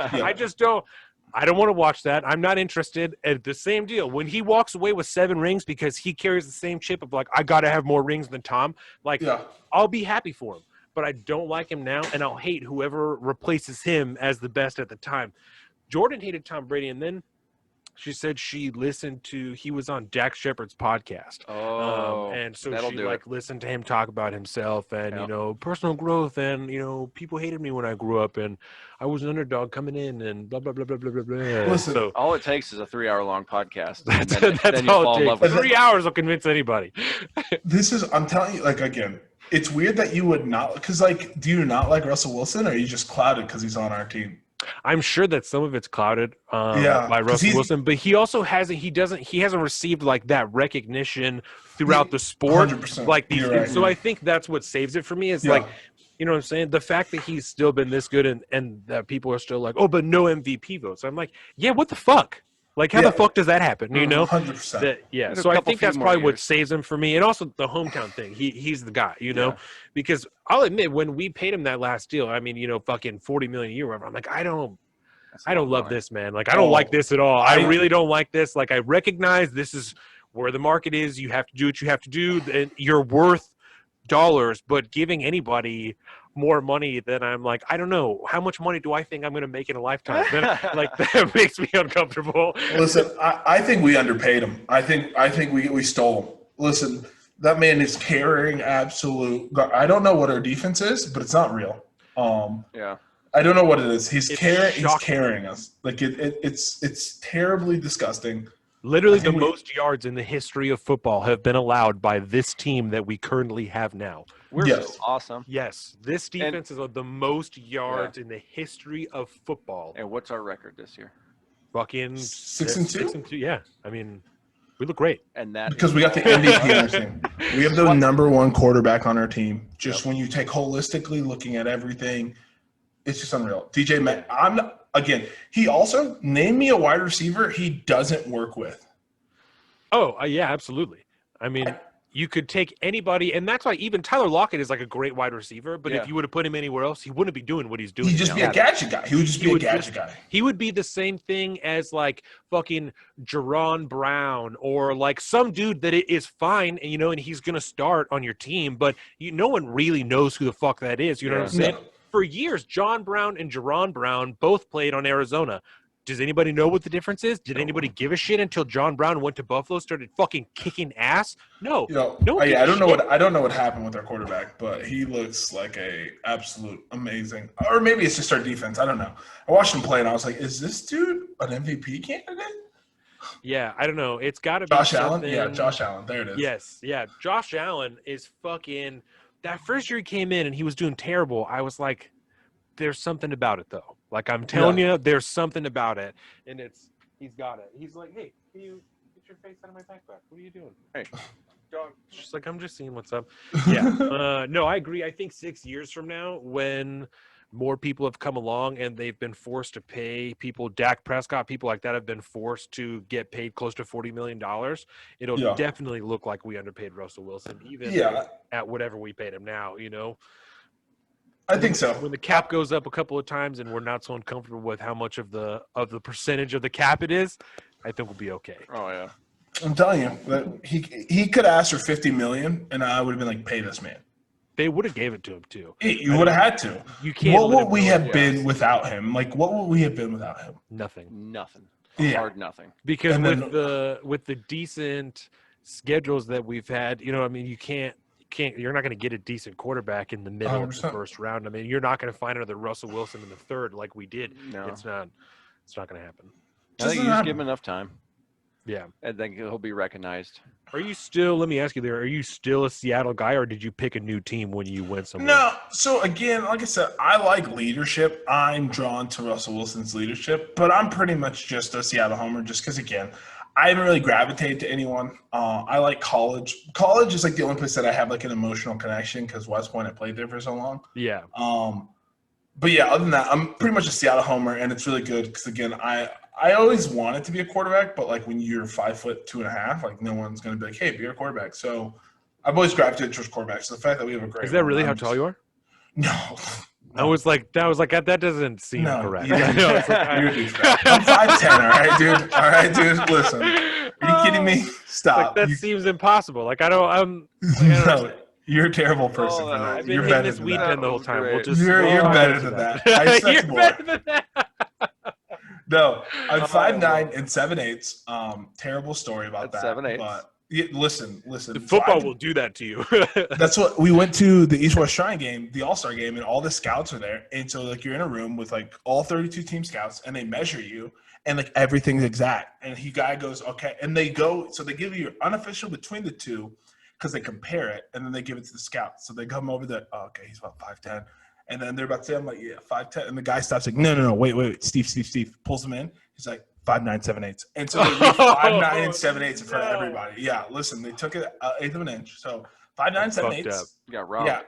I don't want to watch that. I'm not interested. At the same deal. When he walks away with 7 rings because he carries the same chip of like, I got to have more rings than Tom, like, I'll be happy for him. But I don't like him now, and I'll hate whoever replaces him as the best at the time. Jordan hated Tom Brady, and then she said he was on Dax Shepard's podcast. And so she listened to him talk about himself and, personal growth and, people hated me when I grew up and I was an underdog coming in and blah, blah, blah, blah, blah, blah, blah. Listen, so all it takes is a 3-hour-long podcast. That's all it takes. 3 hours will convince anybody. I'm telling you, like, again, it's weird that you would not, because, like, do you not like Russell Wilson or are you just clouded because he's on our team? I'm sure that some of it's clouded by Russell Wilson, but he also hasn't received like that recognition throughout the sport. 100%. Like these, so I think that's what saves it for me. Is like, you know what I'm saying? The fact that he's still been this good and that people are still like, oh, but no MVP votes. I'm like, yeah, what the fuck? Like, how the fuck does that happen? 100%. So I think that's probably what saves him for me. And also the hometown thing. He's the guy, because I'll admit when we paid him that last deal, I mean, fucking $40 million a year, whatever. I'm like, I don't love this, man. Like, I don't like this at all. I really don't like this. Like, I recognize this is where the market is. You have to do what you have to do. And you're worth dollars, but giving anybody more money than I'm like, I don't know, how much money do I think I'm going to make in a lifetime? Then, like, that makes me uncomfortable. Listen, I think we underpaid him. I think we stole him. Listen, that man is carrying absolute. I don't know what our defense is, but it's not real. I don't know what it is. He's carrying us. Like it's terribly disgusting. Literally, the most yards in the history of football have been allowed by this team that we currently have now. We're so awesome. Yes, this defense is the most yards in the history of football. And what's our record this year? Fucking 6-2. 6-2. Yeah, I mean, we look great. And that because we got the MVP on our team. We have the number one quarterback on our team. Just when you take holistically looking at everything, it's just unreal. DJ Matt, he also named me a wide receiver he doesn't work with. Oh, yeah, absolutely. I mean, you could take anybody, and that's why even Tyler Lockett is like a great wide receiver, but if you would have put him anywhere else, he wouldn't be doing what he's doing. He'd just be a gadget guy. He would just be a gadget guy. He would be the same thing as like fucking Jerron Brown or like some dude that is fine, and and he's going to start on your team, but no one really knows who the fuck that is. You know what I'm saying? No. For years, John Brown and Jerron Brown both played on Arizona. Does anybody know what the difference is? Did anybody give a shit until John Brown went to Buffalo, started fucking kicking ass? No. I don't know what happened with our quarterback, but he looks like a absolute amazing. Or maybe it's just our defense. I don't know. I watched him play and I was like, is this dude an MVP candidate? Yeah, I don't know. It's got to be Josh Allen. Yeah, Josh Allen. There it is. Yes, yeah. Josh Allen is fucking. That first year he came in and he was doing terrible. I was like, there's something about it though. Like I'm telling you, there's something about it, and he's got it. He's like, hey, can you get your face out of my backpack? What are you doing? Hey, dog. She's like, I'm just seeing what's up. Yeah. No, I agree. I think 6 years from now, when more people have come along and they've been forced to pay people, Dak Prescott, people like that have been forced to get paid close to $40 million. It'll definitely look like we underpaid Russell Wilson, even at whatever we paid him now, I think so. When the cap goes up a couple of times and we're not so uncomfortable with how much of the percentage of the cap it is, I think we'll be okay. Oh yeah. I'm telling you that he could ask for $50 million and I would have been like, pay this man. They would have gave it to him too. You would have had to. You can't. What would we have been without him? Like, what would we have been without him? Nothing. Hard nothing. Because with the decent schedules that we've had, you can't. You're not going to get a decent quarterback in the middle 100%. Of the first round. I mean, you're not going to find another Russell Wilson in the third like we did. No. It's not going to happen. I think you just give him enough time. Yeah. And then he'll be recognized. Are you still, let me ask you there, are you still a Seattle guy or did you pick a new team when you went somewhere? No. So again, like I said, I like leadership. I'm drawn to Russell Wilson's leadership, but I'm pretty much just a Seattle homer just because, again, I haven't really gravitated to anyone. I like college. College is like the only place that I have like an emotional connection because West Point, I played there for so long. Yeah. But yeah, other than that, I'm pretty much a Seattle homer, and it's really good because again, I always wanted to be a quarterback, but like when you're 5'2.5", like no one's gonna be like, hey, be a quarterback. So I've always gravitated towards quarterbacks. So the fact that we have a great Is that one, really I'm how just- tall you are? No. I was like, that doesn't seem No, correct. you're a I know, it's like, You're a douchebag. I'm 5'10", all right, dude. All right, dude. Listen, are you kidding me? Like Stop. that You- seems impossible. Like I don't understand. no, you're a terrible person Oh, for that that. was- I've been You're hitting better this than weed that. pen the whole was time. great. We'll just You're we'll talk better into than that. I expect You're more. better than that. No, I'm Oh. 5'9" and 7/8". Terrible story about That's that. 7/8. But yeah, listen. The So football will do that to you. That's what we went to the East West Shrine game, the All-Star game, and all the scouts are there. And so like you're in a room with like all 32 team scouts, and they measure you, and like everything's exact. And he guy goes, okay, and they go, so they give you your unofficial between the two because they compare it, and then they give it to the scouts. So they come over there, oh, okay, he's about 5'10", and then they're about to say, I'm like, yeah, 5'10", and the guy stops like, no, wait, Steve, pulls him in. He's like 5'9", 7/8", and so they read 5'9" and 7/8" in front of everybody. Yeah, listen, they took it eighth of an inch, so 5'9", Fucked 7/8". up. You got robbed. Yeah,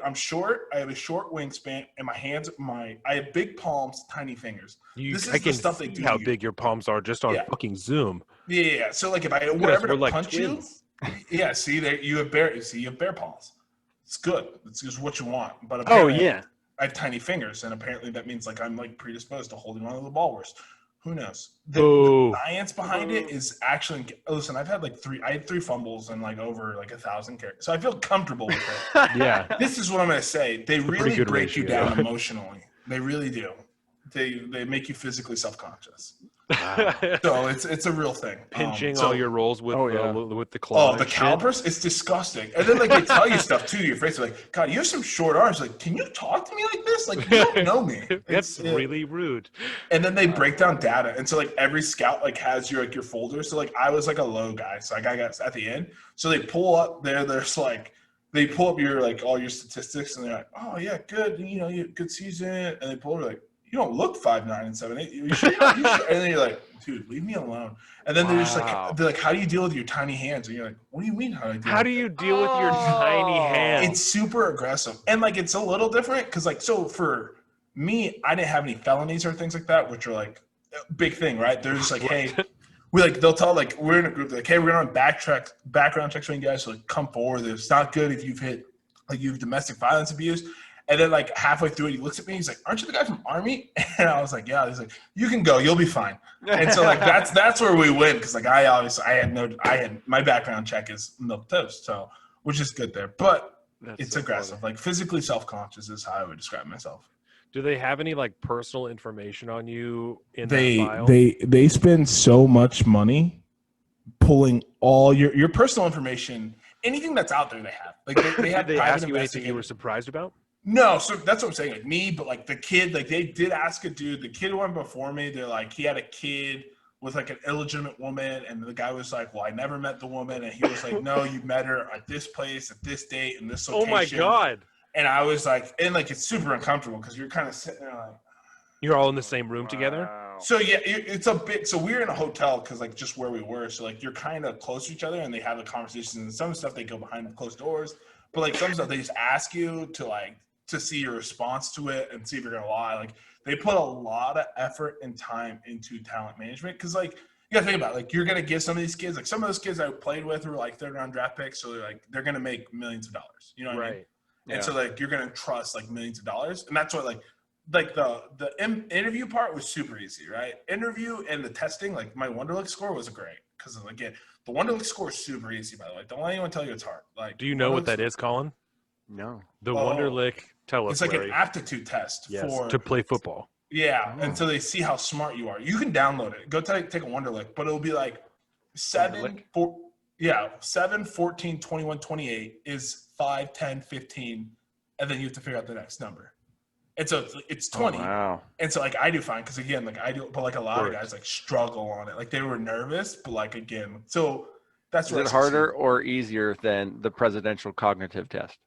I'm short. I have a short wingspan, and my hands, I have big palms, tiny fingers. This is I the can stuff they see do how to you. big your palms are just on Yeah. fucking Zoom. Yeah. So like if I Look were at us, ever we're to like punch twins. you, yeah. See there, you have bear paws. It's good. It's just what you want. But Oh apparently yeah. I have tiny fingers, and apparently that means like I'm like predisposed to holding on to the ball worse. Who knows? The Boo. science behind it is actually. Listen, I had 3 fumbles and like over like 1,000 carries, so I feel comfortable with it. Yeah. This is what I'm going to say. They pretty really good break you ratio. down emotionally. They really do. They make you physically self-conscious. So it's a real thing. Pinching So- all your rolls with Oh, yeah. with the claw. Oh, the and shit. calipers? It's disgusting. And then like they tell you stuff too. Your face like, God, you have some short arms. Like, can you talk to me like this? Like, you don't know me. That's It's- really rude. And then they break down data, and so like every scout like has your like your folder. So like I was like a low guy, so like I got at the end. So they pull up there. There's like they pull up your like all your statistics, and they're like, oh yeah, good. You know, you good season. And they pull up like, you don't look 5'9" and 7'8". You sure? You sure? And then you're like, dude, leave me alone. And then they're just Wow. like, they're like, how do you deal with your tiny hands? And you're like, what do you mean? How do you deal with your tiny Oh. hands? It's super aggressive, and like it's a little different because like so for me, I didn't have any felonies or things like that, which are like a big thing, right? They're just like, hey, we like they'll tell like we're in a group like, hey, we're gonna background checks on you guys, so like come forward. It's not good if you've domestic violence abuse. And then like halfway through it, he looks at me. He's like, "Aren't you the guy from Army?" And I was like, "Yeah." He's like, "You can go. You'll be fine." And so like that's where we win because like I had my background check is milk toast, so which is good there. But That's it's so aggressive. funny. Like physically self-conscious is how I would describe myself. Do they have any like personal information on you in that file? They spend so much money pulling all your personal information, anything that's out there. They have they have Did they private ask you anything you investigators. were surprised about? No, so that's what I'm saying. Like me, but like the kid, like they did ask a dude. The kid went before me. They're like, he had a kid with like an illegitimate woman, and the guy was like, "Well, I never met the woman," and he was like, "No, you met her at this place, at this date, in this Oh location." my god! And I was like, and like it's super uncomfortable because you're kind of sitting there like. You're all in the same room together. Wow. So yeah, it's a bit. So we're in a hotel because like just where we were. So like you're kind of close to each other, and they have the conversations. And some stuff they go behind closed doors, but like some stuff they just ask you to see your response to it and see if you're gonna lie. Like they put a lot of effort and time into talent management because like you gotta think about it, like you're gonna give some of these kids like some of those kids I played with were like third round draft picks, so they're gonna make millions of dollars. You know what I mean? Right. And so like you're gonna trust like millions of dollars, and that's what like the interview part was super easy, right? Interview and the testing, like my Wonderlic score was great because again the Wonderlic score is super easy. By the way, don't let anyone tell you it's hard. Like, Do you know what that is, Colin? No. The Oh. Wonderlic. Tell us. It's like Larry. an aptitude test Yes, for to play football. yeah, Oh. and so they see how smart you are. You can download it. Go take a Wonderlic, but it'll be like 7, 14, 21, 28 is 5, 10, 15, and then you have to figure out the next number. And so it's 20. Oh, wow. And so like I do fine because again, like I do, but like a lot of Works. guys like struggle on it. Like they were nervous, but like again, so that's Is where it I harder succeed. or easier than the presidential cognitive test?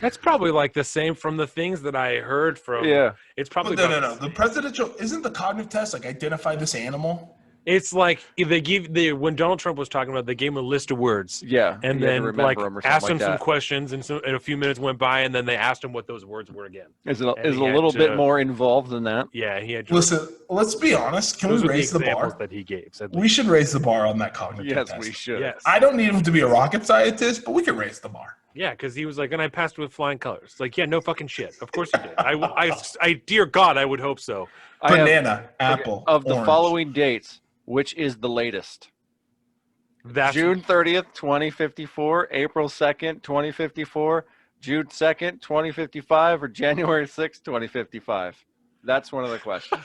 That's probably like the same from the things that I heard from. Yeah. It's probably But no. about The presidential isn't the cognitive test like identify this animal. It's like if they give when Donald Trump was talking about, they gave him a list of words. Yeah, and you had to then remember 'em or something asked like him some that. questions, and so and a few minutes went by, and then they asked him what those words were again. Is it And a he had little bit to- more involved than that? Yeah, he had to. Listen, let's be honest. Can Those we were the raise the examples bar? that he gave. At We least. should raise the bar on that cognitive Yes, test. we should. Yes. I don't need him to be a rocket scientist, but we can raise the bar. Yeah, because he was like, and I passed with flying colors. Like, yeah, no fucking shit. Of course you did. I dear God, I would hope so. I have- Banana, apple, of the orange. following dates, which is the latest? That's June 30th, 2054, April 2nd, 2054, June 2nd, 2055, or January 6th, 2055? That's one of the questions.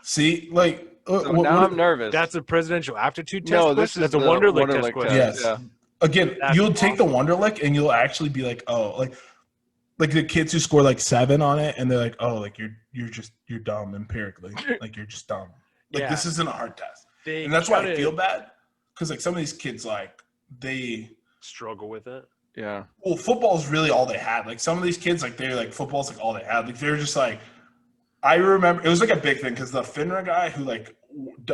See, like, So now I'm nervous. That's a presidential aptitude test. No, question? this is that's a the Wonderlic Wonderlic test question. yes. Yeah. Again, That's you'll take the Wonderlic and you'll actually be like, oh, like the kids who score like 7 on it, and they're like, oh, like you're dumb empirically, like you're just dumb. Like Yeah. this isn't a hard test, They and that's why I kinda feel bad because like some of these kids like they. struggle with it. Yeah. Well, football's really all they had. Like some of these kids, like they're like football's like all they had. Like they're just like, I remember it was like a big thing because the FINRA guy who like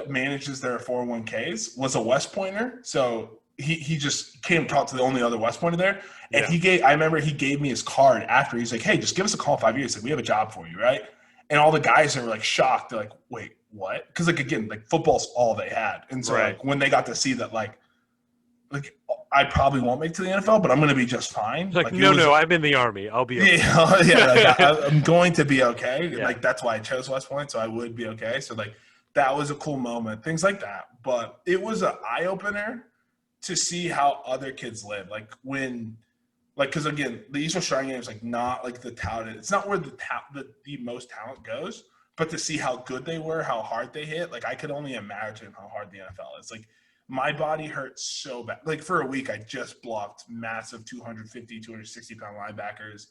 manages their 401ks was a West Pointer, so he just came and talked to the only other West Pointer there, and I remember he gave me his card after. He's like, hey, just give us a call in 5 years. Like we have a job for you, right? And all the guys are like shocked. They're like, wait, what? Because like again, like football's all they had, and so like when they got to see that like I probably won't make it to the NFL, but I'm going to be just fine. Like no, I'm in the Army. I'll be okay. Yeah, like, I'm going to be okay. Yeah. Like that's why I chose West Point, so I would be okay. So like that was a cool moment, things like that. But it was an eye opener to see how other kids live. Like when, like because again, the Eastern Shrine Game is like not like the touted. It's not where the most talent goes, but to see how good they were, how hard they hit. Like I could only imagine how hard the NFL is. Like. My body hurts so bad. Like for a week, I just blocked massive 250, 260-pound linebackers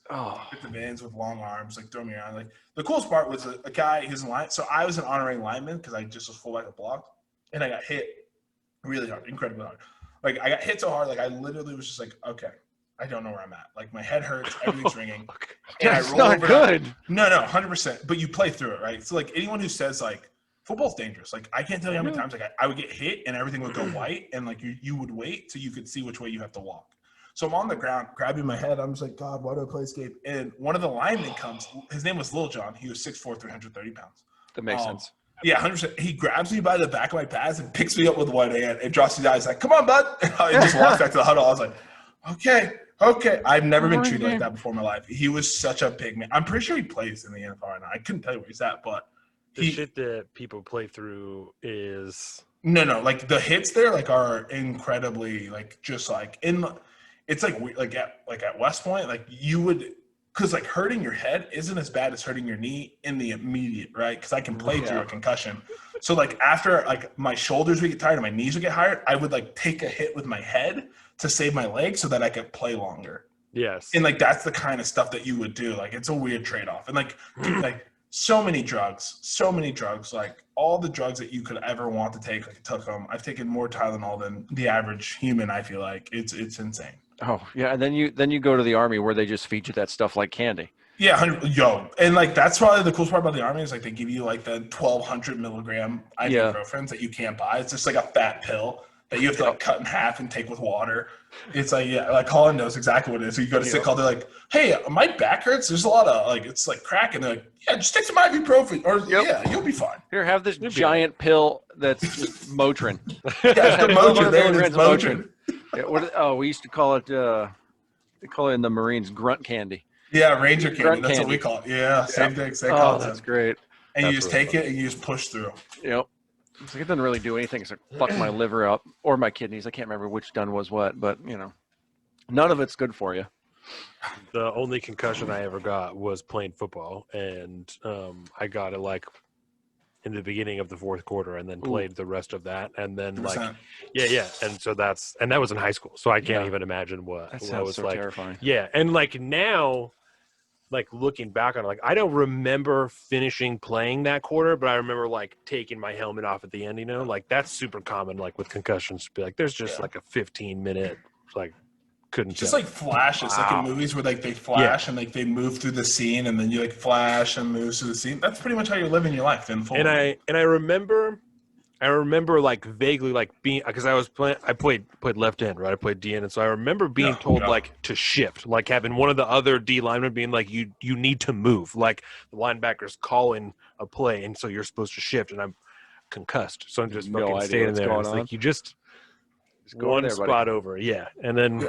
with the vans with long arms, like throw me around. Like the coolest part was a guy, his line. So I was an honorary lineman because I just was fullback and blocked, and I got hit really hard, incredibly hard. Like I got hit so hard, like I literally was just like, okay, I don't know where I'm at. Like my head hurts, everything's ringing. And That's not good. No, 100%. But you play through it, right? So like anyone who says like, football's dangerous. Like I can't tell you how many times like I would get hit and everything would go white, and like you would wait till you could see which way you have to walk. So I'm on the ground grabbing my head. I'm just like, God, why do I play this game? And one of the linemen comes. His name was Lil John. He was 6'4", 330 pounds. That makes sense. Yeah, 100%. He grabs me by the back of my pads and picks me up with one hand and drops his eyes like, come on, bud. And I just walks back to the huddle. I was like, okay. I've never been treated like that before in my life. He was such a big man. I'm pretty sure he plays in the NFL right now. I couldn't tell you where he's at, but the shit that people play through is no. Like the hits there, like are incredibly like just like in. It's like at West Point, like you would, because like hurting your head isn't as bad as hurting your knee in the immediate, right? Because I can play through a concussion. So like after like my shoulders would get tired and my knees would get tired, I would like take a hit with my head to save my legs so that I could play longer. Yes. And like that's the kind of stuff that you would do. Like it's a weird trade-off. And like like so many drugs, like all the drugs that you could ever want to take, like I took them. I've taken more Tylenol than the average human. I feel like it's insane. Oh yeah, and then you go to the Army where they just feed you that stuff like candy. Yeah, and like that's probably the coolest part about the Army is like they give you like the 1,200 milligram ibuprofen that you can't buy. It's just like a fat pill that you have to like cut in half and take with water. It's like, yeah, like Colin knows exactly what it is. So you go to sick call, they're like, hey, my back hurts. There's a lot of like, it's like cracking. They're like, yeah, just take some ibuprofen or yeah, you'll be fine. Here, have this giant pill that's Motrin. Yeah, the Motrin. There it is, Motrin. Yeah, we used to call it, they call it in the Marines grunt candy. Yeah, Ranger candy. Grunt that's candy. What we call it. Yeah, same thing. Same Oh, concept. that's great. And That's you just really take it and you just push through. Yep. It's like it doesn't really do anything. It's like fuck my liver up or my kidneys. I can't remember which done was what, but you know, none of it's good for you. The only concussion I ever got was playing football, and I got it like in the beginning of the fourth quarter, and then played the rest of that, and then 100%. like yeah, and so that was in high school, so I can't even imagine what That what sounds was so like. terrifying. Yeah, and like now, like looking back on it, like I don't remember finishing playing that quarter, but I remember like taking my helmet off at the end. You know, like that's super common. Like with concussions, be like there's just like a 15-minute like couldn't Just tell. like flashes, like in movies where like they flash and like they move through the scene, and then you like flash and move through the scene. That's pretty much how you're living your life in full. And I remember I remember like vaguely like being because I played left end, right? I played DN, and so I remember being told like to shift, like having one of the other D linemen being like you need to move, like the linebacker's calling a play, and so you're supposed to shift, and I'm concussed, so I'm just fucking standing there. It's like you just go one there, spot over, and then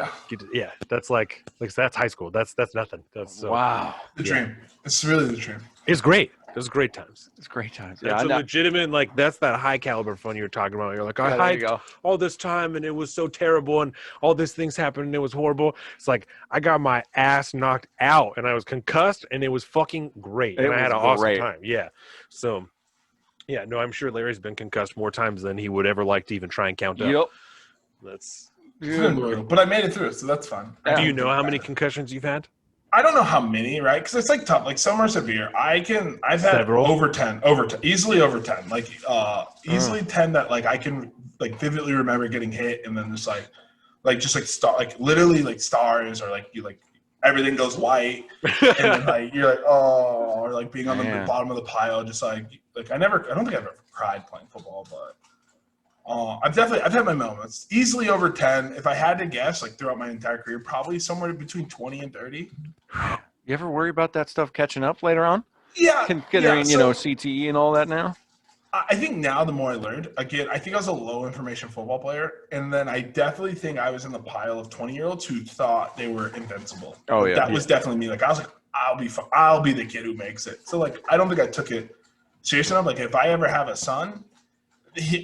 that's like that's high school. That's nothing. That's wow, the dream. It's really the dream. It's great. It was great times. It's great times. That's a legitimate, like, that's that high caliber fun you're talking about. You're like, I hiked all this time and it was so terrible and all these things happened and it was horrible. It's like, I got my ass knocked out and I was concussed and it was fucking great. And I had an awesome time. Yeah. So, yeah, no, I'm sure Larry's been concussed more times than he would ever like to even try and count up. Yep. It's been brutal, but I made it through, so that's fun. Do you know how many concussions you've had? I don't know how many, right? Because it's like tough. Like some are severe. I've had Several. over 10, easily over 10. Like easily 10 that like I can like vividly remember getting hit, and then just literally like stars, or like you like everything goes white, and then like you're like or like being on the bottom of the pile, just like I don't think I've ever cried playing football, but. I've had my moments. Easily over 10. If I had to guess, like throughout my entire career, probably somewhere between 20 and 30. You ever worry about that stuff catching up later on? Yeah. Considering, CTE and all that now? I think now the more I learned, again, I think I was a low information football player. And then I definitely think I was in the pile of 20-year-olds who thought they were invincible. Oh, yeah. That was definitely me. Like, I was like, I'll be the kid who makes it. So, like, I don't think I took it serious enough. Like, if I ever have a son,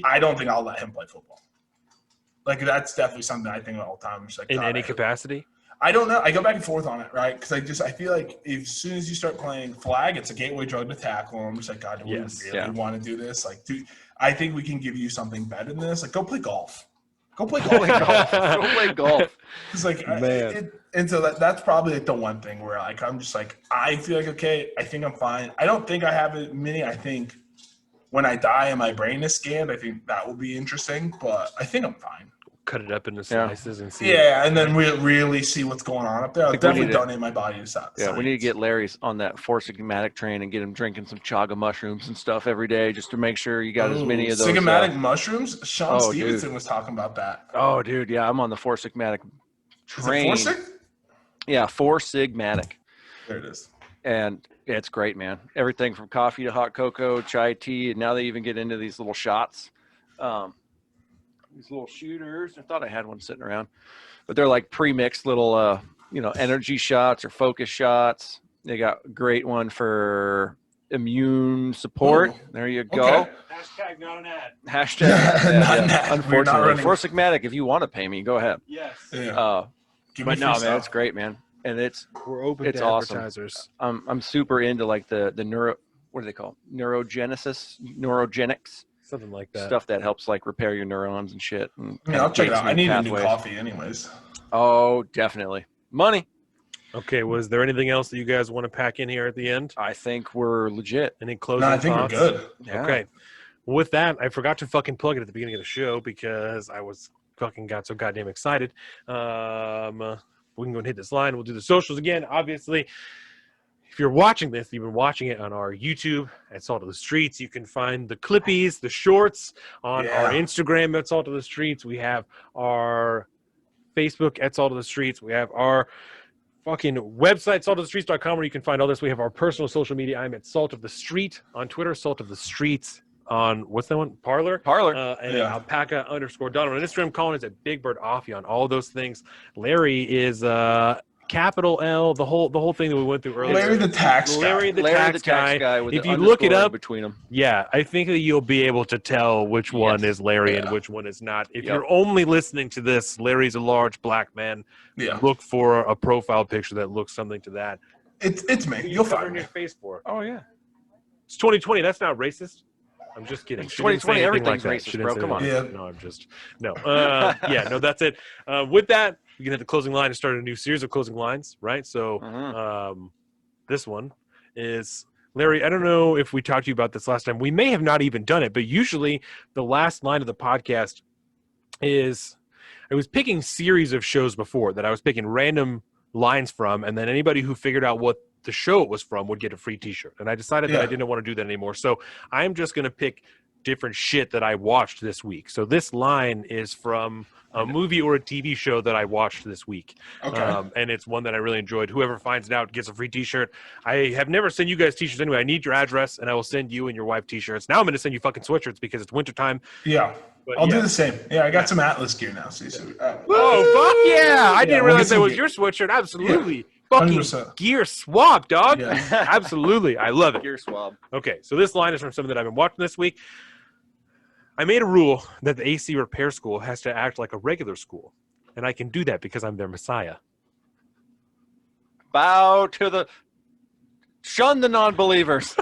I don't think I'll let him play football. Like, that's definitely something I think about all the time. I'm just like, in any capacity? I don't know. I go back and forth on it, right? Because I feel like as soon as you start playing flag, it's a gateway drug to tackle. I'm just like, God, do we really want to do this? Like, I think we can give you something better than this. Like, go play golf. Go play golf. Go play golf. It's like, man. And so that's probably like the one thing where like I'm just like, I feel like, okay, I think I'm fine. I don't think I have it many. I think when I die and my brain is scanned, I think that will be interesting, but I think I'm fine. Cut it up into slices and see. Yeah, and then we'll really see what's going on up there. I'll definitely donate my body to that. Yeah, we need to get Larry's on that four sigmatic train and get him drinking some chaga mushrooms and stuff every day just to make sure you got as many of those. Sigmatic mushrooms? Sean Stevenson was talking about that. Oh, dude, yeah, I'm on the four sigmatic train. Is it 4 sig? Yeah, four sigmatic. There it is. And it's great, man. Everything from coffee to hot cocoa, chai tea, and now they even get into these little shots. These little shooters. I thought I had one sitting around, but they're like pre-mixed little, energy shots or focus shots. They got a great one for immune support. Ooh, there you go. Okay. Hashtag not an ad. Hashtag not an ad. Unfortunately, Four Sigmatic. If you want to pay me, go ahead. Yes. Yeah. But no, man, it's great, man, and we're open to awesome. Advertisers. I'm super into like the neuro. What do they call it? Neurogenics. Something like that. Stuff that helps like repair your neurons and shit. And I'll check it out. I need a new coffee anyways. Oh, definitely. Money. Okay, was there anything else that you guys want to pack in here at the end? I think we're legit. Any closing thoughts? I think we're good. Yeah. Okay. With that, I forgot to fucking plug it at the beginning of the show because I was fucking got so goddamn excited. We can go and hit this line. We'll do the socials again. Obviously, if you're watching this, you've been watching it on our YouTube at Salt of the Streets. You can find the clippies, the shorts on our Instagram at Salt of the Streets. We have our Facebook at Salt of the Streets. We have our fucking website, saltofthestreets.com, where you can find all this. We have our personal social media. I'm at Salt of the Street on Twitter, Salt of the Streets on, what's that one? Parlor. And alpaca _ Don on Instagram. Colin is at Big Bird Offie on all those things. Larry is capital L, the whole thing that we went through earlier. Larry the tax guy with if you look it up between them. Yeah, I think that you'll be able to tell which one is Larry and which one is not. If you're only listening to this, Larry's a large black man. Yeah. Look for a profile picture that looks something to that. It's me. You'll find me. Your face for. Oh yeah. It's 2020. That's not racist. I'm just kidding. It's 2020. Everything's racist, bro. Come on. Yeah. No, no, that's it. With that, we can hit the closing line and start a new series of closing lines, right? So this one is, Larry, I don't know if we talked to you about this last time. We may have not even done it, but usually the last line of the podcast is, I was picking series of shows before that I was picking random lines from, and then anybody who figured out what the show it was from would get a free t-shirt. And I decided that I didn't want to do that anymore. So I'm just going to pick different shit that I watched this week. So this line is from a movie or a TV show that I watched this week. Okay. And it's one that I really enjoyed. Whoever finds it out gets a free t-shirt. I have never sent you guys t-shirts anyway. I need your address, and I will send you and your wife t-shirts. Now I'm going to send you fucking sweatshirts because it's wintertime. Yeah. But I'll do the same. Yeah, I got some Atlas gear now. See, so, Oh, fuck yeah. I didn't we'll realize get that some was gear. your sweatshirt. Absolutely. Yeah, Fucking 100%. gear swap, dog. Yeah. Absolutely. I love it. Gear swab. Okay, so this line is from something that I've been watching this week. I made a rule that the AC repair school has to act like a regular school, and I can do that because I'm their messiah. Bow to the shun the non-believers.